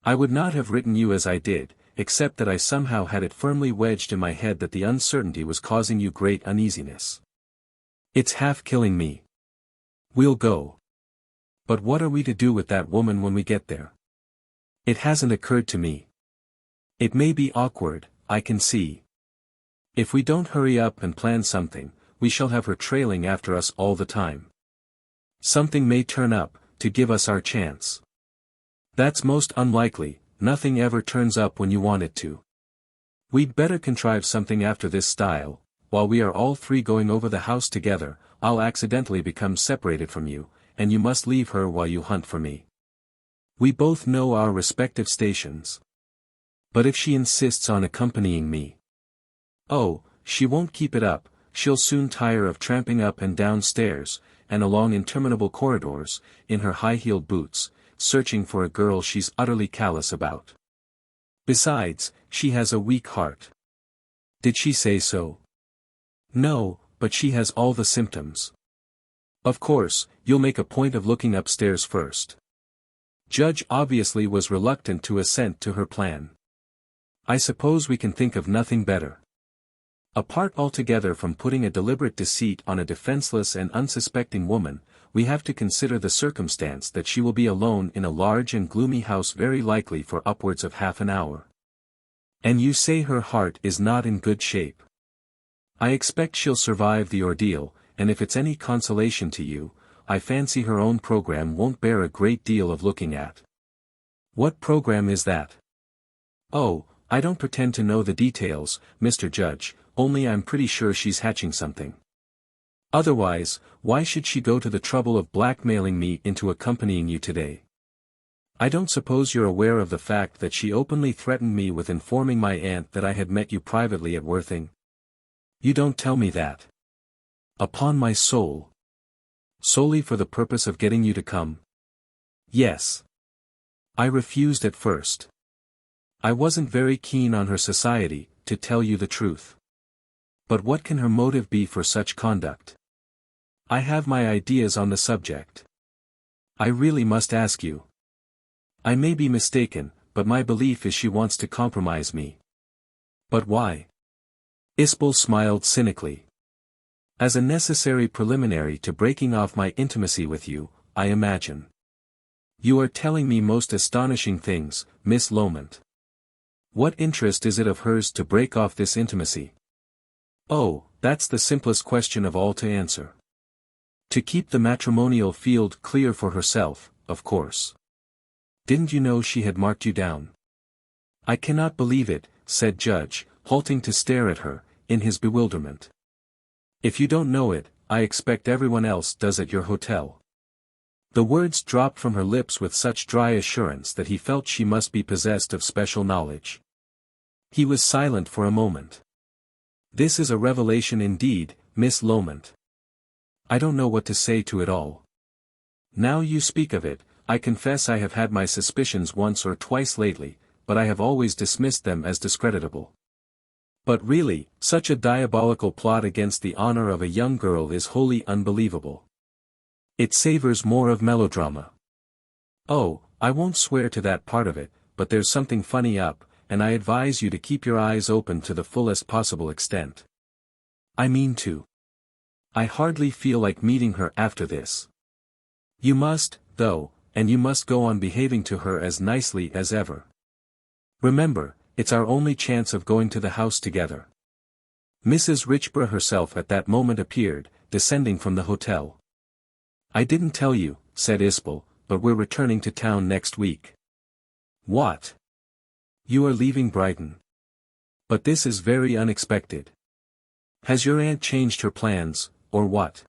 I would not have written you as I did, except that I somehow had it firmly wedged in my head that the uncertainty was causing you great uneasiness. It's half killing me. We'll go. But what are we to do with that woman when we get there? It hasn't occurred to me. It may be awkward, I can see. If we don't hurry up and plan something, we shall have her trailing after us all the time. Something may turn up, to give us our chance. That's most unlikely, nothing ever turns up when you want it to. We'd better contrive something after this style. While we are all three going over the house together, I'll accidentally become separated from you, and you must leave her while you hunt for me. We both know our respective stations. But if she insists on accompanying me... Oh, she won't keep it up, she'll soon tire of tramping up and down stairs, and along interminable corridors, in her high-heeled boots, searching for a girl she's utterly callous about. Besides, she has a weak heart. Did she say so? No, but she has all the symptoms. Of course, you'll make a point of looking upstairs first." Judge obviously was reluctant to assent to her plan. "I suppose we can think of nothing better. Apart altogether from putting a deliberate deceit on a defenseless and unsuspecting woman, we have to consider the circumstance that she will be alone in a large and gloomy house very likely for upwards of half an hour. And you say her heart is not in good shape. I expect she'll survive the ordeal, and if it's any consolation to you, I fancy her own program won't bear a great deal of looking at." "What program is that?" "Oh, I don't pretend to know the details, Mr. Judge, only I'm pretty sure she's hatching something. Otherwise, why should she go to the trouble of blackmailing me into accompanying you today? I don't suppose you're aware of the fact that she openly threatened me with informing my aunt that I had met you privately at Worthing. You don't tell me that. Upon my soul. Solely for the purpose of getting you to come?" "Yes. I refused at first. I wasn't very keen on her society, to tell you the truth. But what can her motive be for such conduct? I have my ideas on the subject. I really must ask you. I may be mistaken, but my belief is she wants to compromise me." "But why?" Isbel smiled cynically. "As a necessary preliminary to breaking off my intimacy with you, I imagine. You are telling me most astonishing things, Miss Loment. What interest is it of hers to break off this intimacy?" "Oh, that's the simplest question of all to answer. To keep the matrimonial field clear for herself, of course. Didn't you know she had marked you down?" "I cannot believe it," said Judge, halting to stare at her, in his bewilderment. "If you don't know it, I expect everyone else does at your hotel." The words dropped from her lips with such dry assurance that he felt she must be possessed of special knowledge. He was silent for a moment. "This is a revelation indeed, Miss Loment. I don't know what to say to it all. Now you speak of it, I confess I have had my suspicions once or twice lately, but I have always dismissed them as discreditable. But really, such a diabolical plot against the honor of a young girl is wholly unbelievable. It savors more of melodrama. Oh, I won't swear to that part of it, but there's something funny up, and I advise you to keep your eyes open to the fullest possible extent. I mean to. I hardly feel like meeting her after this. You must, though, and you must go on behaving to her as nicely as ever. Remember, it's our only chance of going to the house together." Mrs. Richborough herself at that moment appeared, descending from the hotel. "I didn't tell you," said Isbel, "but we're returning to town next week." "What? You are leaving Brighton? But this is very unexpected. Has your aunt changed her plans, or what?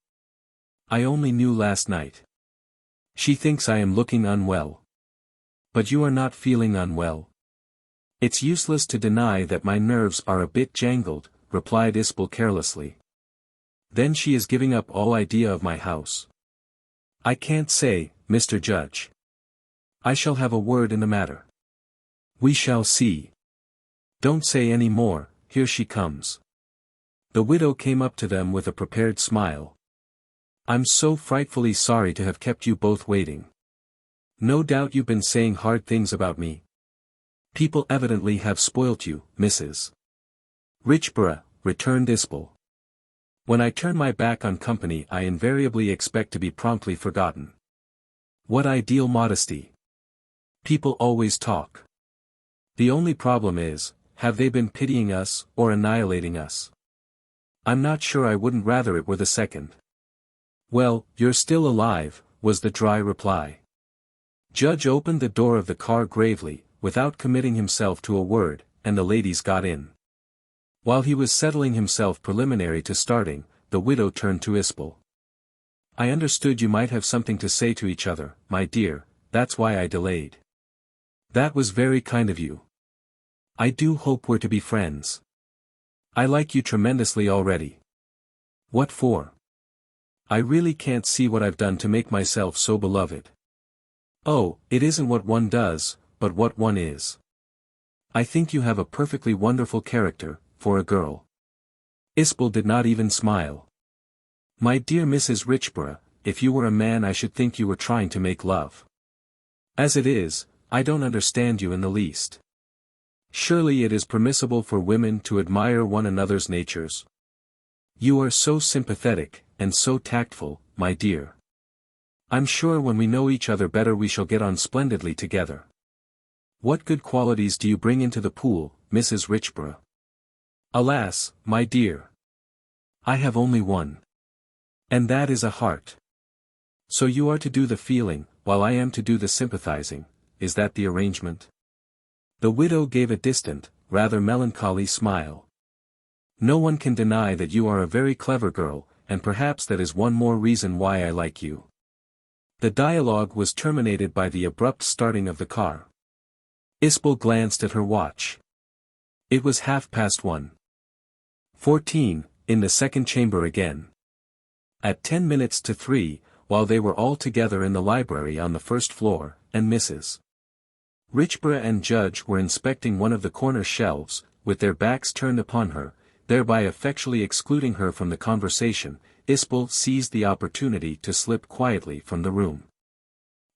I only knew last night. She thinks I am looking unwell. But you are not feeling unwell?" "It's useless to deny that my nerves are a bit jangled," replied Isbel carelessly. "Then she is giving up all idea of my house?" "I can't say, Mr. Judge. I shall have a word in the matter. We shall see. Don't say any more, here she comes." The widow came up to them with a prepared smile. "I'm so frightfully sorry to have kept you both waiting. No doubt you've been saying hard things about me. People evidently have spoilt you, Mrs. Richborough," returned Isbel. "When I turn my back on company I invariably expect to be promptly forgotten. What ideal modesty! People always talk. The only problem is, have they been pitying us, or annihilating us? I'm not sure. I wouldn't rather it were the second." "Well, you're still alive," was the dry reply. Judge opened the door of the car gravely, without committing himself to a word, and the ladies got in. While he was settling himself preliminary to starting, the widow turned to Isbel. "I understood you might have something to say to each other, my dear, that's why I delayed." "That was very kind of you. I do hope we're to be friends. I like you tremendously already." "What for? I really can't see what I've done to make myself so beloved." "Oh, it isn't what one does, but what one is. I think you have a perfectly wonderful character, for a girl." Isbel did not even smile. "My dear Mrs. Richborough, if you were a man I should think you were trying to make love. As it is, I don't understand you in the least. Surely it is permissible for women to admire one another's natures. You are so sympathetic, and so tactful, my dear. I'm sure when we know each other better we shall get on splendidly together. What good qualities do you bring into the pool, Mrs. Richborough?" "Alas, my dear! I have only one. And that is a heart. So you are to do the feeling, while I am to do the sympathizing, is that the arrangement?" The widow gave a distant, rather melancholy smile. "No one can deny that you are a very clever girl, and perhaps that is one more reason why I like you." The dialogue was terminated by the abrupt starting of the car. Isbel glanced at her watch. It was 1:30. 14, in the second chamber again. At 10 minutes to 3, while they were all together in the library on the first floor, and Mrs. Richborough and Judge were inspecting one of the corner shelves, with their backs turned upon her, thereby effectually excluding her from the conversation, Isbel seized the opportunity to slip quietly from the room.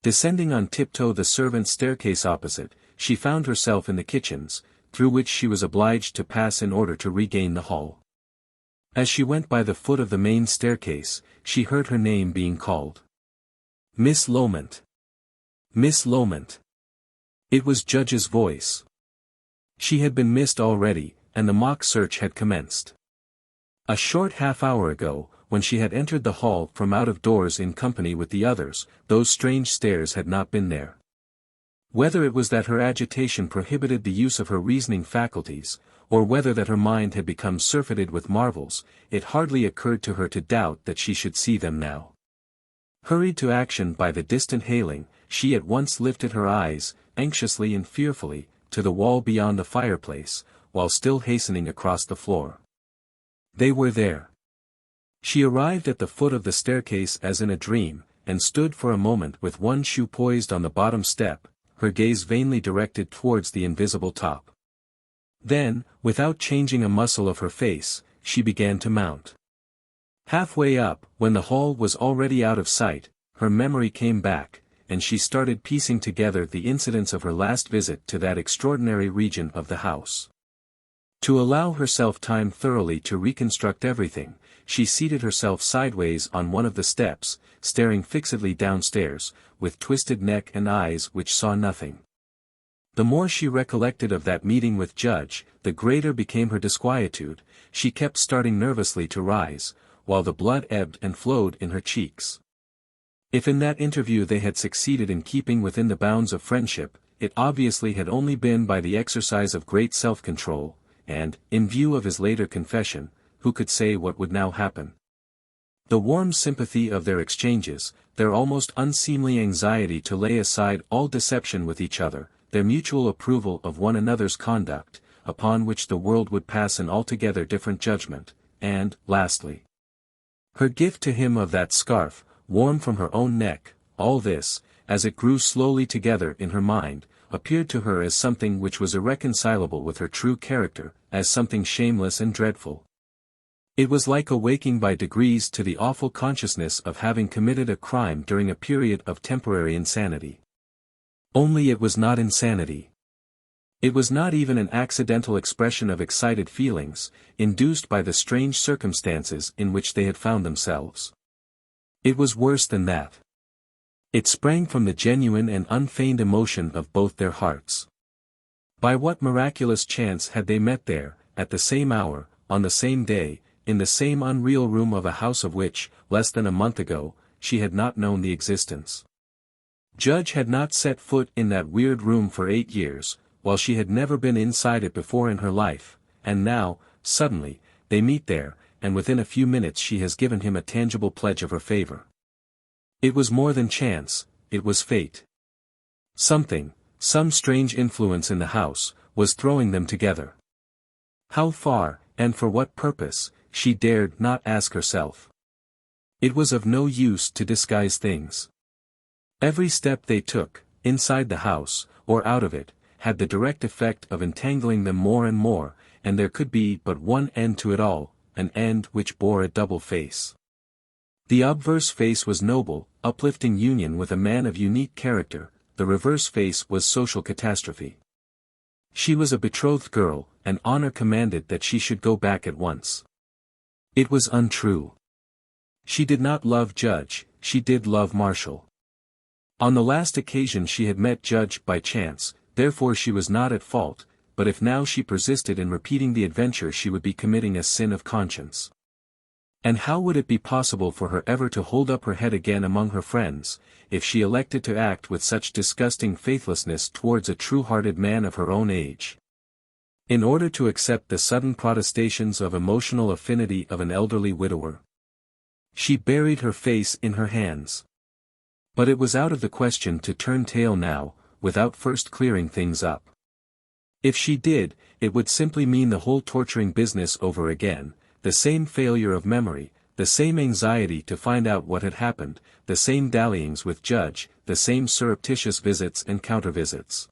Descending on tiptoe the servants' staircase opposite, she found herself in the kitchens, through which she was obliged to pass in order to regain the hall. As she went by the foot of the main staircase, she heard her name being called. "Miss Loment! Miss Loment!" It was Judge's voice. She had been missed already, and the mock search had commenced. A short half-hour ago, when she had entered the hall from out of doors in company with the others, those strange stares had not been there. Whether it was that her agitation prohibited the use of her reasoning faculties, or whether that her mind had become surfeited with marvels, it hardly occurred to her to doubt that she should see them now. Hurried to action by the distant hailing, she at once lifted her eyes, anxiously and fearfully, to the wall beyond the fireplace, while still hastening across the floor. They were there. She arrived at the foot of the staircase as in a dream, and stood for a moment with one shoe poised on the bottom step, her gaze vainly directed towards the invisible top. Then, without changing a muscle of her face, she began to mount. Halfway up, when the hall was already out of sight, her memory came back, and she started piecing together the incidents of her last visit to that extraordinary region of the house. To allow herself time thoroughly to reconstruct everything, she seated herself sideways on one of the steps, staring fixedly downstairs, with twisted neck and eyes which saw nothing. The more she recollected of that meeting with Judge, the greater became her disquietude. She kept starting nervously to rise, while the blood ebbed and flowed in her cheeks. If in that interview they had succeeded in keeping within the bounds of friendship, it obviously had only been by the exercise of great self-control, and, in view of his later confession, who could say what would now happen? The warm sympathy of their exchanges, their almost unseemly anxiety to lay aside all deception with each other, their mutual approval of one another's conduct, upon which the world would pass an altogether different judgment, and, lastly, her gift to him of that scarf, warm from her own neck, all this, as it grew slowly together in her mind, appeared to her as something which was irreconcilable with her true character, as something shameless and dreadful. It was like awaking by degrees to the awful consciousness of having committed a crime during a period of temporary insanity. Only it was not insanity. It was not even an accidental expression of excited feelings, induced by the strange circumstances in which they had found themselves. It was worse than that. It sprang from the genuine and unfeigned emotion of both their hearts. By what miraculous chance had they met there, at the same hour, on the same day, in the same unreal room of a house of which, less than a month ago, she had not known the existence? Judge had not set foot in that weird room for 8 years, while she had never been inside it before in her life, and now, suddenly, they meet there, and within a few minutes she has given him a tangible pledge of her favor. It was more than chance, it was fate. Something, some strange influence in the house, was throwing them together. How far, and for what purpose, she dared not ask herself. It was of no use to disguise things. Every step they took, inside the house, or out of it, had the direct effect of entangling them more and more, and there could be but one end to it all, an end which bore a double face. The obverse face was noble, uplifting union with a man of unique character, the reverse face was social catastrophe. She was a betrothed girl, and honor commanded that she should go back at once. It was untrue. She did not love Judge, she did love Marshall. On the last occasion she had met Judge by chance, therefore she was not at fault, but if now she persisted in repeating the adventure she would be committing a sin of conscience. And how would it be possible for her ever to hold up her head again among her friends, if she elected to act with such disgusting faithlessness towards a true-hearted man of her own age? In order to accept the sudden protestations of emotional affinity of an elderly widower, she buried her face in her hands. But it was out of the question to turn tail now, without first clearing things up. If she did, it would simply mean the whole torturing business over again, the same failure of memory, the same anxiety to find out what had happened, the same dallyings with Judge, the same surreptitious visits and counter-visits.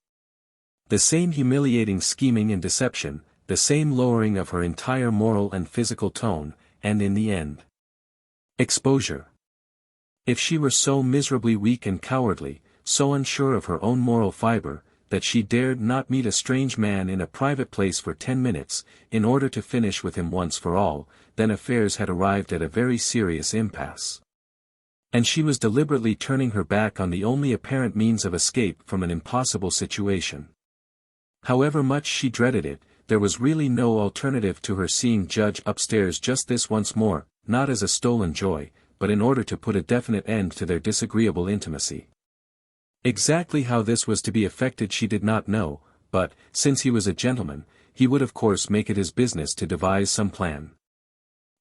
The same humiliating scheming and deception, the same lowering of her entire moral and physical tone, and in the end, exposure. If she were so miserably weak and cowardly, so unsure of her own moral fiber, that she dared not meet a strange man in a private place for 10 minutes, in order to finish with him once for all, then affairs had arrived at a very serious impasse. And she was deliberately turning her back on the only apparent means of escape from an impossible situation. However much she dreaded it, there was really no alternative to her seeing Judge upstairs just this once more, not as a stolen joy, but in order to put a definite end to their disagreeable intimacy. Exactly how this was to be effected she did not know, but, since he was a gentleman, he would of course make it his business to devise some plan.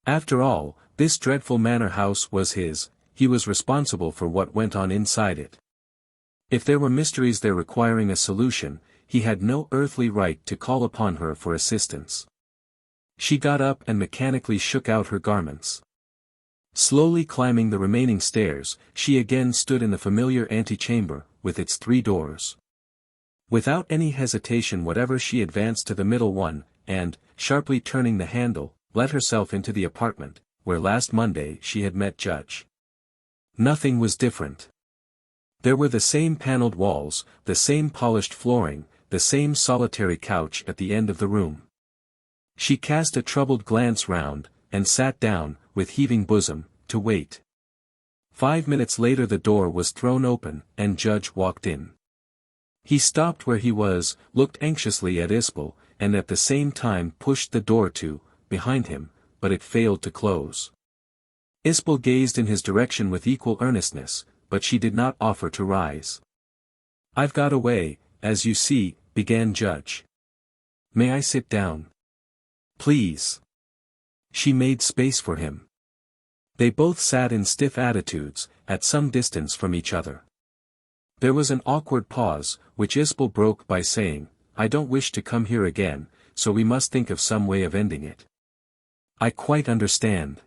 After all, this dreadful manor house was his, he was responsible for what went on inside it. If there were mysteries there requiring a solution, he had no earthly right to call upon her for assistance. She got up and mechanically shook out her garments. Slowly climbing the remaining stairs, she again stood in the familiar antechamber, with its 3 doors. Without any hesitation whatever she advanced to the middle one, and, sharply turning the handle, let herself into the apartment, where last Monday she had met Judge. Nothing was different. There were the same paneled walls, the same polished flooring, the same solitary couch at the end of the room. She cast a troubled glance round, and sat down, with heaving bosom, to wait. 5 minutes later the door was thrown open, and Judge walked in. He stopped where he was, looked anxiously at Isbel, and at the same time pushed the door to, behind him, but it failed to close. Isbel gazed in his direction with equal earnestness, but she did not offer to rise. "I've got away, as you see," began Judge. "May I sit down?" "Please." She made space for him. They both sat in stiff attitudes, at some distance from each other. There was an awkward pause, which Isbel broke by saying, "I don't wish to come here again, so we must think of some way of ending it." "I quite understand.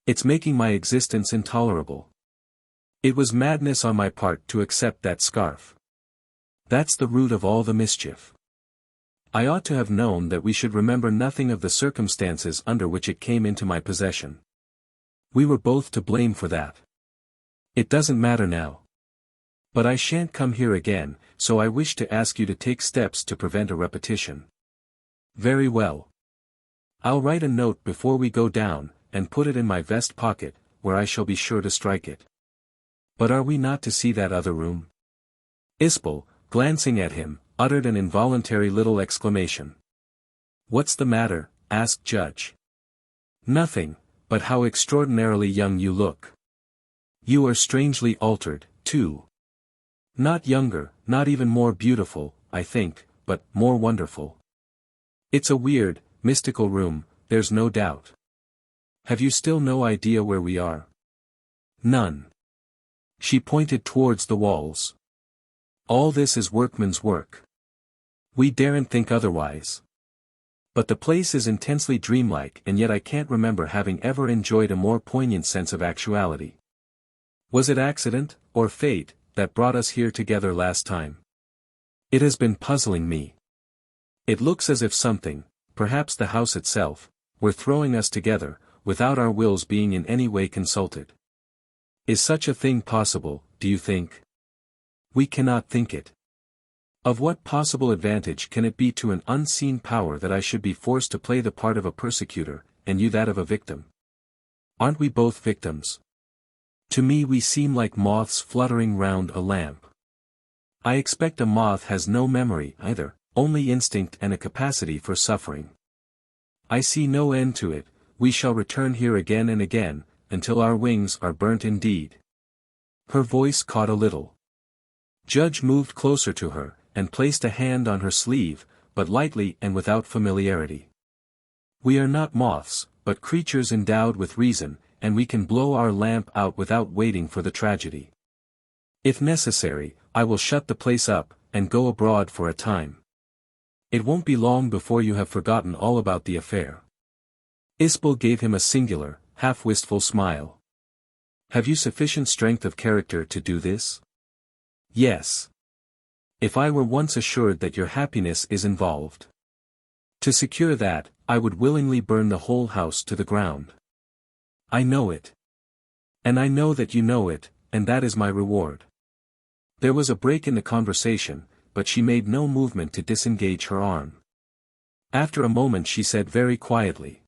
It's making my existence intolerable. It was madness on my part to accept that scarf. That's the root of all the mischief. I ought to have known that we should remember nothing of the circumstances under which it came into my possession. We were both to blame for that. It doesn't matter now. But I shan't come here again, so I wish to ask you to take steps to prevent a repetition." "Very well. I'll write a note before we go down, and put it in my vest pocket, where I shall be sure to strike it. But are we not to see that other room?" Isbel, glancing at him, uttered an involuntary little exclamation. "What's the matter?" asked Judge. "Nothing, but how extraordinarily young you look. You are strangely altered, too. Not younger, not even more beautiful, I think, but more wonderful. It's a weird, mystical room, there's no doubt. Have you still no idea where we are?" "None." She pointed towards the walls. "All this is workman's work. We daren't think otherwise. But the place is intensely dreamlike, and yet I can't remember having ever enjoyed a more poignant sense of actuality. Was it accident, or fate, that brought us here together last time? It has been puzzling me. It looks as if something, perhaps the house itself, were throwing us together, without our wills being in any way consulted. Is such a thing possible, do you think? We cannot think it. Of what possible advantage can it be to an unseen power that I should be forced to play the part of a persecutor, and you that of a victim? Aren't we both victims? To me we seem like moths fluttering round a lamp. I expect a moth has no memory either, only instinct and a capacity for suffering. I see no end to it. We shall return here again and again, until our wings are burnt indeed." Her voice caught a little. Judge moved closer to her, and placed a hand on her sleeve, but lightly and without familiarity. "We are not moths, but creatures endowed with reason, and we can blow our lamp out without waiting for the tragedy. If necessary, I will shut the place up, and go abroad for a time. It won't be long before you have forgotten all about the affair." Isbel gave him a singular, half-wistful smile. "Have you sufficient strength of character to do this?" "Yes. If I were once assured that your happiness is involved. To secure that, I would willingly burn the whole house to the ground. I know it. And I know that you know it, and that is my reward." There was a break in the conversation, but she made no movement to disengage her arm. After a moment she said very quietly,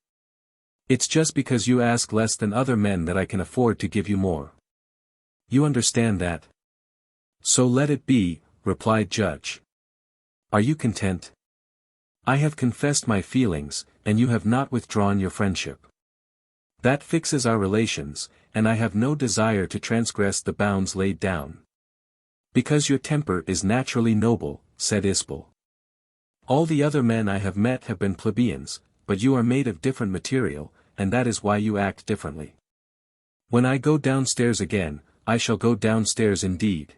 "It's just because you ask less than other men that I can afford to give you more. You understand that?" "So let it be," replied Judge. "Are you content? I have confessed my feelings, and you have not withdrawn your friendship. That fixes our relations, and I have no desire to transgress the bounds laid down." "Because your temper is naturally noble," said Isbel. "All the other men I have met have been plebeians, but you are made of different material, and that is why you act differently." When I go downstairs again, I shall go downstairs indeed.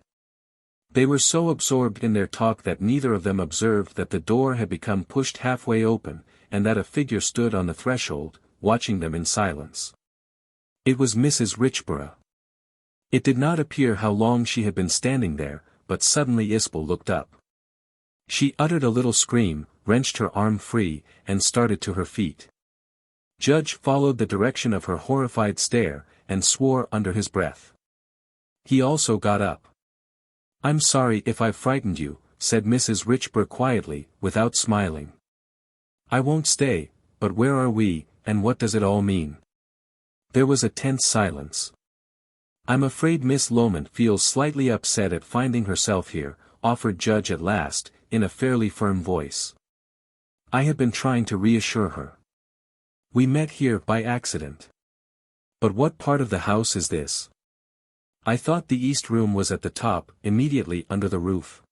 They were so absorbed in their talk that neither of them observed that the door had become pushed halfway open, and that a figure stood on the threshold, watching them in silence. It was Mrs. Richborough. It did not appear how long she had been standing there, but suddenly Isbel looked up. She uttered a little scream, wrenched her arm free, and started to her feet. Judge followed the direction of her horrified stare, and swore under his breath. He also got up. "I'm sorry if I've frightened you," said Mrs. Richborough quietly, without smiling. "I won't stay, but where are we, and what does it all mean?" There was a tense silence. "I'm afraid Miss Loment feels slightly upset at finding herself here," offered Judge at last, in a fairly firm voice. "I had been trying to reassure her. We met here by accident. But what part of the house is this? I thought the east room was at the top, immediately under the roof."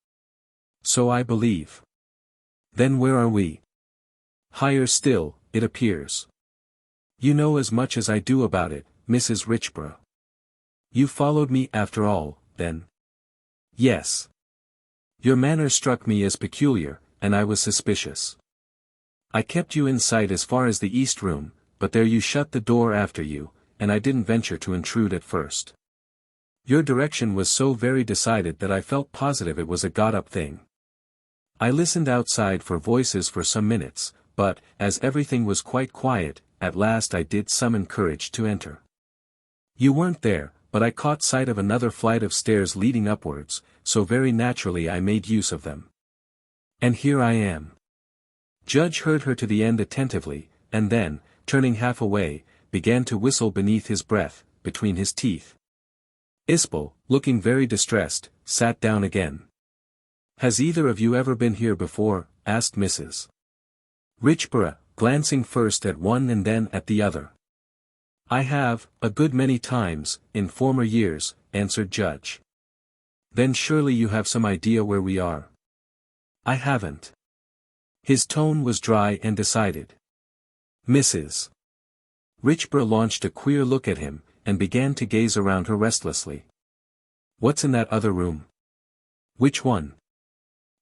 "So I believe." "Then where are we?" "Higher still, it appears." "You know as much as I do about it, Mrs. Richborough." "You followed me after all, then?" "Yes." "Your manner struck me as peculiar, and I was suspicious. I kept you in sight as far as the east room, but there you shut the door after you, and I didn't venture to intrude at first. Your direction was so very decided that I felt positive it was a got-up thing. I listened outside for voices for some minutes, but, as everything was quite quiet, at last I did summon courage to enter. You weren't there, but I caught sight of another flight of stairs leading upwards, so very naturally I made use of them. And here I am." Judge heard her to the end attentively, and then, turning half away, began to whistle beneath his breath, between his teeth. Isbel, looking very distressed, sat down again. "Has either of you ever been here before?" asked Mrs. Richborough, glancing first at one and then at the other. "I have, a good many times, in former years," answered Judge. "Then surely you have some idea where we are?" "I haven't." His tone was dry and decided. Mrs. Richborough launched a queer look at him, and began to gaze around her restlessly. "What's in that other room?" "Which one?"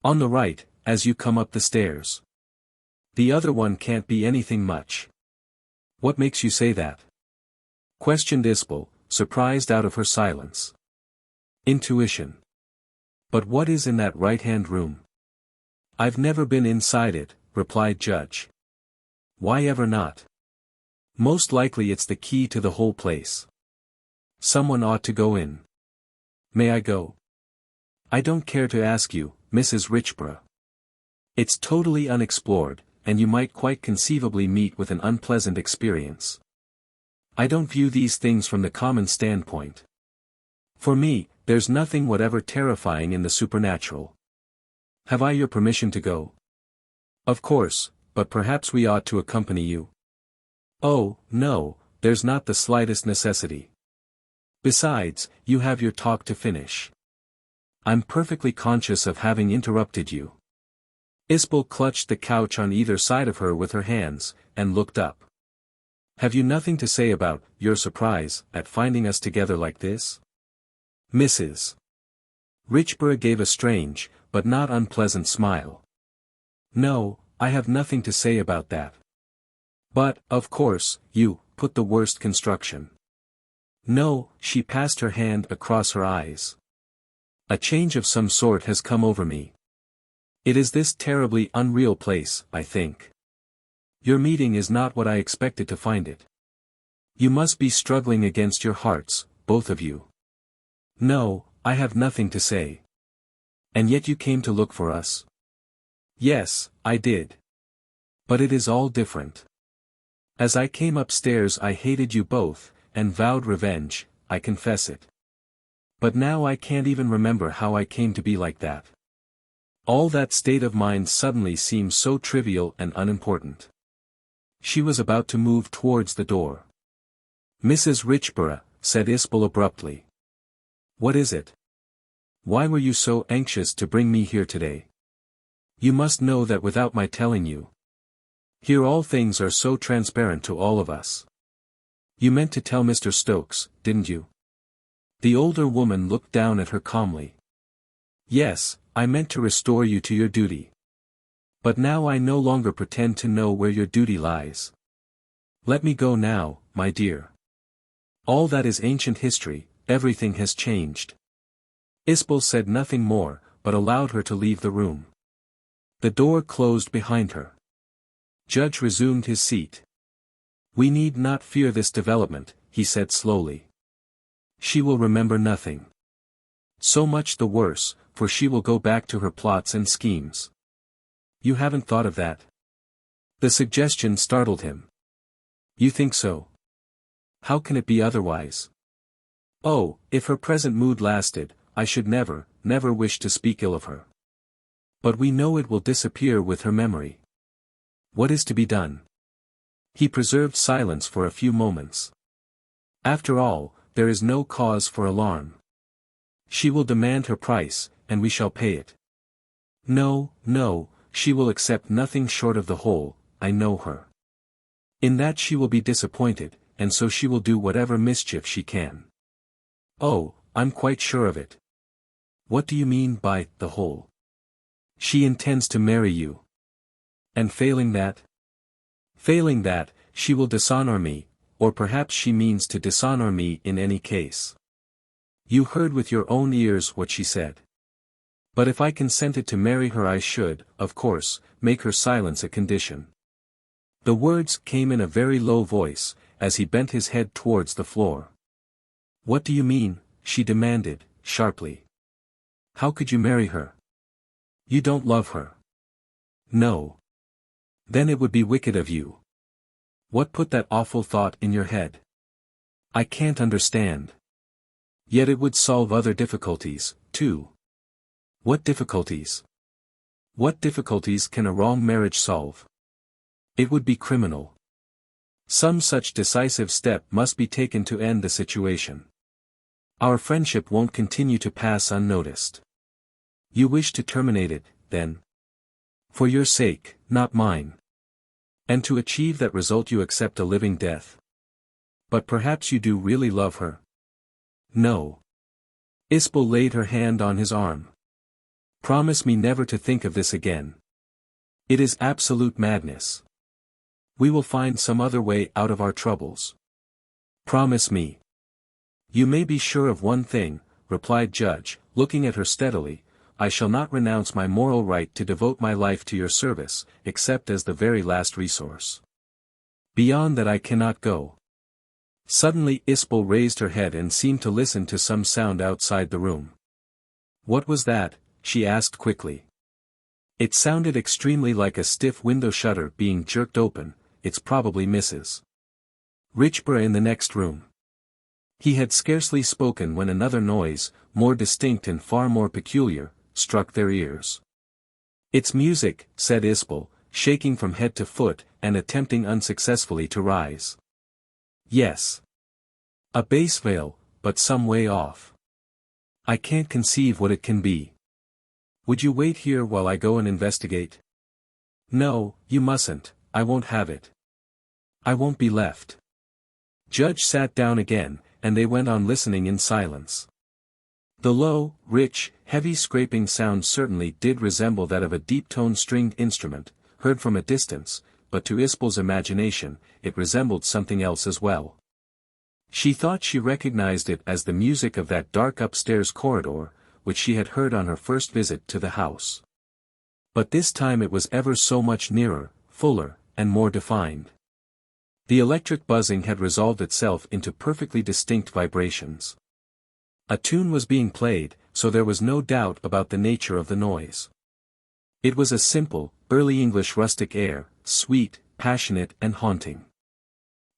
"On the right, as you come up the stairs." "The other one can't be anything much." "What makes you say that?" questioned Isbel, surprised out of her silence. "Intuition." "But what is in that right-hand room?" "I've never been inside it," replied Judge. "Why ever not?" "Most likely it's the key to the whole place. Someone ought to go in." "May I go?" "I don't care to ask you, Mrs. Richborough. It's totally unexplored, and you might quite conceivably meet with an unpleasant experience. I don't view these things from the common standpoint. For me, there's nothing whatever terrifying in the supernatural. Have I your permission to go?" "Of course, but perhaps we ought to accompany you." "Oh, no, there's not the slightest necessity. Besides, you have your talk to finish. I'm perfectly conscious of having interrupted you." Isbel clutched the couch on either side of her with her hands, and looked up. "Have you nothing to say about your surprise at finding us together like this?" Mrs. Richborough gave a strange, but not unpleasant smile. "No, I have nothing to say about that. But, of course, you put the worst construction." "No," she passed her hand across her eyes. "A change of some sort has come over me. It is this terribly unreal place, I think. Your meeting is not what I expected to find it. You must be struggling against your hearts, both of you." "No, I have nothing to say." "And yet you came to look for us?" "Yes, I did. But it is all different. As I came upstairs I hated you both, and vowed revenge, I confess it. But now I can't even remember how I came to be like that. All that state of mind suddenly seems so trivial and unimportant." She was about to move towards the door. "Mrs. Richborough," said Isbel abruptly. "What is it? Why were you so anxious to bring me here today? You must know that without my telling you. Here all things are so transparent to all of us. You meant to tell Mr. Stokes, didn't you? The older woman looked down at her calmly. Yes, I meant to restore you to your duty. But now I no longer pretend to know where your duty lies. Let me go now, my dear. All that is ancient history, everything has changed. Isbel said nothing more, but allowed her to leave the room. The door closed behind her. Judge resumed his seat. We need not fear this development, he said slowly. She will remember nothing. So much the worse, for she will go back to her plots and schemes. You haven't thought of that? The suggestion startled him. You think so? How can it be otherwise? Oh, if her present mood lasted, I should never, never wish to speak ill of her. But we know it will disappear with her memory. What is to be done? He preserved silence for a few moments. After all, there is no cause for alarm. She will demand her price, and we shall pay it. No, no, she will accept nothing short of the whole, I know her. In that she will be disappointed, and so she will do whatever mischief she can. Oh, I'm quite sure of it. What do you mean by the whole? She intends to marry you. And failing that? Failing that, she will dishonor me, or perhaps she means to dishonor me in any case. You heard with your own ears what she said. But if I consented to marry her I should, of course, make her silence a condition. The words came in a very low voice, as he bent his head towards the floor. What do you mean? She demanded, sharply. How could you marry her? You don't love her. No. Then it would be wicked of you. What put that awful thought in your head? I can't understand. Yet it would solve other difficulties, too. What difficulties? What difficulties can a wrong marriage solve? It would be criminal. Some such decisive step must be taken to end the situation. Our friendship won't continue to pass unnoticed. You wish to terminate it, then? For your sake, not mine. And to achieve that result you accept a living death. But perhaps you do really love her? No. Isbel laid her hand on his arm. Promise me never to think of this again. It is absolute madness. We will find some other way out of our troubles. Promise me. You may be sure of one thing, replied Judge, looking at her steadily, I shall not renounce my moral right to devote my life to your service, except as the very last resource. Beyond that I cannot go. Suddenly Isbel raised her head and seemed to listen to some sound outside the room. What was that? She asked quickly. It sounded extremely like a stiff window shutter being jerked open. It's probably Mrs. Richborough in the next room. He had scarcely spoken when another noise, more distinct and far more peculiar, struck their ears. It's music, said Isbel, shaking from head to foot, and attempting unsuccessfully to rise. Yes. A bass veil, but some way off. I can't conceive what it can be. Would you wait here while I go and investigate? No, you mustn't, I won't have it. I won't be left. Judge sat down again, and they went on listening in silence. The low, rich, heavy scraping sound certainly did resemble that of a deep-toned stringed instrument, heard from a distance, but to Isbel's imagination, it resembled something else as well. She thought she recognized it as the music of that dark upstairs corridor, which she had heard on her first visit to the house. But this time it was ever so much nearer, fuller, and more defined. The electric buzzing had resolved itself into perfectly distinct vibrations. A tune was being played, so there was no doubt about the nature of the noise. It was a simple, early English rustic air, sweet, passionate and haunting.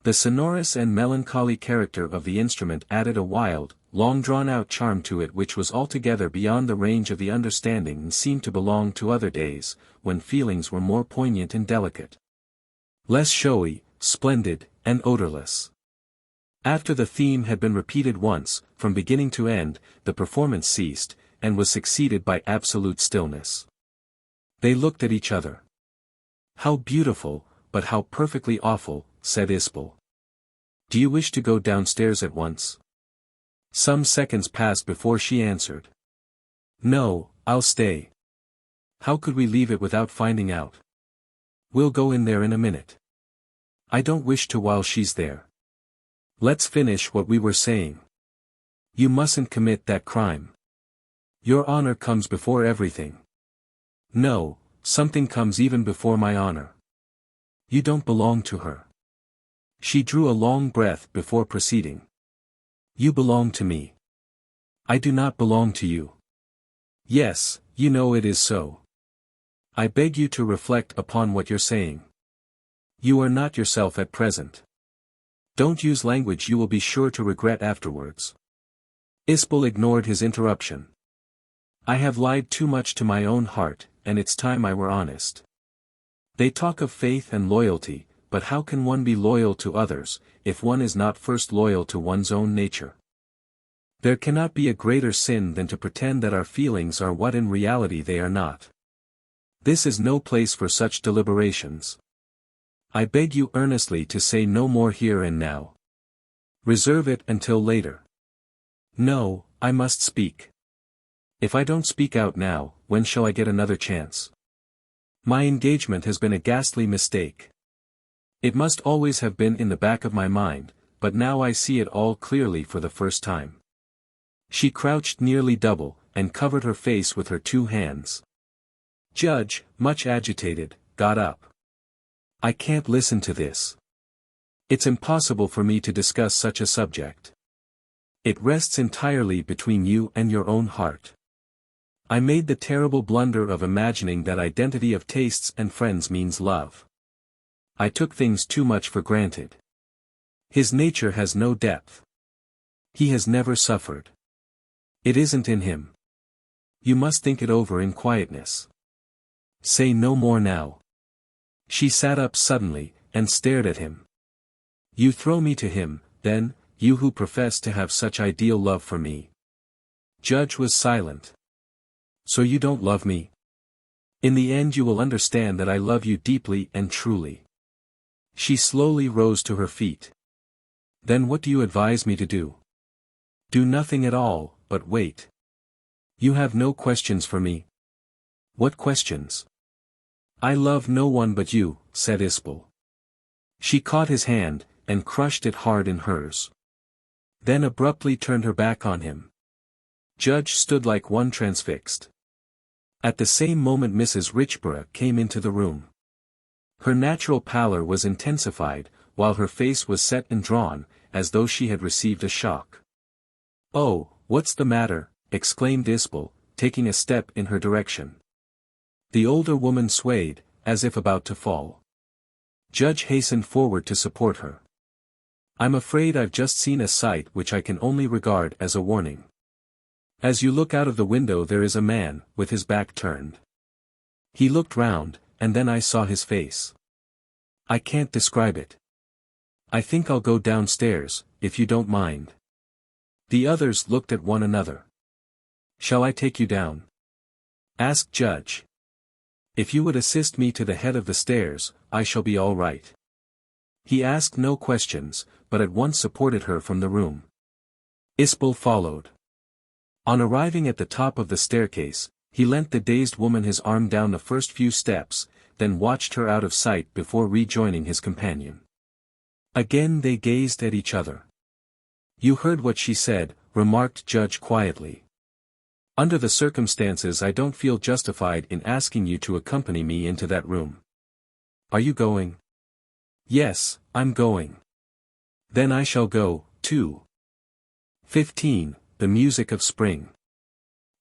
The sonorous and melancholy character of the instrument added a wild, long-drawn-out charm to it which was altogether beyond the range of the understanding and seemed to belong to other days, when feelings were more poignant and delicate. Less showy, splendid, and odorless. After the theme had been repeated once, from beginning to end, the performance ceased, and was succeeded by absolute stillness. They looked at each other. How beautiful, but how perfectly awful, said Isbel. Do you wish to go downstairs at once? Some seconds passed before she answered. No, I'll stay. How could we leave it without finding out? We'll go in there in a minute. I don't wish to while she's there. Let's finish what we were saying. You mustn't commit that crime. Your honor comes before everything. No, something comes even before my honor. You don't belong to her. She drew a long breath before proceeding. You belong to me. I do not belong to you. Yes, you know it is so. I beg you to reflect upon what you're saying. You are not yourself at present. Don't use language you will be sure to regret afterwards. Isbel ignored his interruption. I have lied too much to my own heart, and it's time I were honest. They talk of faith and loyalty, but how can one be loyal to others, if one is not first loyal to one's own nature? There cannot be a greater sin than to pretend that our feelings are what in reality they are not. This is no place for such deliberations. I beg you earnestly to say no more here and now. Reserve it until later. No, I must speak. If I don't speak out now, when shall I get another chance? My engagement has been a ghastly mistake. It must always have been in the back of my mind, but now I see it all clearly for the first time. She crouched nearly double, and covered her face with her two hands. Judge, much agitated, got up. I can't listen to this. It's impossible for me to discuss such a subject. It rests entirely between you and your own heart. I made the terrible blunder of imagining that identity of tastes and friends means love. I took things too much for granted. His nature has no depth. He has never suffered. It isn't in him. You must think it over in quietness. Say no more now. She sat up suddenly, and stared at him. You throw me to him, then, you who profess to have such ideal love for me. Judge was silent. So you don't love me? In the end you will understand that I love you deeply and truly. She slowly rose to her feet. Then what do you advise me to do? Do nothing at all, but wait. You have no questions for me? What questions? I love no one but you, said Isbel. She caught his hand, and crushed it hard in hers. Then abruptly turned her back on him. Judge stood like one transfixed. At the same moment Mrs. Richborough came into the room. Her natural pallor was intensified, while her face was set and drawn, as though she had received a shock. Oh, what's the matter? Exclaimed Isbel, taking a step in her direction. The older woman swayed, as if about to fall. Judge hastened forward to support her. I'm afraid I've just seen a sight which I can only regard as a warning. As you look out of the window there is a man, with his back turned. He looked round, and then I saw his face. I can't describe it. I think I'll go downstairs, if you don't mind. The others looked at one another. Shall I take you down? Asked Judge. If you would assist me to the head of the stairs, I shall be all right. He asked no questions, but at once supported her from the room. Isbel followed. On arriving at the top of the staircase, he lent the dazed woman his arm down the first few steps, then watched her out of sight before rejoining his companion. Again they gazed at each other. You heard what she said, remarked Judge quietly. Under the circumstances I don't feel justified in asking you to accompany me into that room. Are you going? Yes, I'm going. Then I shall go, too. 15. The music of spring.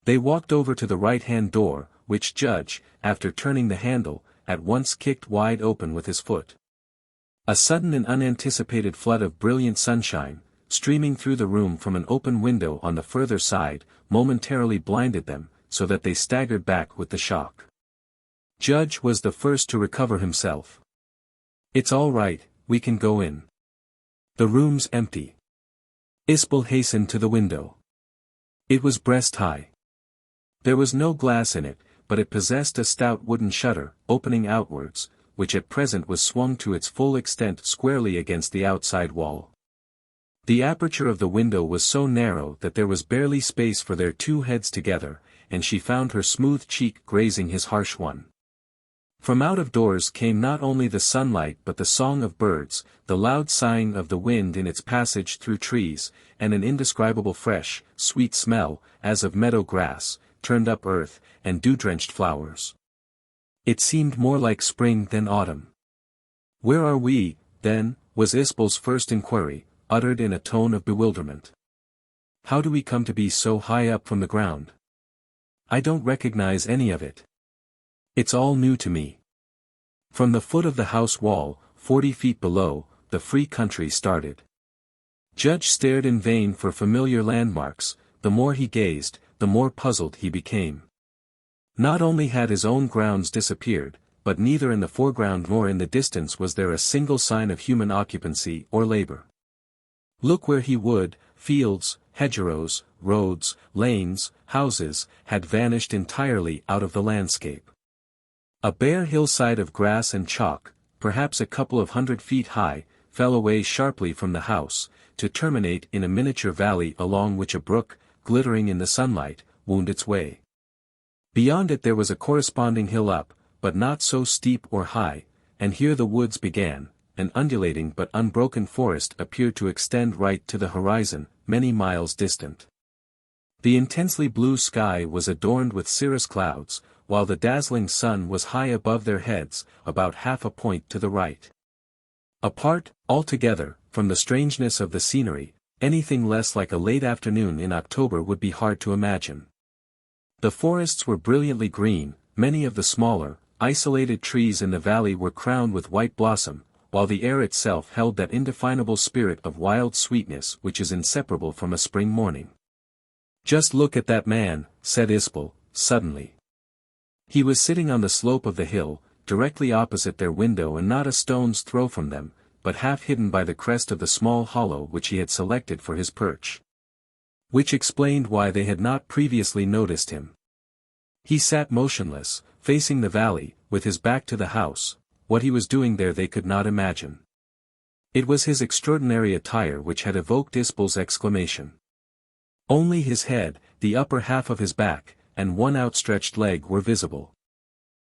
They walked over to the right-hand door, which Judge, after turning the handle, at once kicked wide open with his foot. A sudden and unanticipated flood of brilliant sunshine, streaming through the room from an open window on the further side, momentarily blinded them, so that they staggered back with the shock. Judge was the first to recover himself. It's all right, we can go in. The room's empty. Isbel hastened to the window. It was breast-high. There was no glass in it, but it possessed a stout wooden shutter, opening outwards, which at present was swung to its full extent squarely against the outside wall. The aperture of the window was so narrow that there was barely space for their two heads together, and she found her smooth cheek grazing his harsh one. From out of doors came not only the sunlight but the song of birds, the loud sighing of the wind in its passage through trees, and an indescribable fresh, sweet smell, as of meadow grass, turned-up earth, and dew-drenched flowers. It seemed more like spring than autumn. "Where are we, then?" was Isbel's first inquiry, uttered in a tone of bewilderment. "How do we come to be so high up from the ground? I don't recognize any of it. It's all new to me." From the foot of the house wall, 40 feet below, the free country started. Judge stared in vain for familiar landmarks. The more he gazed, the more puzzled he became. Not only had his own grounds disappeared, but neither in the foreground nor in the distance was there a single sign of human occupancy or labor. Look where he would, fields, hedgerows, roads, lanes, houses, had vanished entirely out of the landscape. A bare hillside of grass and chalk, perhaps a couple of 100 feet high, fell away sharply from the house, to terminate in a miniature valley along which a brook, glittering in the sunlight, wound its way. Beyond it there was a corresponding hill up, but not so steep or high, and here the woods began. An undulating but unbroken forest appeared to extend right to the horizon, many miles distant. The intensely blue sky was adorned with cirrus clouds, while the dazzling sun was high above their heads, about half a point to the right. Apart, altogether, from the strangeness of the scenery, anything less like a late afternoon in October would be hard to imagine. The forests were brilliantly green, many of the smaller, isolated trees in the valley were crowned with white blossom, while the air itself held that indefinable spirit of wild sweetness which is inseparable from a spring morning. "Just look at that man," said Isbel, suddenly. He was sitting on the slope of the hill, directly opposite their window and not a stone's throw from them, but half hidden by the crest of the small hollow which he had selected for his perch. Which explained why they had not previously noticed him. He sat motionless, facing the valley, with his back to the house. What he was doing there they could not imagine. It was his extraordinary attire which had evoked Isbel's exclamation. Only his head, the upper half of his back, and one outstretched leg were visible.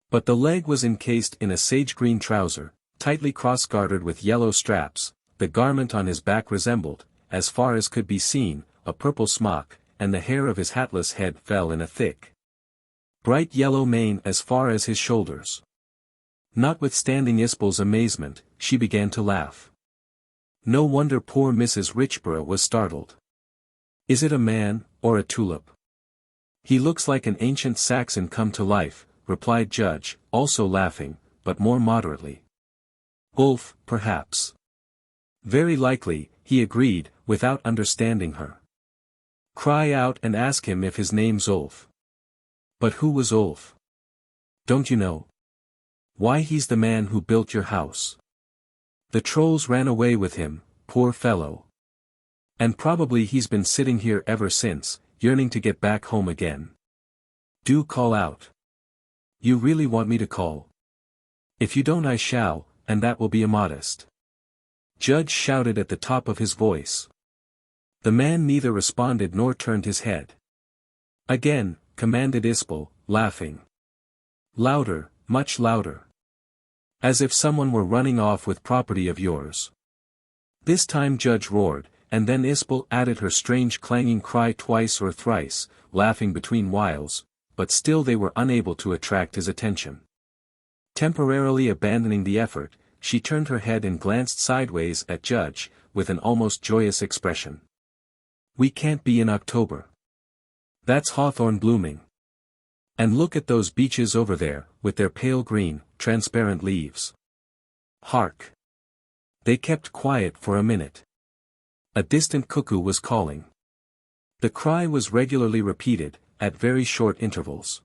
But the leg was encased in a sage-green trouser, tightly cross-gartered with yellow straps. The garment on his back resembled, as far as could be seen, a purple smock, and the hair of his hatless head fell in a thick, bright yellow mane as far as his shoulders. Notwithstanding Isbel's amazement, she began to laugh. No wonder poor Mrs. Richborough was startled. "Is it a man, or a tulip?" "He looks like an ancient Saxon come to life," replied Judge, also laughing, but more moderately. "Ulf, perhaps." "Very likely," he agreed, without understanding her. "Cry out and ask him if his name's Ulf." "But who was Ulf?" "Don't you know?" "Why, he's the man who built your house. The trolls ran away with him, poor fellow. And probably he's been sitting here ever since, yearning to get back home again. Do call out." "You really want me to call?" "If you don't I shall, and that will be immodest." Judge shouted at the top of his voice. The man neither responded nor turned his head. "Again," commanded Isbel, laughing. "Louder, much louder. As if someone were running off with property of yours." This time Judge roared, and then Isbel added her strange clanging cry twice or thrice, laughing between whiles, but still they were unable to attract his attention. Temporarily abandoning the effort, she turned her head and glanced sideways at Judge, with an almost joyous expression. "We can't be in October. That's hawthorn blooming. And look at those beeches over there, with their pale green, transparent leaves. Hark!" They kept quiet for a minute. A distant cuckoo was calling. The cry was regularly repeated, at very short intervals.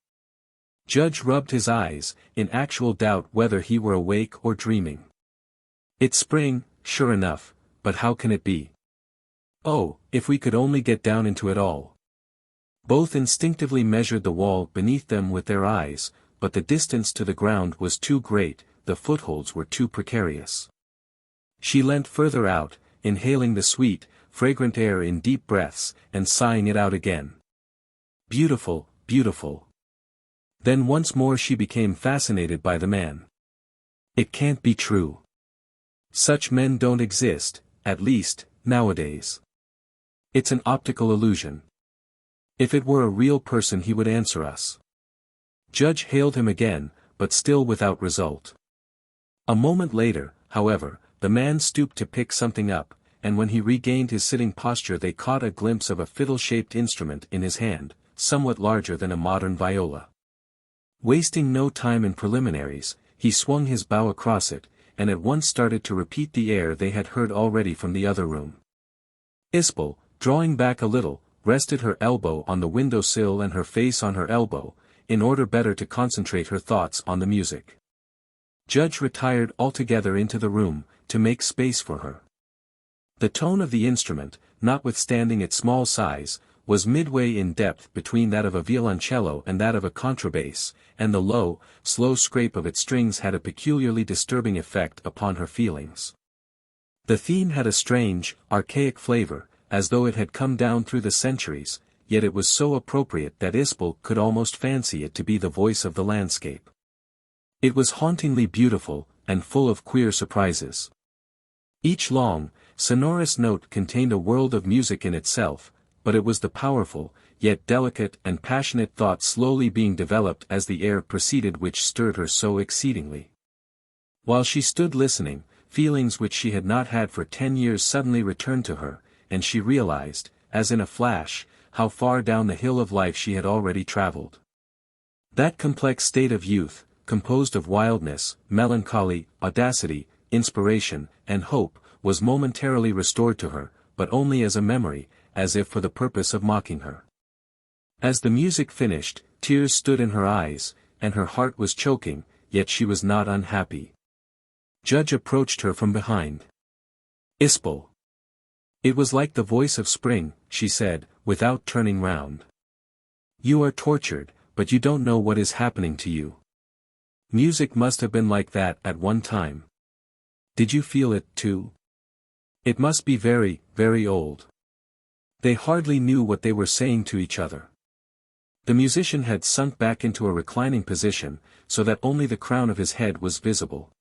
Judge rubbed his eyes, in actual doubt whether he were awake or dreaming. "It's spring, sure enough, but how can it be? Oh, if we could only get down into it all." Both instinctively measured the wall beneath them with their eyes, but the distance to the ground was too great, the footholds were too precarious. She leant further out, inhaling the sweet, fragrant air in deep breaths, and sighing it out again. Beautiful, beautiful. Then once more she became fascinated by the man. It can't be true. Such men don't exist, at least, nowadays. It's an optical illusion. If it were a real person he would answer us. Judge hailed him again, but still without result. A moment later, however, the man stooped to pick something up, and when he regained his sitting posture they caught a glimpse of a fiddle-shaped instrument in his hand, somewhat larger than a modern viola. Wasting no time in preliminaries, he swung his bow across it, and at once started to repeat the air they had heard already from the other room. Isbel, drawing back a little, rested her elbow on the window-sill and her face on her elbow, in order better to concentrate her thoughts on the music. Judge retired altogether into the room, to make space for her. The tone of the instrument, notwithstanding its small size, was midway in depth between that of a violoncello and that of a contrabass, and the low, slow scrape of its strings had a peculiarly disturbing effect upon her feelings. The theme had a strange, archaic flavor, as though it had come down through the centuries, yet it was so appropriate that Isbel could almost fancy it to be the voice of the landscape. It was hauntingly beautiful, and full of queer surprises. Each long, sonorous note contained a world of music in itself, but it was the powerful, yet delicate and passionate thought slowly being developed as the air proceeded which stirred her so exceedingly. While she stood listening, feelings which she had not had for 10 years suddenly returned to her, and she realized, as in a flash, how far down the hill of life she had already traveled. That complex state of youth, composed of wildness, melancholy, audacity, inspiration, and hope, was momentarily restored to her, but only as a memory, as if for the purpose of mocking her. As the music finished, tears stood in her eyes, and her heart was choking, yet she was not unhappy. Judge approached her from behind. Isbel. It was like the voice of spring, she said, without turning round. You are tortured, but you don't know what is happening to you. Music must have been like that at one time. Did you feel it, too? It must be very, very old. They hardly knew what they were saying to each other. The musician had sunk back into a reclining position, so that only the crown of his head was visible.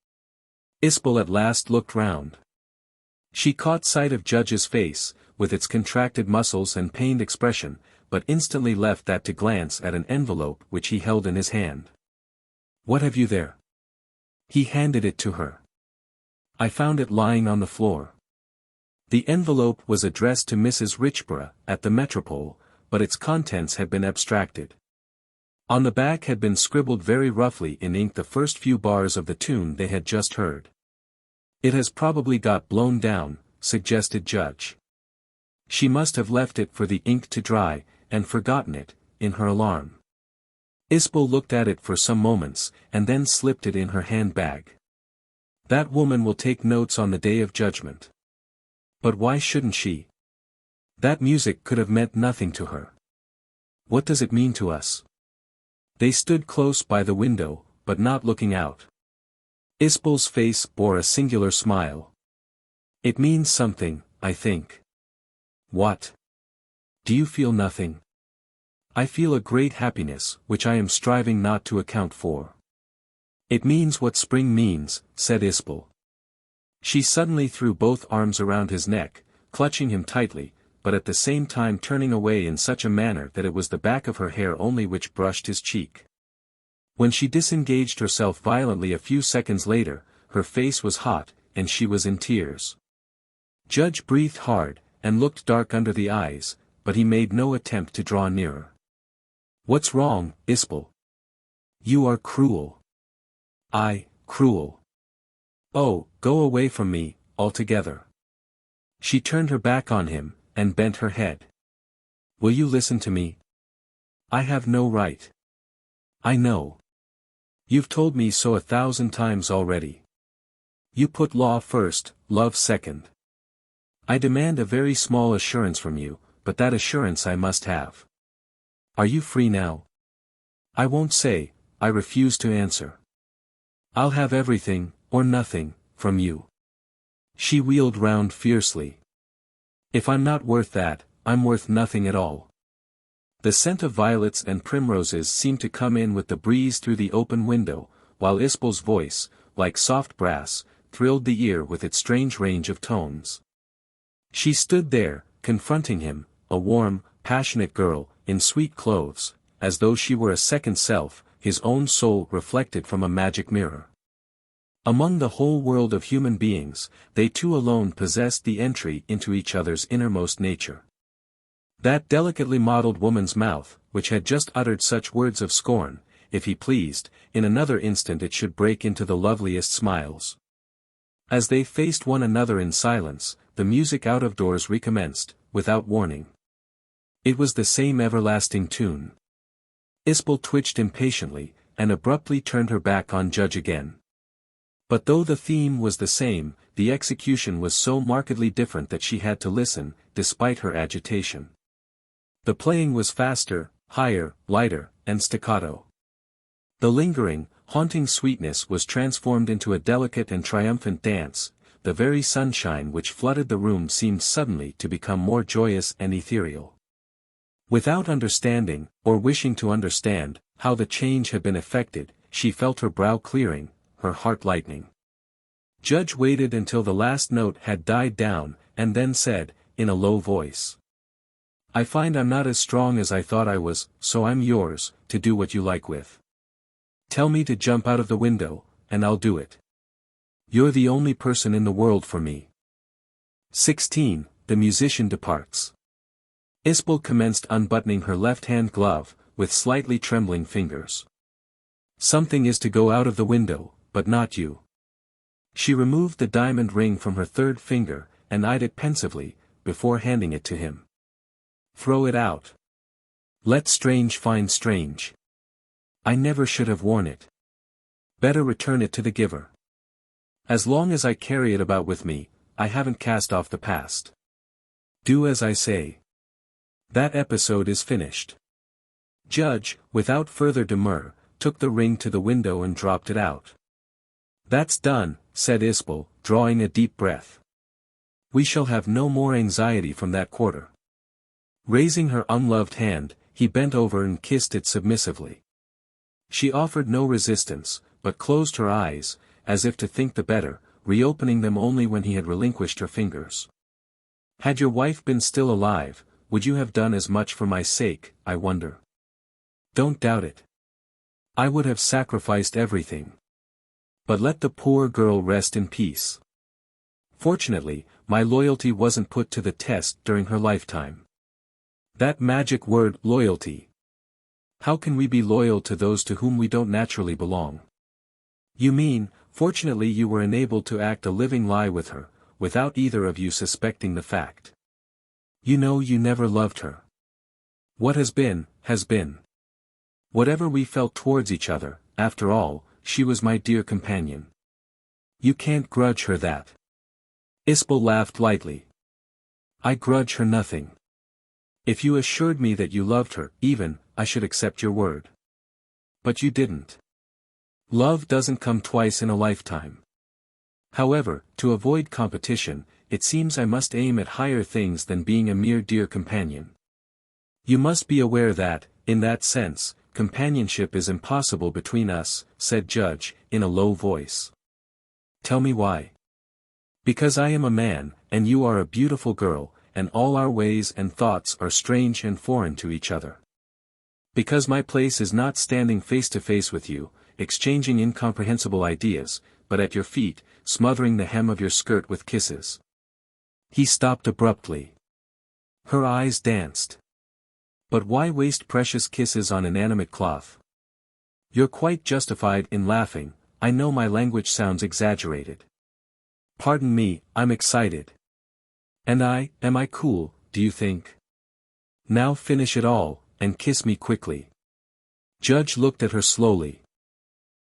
Isbel at last looked round. She caught sight of Judge's face, with its contracted muscles and pained expression, but instantly left that to glance at an envelope which he held in his hand. What have you there? He handed it to her. I found it lying on the floor. The envelope was addressed to Mrs. Richborough, at the Metropole, but its contents had been abstracted. On the back had been scribbled very roughly in ink the first few bars of the tune they had just heard. It has probably got blown down, suggested Judge. She must have left it for the ink to dry, and forgotten it, in her alarm. Isbel looked at it for some moments, and then slipped it in her handbag. That woman will take notes on the day of judgment. But why shouldn't she? That music could have meant nothing to her. What does it mean to us? They stood close by the window, but not looking out. Isbel's face bore a singular smile. It means something, I think. What? Do you feel nothing? I feel a great happiness, which I am striving not to account for. It means what spring means, said Isbel. She suddenly threw both arms around his neck, clutching him tightly, but at the same time turning away in such a manner that it was the back of her hair only which brushed his cheek. When she disengaged herself violently a few seconds later, her face was hot, and she was in tears. Judge breathed hard, and looked dark under the eyes, but he made no attempt to draw nearer. What's wrong, Isbel? You are cruel. Cruel. Oh, go away from me, altogether. She turned her back on him, and bent her head. Will you listen to me? I have no right. I know. You've told me so 1,000 times already. You put law first, love second. I demand a very small assurance from you, but that assurance I must have. Are you free now? I won't say, I refuse to answer. I'll have everything, or nothing, from you. She wheeled round fiercely. If I'm not worth that, I'm worth nothing at all. The scent of violets and primroses seemed to come in with the breeze through the open window, while Isbel's voice, like soft brass, thrilled the ear with its strange range of tones. She stood there, confronting him, a warm, passionate girl, in sweet clothes, as though she were a second self, his own soul reflected from a magic mirror. Among the whole world of human beings, they two alone possessed the entry into each other's innermost nature. That delicately modeled woman's mouth, which had just uttered such words of scorn, if he pleased, in another instant it should break into the loveliest smiles. As they faced one another in silence, the music out of doors recommenced, without warning. It was the same everlasting tune. Isbel twitched impatiently, and abruptly turned her back on Judge again. But though the theme was the same, the execution was so markedly different that she had to listen, despite her agitation. The playing was faster, higher, lighter, and staccato. The lingering, haunting sweetness was transformed into a delicate and triumphant dance. The very sunshine which flooded the room seemed suddenly to become more joyous and ethereal. Without understanding, or wishing to understand, how the change had been effected, she felt her brow clearing, her heart lightening. Judge waited until the last note had died down, and then said, in a low voice, "I find I'm not as strong as I thought I was, so I'm yours, to do what you like with. Tell me to jump out of the window, and I'll do it. You're the only person in the world for me." 16. The musician departs. Isbel commenced unbuttoning her left-hand glove, with slightly trembling fingers. "Something is to go out of the window, but not you." She removed the diamond ring from her third finger, and eyed it pensively, before handing it to him. "Throw it out. Let strange find strange. I never should have worn it. Better return it to the giver. As long as I carry it about with me, I haven't cast off the past. Do as I say. That episode is finished." Judge, without further demur, took the ring to the window and dropped it out. "That's done," said Isbel, drawing a deep breath. "We shall have no more anxiety from that quarter." Raising her unloved hand, he bent over and kissed it submissively. She offered no resistance, but closed her eyes, as if to think the better, reopening them only when he had relinquished her fingers. "Had your wife been still alive, would you have done as much for my sake, I wonder? Don't doubt it. I would have sacrificed everything. But let the poor girl rest in peace. Fortunately, my loyalty wasn't put to the test during her lifetime." That magic word, loyalty. How can we be loyal to those to whom we don't naturally belong? "You mean, fortunately you were enabled to act a living lie with her, without either of you suspecting the fact. You know you never loved her. What has been, has been. Whatever we felt towards each other, after all, she was my dear companion. You can't grudge her that." Isbel laughed lightly. "I grudge her nothing. If you assured me that you loved her, even, I should accept your word. But you didn't. Love doesn't come twice in a lifetime. However, to avoid competition, it seems I must aim at higher things than being a mere dear companion. You must be aware that, in that sense, companionship is impossible between us," said Judge, in a low voice. "Tell me why." "Because I am a man, and you are a beautiful girl, and all our ways and thoughts are strange and foreign to each other. Because my place is not standing face to face with you, exchanging incomprehensible ideas, but at your feet, smothering the hem of your skirt with kisses." He stopped abruptly. Her eyes danced. "But why waste precious kisses on inanimate cloth? You're quite justified in laughing. I know my language sounds exaggerated. Pardon me, I'm excited. And am I cool, do you think? Now finish it all, and kiss me quickly." Judge looked at her slowly.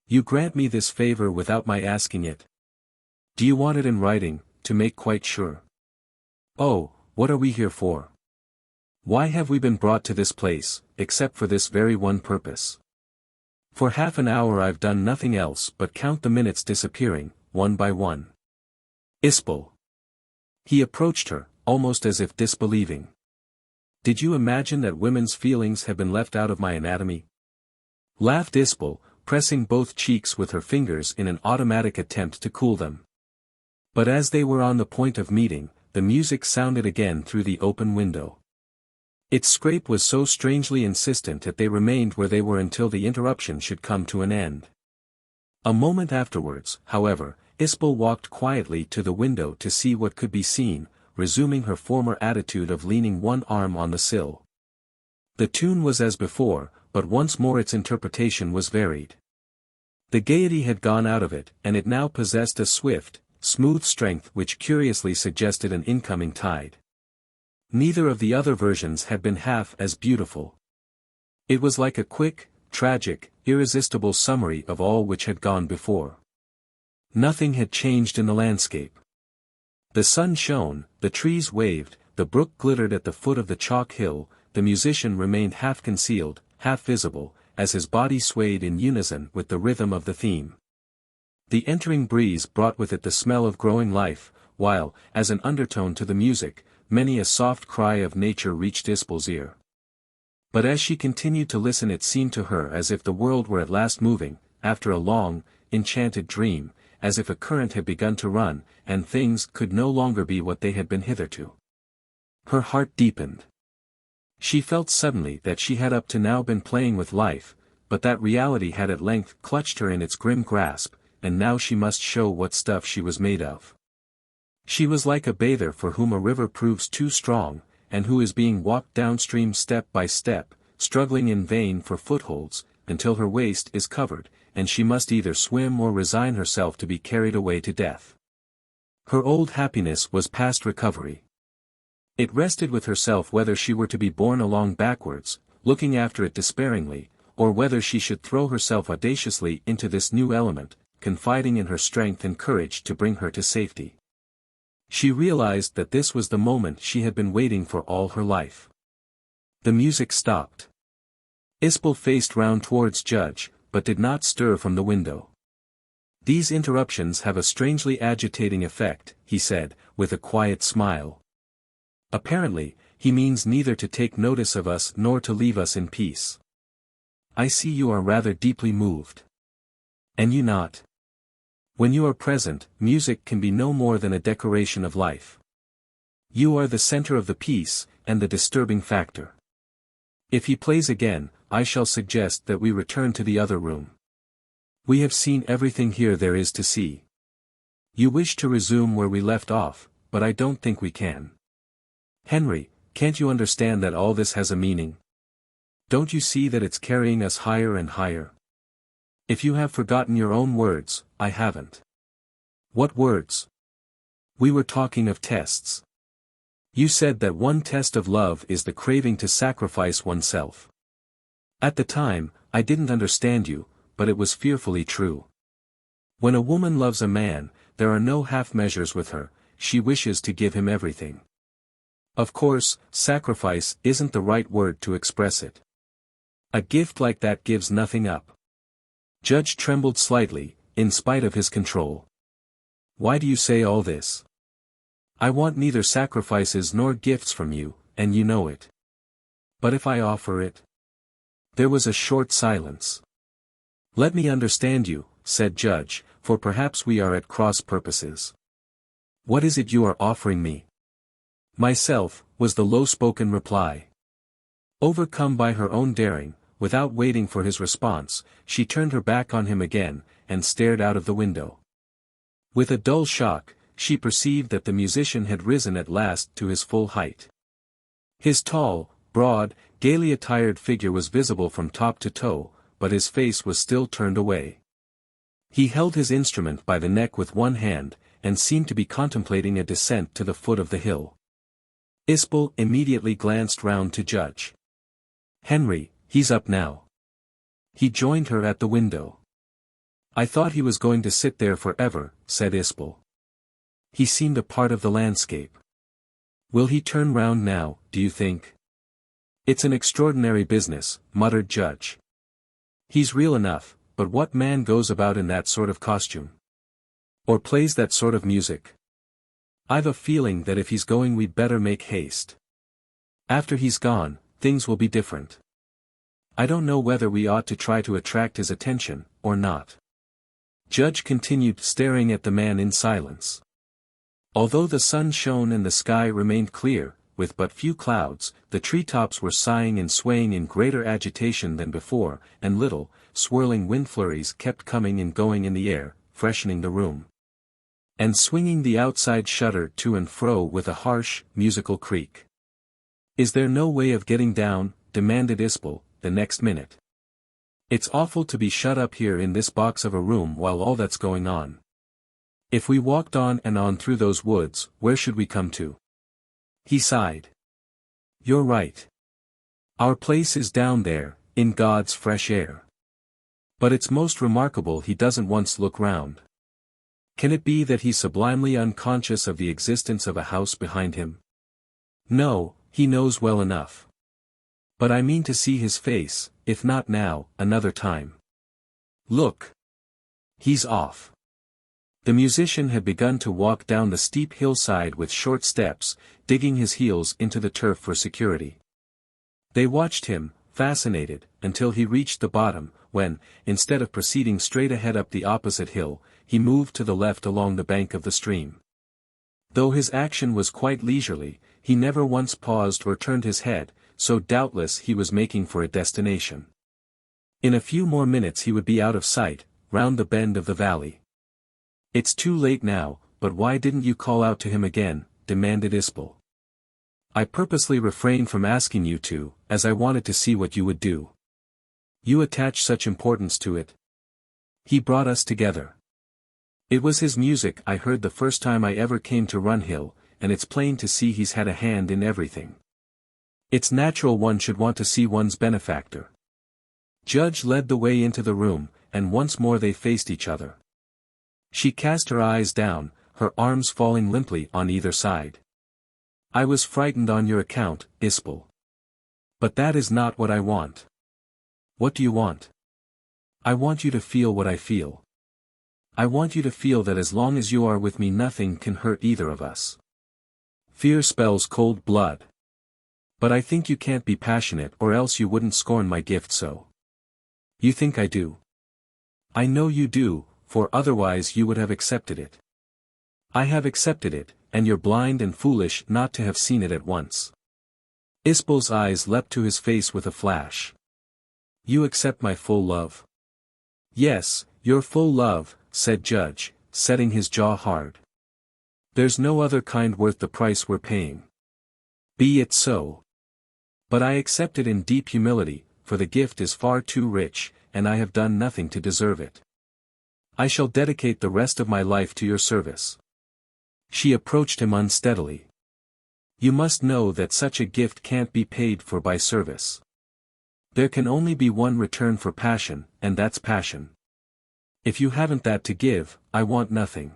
"You grant me this favor without my asking it? Do you want it in writing, to make quite sure? Oh, what are we here for? Why have we been brought to this place, except for this very one purpose? For half an hour I've done nothing else but count the minutes disappearing, one by one. Isbel." He approached her, almost as if disbelieving. Did you imagine that women's feelings had been left out of my anatomy? Laughed Isbel, pressing both cheeks with her fingers in an automatic attempt to cool them. But as they were on the point of meeting, the music sounded again through the open window. Its scrape was so strangely insistent that they remained where they were until the interruption should come to an end. A moment afterwards, however, Isbel walked quietly to the window to see what could be seen, resuming her former attitude of leaning one arm on the sill. The tune was as before, but once more its interpretation was varied. The gaiety had gone out of it, and it now possessed a swift, smooth strength which curiously suggested an incoming tide. Neither of the other versions had been half as beautiful. It was like a quick, tragic, irresistible summary of all which had gone before. Nothing had changed in the landscape. The sun shone, the trees waved, the brook glittered at the foot of the chalk hill, the musician remained half concealed, half visible, as his body swayed in unison with the rhythm of the theme. The entering breeze brought with it the smell of growing life, while, as an undertone to the music, many a soft cry of nature reached Isbel's ear. But as she continued to listen it seemed to her as if the world were at last moving, after a long, enchanted dream, as if a current had begun to run, and things could no longer be what they had been hitherto. Her heart deepened. She felt suddenly that she had up to now been playing with life, but that reality had at length clutched her in its grim grasp, and now she must show what stuff she was made of. She was like a bather for whom a river proves too strong, and who is being walked downstream step by step, struggling in vain for footholds, until her waist is covered, and she must either swim or resign herself to be carried away to death. Her old happiness was past recovery. It rested with herself whether she were to be borne along backwards, looking after it despairingly, or whether she should throw herself audaciously into this new element, confiding in her strength and courage to bring her to safety. She realized that this was the moment she had been waiting for all her life. The music stopped. Isbel faced round towards Judge, but did not stir from the window. "These interruptions have a strangely agitating effect," he said, with a quiet smile. "Apparently, he means neither to take notice of us nor to leave us in peace. I see you are rather deeply moved. And you not? When you are present, music can be no more than a decoration of life. You are the center of the piece, and the disturbing factor. If he plays again, I shall suggest that we return to the other room. We have seen everything here there is to see. You wish to resume where we left off, but I don't think we can. Henry, can't you understand that all this has a meaning? Don't you see that it's carrying us higher and higher? If you have forgotten your own words, I haven't." "What words?" "We were talking of tests. You said that one test of love is the craving to sacrifice oneself. At the time, I didn't understand you, but it was fearfully true. When a woman loves a man, there are no half measures with her, she wishes to give him everything. Of course, sacrifice isn't the right word to express it. A gift like that gives nothing up." Judge trembled slightly, in spite of his control. "Why do you say all this? I want neither sacrifices nor gifts from you, and you know it. But if I offer it?" There was a short silence. "Let me understand you," said Judge, "for perhaps we are at cross purposes. What is it you are offering me?" "Myself," was the low-spoken reply. Overcome by her own daring, without waiting for his response, she turned her back on him again, and stared out of the window. With a dull shock, she perceived that the musician had risen at last to his full height. His tall, broad, gaily attired figure was visible from top to toe, but his face was still turned away. He held his instrument by the neck with one hand, and seemed to be contemplating a descent to the foot of the hill. Isbel immediately glanced round to Judge. "Henry, he's up now." He joined her at the window. "I thought he was going to sit there forever," said Isbel. "He seemed a part of the landscape. Will he turn round now, do you think?" "It's an extraordinary business," muttered Judge. "He's real enough, but what man goes about in that sort of costume? Or plays that sort of music? I've a feeling that if he's going we'd better make haste. After he's gone, things will be different. I don't know whether we ought to try to attract his attention, or not. Judge continued staring at the man in silence. Although the sun shone and the sky remained clear, with but few clouds, the treetops were sighing and swaying in greater agitation than before, and little, swirling wind flurries kept coming and going in the air, freshening the room. And swinging the outside shutter to and fro with a harsh, musical creak. "Is there no way of getting down?" demanded Isbel, the next minute. "It's awful to be shut up here in this box of a room while all that's going on. If we walked on and on through those woods, where should we come to?" He sighed. "You're right. Our place is down there, in God's fresh air. But it's most remarkable he doesn't once look round. Can it be that he's sublimely unconscious of the existence of a house behind him? No, he knows well enough. But I mean to see his face, if not now, another time. Look! He's off." The musician had begun to walk down the steep hillside with short steps, digging his heels into the turf for security. They watched him, fascinated, until he reached the bottom, when, instead of proceeding straight ahead up the opposite hill, he moved to the left along the bank of the stream. Though his action was quite leisurely, he never once paused or turned his head, so doubtless he was making for a destination. In a few more minutes he would be out of sight, round the bend of the valley. "It's too late now, but why didn't you call out to him again?" demanded Isbel. "I purposely refrained from asking you to, as I wanted to see what you would do. You attach such importance to it. He brought us together. It was his music I heard the first time I ever came to Runhill, and it's plain to see he's had a hand in everything. It's natural one should want to see one's benefactor." Judge led the way into the room, and once more they faced each other. She cast her eyes down, her arms falling limply on either side. "I was frightened on your account, Isbel. But that is not what I want." "What do you want?" "I want you to feel what I feel. I want you to feel that as long as you are with me nothing can hurt either of us. Fear spells cold blood. But I think you can't be passionate or else you wouldn't scorn my gift so." "You think I do?" "I know you do, for otherwise you would have accepted it." "I have accepted it, and you're blind and foolish not to have seen it at once." Isbel's eyes leapt to his face with a flash. "You accept my full love?" "Yes, your full love," said Judge, setting his jaw hard. "There's no other kind worth the price we're paying." "Be it so. But I accept it in deep humility, for the gift is far too rich, and I have done nothing to deserve it. I shall dedicate the rest of my life to your service." She approached him unsteadily. "You must know that such a gift can't be paid for by service. There can only be one return for passion, and that's passion. If you haven't that to give, I want nothing."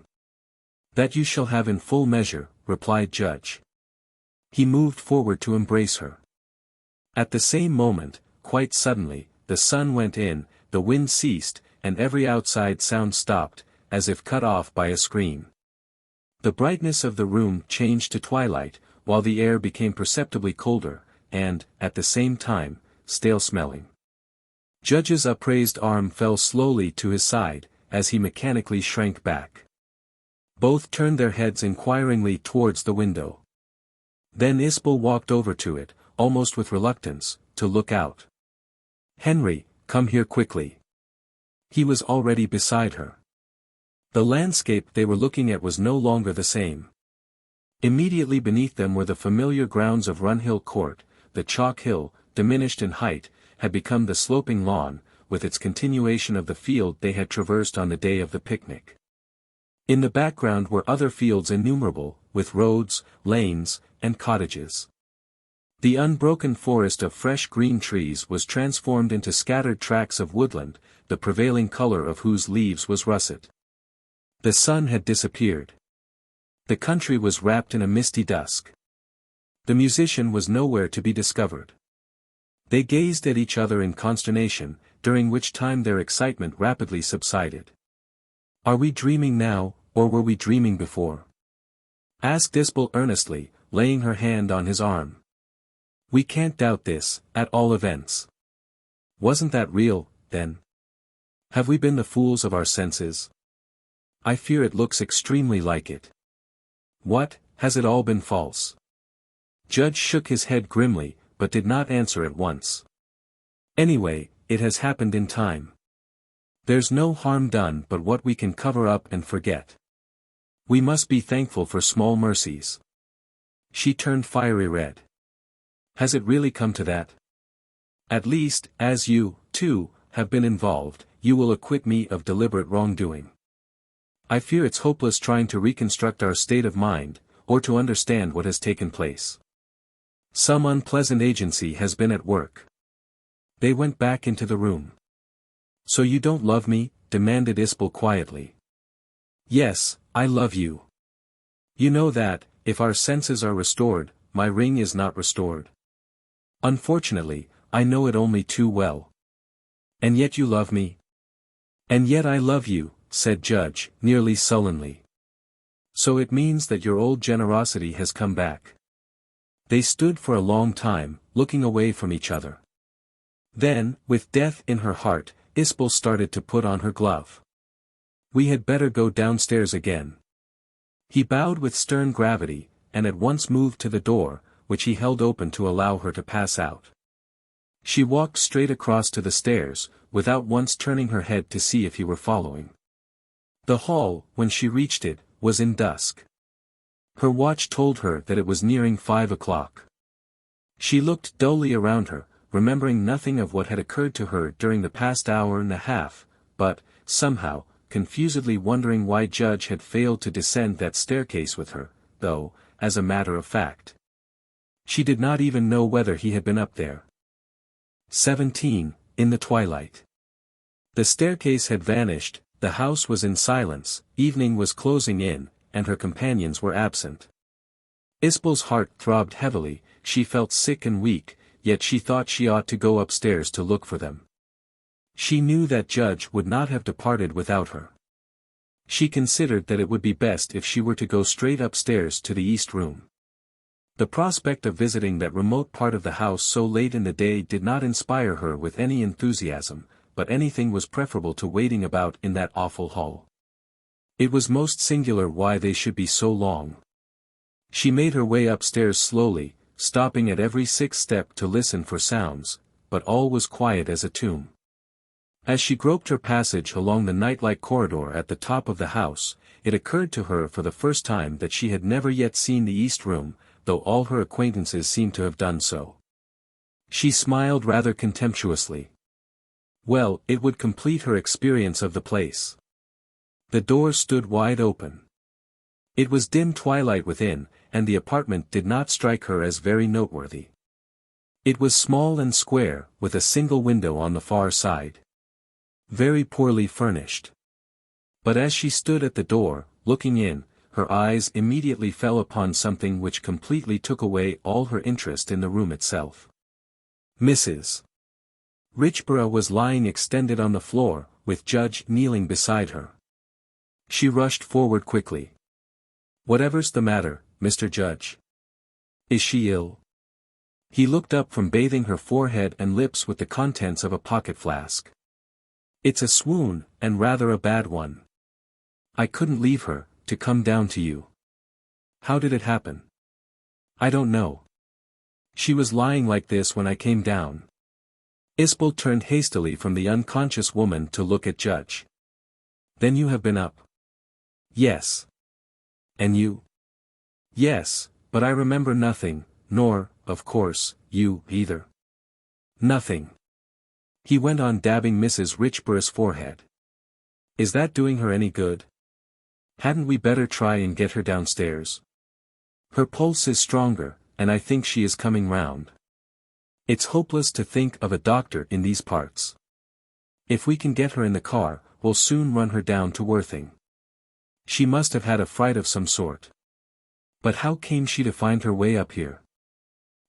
"That you shall have in full measure," replied Judge. He moved forward to embrace her. At the same moment, quite suddenly, the sun went in, the wind ceased, and every outside sound stopped, as if cut off by a scream. The brightness of the room changed to twilight, while the air became perceptibly colder, and, at the same time, stale-smelling. Judge's upraised arm fell slowly to his side, as he mechanically shrank back. Both turned their heads inquiringly towards the window. Then Isbel walked over to it, almost with reluctance, to look out. "Henry, come here quickly." He was already beside her. The landscape they were looking at was no longer the same. Immediately beneath them were the familiar grounds of Runhill Court. The chalk hill, diminished in height, had become the sloping lawn, with its continuation of the field they had traversed on the day of the picnic. In the background were other fields innumerable, with roads, lanes, and cottages. The unbroken forest of fresh green trees was transformed into scattered tracts of woodland, the prevailing color of whose leaves was russet. The sun had disappeared. The country was wrapped in a misty dusk. The musician was nowhere to be discovered. They gazed at each other in consternation, during which time their excitement rapidly subsided. "Are we dreaming now, or were we dreaming before?" asked Isbel earnestly, laying her hand on his arm. We can't doubt this, at all events. Wasn't that real, then? Have we been the fools of our senses? I fear it looks extremely like it. What, has it all been false? Judge shook his head grimly, but did not answer at once. Anyway, it has happened in time. There's no harm done but what we can cover up and forget. We must be thankful for small mercies. She turned fiery red. Has it really come to that? At least, as you, too, have been involved, you will acquit me of deliberate wrongdoing. I fear it's hopeless trying to reconstruct our state of mind, or to understand what has taken place. Some unpleasant agency has been at work. They went back into the room. So you don't love me? Demanded Isbel quietly. Yes, I love you. You know that, if our senses are restored, my ring is not restored. Unfortunately, I know it only too well. And yet you love me? And yet I love you, said Judge, nearly sullenly. So it means that your old generosity has come back. They stood for a long time, looking away from each other. Then, with death in her heart, Isbel started to put on her glove. We had better go downstairs again. He bowed with stern gravity, and at once moved to the door, which he held open to allow her to pass out. She walked straight across to the stairs, without once turning her head to see if he were following. The hall, when she reached it, was in dusk. Her watch told her that it was nearing 5 o'clock. She looked dully around her, remembering nothing of what had occurred to her during the past hour and a half, but, somehow, confusedly wondering why Judge had failed to descend that staircase with her, though, as a matter of fact, she did not even know whether he had been up there. 17, in the twilight. The staircase had vanished, the house was in silence, evening was closing in, and her companions were absent. Isbel's heart throbbed heavily, she felt sick and weak, yet she thought she ought to go upstairs to look for them. She knew that Judge would not have departed without her. She considered that it would be best if she were to go straight upstairs to the east room. The prospect of visiting that remote part of the house so late in the day did not inspire her with any enthusiasm, but anything was preferable to waiting about in that awful hall. It was most singular why they should be so long. She made her way upstairs slowly, stopping at every 6th step to listen for sounds, but all was quiet as a tomb. As she groped her passage along the night-like corridor at the top of the house, it occurred to her for the first time that she had never yet seen the east room, though all her acquaintances seemed to have done so. She smiled rather contemptuously. Well, it would complete her experience of the place. The door stood wide open. It was dim twilight within, and the apartment did not strike her as very noteworthy. It was small and square, with a single window on the far side. Very poorly furnished. But as she stood at the door, looking in, her eyes immediately fell upon something which completely took away all her interest in the room itself. Mrs. Richborough was lying extended on the floor, with Judge kneeling beside her. She rushed forward quickly. Whatever's the matter, Mr. Judge? Is she ill? He looked up from bathing her forehead and lips with the contents of a pocket flask. It's a swoon, and rather a bad one. I couldn't leave her, to come down to you. How did it happen? I don't know. She was lying like this when I came down. Isbel turned hastily from the unconscious woman to look at Judge. Then you have been up? Yes. And you? Yes, but I remember nothing, nor, of course, you, either. Nothing. He went on dabbing Mrs. Richborough's forehead. Is that doing her any good? Hadn't we better try and get her downstairs? Her pulse is stronger, and I think she is coming round. It's hopeless to think of a doctor in these parts. If we can get her in the car, we'll soon run her down to Worthing. She must have had a fright of some sort. But how came she to find her way up here?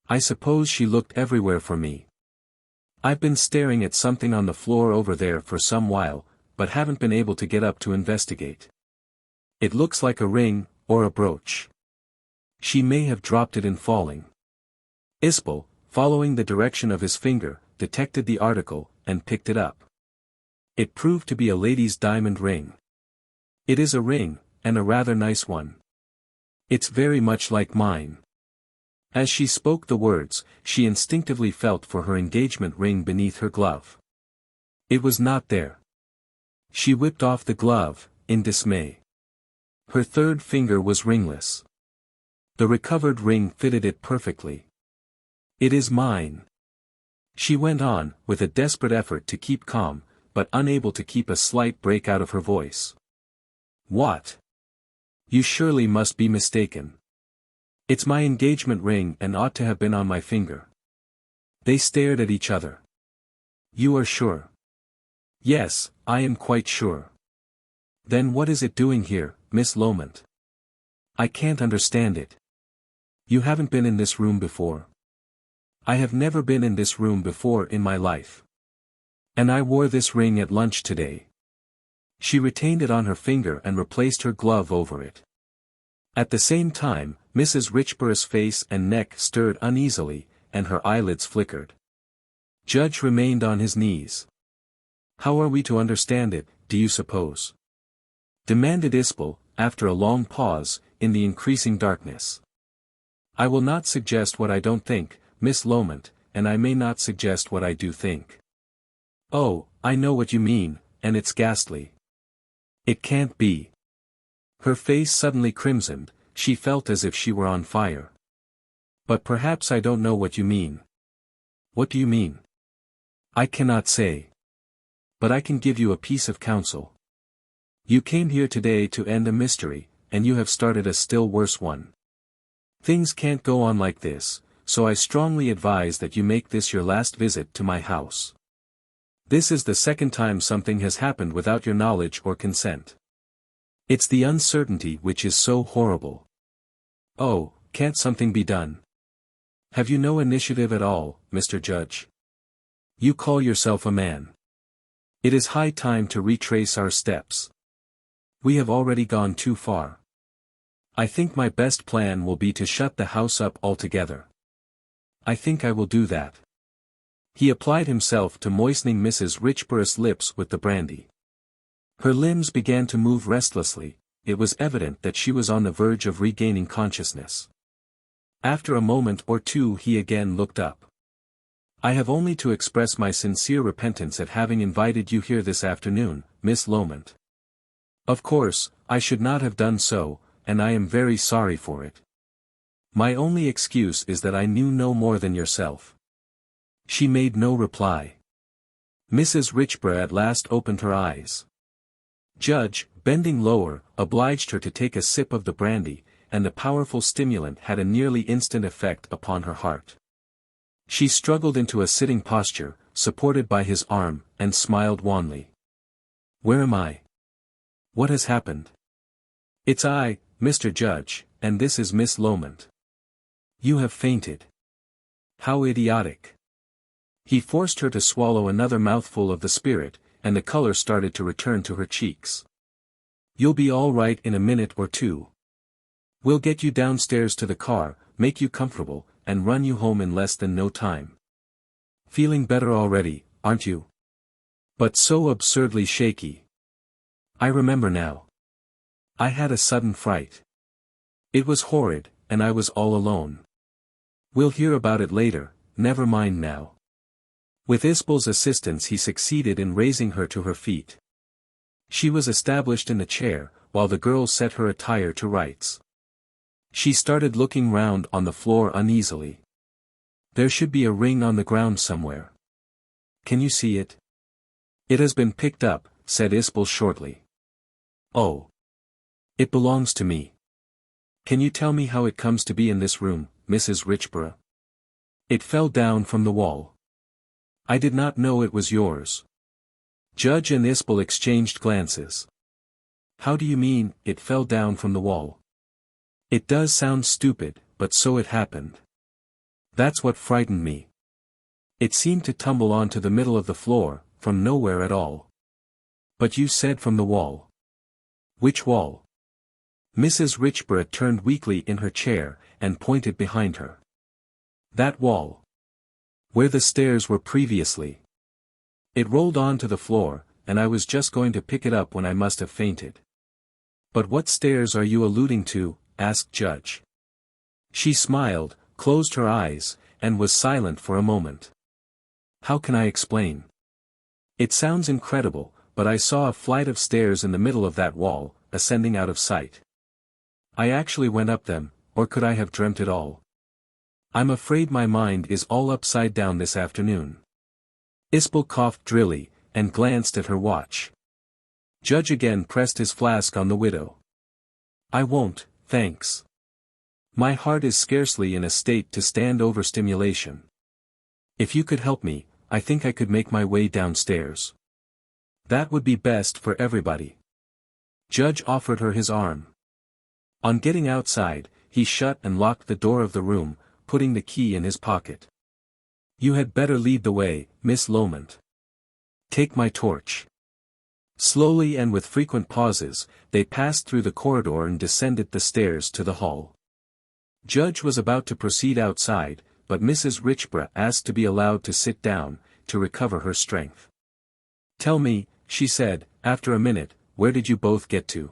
I suppose she looked everywhere for me. I've been staring at something on the floor over there for some while, but haven't been able to get up to investigate. It looks like a ring, or a brooch. She may have dropped it in falling. Isbel, following the direction of his finger, detected the article, and picked it up. It proved to be a lady's diamond ring. It is a ring, and a rather nice one. It's very much like mine. As she spoke the words, she instinctively felt for her engagement ring beneath her glove. It was not there. She whipped off the glove, in dismay. Her third finger was ringless. The recovered ring fitted it perfectly. It is mine. She went on, with a desperate effort to keep calm, but unable to keep a slight break out of her voice. What? You surely must be mistaken. It's my engagement ring and ought to have been on my finger. They stared at each other. You are sure? Yes, I am quite sure. Then what is it doing here, Miss Loment? I can't understand it. You haven't been in this room before. I have never been in this room before in my life. And I wore this ring at lunch today. She retained it on her finger and replaced her glove over it. At the same time, Mrs. Richborough's face and neck stirred uneasily, and her eyelids flickered. Judge remained on his knees. How are we to understand it, do you suppose? Demanded Isbel, after a long pause, in the increasing darkness. I will not suggest what I don't think, Miss Loment, and I may not suggest what I do think. Oh, I know what you mean, and it's ghastly. It can't be. Her face suddenly crimsoned, she felt as if she were on fire. But perhaps I don't know what you mean. What do you mean? I cannot say. But I can give you a piece of counsel. You came here today to end a mystery, and you have started a still worse one. Things can't go on like this, so I strongly advise that you make this your last visit to my house. This is the second time something has happened without your knowledge or consent. It's the uncertainty which is so horrible. Oh, can't something be done? Have you no initiative at all, Mr. Judge? You call yourself a man. It is high time to retrace our steps. We have already gone too far. I think my best plan will be to shut the house up altogether. I think I will do that. He applied himself to moistening Mrs. Richborough's lips with the brandy. Her limbs began to move restlessly, it was evident that she was on the verge of regaining consciousness. After a moment or two he again looked up. I have only to express my sincere repentance at having invited you here this afternoon, Miss Loment. Of course, I should not have done so, and I am very sorry for it. My only excuse is that I knew no more than yourself. She made no reply. Mrs. Richborough at last opened her eyes. Judge, bending lower, obliged her to take a sip of the brandy, and the powerful stimulant had a nearly instant effect upon her heart. She struggled into a sitting posture, supported by his arm, and smiled wanly. Where am I? What has happened? It's I, Mr. Judge, and this is Miss Loment. You have fainted. How idiotic. He forced her to swallow another mouthful of the spirit, and the color started to return to her cheeks. You'll be all right in a minute or two. We'll get you downstairs to the car, make you comfortable, and run you home in less than no time. Feeling better already, aren't you? But so absurdly shaky. I remember now. I had a sudden fright. It was horrid, and I was all alone. We'll hear about it later, never mind now. With Isbel's assistance he succeeded in raising her to her feet. She was established in the chair, while the girl set her attire to rights. She started looking round on the floor uneasily. There should be a ring on the ground somewhere. Can you see it? It has been picked up, said Isbel shortly. Oh. It belongs to me. Can you tell me how it comes to be in this room, Mrs. Richborough? It fell down from the wall. I did not know it was yours. Judge and Isbel exchanged glances. How do you mean, it fell down from the wall? It does sound stupid, but so it happened. That's what frightened me. It seemed to tumble onto the middle of the floor, from nowhere at all. But you said from the wall. Which wall? Mrs. Richborough turned weakly in her chair, and pointed behind her. That wall. Where the stairs were previously. It rolled on to the floor, and I was just going to pick it up when I must have fainted. But what stairs are you alluding to? Asked Judge. She smiled, closed her eyes, and was silent for a moment. How can I explain? It sounds incredible, but I saw a flight of stairs in the middle of that wall, ascending out of sight. I actually went up them, or could I have dreamt it all? I'm afraid my mind is all upside down this afternoon. Isbel coughed drily, and glanced at her watch. Judge again pressed his flask on the widow. I won't, thanks. My heart is scarcely in a state to stand overstimulation. If you could help me, I think I could make my way downstairs. That would be best for everybody. Judge offered her his arm. On getting outside, he shut and locked the door of the room, putting the key in his pocket. You had better lead the way, Miss Loment. Take my torch. Slowly and with frequent pauses, they passed through the corridor and descended the stairs to the hall. Judge was about to proceed outside, but Mrs. Richborough asked to be allowed to sit down, to recover her strength. Tell me, she said, after a minute, where did you both get to?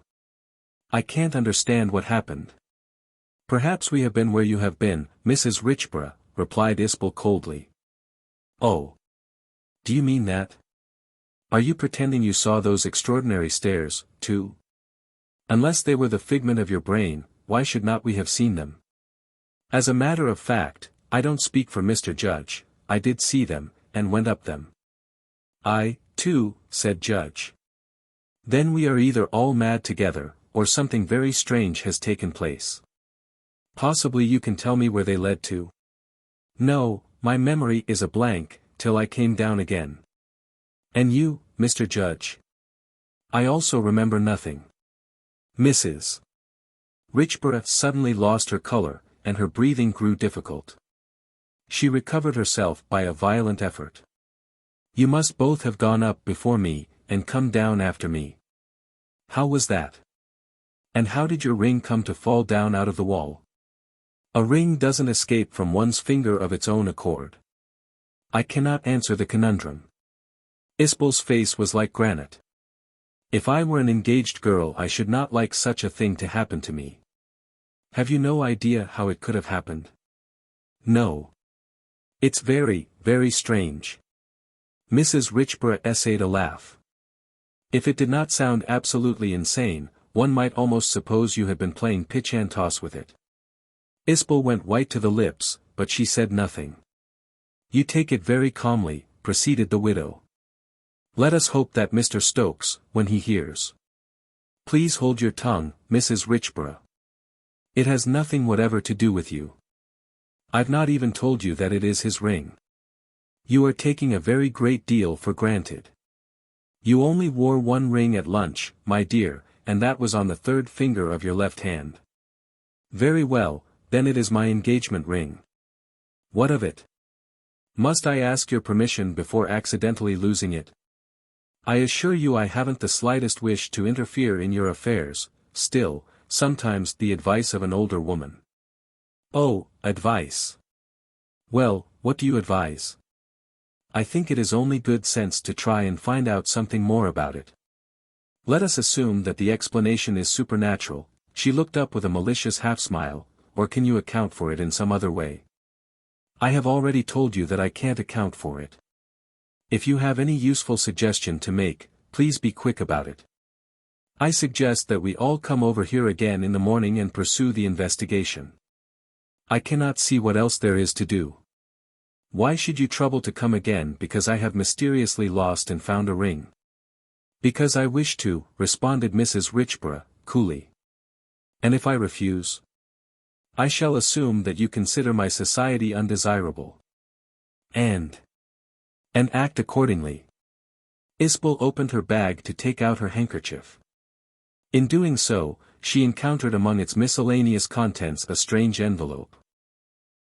I can't understand what happened. Perhaps we have been where you have been, Mrs. Richborough, replied Isbel coldly. Oh. Do you mean that? Are you pretending you saw those extraordinary stairs, too? Unless they were the figment of your brain, why should not we have seen them? As a matter of fact, I don't speak for Mr. Judge, I did see them, and went up them. I, too, said Judge. Then we are either all mad together, or something very strange has taken place. Possibly you can tell me where they led to? No, my memory is a blank, till I came down again. And you, Mr. Judge? I also remember nothing. Mrs. Richborough suddenly lost her color, and her breathing grew difficult. She recovered herself by a violent effort. You must both have gone up before me, and come down after me. How was that? And how did your ring come to fall down out of the wall? A ring doesn't escape from one's finger of its own accord. I cannot answer the conundrum. Isbel's face was like granite. If I were an engaged girl I should not like such a thing to happen to me. Have you no idea how it could have happened? No. It's very, very strange. Mrs. Richborough essayed a laugh. If it did not sound absolutely insane, one might almost suppose you had been playing pitch and toss with it. Isbel went white to the lips, but she said nothing. You take it very calmly, proceeded the widow. Let us hope that Mr. Stokes, when he hears. Please hold your tongue, Mrs. Richborough. It has nothing whatever to do with you. I've not even told you that it is his ring. You are taking a very great deal for granted. You only wore one ring at lunch, my dear, and that was on the third finger of your left hand. Very well, then it is my engagement ring. What of it? Must I ask your permission before accidentally losing it? I assure you I haven't the slightest wish to interfere in your affairs, still, sometimes the advice of an older woman. Oh, advice. Well, what do you advise? I think it is only good sense to try and find out something more about it. Let us assume that the explanation is supernatural, she looked up with a malicious half-smile, or can you account for it in some other way? I have already told you that I can't account for it. If you have any useful suggestion to make, please be quick about it. I suggest that we all come over here again in the morning and pursue the investigation. I cannot see what else there is to do. Why should you trouble to come again because I have mysteriously lost and found a ring? Because I wish to, responded Mrs. Richborough, coolly. And if I refuse? I shall assume that you consider my society undesirable. And act accordingly. Isbel opened her bag to take out her handkerchief. In doing so, she encountered among its miscellaneous contents a strange envelope.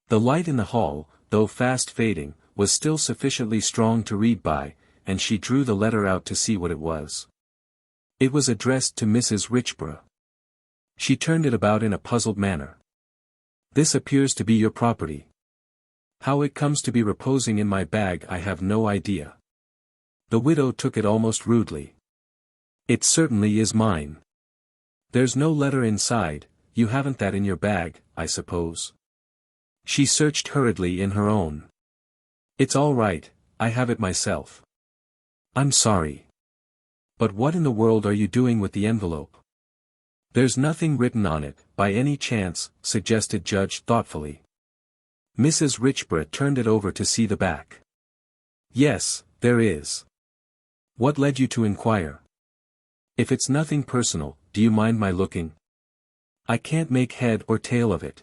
The light in the hall, though fast fading, was still sufficiently strong to read by, and she drew the letter out to see what it was. It was addressed to Mrs. Richborough. She turned it about in a puzzled manner. This appears to be your property. How it comes to be reposing in my bag I have no idea. The widow took it almost rudely. It certainly is mine. There's no letter inside, you haven't that in your bag, I suppose. She searched hurriedly in her own. It's all right, I have it myself. I'm sorry. But what in the world are you doing with the envelope? There's nothing written on it, by any chance, suggested Judge thoughtfully. Mrs. Richborough turned it over to see the back. Yes, there is. What led you to inquire? If it's nothing personal, do you mind my looking? I can't make head or tail of it.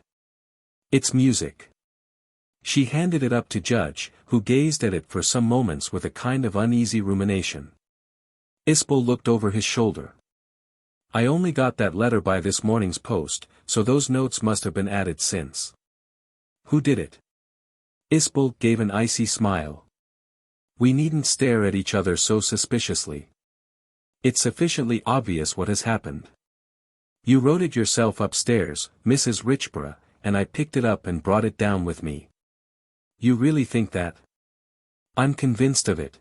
It's music. She handed it up to Judge, who gazed at it for some moments with a kind of uneasy rumination. Isbel looked over his shoulder. I only got that letter by this morning's post, so those notes must have been added since. Who did it? Isbel gave an icy smile. We needn't stare at each other so suspiciously. It's sufficiently obvious what has happened. You wrote it yourself upstairs, Mrs. Richborough, and I picked it up and brought it down with me. You really think that? I'm convinced of it.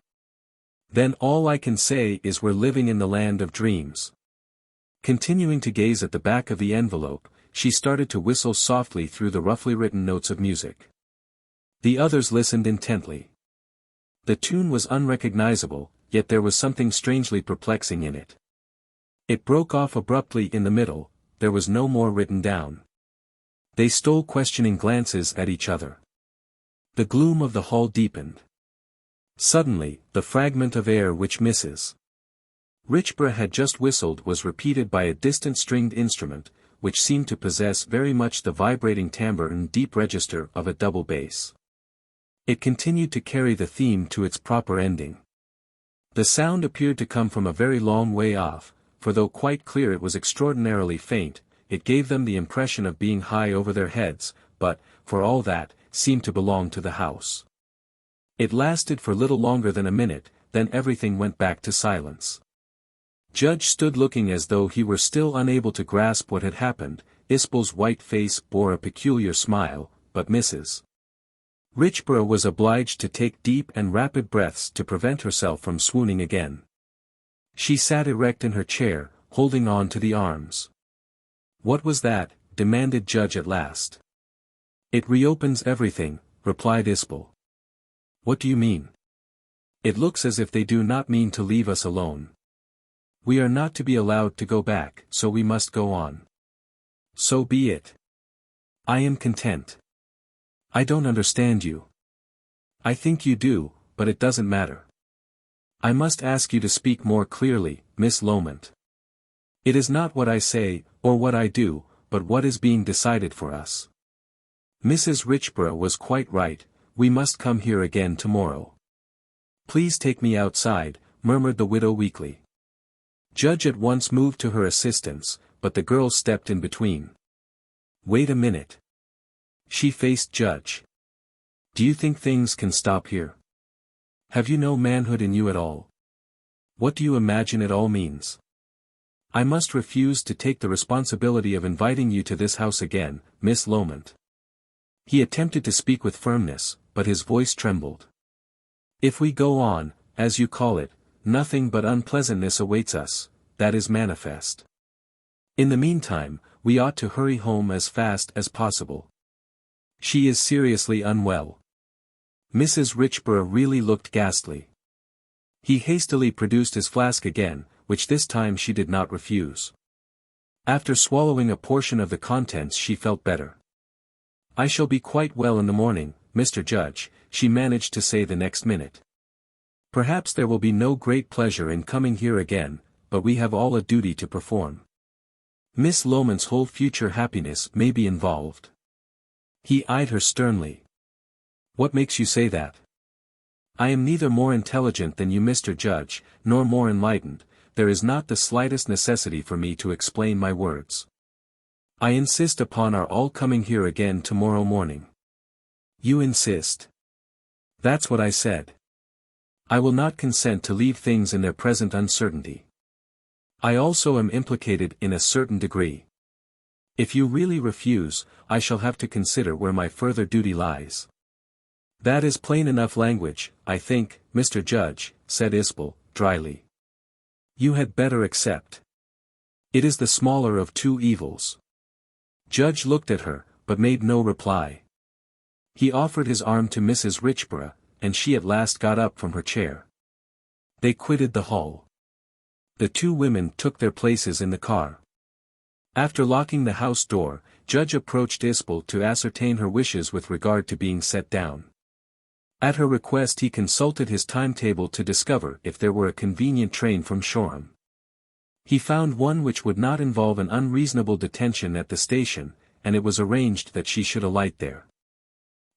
Then all I can say is we're living in the land of dreams. Continuing to gaze at the back of the envelope, she started to whistle softly through the roughly written notes of music. The others listened intently. The tune was unrecognizable, yet there was something strangely perplexing in it. It broke off abruptly in the middle, there was no more written down. They stole questioning glances at each other. The gloom of the hall deepened. Suddenly, the fragment of air which Mrs. Richborough had just whistled was repeated by a distant stringed instrument, which seemed to possess very much the vibrating timbre and deep register of a double bass. It continued to carry the theme to its proper ending. The sound appeared to come from a very long way off, for though quite clear it was extraordinarily faint, it gave them the impression of being high over their heads, but, for all that, seemed to belong to the house. It lasted for little longer than a minute, then everything went back to silence. Judge stood looking as though he were still unable to grasp what had happened. Isbel's white face bore a peculiar smile, but Mrs. Richborough was obliged to take deep and rapid breaths to prevent herself from swooning again. She sat erect in her chair, holding on to the arms. What was that? Demanded Judge at last. It reopens everything, replied Isbel. What do you mean? It looks as if they do not mean to leave us alone. We are not to be allowed to go back, so we must go on. So be it. I am content. I don't understand you. I think you do, but it doesn't matter. I must ask you to speak more clearly, Miss Loment. It is not what I say, or what I do, but what is being decided for us. Mrs. Richborough was quite right, we must come here again tomorrow. Please take me outside, murmured the widow weakly. Judge at once moved to her assistance, but the girl stepped in between. Wait a minute. She faced Judge. Do you think things can stop here? Have you no manhood in you at all? What do you imagine it all means? I must refuse to take the responsibility of inviting you to this house again, Miss Loment. He attempted to speak with firmness, but his voice trembled. If we go on, as you call it, nothing but unpleasantness awaits us, that is manifest. In the meantime, we ought to hurry home as fast as possible. She is seriously unwell. Mrs. Richborough really looked ghastly. He hastily produced his flask again, which this time she did not refuse. After swallowing a portion of the contents she felt better. I shall be quite well in the morning, Mr. Judge, she managed to say the next minute. Perhaps there will be no great pleasure in coming here again, but we have all a duty to perform. Miss Loment's whole future happiness may be involved. He eyed her sternly. What makes you say that? I am neither more intelligent than you, Mr. Judge, nor more enlightened, there is not the slightest necessity for me to explain my words. I insist upon our all coming here again tomorrow morning. You insist. That's what I said. I will not consent to leave things in their present uncertainty. I also am implicated in a certain degree. If you really refuse, I shall have to consider where my further duty lies. That is plain enough language, I think, Mr. Judge, said Isbel, dryly. You had better accept. It is the smaller of two evils. Judge looked at her, but made no reply. He offered his arm to Mrs. Richborough, and she at last got up from her chair. They quitted the hall. The two women took their places in the car. After locking the house door, Judge approached Isbel to ascertain her wishes with regard to being set down. At her request he consulted his timetable to discover if there were a convenient train from Shoreham. He found one which would not involve an unreasonable detention at the station, and it was arranged that she should alight there.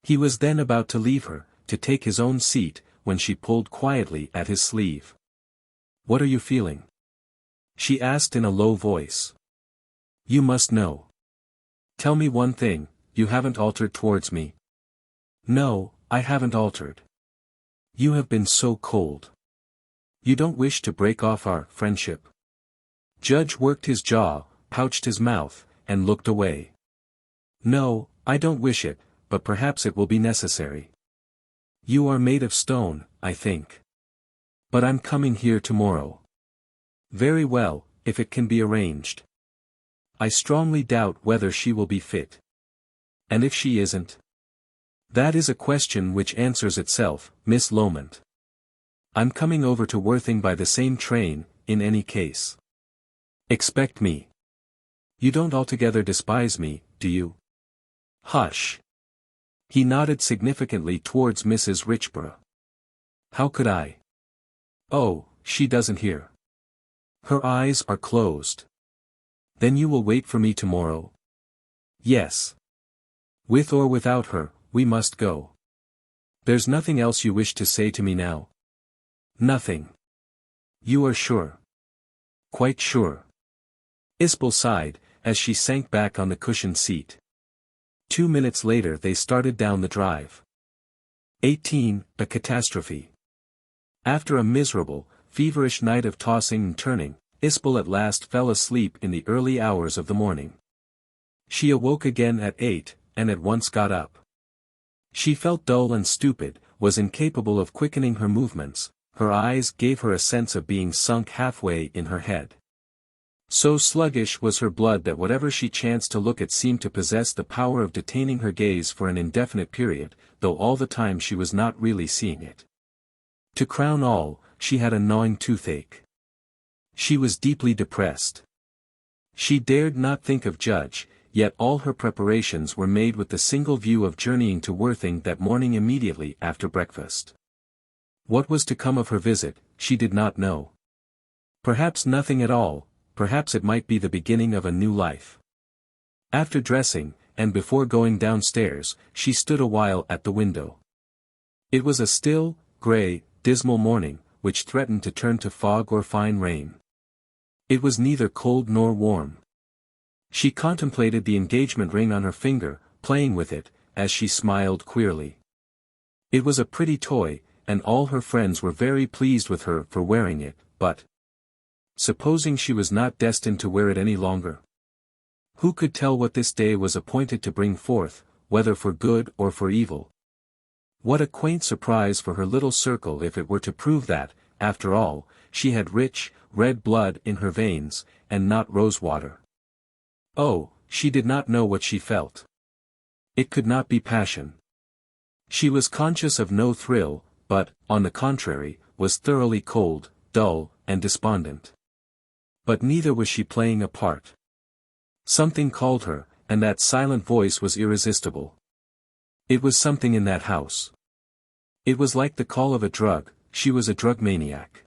He was then about to leave her, to take his own seat, when she pulled quietly at his sleeve. What are you feeling? She asked in a low voice. You must know. Tell me one thing, you haven't altered towards me. No, I haven't altered. You have been so cold. You don't wish to break off our friendship? Judge worked his jaw, pouched his mouth, and looked away. No, I don't wish it, but perhaps it will be necessary. You are made of stone, I think. But I'm coming here tomorrow. Very well, if it can be arranged. I strongly doubt whether she will be fit. And if she isn't? That is a question which answers itself, Miss Loment. I'm coming over to Worthing by the same train, in any case. Expect me. You don't altogether despise me, do you? Hush. He nodded significantly towards Mrs. Richborough. How could I? Oh, she doesn't hear. Her eyes are closed. Then you will wait for me tomorrow? Yes. With or without her, we must go. There's nothing else you wish to say to me now? Nothing. You are sure? Quite sure. Isbel sighed, as she sank back on the cushioned seat. 2 minutes later they started down the drive. 18. A Catastrophe. After a miserable, feverish night of tossing and turning, Isbel at last fell asleep in the early hours of the morning. She awoke again at 8, and at once got up. She felt dull and stupid, was incapable of quickening her movements, her eyes gave her a sense of being sunk halfway in her head. So sluggish was her blood that whatever she chanced to look at seemed to possess the power of detaining her gaze for an indefinite period, though all the time she was not really seeing it. To crown all, she had a gnawing toothache. She was deeply depressed. She dared not think of Judge, yet all her preparations were made with the single view of journeying to Worthing that morning immediately after breakfast. What was to come of her visit, she did not know. Perhaps nothing at all, perhaps it might be the beginning of a new life. After dressing, and before going downstairs, she stood a while at the window. It was a still, grey, dismal morning, which threatened to turn to fog or fine rain. It was neither cold nor warm. She contemplated the engagement ring on her finger, playing with it, as she smiled queerly. It was a pretty toy, and all her friends were very pleased with her for wearing it, but supposing she was not destined to wear it any longer? Who could tell what this day was appointed to bring forth, whether for good or for evil? What a quaint surprise for her little circle if it were to prove that, after all, she had rich, red blood in her veins, and not rose-water. Oh, she did not know what she felt. It could not be passion. She was conscious of no thrill, but, on the contrary, was thoroughly cold, dull, and despondent. But neither was she playing a part. Something called her, and that silent voice was irresistible. It was something in that house. It was like the call of a drug, she was a drug maniac.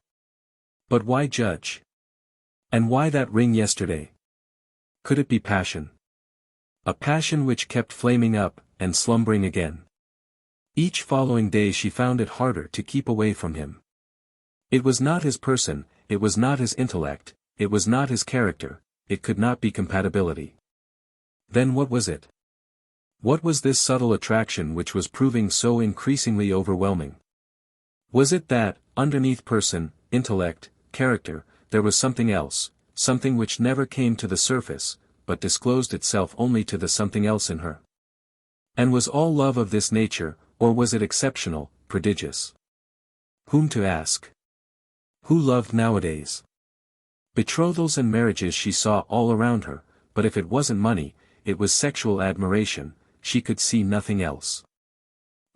But why Judge? And why that ring yesterday? Could it be passion? A passion which kept flaming up, and slumbering again. Each following day she found it harder to keep away from him. It was not his person, it was not his intellect, it was not his character, it could not be compatibility. Then what was it? What was this subtle attraction which was proving so increasingly overwhelming? Was it that, underneath person, intellect, character, there was something else, something which never came to the surface, but disclosed itself only to the something else in her. And was all love of this nature, or was it exceptional, prodigious? Whom to ask? Who loved nowadays? Betrothals and marriages she saw all around her, but if it wasn't money, it was sexual admiration, she could see nothing else.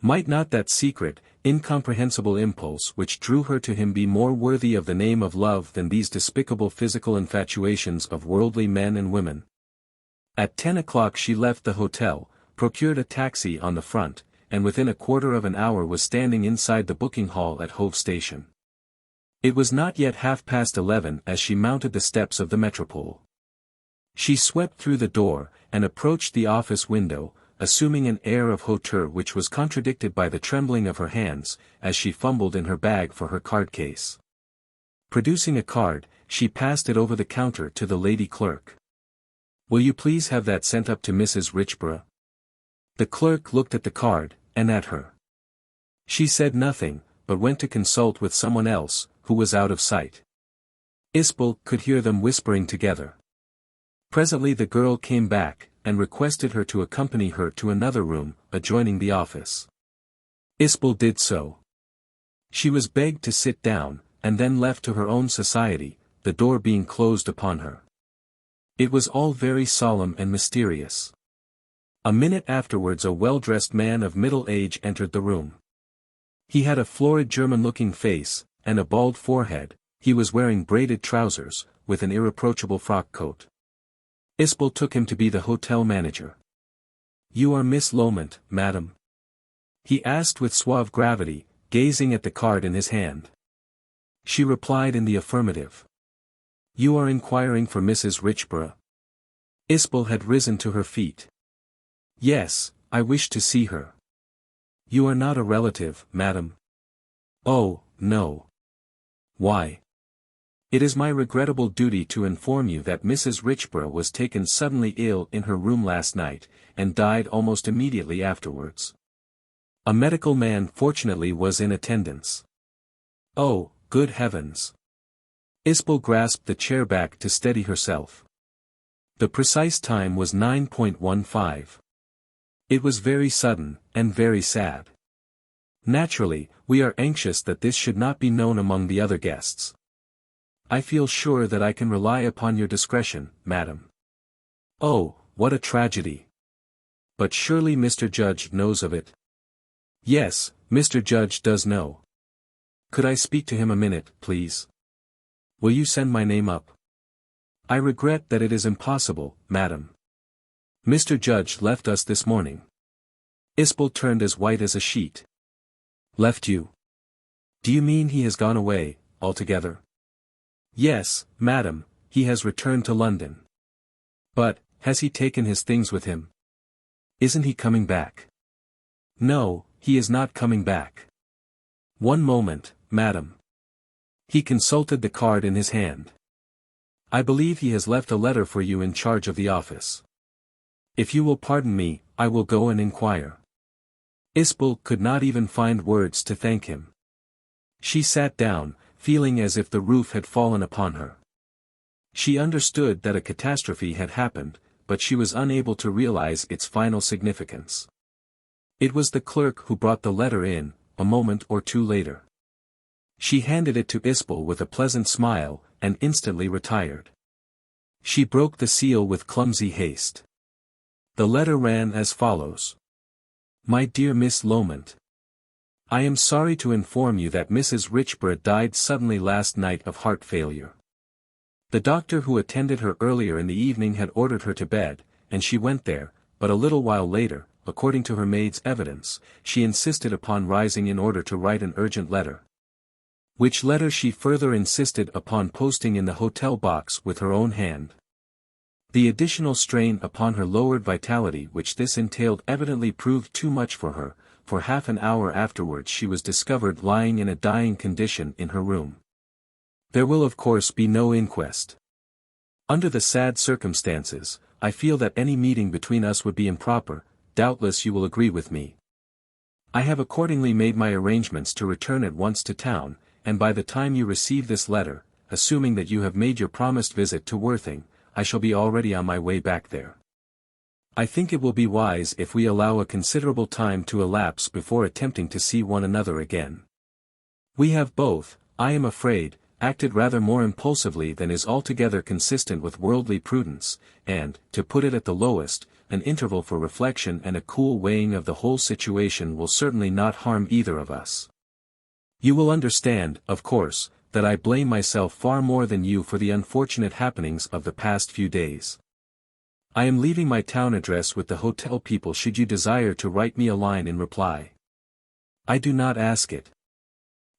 Might not that secret, incomprehensible impulse which drew her to him be more worthy of the name of love than these despicable physical infatuations of worldly men and women? At 10 o'clock she left the hotel, procured a taxi on the front, and within a quarter of an hour was standing inside the booking hall at Hove Station. It was not yet 11:30 as she mounted the steps of the Metropole. She swept through the door, and approached the office window, assuming an air of hauteur which was contradicted by the trembling of her hands, as she fumbled in her bag for her card case. Producing a card, she passed it over the counter to the lady clerk. "Will you please have that sent up to Mrs. Richborough?" The clerk looked at the card, and at her. She said nothing, but went to consult with someone else, who was out of sight. Isbel could hear them whispering together. Presently the girl came back, and requested her to accompany her to another room, adjoining the office. Isbel did so. She was begged to sit down, and then left to her own society, the door being closed upon her. It was all very solemn and mysterious. A minute afterwards a well-dressed man of middle age entered the room. He had a florid German-looking face, and a bald forehead. He was wearing braided trousers, with an irreproachable frock coat. Isbel took him to be the hotel manager. "You are Miss Loment, madam?" he asked with suave gravity, gazing at the card in his hand. She replied in the affirmative. "You are inquiring for Mrs. Richborough?" Isbel had risen to her feet. "Yes, I wish to see her." "You are not a relative, madam?" "Oh, no." "Why?" "It is my regrettable duty to inform you that Mrs. Richborough was taken suddenly ill in her room last night, and died almost immediately afterwards. A medical man fortunately was in attendance." "Oh, good heavens!" Isbel grasped the chair back to steady herself. The precise time was 9:15. It was very sudden, and very sad. Naturally, we are anxious that this should not be known among the other guests. I feel sure that I can rely upon your discretion, madam. Oh, what a tragedy! But surely Mr. Judge knows of it? Yes, Mr. Judge does know. Could I speak to him a minute, please? Will you send my name up? I regret that it is impossible, madam. Mr. Judge left us this morning. Isbel turned as white as a sheet. Left you? Do you mean he has gone away, altogether? Yes, madam, he has returned to London. But, has he taken his things with him? Isn't he coming back? No, he is not coming back. One moment, madam. He consulted the card in his hand. I believe he has left a letter for you in charge of the office. If you will pardon me, I will go and inquire. Isbel could not even find words to thank him. She sat down, feeling as if the roof had fallen upon her. She understood that a catastrophe had happened, but she was unable to realize its final significance. It was the clerk who brought the letter in, a moment or two later. She handed it to Isbel with a pleasant smile, and instantly retired. She broke the seal with clumsy haste. The letter ran as follows. My dear Miss Loment, I am sorry to inform you that Mrs. Richborough died suddenly last night of heart failure. The doctor who attended her earlier in the evening had ordered her to bed, and she went there, but a little while later, according to her maid's evidence, she insisted upon rising in order to write an urgent letter. Which letter she further insisted upon posting in the hotel box with her own hand. The additional strain upon her lowered vitality which this entailed evidently proved too much for her, for half an hour afterwards she was discovered lying in a dying condition in her room. There will of course be no inquest. Under the sad circumstances, I feel that any meeting between us would be improper, doubtless you will agree with me. I have accordingly made my arrangements to return at once to town, and by the time you receive this letter, assuming that you have made your promised visit to Worthing, I shall be already on my way back there. I think it will be wise if we allow a considerable time to elapse before attempting to see one another again. We have both, I am afraid, acted rather more impulsively than is altogether consistent with worldly prudence, and, to put it at the lowest, an interval for reflection and a cool weighing of the whole situation will certainly not harm either of us. You will understand, of course, that I blame myself far more than you for the unfortunate happenings of the past few days. I am leaving my town address with the hotel people should you desire to write me a line in reply. I do not ask it.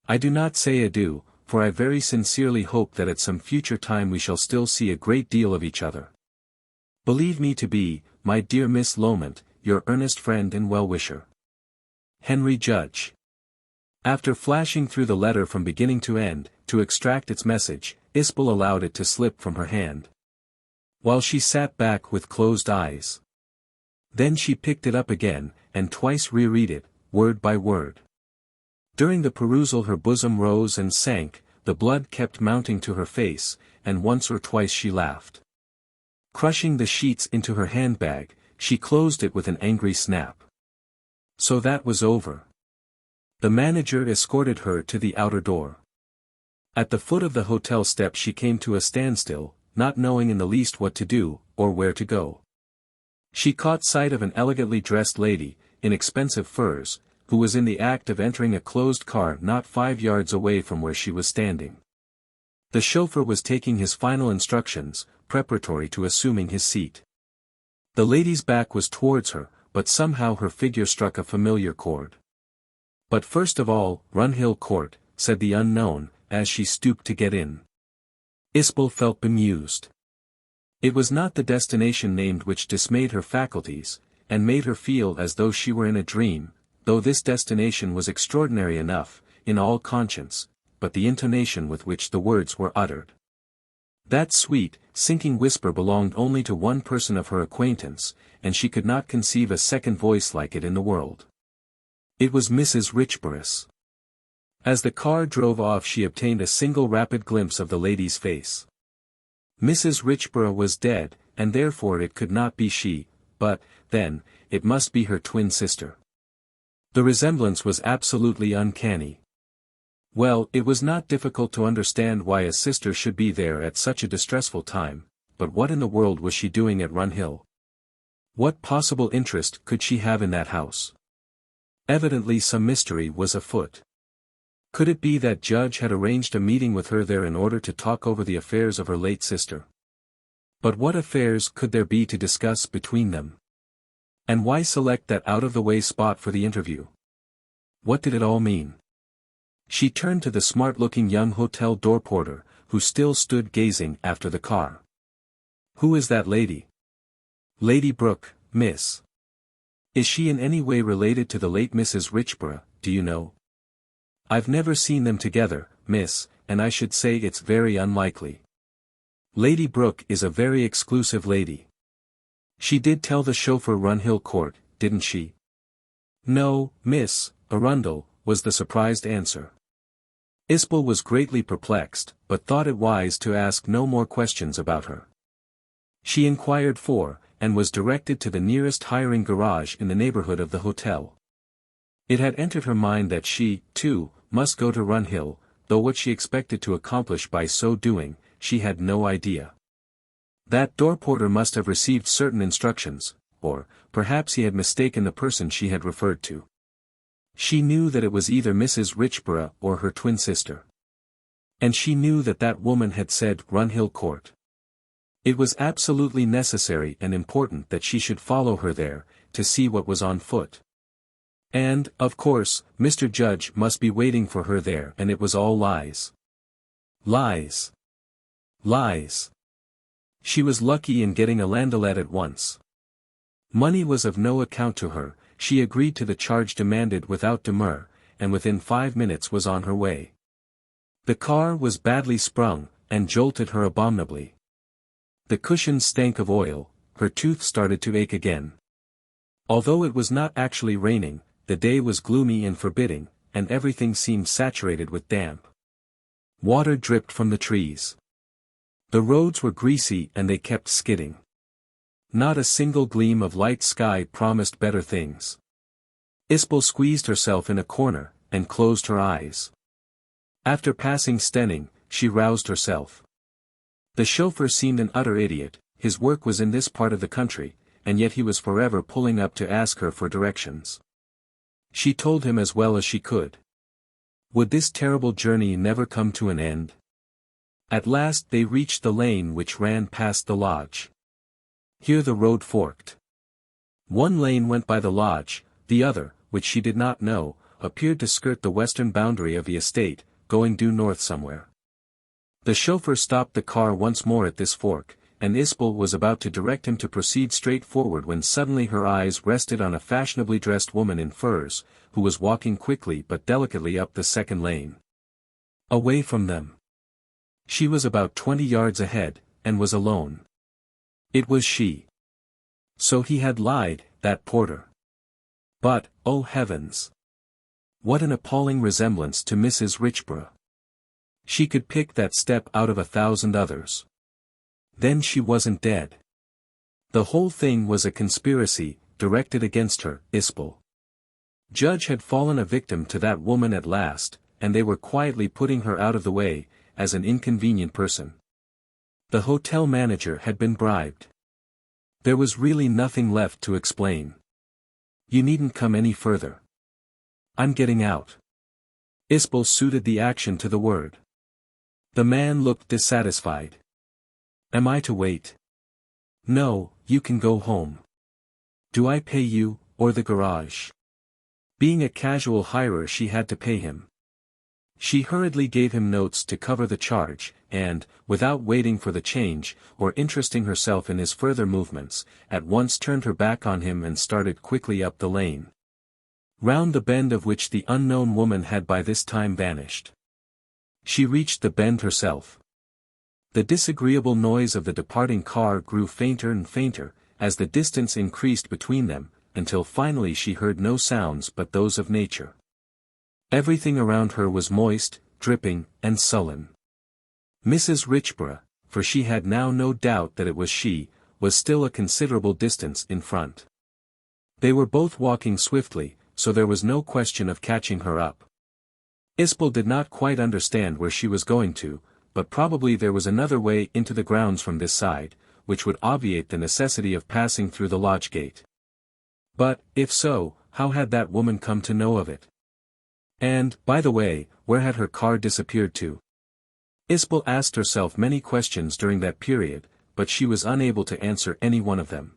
I do not say adieu, for I very sincerely hope that at some future time we shall still see a great deal of each other. Believe me to be, my dear Miss Loment, your earnest friend and well-wisher, Henry Judge. After flashing through the letter from beginning to end, to extract its message, Isbel allowed it to slip from her hand, while she sat back with closed eyes. Then she picked it up again, and twice reread it, word by word. During the perusal her bosom rose and sank, the blood kept mounting to her face, and once or twice she laughed. Crushing the sheets into her handbag, she closed it with an angry snap. So that was over. The manager escorted her to the outer door. At the foot of the hotel steps she came to a standstill, not knowing in the least what to do, or where to go. She caught sight of an elegantly dressed lady, in expensive furs, who was in the act of entering a closed car not 5 yards away from where she was standing. The chauffeur was taking his final instructions, preparatory to assuming his seat. The lady's back was towards her, but somehow her figure struck a familiar chord. But first of all, Runhill Court, said the unknown, as she stooped to get in. Isbel felt bemused. It was not the destination named which dismayed her faculties, and made her feel as though she were in a dream, though this destination was extraordinary enough, in all conscience, but the intonation with which the words were uttered. That sweet, sinking whisper belonged only to one person of her acquaintance, and she could not conceive a second voice like it in the world. It was Mrs. Richborough's. As the car drove off she obtained a single rapid glimpse of the lady's face. Mrs. Richborough was dead, and therefore it could not be she, but, then, it must be her twin sister. The resemblance was absolutely uncanny. Well, it was not difficult to understand why a sister should be there at such a distressful time, but what in the world was she doing at Runhill? What possible interest could she have in that house? Evidently some mystery was afoot. Could it be that Judge had arranged a meeting with her there in order to talk over the affairs of her late sister? But what affairs could there be to discuss between them? And why select that out-of-the-way spot for the interview? What did it all mean? She turned to the smart-looking young hotel door porter, who still stood gazing after the car. "Who is that lady?" "Lady Brooke, miss." "Is she in any way related to the late Mrs. Richborough, do you know?" "I've never seen them together, miss, and I should say it's very unlikely. Lady Brooke is a very exclusive lady." "She did tell the chauffeur Runhill Court, didn't she?" "No, miss, Arundel," was the surprised answer. Isbel was greatly perplexed, but thought it wise to ask no more questions about her. She inquired for, and was directed to the nearest hiring garage in the neighborhood of the hotel. It had entered her mind that she, too, must go to Runhill, though what she expected to accomplish by so doing, she had no idea. That door porter must have received certain instructions, or, perhaps he had mistaken the person she had referred to. She knew that it was either Mrs. Richborough or her twin sister. And she knew that that woman had said Runhill Court. It was absolutely necessary and important that she should follow her there, to see what was on foot. And, of course, Mr. Judge must be waiting for her there, and it was all lies. Lies. Lies. She was lucky in getting a landaulette at once. Money was of no account to her, she agreed to the charge demanded without demur, and within 5 minutes was on her way. The car was badly sprung, and jolted her abominably. The cushions stank of oil, her tooth started to ache again. Although it was not actually raining, the day was gloomy and forbidding, and everything seemed saturated with damp. Water dripped from the trees. The roads were greasy and they kept skidding. Not a single gleam of light sky promised better things. Isbel squeezed herself in a corner, and closed her eyes. After passing Stenning, she roused herself. The chauffeur seemed an utter idiot. His work was in this part of the country, and yet he was forever pulling up to ask her for directions. She told him as well as she could. Would this terrible journey never come to an end? At last they reached the lane which ran past the lodge. Here the road forked. One lane went by the lodge, the other, which she did not know, appeared to skirt the western boundary of the estate, going due north somewhere. The chauffeur stopped the car once more at this fork, and Isbel was about to direct him to proceed straight forward when suddenly her eyes rested on a fashionably dressed woman in furs, who was walking quickly but delicately up the second lane. Away from them. She was about 20 yards ahead, and was alone. It was she. So he had lied, that porter. But, oh heavens! What an appalling resemblance to Mrs. Richborough. She could pick that step out of 1,000 others. Then she wasn't dead. The whole thing was a conspiracy, directed against her, Isbel. Judge had fallen a victim to that woman at last, and they were quietly putting her out of the way, as an inconvenient person. The hotel manager had been bribed. There was really nothing left to explain. You needn't come any further. I'm getting out. Isbel suited the action to the word. The man looked dissatisfied. Am I to wait? No, you can go home. Do I pay you, or the garage? Being a casual hirer, she had to pay him. She hurriedly gave him notes to cover the charge, and, without waiting for the change, or interesting herself in his further movements, at once turned her back on him and started quickly up the lane. Round the bend of which the unknown woman had by this time vanished. She reached the bend herself. The disagreeable noise of the departing car grew fainter and fainter, as the distance increased between them, until finally she heard no sounds but those of nature. Everything around her was moist, dripping, and sullen. Mrs. Richborough, for she had now no doubt that it was she, was still a considerable distance in front. They were both walking swiftly, so there was no question of catching her up. Isbel did not quite understand where she was going to, but probably there was another way into the grounds from this side, which would obviate the necessity of passing through the lodge gate. But, if so, how had that woman come to know of it? And, by the way, where had her car disappeared to? Isbel asked herself many questions during that period, but she was unable to answer any one of them.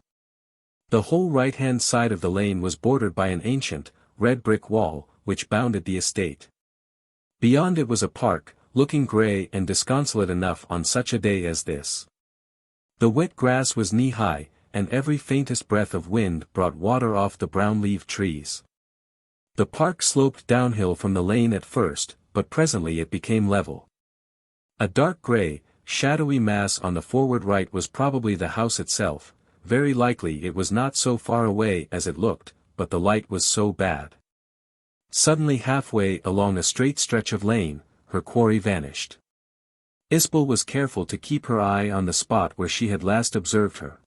The whole right-hand side of the lane was bordered by an ancient, red brick wall, which bounded the estate. Beyond it was a park, looking grey and disconsolate enough on such a day as this. The wet grass was knee-high, and every faintest breath of wind brought water off the brown-leaved trees. The park sloped downhill from the lane at first, but presently it became level. A dark grey, shadowy mass on the forward right was probably the house itself. Very likely it was not so far away as it looked, but the light was so bad. Suddenly halfway along a straight stretch of lane, her quarry vanished. Isbel was careful to keep her eye on the spot where she had last observed her.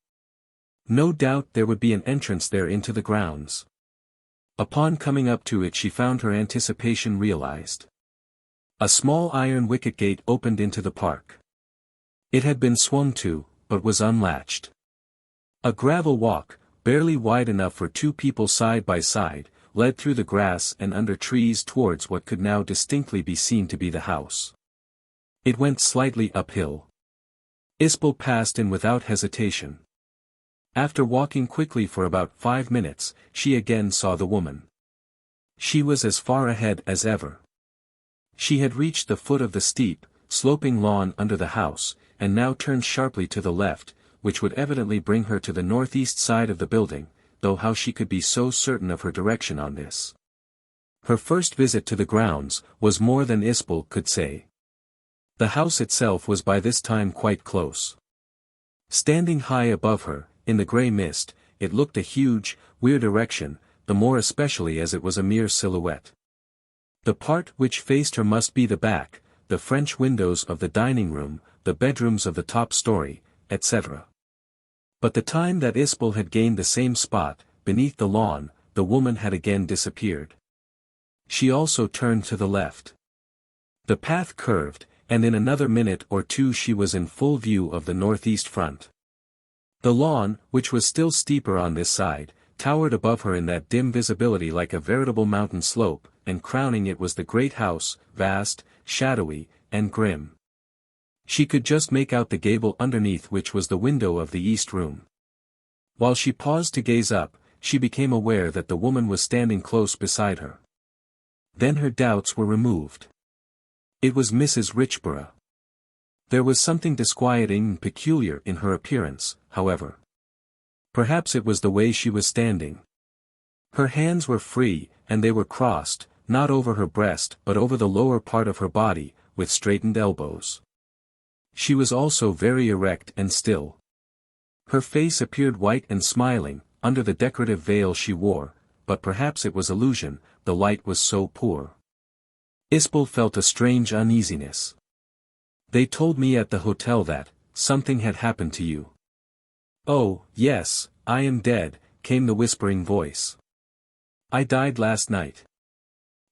No doubt there would be an entrance there into the grounds. Upon coming up to it she found her anticipation realized. A small iron wicket gate opened into the park. It had been swung to, but was unlatched. A gravel walk, barely wide enough for two people side by side, led through the grass and under trees towards what could now distinctly be seen to be the house. It went slightly uphill. Isbel passed in without hesitation. After walking quickly for about 5 minutes, she again saw the woman. She was as far ahead as ever. She had reached the foot of the steep, sloping lawn under the house, and now turned sharply to the left, which would evidently bring her to the northeast side of the building, though how she could be so certain of her direction on this. Her first visit to the grounds was more than Isbel could say. The house itself was by this time quite close. Standing high above her, in the grey mist, it looked a huge, weird erection, the more especially as it was a mere silhouette. The part which faced her must be the back, the French windows of the dining room, the bedrooms of the top story, etc. But the time that Isbel had gained the same spot, beneath the lawn, the woman had again disappeared. She also turned to the left. The path curved, and in another minute or two she was in full view of the northeast front. The lawn, which was still steeper on this side, towered above her in that dim visibility like a veritable mountain slope, and crowning it was the great house, vast, shadowy, and grim. She could just make out the gable underneath which was the window of the east room. While she paused to gaze up, she became aware that the woman was standing close beside her. Then her doubts were removed. It was Mrs. Richborough. There was something disquieting and peculiar in her appearance, however. Perhaps it was the way she was standing. Her hands were free, and they were crossed, not over her breast but over the lower part of her body, with straightened elbows. She was also very erect and still. Her face appeared white and smiling, under the decorative veil she wore, but perhaps it was illusion, the light was so poor. Isbel felt a strange uneasiness. "They told me at the hotel that something had happened to you." "Oh, yes, I am dead," came the whispering voice. "I died last night."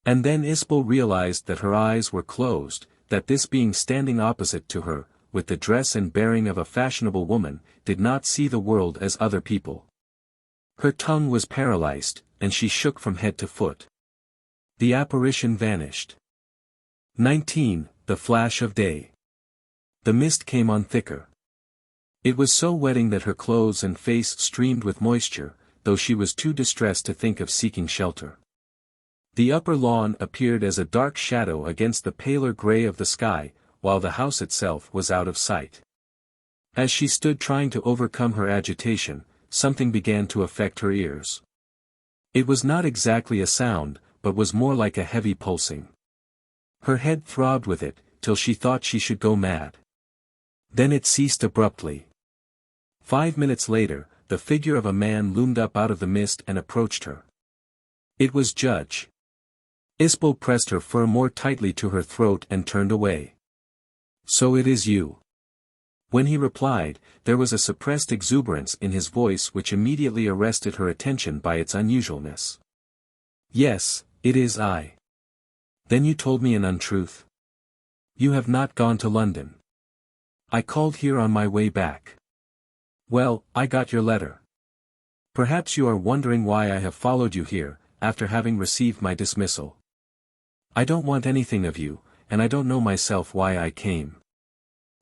And then Isbel realized that her eyes were closed, that this being standing opposite to her, with the dress and bearing of a fashionable woman, did not see the world as other people. Her tongue was paralyzed, and she shook from head to foot. The apparition vanished. 19. The flash of day. The mist came on thicker. It was so wetting that her clothes and face streamed with moisture, though she was too distressed to think of seeking shelter. The upper lawn appeared as a dark shadow against the paler gray of the sky, while the house itself was out of sight. As she stood trying to overcome her agitation, something began to affect her ears. It was not exactly a sound, but was more like a heavy pulsing. Her head throbbed with it, till she thought she should go mad. Then it ceased abruptly. 5 minutes later, the figure of a man loomed up out of the mist and approached her. It was Judge. Isbel pressed her fur more tightly to her throat and turned away. "So it is you." When he replied, there was a suppressed exuberance in his voice which immediately arrested her attention by its unusualness. "Yes, it is I." "Then you told me an untruth. You have not gone to London." "I called here on my way back." "Well, I got your letter. Perhaps you are wondering why I have followed you here, after having received my dismissal. I don't want anything of you, and I don't know myself why I came.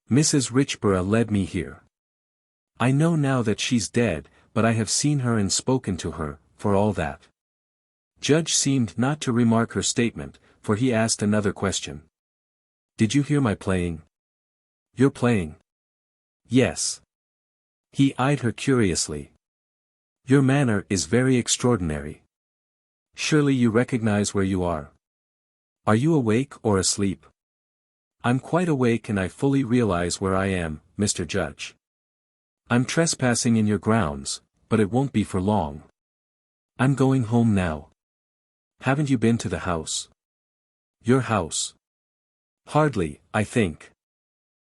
Mrs. Richborough led me here. I know now that she's dead, but I have seen her and spoken to her, for all that." Judge seemed not to remark her statement, for he asked another question. "Did you hear my playing?" "You're playing?" "Yes." He eyed her curiously. "Your manner is very extraordinary. Surely you recognize where you are. Are you awake or asleep?" "I'm quite awake and I fully realize where I am, Mr. Judge. I'm trespassing in your grounds, but it won't be for long. I'm going home now." "Haven't you been to the house?" "Your house?" "Hardly, I think."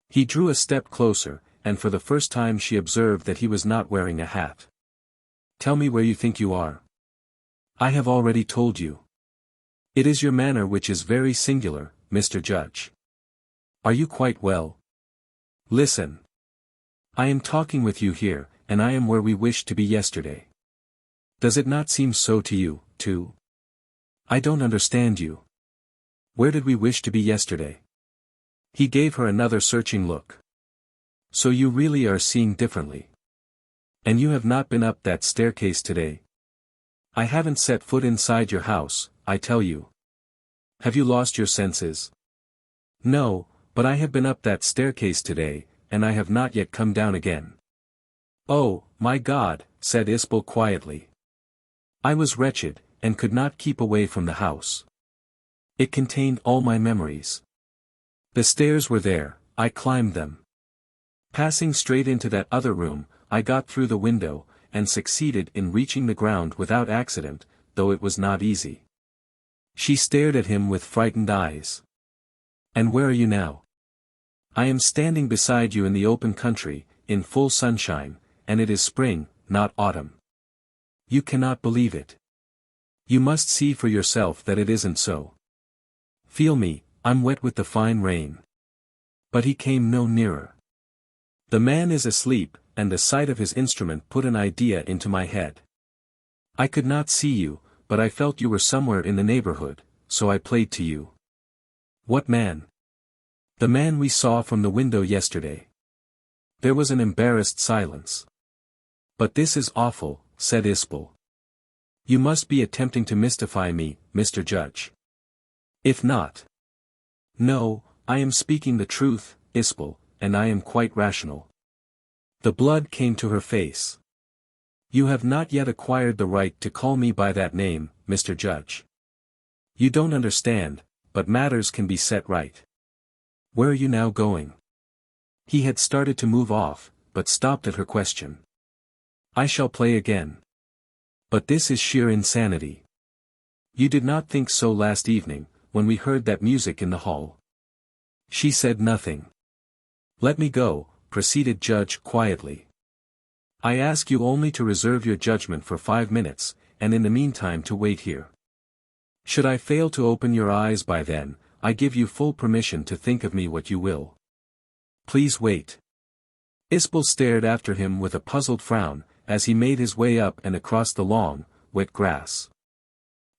He drew a step closer, and for the first time she observed that he was not wearing a hat. "Tell me where you think you are." "I have already told you. It is your manner which is very singular, Mr. Judge. Are you quite well? Listen. I am talking with you here, and I am where we wished to be yesterday. Does it not seem so to you, too? I don't understand you. Where did we wish to be yesterday?" He gave her another searching look. "So you really are seeing differently. And you have not been up that staircase today? I haven't set foot inside your house, I tell you. Have you lost your senses?" "No, but I have been up that staircase today, and I have not yet come down again." "Oh, my God," said Isbel quietly. "I was wretched, and could not keep away from the house. It contained all my memories. The stairs were there, I climbed them. Passing straight into that other room, I got through the window, and succeeded in reaching the ground without accident, though it was not easy." She stared at him with frightened eyes. And where are you now? I am standing beside you in the open country, in full sunshine, and it is spring, not autumn. You cannot believe it. You must see for yourself that it isn't so. Feel me, I'm wet with the fine rain. But he came no nearer. The man is asleep, and the sight of his instrument put an idea into my head. I could not see you, but I felt you were somewhere in the neighborhood, so I played to you. What man? The man we saw from the window yesterday. There was an embarrassed silence. But this is awful, said Isbel. You must be attempting to mystify me, Mr. Judge. If not. No, I am speaking the truth, Isbel, and I am quite rational. The blood came to her face. You have not yet acquired the right to call me by that name, Mr. Judge. You don't understand, but matters can be set right. Where are you now going? He had started to move off, but stopped at her question. I shall play again. But this is sheer insanity. You did not think so last evening, when we heard that music in the hall. She said nothing. Let me go, proceeded Judge quietly. I ask you only to reserve your judgment for 5 minutes, and in the meantime to wait here. Should I fail to open your eyes by then, I give you full permission to think of me what you will. Please wait. Isbel stared after him with a puzzled frown, as he made his way up and across the long, wet grass.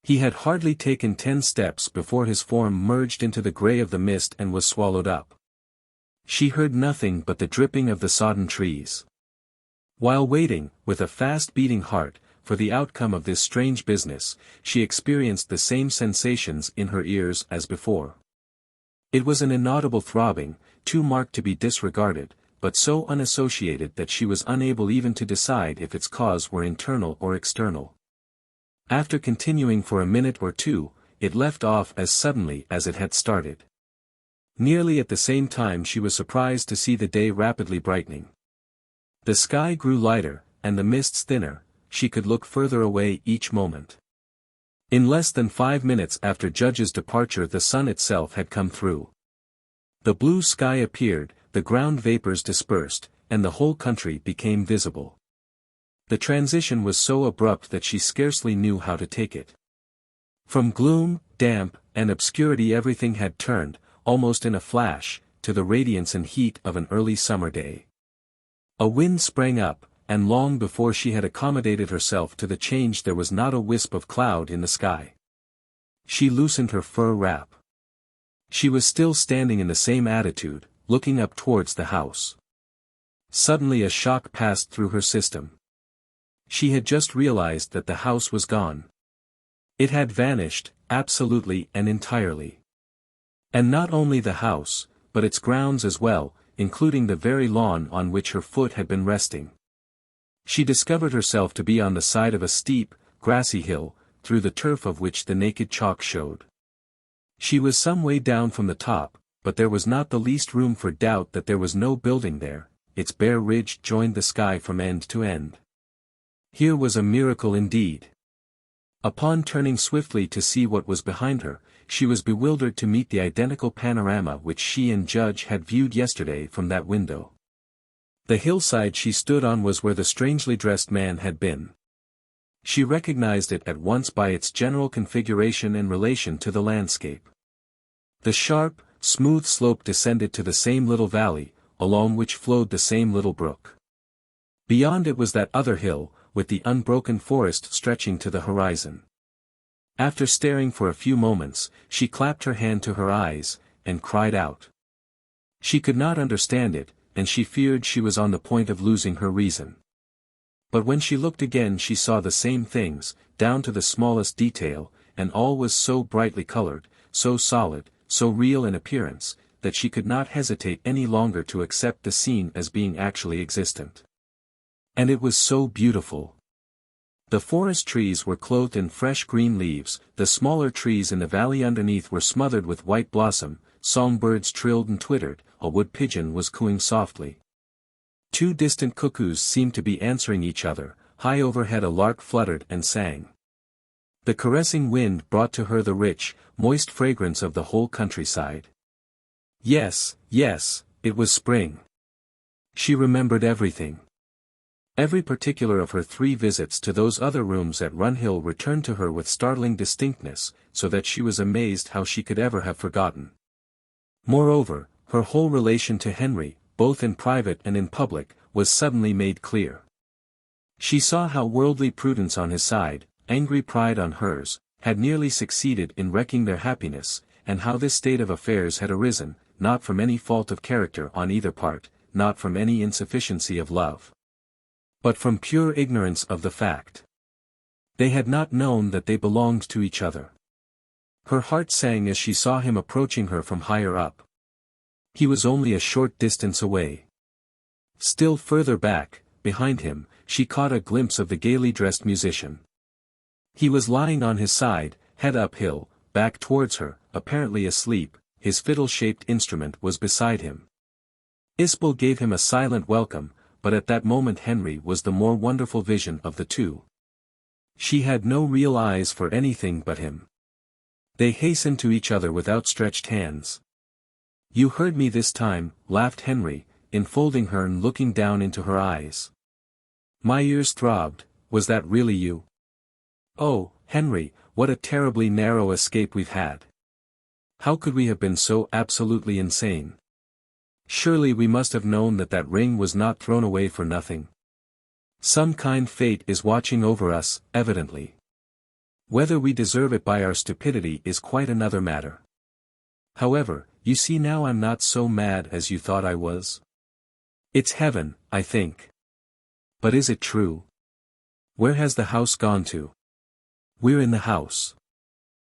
He had hardly taken 10 steps before his form merged into the grey of the mist and was swallowed up. She heard nothing but the dripping of the sodden trees. While waiting, with a fast-beating heart, for the outcome of this strange business, she experienced the same sensations in her ears as before. It was an inaudible throbbing, too marked to be disregarded, but so unassociated that she was unable even to decide if its cause were internal or external. After continuing for a minute or two, it left off as suddenly as it had started. Nearly at the same time she was surprised to see the day rapidly brightening. The sky grew lighter, and the mists thinner, she could look further away each moment. In less than 5 minutes after Judge's departure the sun itself had come through. The blue sky appeared, the ground vapors dispersed, and the whole country became visible. The transition was so abrupt that she scarcely knew how to take it. From gloom, damp, and obscurity everything had turned, almost in a flash, to the radiance and heat of an early summer day. A wind sprang up, and long before she had accommodated herself to the change there was not a wisp of cloud in the sky. She loosened her fur wrap. She was still standing in the same attitude, looking up towards the house. Suddenly a shock passed through her system. She had just realized that the house was gone. It had vanished, absolutely and entirely. And not only the house, but its grounds as well, including the very lawn on which her foot had been resting. She discovered herself to be on the side of a steep, grassy hill, through the turf of which the naked chalk showed. She was some way down from the top, but there was not the least room for doubt that there was no building there, its bare ridge joined the sky from end to end. Here was a miracle indeed. Upon turning swiftly to see what was behind her, she was bewildered to meet the identical panorama which she and Judge had viewed yesterday from that window. The hillside she stood on was where the strangely dressed man had been. She recognized it at once by its general configuration and relation to the landscape. The sharp, smooth slope descended to the same little valley, along which flowed the same little brook. Beyond it was that other hill, with the unbroken forest stretching to the horizon. After staring for a few moments, she clapped her hand to her eyes, and cried out. She could not understand it, and she feared she was on the point of losing her reason. But when she looked again she saw the same things, down to the smallest detail, and all was so brightly colored, so solid, so real in appearance, that she could not hesitate any longer to accept the scene as being actually existent. And it was so beautiful. The forest trees were clothed in fresh green leaves, the smaller trees in the valley underneath were smothered with white blossom, songbirds trilled and twittered, a wood pigeon was cooing softly. 2 distant cuckoos seemed to be answering each other, high overhead a lark fluttered and sang. The caressing wind brought to her the rich, moist fragrance of the whole countryside. Yes, yes, it was spring. She remembered everything. Every particular of her 3 visits to those other rooms at Runhill returned to her with startling distinctness, so that she was amazed how she could ever have forgotten. Moreover, her whole relation to Henry, both in private and in public, was suddenly made clear. She saw how worldly prudence on his side, angry pride on hers, had nearly succeeded in wrecking their happiness, and how this state of affairs had arisen, not from any fault of character on either part, not from any insufficiency of love, but from pure ignorance of the fact. They had not known that they belonged to each other. Her heart sang as she saw him approaching her from higher up. He was only a short distance away. Still further back, behind him, she caught a glimpse of the gaily dressed musician. He was lying on his side, head uphill, back towards her, apparently asleep. His fiddle-shaped instrument was beside him. Isbel gave him a silent welcome, but at that moment Henry was the more wonderful vision of the two. She had no real eyes for anything but him. They hastened to each other with outstretched hands. "You heard me this time," laughed Henry, enfolding her and looking down into her eyes. My ears throbbed. "Was that really you?" "Oh, Henry, what a terribly narrow escape we've had. How could we have been so absolutely insane? Surely we must have known that that ring was not thrown away for nothing. Some kind fate is watching over us, evidently. Whether we deserve it by our stupidity is quite another matter. However, you see now I'm not so mad as you thought I was. It's heaven, I think. But is it true? Where has the house gone to?" "We're in the house."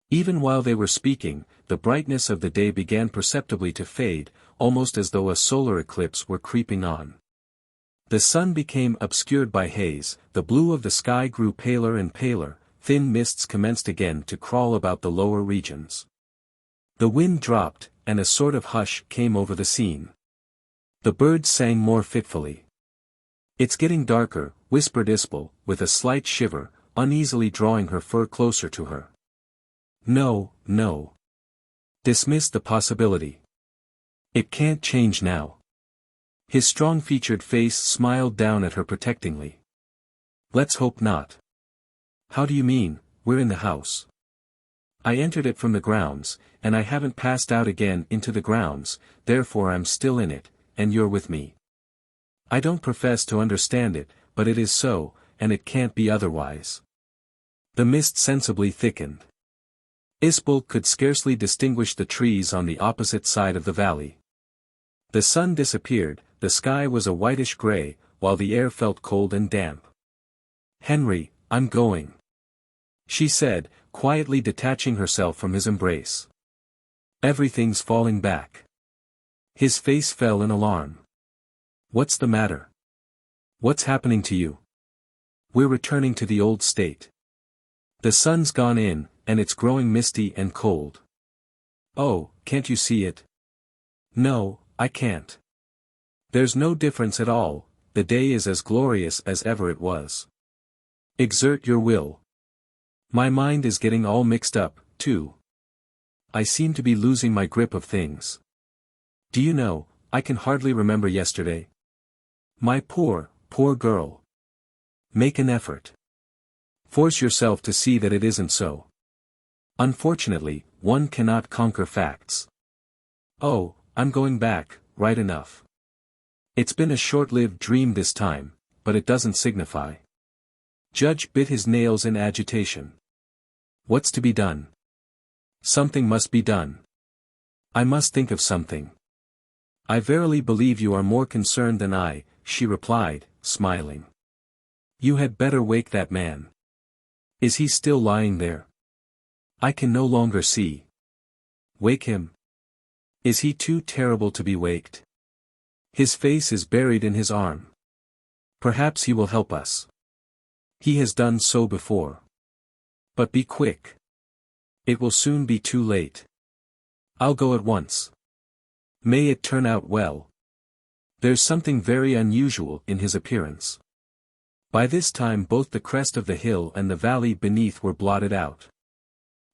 Even while they were speaking, the brightness of the day began perceptibly to fade, almost as though a solar eclipse were creeping on. The sun became obscured by haze, the blue of the sky grew paler and paler, thin mists commenced again to crawl about the lower regions. The wind dropped, and a sort of hush came over the scene. The birds sang more fitfully. "It's getting darker," whispered Isbel, with a slight shiver, uneasily drawing her fur closer to her. "No, no. Dismiss the possibility. It can't change now." His strong-featured face smiled down at her protectingly. "Let's hope not." "How do you mean, we're in the house?" "I entered it from the grounds, and I haven't passed out again into the grounds, therefore I'm still in it, and you're with me. I don't profess to understand it, but it is so, and it can't be otherwise." The mist sensibly thickened. Isbel could scarcely distinguish the trees on the opposite side of the valley. The sun disappeared, the sky was a whitish gray, while the air felt cold and damp. "Henry, I'm going," she said, quietly detaching herself from his embrace. "Everything's falling back." His face fell in alarm. "What's the matter? What's happening to you?" "We're returning to the old state. The sun's gone in, and it's growing misty and cold." "Oh, can't you see it?" "No, I can't. There's no difference at all, the day is as glorious as ever it was. Exert your will. My mind is getting all mixed up, too. I seem to be losing my grip of things. Do you know, I can hardly remember yesterday. My poor, poor girl. Make an effort. Force yourself to see that it isn't so. Unfortunately, one cannot conquer facts. Oh, I'm going back, right enough. It's been a short-lived dream this time, but it doesn't signify." Judge bit his nails in agitation. "What's to be done?" "Something must be done. I must think of something." "I verily believe you are more concerned than I," she replied, smiling. "You had better wake that man. Is he still lying there? I can no longer see." "Wake him. Is he too terrible to be waked? His face is buried in his arm. Perhaps he will help us. He has done so before. But be quick. It will soon be too late. I'll go at once. May it turn out well. There's something very unusual in his appearance." By this time both the crest of the hill and the valley beneath were blotted out.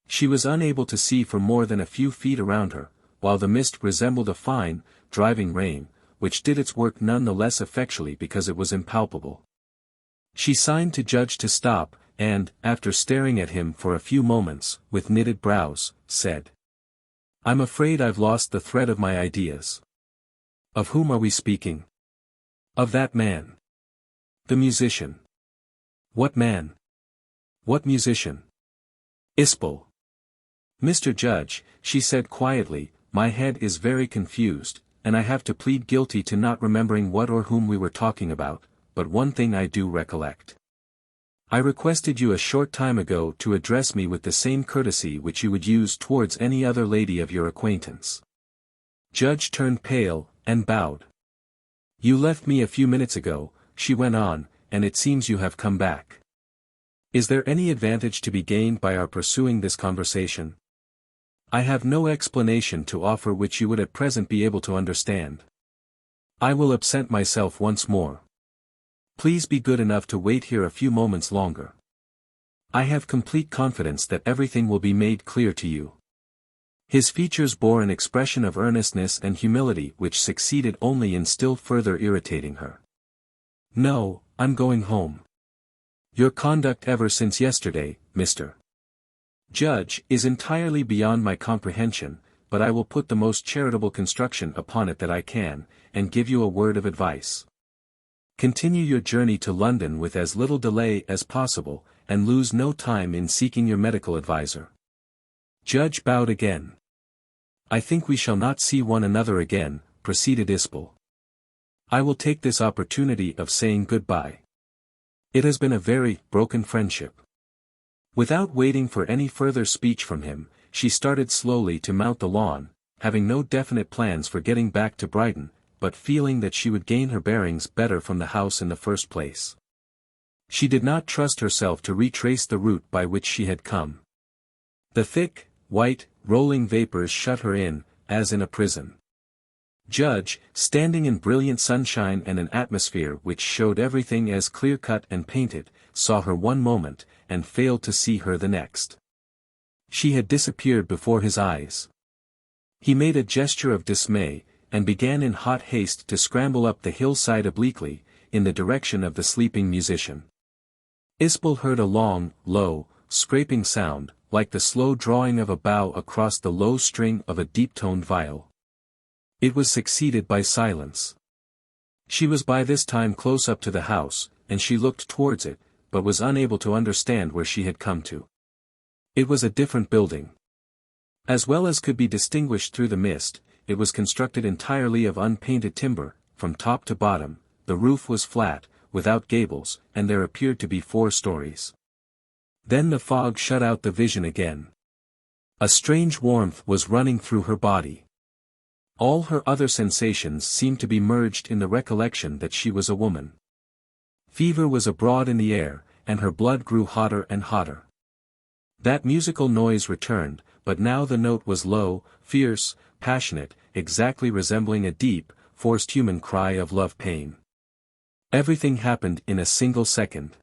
She was unable to see for more than a few feet around her, while the mist resembled a fine, driving rain, which did its work none the less effectually because it was impalpable. She signed to Judge to stop, and, after staring at him for a few moments, with knitted brows, said, "I'm afraid I've lost the thread of my ideas. Of whom are we speaking?" "Of that man." "The musician." "What man? What musician?" "Isbel." "Mr. Judge," she said quietly, "my head is very confused, and I have to plead guilty to not remembering what or whom we were talking about, but one thing I do recollect. I requested you a short time ago to address me with the same courtesy which you would use towards any other lady of your acquaintance." Judge turned pale, and bowed. "You left me a few minutes ago," she went on, "and it seems you have come back. Is there any advantage to be gained by our pursuing this conversation? I have no explanation to offer which you would at present be able to understand. I will absent myself once more. Please be good enough to wait here a few moments longer. I have complete confidence that everything will be made clear to you." His features bore an expression of earnestness and humility which succeeded only in still further irritating her. "No, I'm going home. Your conduct ever since yesterday, Mr. Judge, is entirely beyond my comprehension, but I will put the most charitable construction upon it that I can, and give you a word of advice. Continue your journey to London with as little delay as possible, and lose no time in seeking your medical adviser." Judge bowed again. "I think we shall not see one another again," proceeded Isbel. "I will take this opportunity of saying goodbye. It has been a very broken friendship." Without waiting for any further speech from him, she started slowly to mount the lawn, having no definite plans for getting back to Brighton, but feeling that she would gain her bearings better from the house in the first place. She did not trust herself to retrace the route by which she had come. The thick, white, rolling vapors shut her in, as in a prison. Judge, standing in brilliant sunshine and an atmosphere which showed everything as clear-cut and painted, saw her one moment, and failed to see her the next. She had disappeared before his eyes. He made a gesture of dismay, and began in hot haste to scramble up the hillside obliquely, in the direction of the sleeping musician. Isbel heard a long, low, scraping sound, like the slow drawing of a bow across the low string of a deep-toned viol. It was succeeded by silence. She was by this time close up to the house, and she looked towards it, but was unable to understand where she had come to. It was a different building. As well as could be distinguished through the mist, it was constructed entirely of unpainted timber, from top to bottom. The roof was flat, without gables, and there appeared to be 4 stories. Then the fog shut out the vision again. A strange warmth was running through her body. All her other sensations seemed to be merged in the recollection that she was a woman. Fever was abroad in the air, and her blood grew hotter and hotter. That musical noise returned, but now the note was low, fierce, passionate, exactly resembling a deep, forced human cry of love-pain. Everything happened in a single second.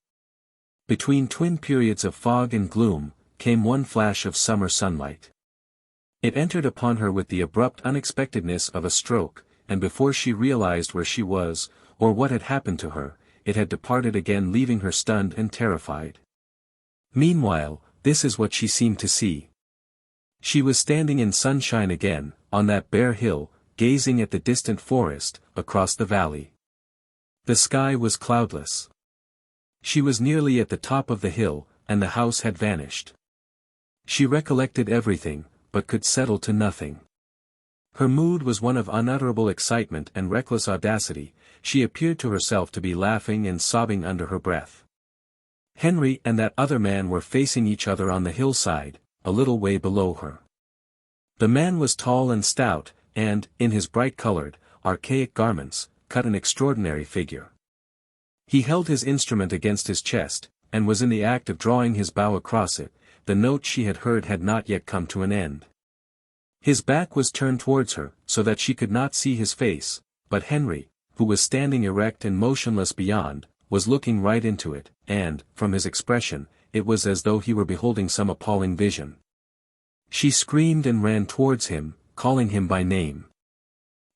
Between twin periods of fog and gloom, came one flash of summer sunlight. It entered upon her with the abrupt unexpectedness of a stroke, and before she realized where she was, or what had happened to her, it had departed again, leaving her stunned and terrified. Meanwhile, this is what she seemed to see. She was standing in sunshine again, on that bare hill, gazing at the distant forest, across the valley. The sky was cloudless. She was nearly at the top of the hill, and the house had vanished. She recollected everything, but could settle to nothing. Her mood was one of unutterable excitement and reckless audacity. She appeared to herself to be laughing and sobbing under her breath. Henry and that other man were facing each other on the hillside, a little way below her. The man was tall and stout, and, in his bright-colored, archaic garments, cut an extraordinary figure. He held his instrument against his chest, and was in the act of drawing his bow across it. The note she had heard had not yet come to an end. His back was turned towards her, so that she could not see his face, but Henry, who was standing erect and motionless beyond, was looking right into it, and, from his expression, it was as though he were beholding some appalling vision. She screamed and ran towards him, calling him by name.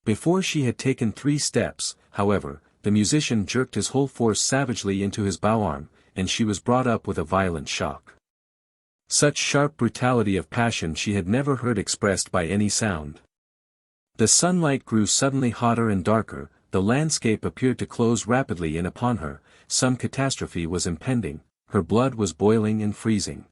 Before she had taken 3 steps, however, the musician jerked his whole force savagely into his bow arm, and she was brought up with a violent shock. Such sharp brutality of passion she had never heard expressed by any sound. The sunlight grew suddenly hotter and darker, the landscape appeared to close rapidly in upon her, some catastrophe was impending, her blood was boiling and freezing.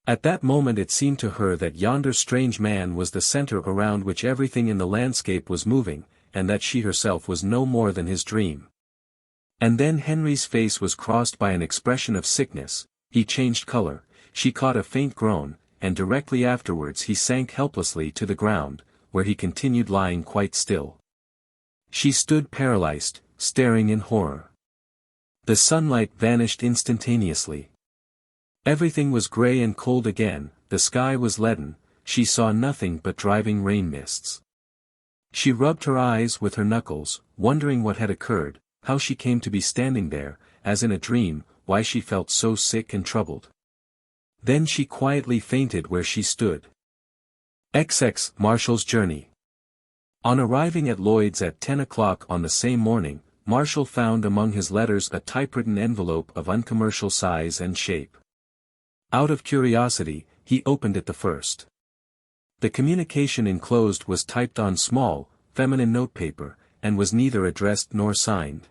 At that moment it seemed to her that yonder strange man was the center around which everything in the landscape was moving, and that she herself was no more than his dream. And then Henry's face was crossed by an expression of sickness, he changed color, she caught a faint groan, and directly afterwards he sank helplessly to the ground, where he continued lying quite still. She stood paralyzed, staring in horror. The sunlight vanished instantaneously. Everything was grey and cold again, the sky was leaden, she saw nothing but driving rain mists. She rubbed her eyes with her knuckles, wondering what had occurred, how she came to be standing there, as in a dream, why she felt so sick and troubled. Then she quietly fainted where she stood. XIII. Marshall's journey. On arriving at Lloyd's at 10 o'clock on the same morning, Marshall found among his letters a typewritten envelope of uncommercial size and shape. Out of curiosity, he opened it the first. The communication enclosed was typed on small, feminine notepaper, and was neither addressed nor signed.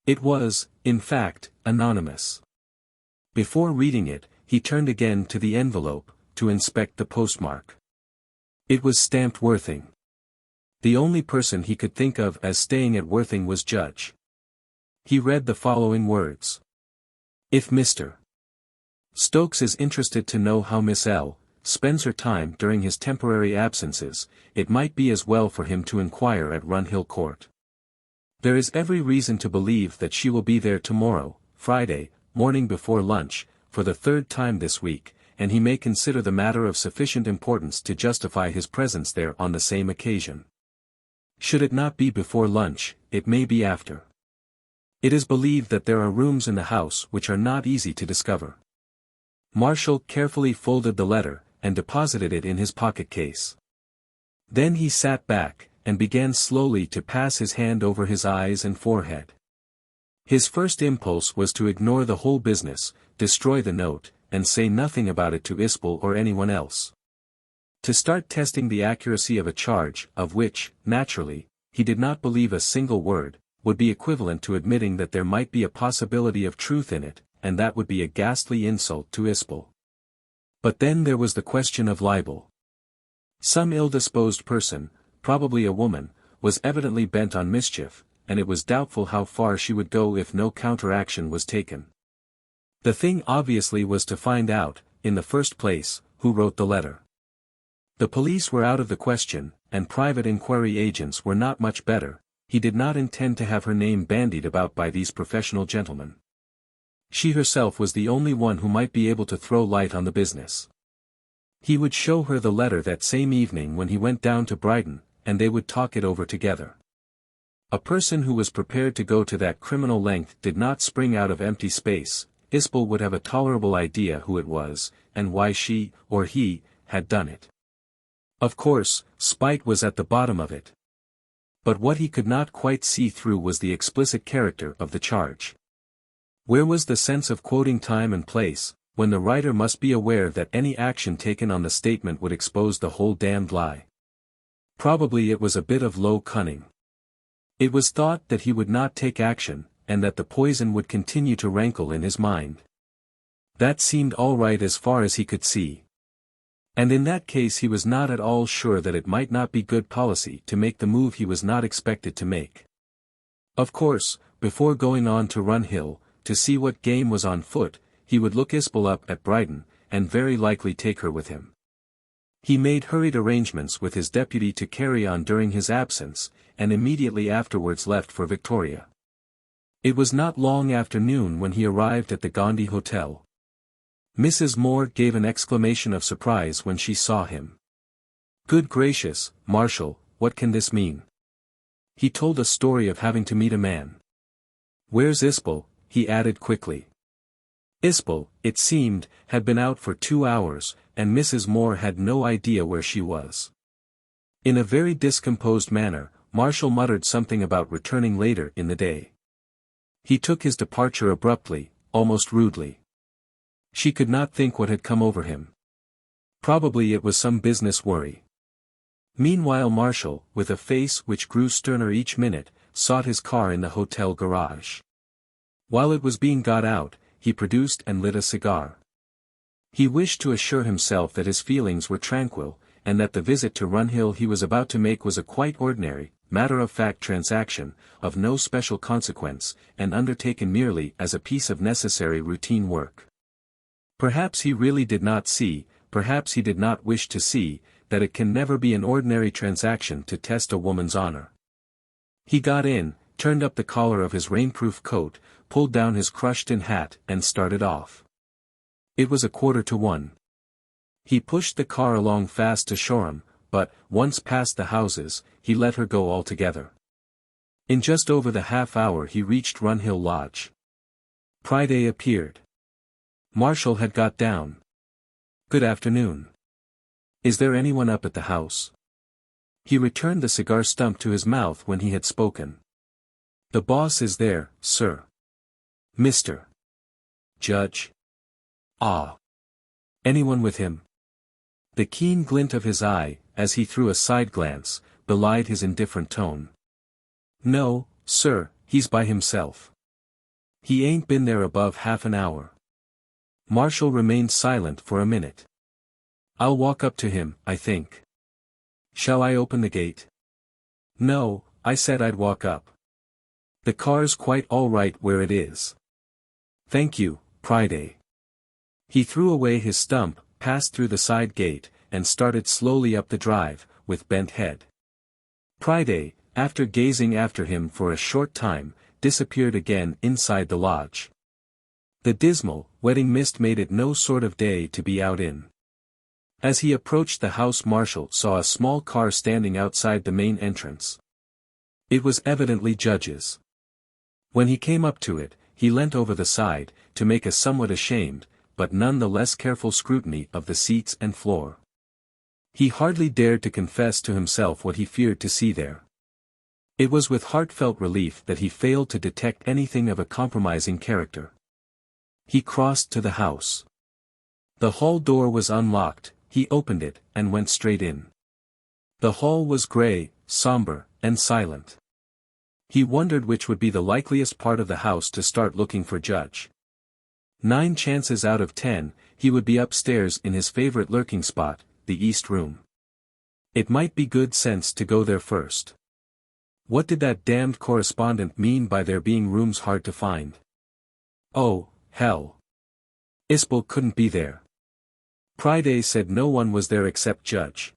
It was, in fact, anonymous. Before reading it, he turned again to the envelope, to inspect the postmark. It was stamped Worthing. The only person he could think of as staying at Worthing was Judge. He read the following words. If Mr. Stokes is interested to know how Miss L. spends her time during his temporary absences, it might be as well for him to inquire at Runhill Court. There is every reason to believe that she will be there tomorrow, Friday, morning before lunch, for the 3rd time this week, and he may consider the matter of sufficient importance to justify his presence there on the same occasion. Should it not be before lunch, it may be after. It is believed that there are rooms in the house which are not easy to discover. Marshall carefully folded the letter, and deposited it in his pocket-case. Then he sat back, and began slowly to pass his hand over his eyes and forehead. His first impulse was to ignore the whole business, destroy the note, and say nothing about it to Isbel or anyone else. To start testing the accuracy of a charge, of which, naturally, he did not believe a single word, would be equivalent to admitting that there might be a possibility of truth in it, and that would be a ghastly insult to Isbel. But then there was the question of libel. Some ill-disposed person, probably a woman, was evidently bent on mischief, and it was doubtful how far she would go if no counteraction was taken. The thing obviously was to find out, in the first place, who wrote the letter. The police were out of the question, and private inquiry agents were not much better. He did not intend to have her name bandied about by these professional gentlemen. She herself was the only one who might be able to throw light on the business. He would show her the letter that same evening when he went down to Brighton, and they would talk it over together. A person who was prepared to go to that criminal length did not spring out of empty space. Isbel would have a tolerable idea who it was, and why she, or he, had done it. Of course, spite was at the bottom of it. But what he could not quite see through was the explicit character of the charge. Where was the sense of quoting time and place, when the writer must be aware that any action taken on the statement would expose the whole damned lie? Probably it was a bit of low cunning. It was thought that he would not take action, and that the poison would continue to rankle in his mind. That seemed all right as far as he could see. And in that case he was not at all sure that it might not be good policy to make the move he was not expected to make. Of course, before going on to Runhill, to see what game was on foot, he would look Isbel up at Brighton, and very likely take her with him. He made hurried arrangements with his deputy to carry on during his absence, and immediately afterwards left for Victoria. It was not long after noon when he arrived at the Gandhi Hotel. Mrs. Moor gave an exclamation of surprise when she saw him. "Good gracious, Marshall, what can this mean?" He told a story of having to meet a man. "Where's Isbel?" he added quickly. Isbel, it seemed, had been out for 2 hours, and Mrs. Moor had no idea where she was. In a very discomposed manner, Marshall muttered something about returning later in the day. He took his departure abruptly, almost rudely. She could not think what had come over him. Probably it was some business worry. Meanwhile Marshall, with a face which grew sterner each minute, sought his car in the hotel garage. While it was being got out, he produced and lit a cigar. He wished to assure himself that his feelings were tranquil, and that the visit to Runhill he was about to make was a quite ordinary, matter-of-fact transaction, of no special consequence, and undertaken merely as a piece of necessary routine work. Perhaps he really did not see, perhaps he did not wish to see, that it can never be an ordinary transaction to test a woman's honor. He got in, turned up the collar of his rainproof coat, pulled down his crushed-in hat and started off. It was 1:45. He pushed the car along fast to Shoreham, but, once past the houses, he let her go altogether. In just over the half-hour he reached Runhill Lodge. Priday appeared. Marshall had got down. "Good afternoon. Is there anyone up at the house?" He returned the cigar stump to his mouth when he had spoken. "The boss is there, sir. Mr. Judge." "Ah. Anyone with him?" The keen glint of his eye, as he threw a side glance, belied his indifferent tone. "No, sir, he's by himself. He ain't been there above half an hour." Marshall remained silent for a minute. "I'll walk up to him, I think. Shall I open the gate?" "No, I said I'd walk up. The car's quite all right where it is. Thank you, Priday." He threw away his stump, passed through the side gate, and started slowly up the drive, with bent head. Priday, after gazing after him for a short time, disappeared again inside the lodge. The dismal, wedding mist made it no sort of day to be out in. As he approached the house Marshall saw a small car standing outside the main entrance. It was evidently Judge's. When he came up to it, he leant over the side, to make a somewhat ashamed, but none the less careful scrutiny of the seats and floor. He hardly dared to confess to himself what he feared to see there. It was with heartfelt relief that he failed to detect anything of a compromising character. He crossed to the house. The hall door was unlocked, he opened it, and went straight in. The hall was grey, somber, and silent. He wondered which would be the likeliest part of the house to start looking for Judge. 9 chances out of 10, he would be upstairs in his favorite lurking spot, the East Room. It might be good sense to go there first. What did that damned correspondent mean by there being rooms hard to find? Oh, hell. Isbel couldn't be there. Priday said no one was there except Judge.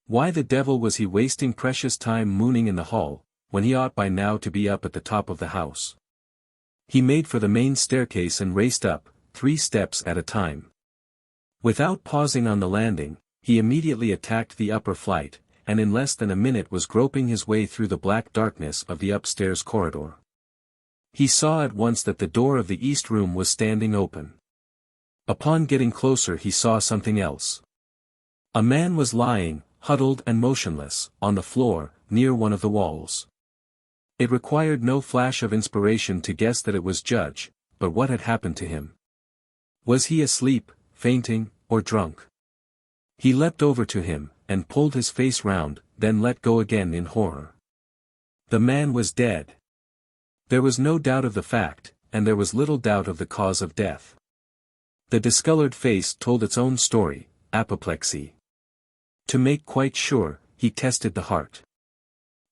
Why the devil was he wasting precious time mooning in the hall, when he ought by now to be up at the top of the house? He made for the main staircase and raced up, 3 steps at a time. Without pausing on the landing, he immediately attacked the upper flight, and in less than a minute was groping his way through the black darkness of the upstairs corridor. He saw at once that the door of the East Room was standing open. Upon getting closer he saw something else. A man was lying, huddled and motionless, on the floor, near one of the walls. It required no flash of inspiration to guess that it was Judge, but what had happened to him? Was he asleep, fainting, or drunk? He leapt over to him, and pulled his face round, then let go again in horror. The man was dead. There was no doubt of the fact, and there was little doubt of the cause of death. The discolored face told its own story, apoplexy. To make quite sure, he tested the heart.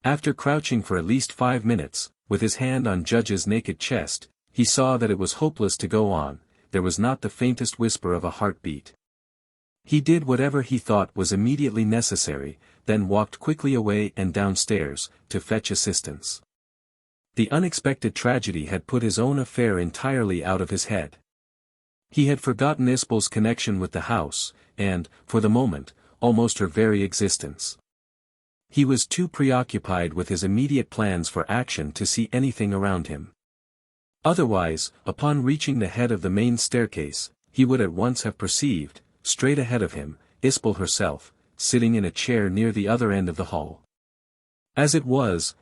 After crouching for at least 5 minutes, with his hand on Judge's naked chest, he saw that it was hopeless to go on, there was not the faintest whisper of a heartbeat. He did whatever he thought was immediately necessary, then walked quickly away and downstairs, to fetch assistance. The unexpected tragedy had put his own affair entirely out of his head. He had forgotten Isbel's connection with the house, and, for the moment, almost her very existence. He was too preoccupied with his immediate plans for action to see anything around him. Otherwise, upon reaching the head of the main staircase, he would at once have perceived, straight ahead of him, Isbel herself, sitting in a chair near the other end of the hall. As it was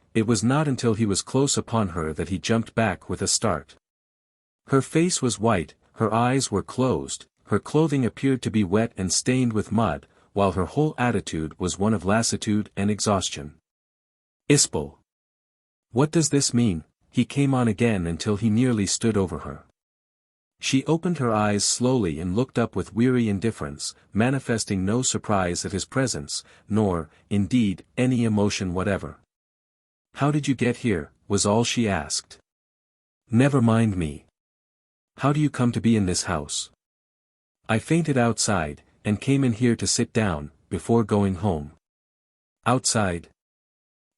not until he was close upon her that he jumped back with a start. Her face was white, her eyes were closed, her clothing appeared to be wet and stained with mud, while her whole attitude was one of lassitude and exhaustion. "Isbel! What does this mean?" he came on again until he nearly stood over her. She opened her eyes slowly and looked up with weary indifference, manifesting no surprise at his presence, nor, indeed, any emotion whatever. "How did you get here?" was all she asked. "Never mind me. How do you come to be in this house?" "I fainted outside, and came in here to sit down, before going home." "Outside?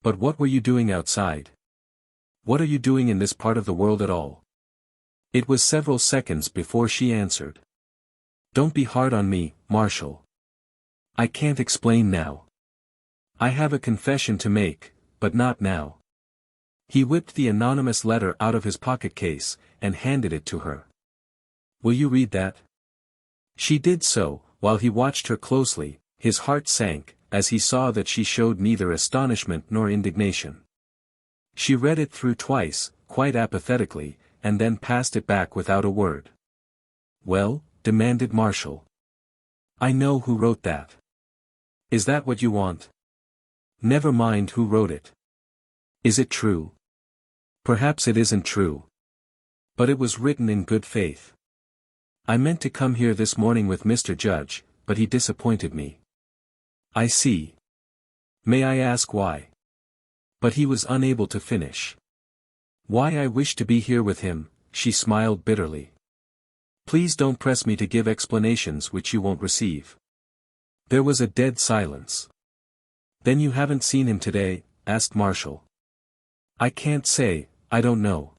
But what were you doing outside? What are you doing in this part of the world at all?" It was several seconds before she answered. "Don't be hard on me, Marshall. I can't explain now. I have a confession to make, but not now." He whipped the anonymous letter out of his pocket case, and handed it to her. "Will you read that?" She did so, while he watched her closely. His heart sank, as he saw that she showed neither astonishment nor indignation. She read it through twice, quite apathetically, and then passed it back without a word. "Well?" demanded Marshall. "I know who wrote that." "Is that what you want?" "Never mind who wrote it. Is it true?" "Perhaps it isn't true. But it was written in good faith. I meant to come here this morning with Mr. Judge, but he disappointed me." "I see. May I ask why?" But he was unable to finish. "Why I wish to be here with him," she smiled bitterly. "Please don't press me to give explanations which you won't receive." There was a dead silence. "Then you haven't seen him today?" asked Marshall. "I can't say, I don't know.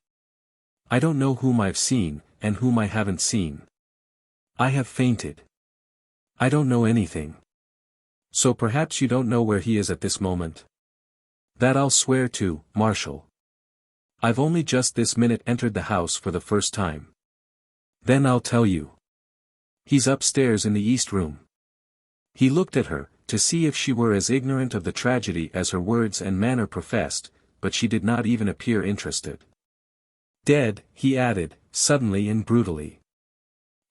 I don't know whom I've seen, and whom I haven't seen. I have fainted. I don't know anything. So perhaps you don't know where he is at this moment?" "That I'll swear to, Marshall. I've only just this minute entered the house for the first time." "Then I'll tell you. He's upstairs in the east room." He looked at her, to see if she were as ignorant of the tragedy as her words and manner professed, but she did not even appear interested. "Dead," he added, suddenly and brutally.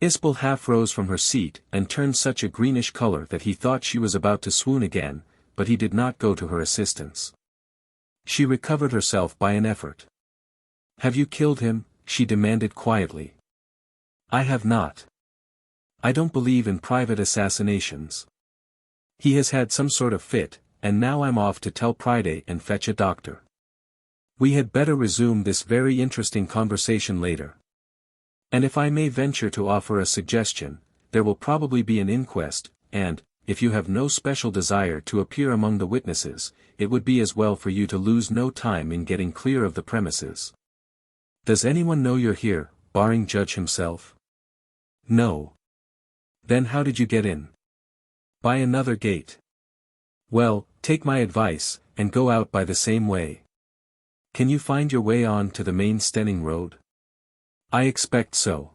Isbel half rose from her seat and turned such a greenish color that he thought she was about to swoon again, but he did not go to her assistance. She recovered herself by an effort. "Have you killed him?" she demanded quietly. "I have not. I don't believe in private assassinations. He has had some sort of fit, and now I'm off to tell Priday and fetch a doctor. We had better resume this very interesting conversation later. And if I may venture to offer a suggestion, there will probably be an inquest, and, if you have no special desire to appear among the witnesses, it would be as well for you to lose no time in getting clear of the premises. Does anyone know you're here, barring Judge himself?" "No." "Then how did you get in?" "By another gate." "Well, take my advice, and go out by the same way. Can you find your way on to the main Stenning Road?" "I expect so."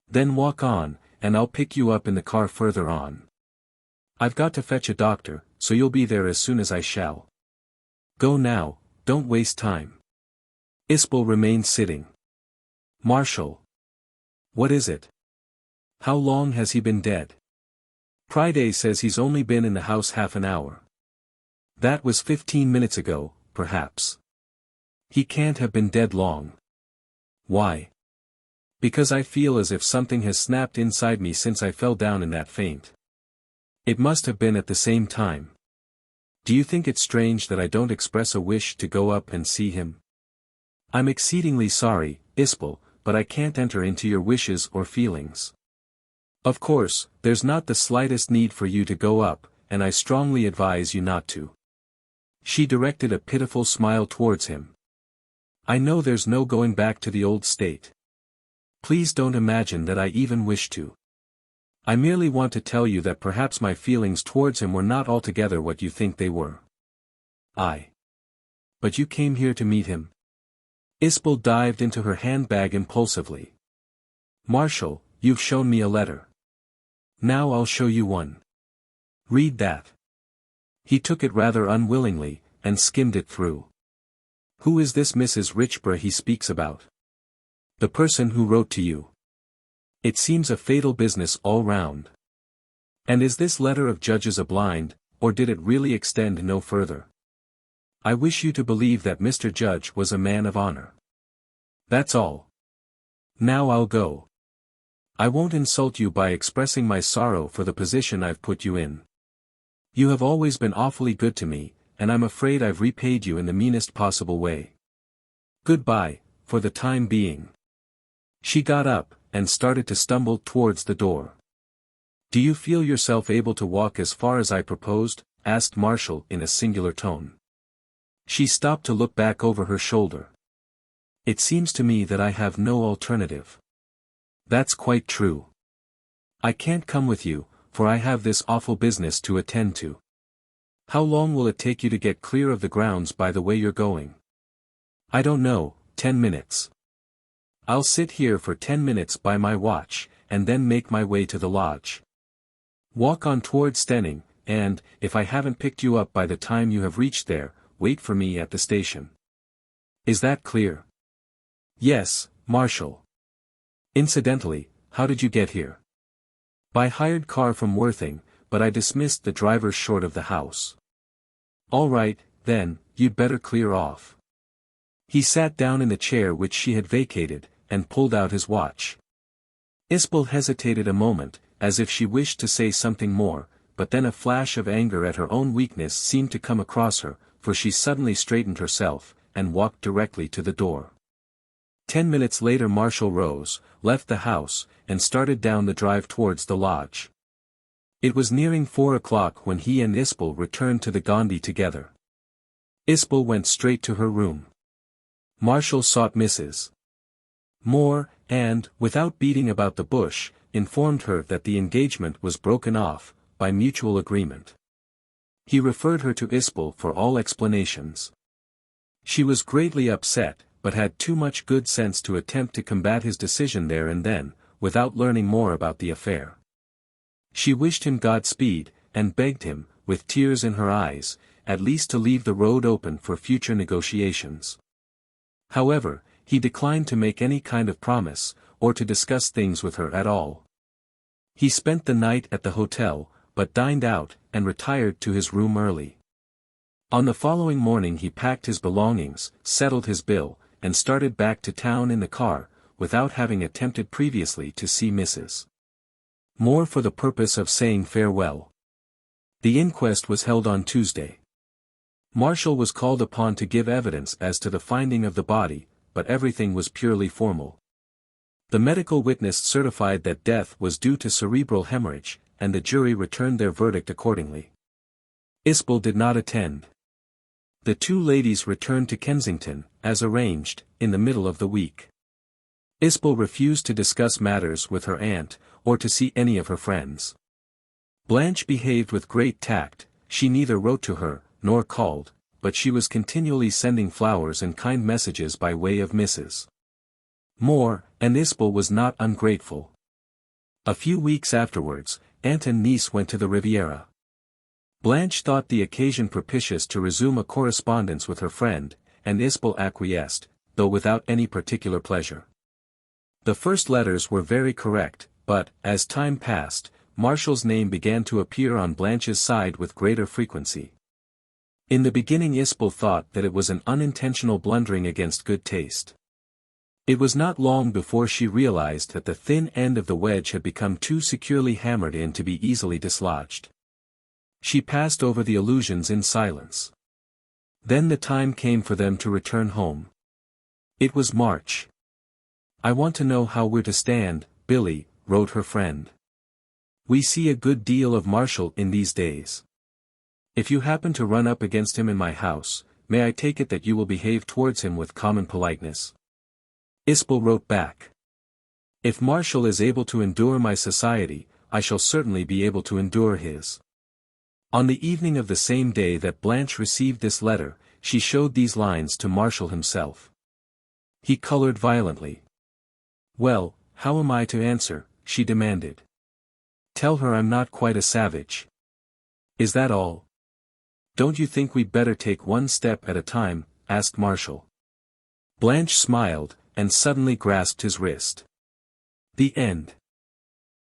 "Then walk on, and I'll pick you up in the car further on. I've got to fetch a doctor, so you'll be there as soon as I shall. Go now, don't waste time." Isbel remained sitting. "Marshall. What is it? How long has he been dead?" "Priday says he's only been in the house half an hour." "That was 15 minutes ago, perhaps. He can't have been dead long." "Why?" "Because I feel as if something has snapped inside me since I fell down in that faint. It must have been at the same time. Do you think it's strange that I don't express a wish to go up and see him?" "I'm exceedingly sorry, Isbel, but I can't enter into your wishes or feelings. Of course, there's not the slightest need for you to go up, and I strongly advise you not to." She directed a pitiful smile towards him. "I know there's no going back to the old state. Please don't imagine that I even wish to. I merely want to tell you that perhaps my feelings towards him were not altogether what you think they were." "But you came here to meet him?" Isbel dived into her handbag impulsively. "Marshall, you've shown me a letter. Now I'll show you one." Read that. He took it rather unwillingly, and skimmed it through. Who is this Mrs. Richborough he speaks about? The person who wrote to you. It seems a fatal business all round. And is this letter of Judge's a blind, or did it really extend no further? I wish you to believe that Mr. Judge was a man of honor. That's all. Now I'll go. I won't insult you by expressing my sorrow for the position I've put you in. You have always been awfully good to me, and I'm afraid I've repaid you in the meanest possible way. Goodbye, for the time being. She got up, and started to stumble towards the door. Do you feel yourself able to walk as far as I proposed? Asked Marshall in a singular tone. She stopped to look back over her shoulder. It seems to me that I have no alternative. That's quite true. I can't come with you, for I have this awful business to attend to. How long will it take you to get clear of the grounds by the way you're going? I don't know, 10 minutes. I'll sit here for 10 minutes by my watch, and then make my way to the lodge. Walk on toward Stenning, and, if I haven't picked you up by the time you have reached there, wait for me at the station. Is that clear? Yes, Marshall. Incidentally, how did you get here? By hired car from Worthing, but I dismissed the driver short of the house. All right, then, you'd better clear off. He sat down in the chair which she had vacated, and pulled out his watch. Isbel hesitated a moment, as if she wished to say something more, but then a flash of anger at her own weakness seemed to come across her, for she suddenly straightened herself, and walked directly to the door. 10 minutes later Marshall rose, left the house, and started down the drive towards the lodge. It was nearing 4 o'clock when he and Isbel returned to the Gandhi together. Isbel went straight to her room. Marshall sought Mrs. Moor, and, without beating about the bush, informed her that the engagement was broken off, by mutual agreement. He referred her to Isbel for all explanations. She was greatly upset, but had too much good sense to attempt to combat his decision there and then, without learning more about the affair. She wished him Godspeed, and begged him, with tears in her eyes, at least to leave the road open for future negotiations. However, he declined to make any kind of promise, or to discuss things with her at all. He spent the night at the hotel, but dined out, and retired to his room early. On the following morning he packed his belongings, settled his bill, and started back to town in the car, without having attempted previously to see Mrs. Moor for the purpose of saying farewell. The inquest was held on Tuesday. Marshall was called upon to give evidence as to the finding of the body, but everything was purely formal. The medical witness certified that death was due to cerebral hemorrhage, and the jury returned their verdict accordingly. Isbel did not attend. The two ladies returned to Kensington, as arranged, in the middle of the week. Isbel refused to discuss matters with her aunt, or to see any of her friends. Blanche behaved with great tact, she neither wrote to her, nor called, but she was continually sending flowers and kind messages by way of Mrs. Moor, and Isbel was not ungrateful. A few weeks afterwards, aunt and niece went to the Riviera. Blanche thought the occasion propitious to resume a correspondence with her friend, and Isbel acquiesced, though without any particular pleasure. The first letters were very correct, but, as time passed, Marshall's name began to appear on Blanche's side with greater frequency. In the beginning Isbel thought that it was an unintentional blundering against good taste. It was not long before she realized that the thin end of the wedge had become too securely hammered in to be easily dislodged. She passed over the allusions in silence. Then the time came for them to return home. It was March. "I want to know how we're to stand, Billy," wrote her friend. "We see a good deal of Marshall in these days. If you happen to run up against him in my house, may I take it that you will behave towards him with common politeness?" Isbel wrote back. "If Marshall is able to endure my society, I shall certainly be able to endure his." On the evening of the same day that Blanche received this letter, she showed these lines to Marshall himself. He colored violently. "Well, how am I to answer?" she demanded. "Tell her I'm not quite a savage." Is that all? Don't you think we'd better take one step at a time? Asked Marshall. Blanche smiled, and suddenly grasped his wrist. The end.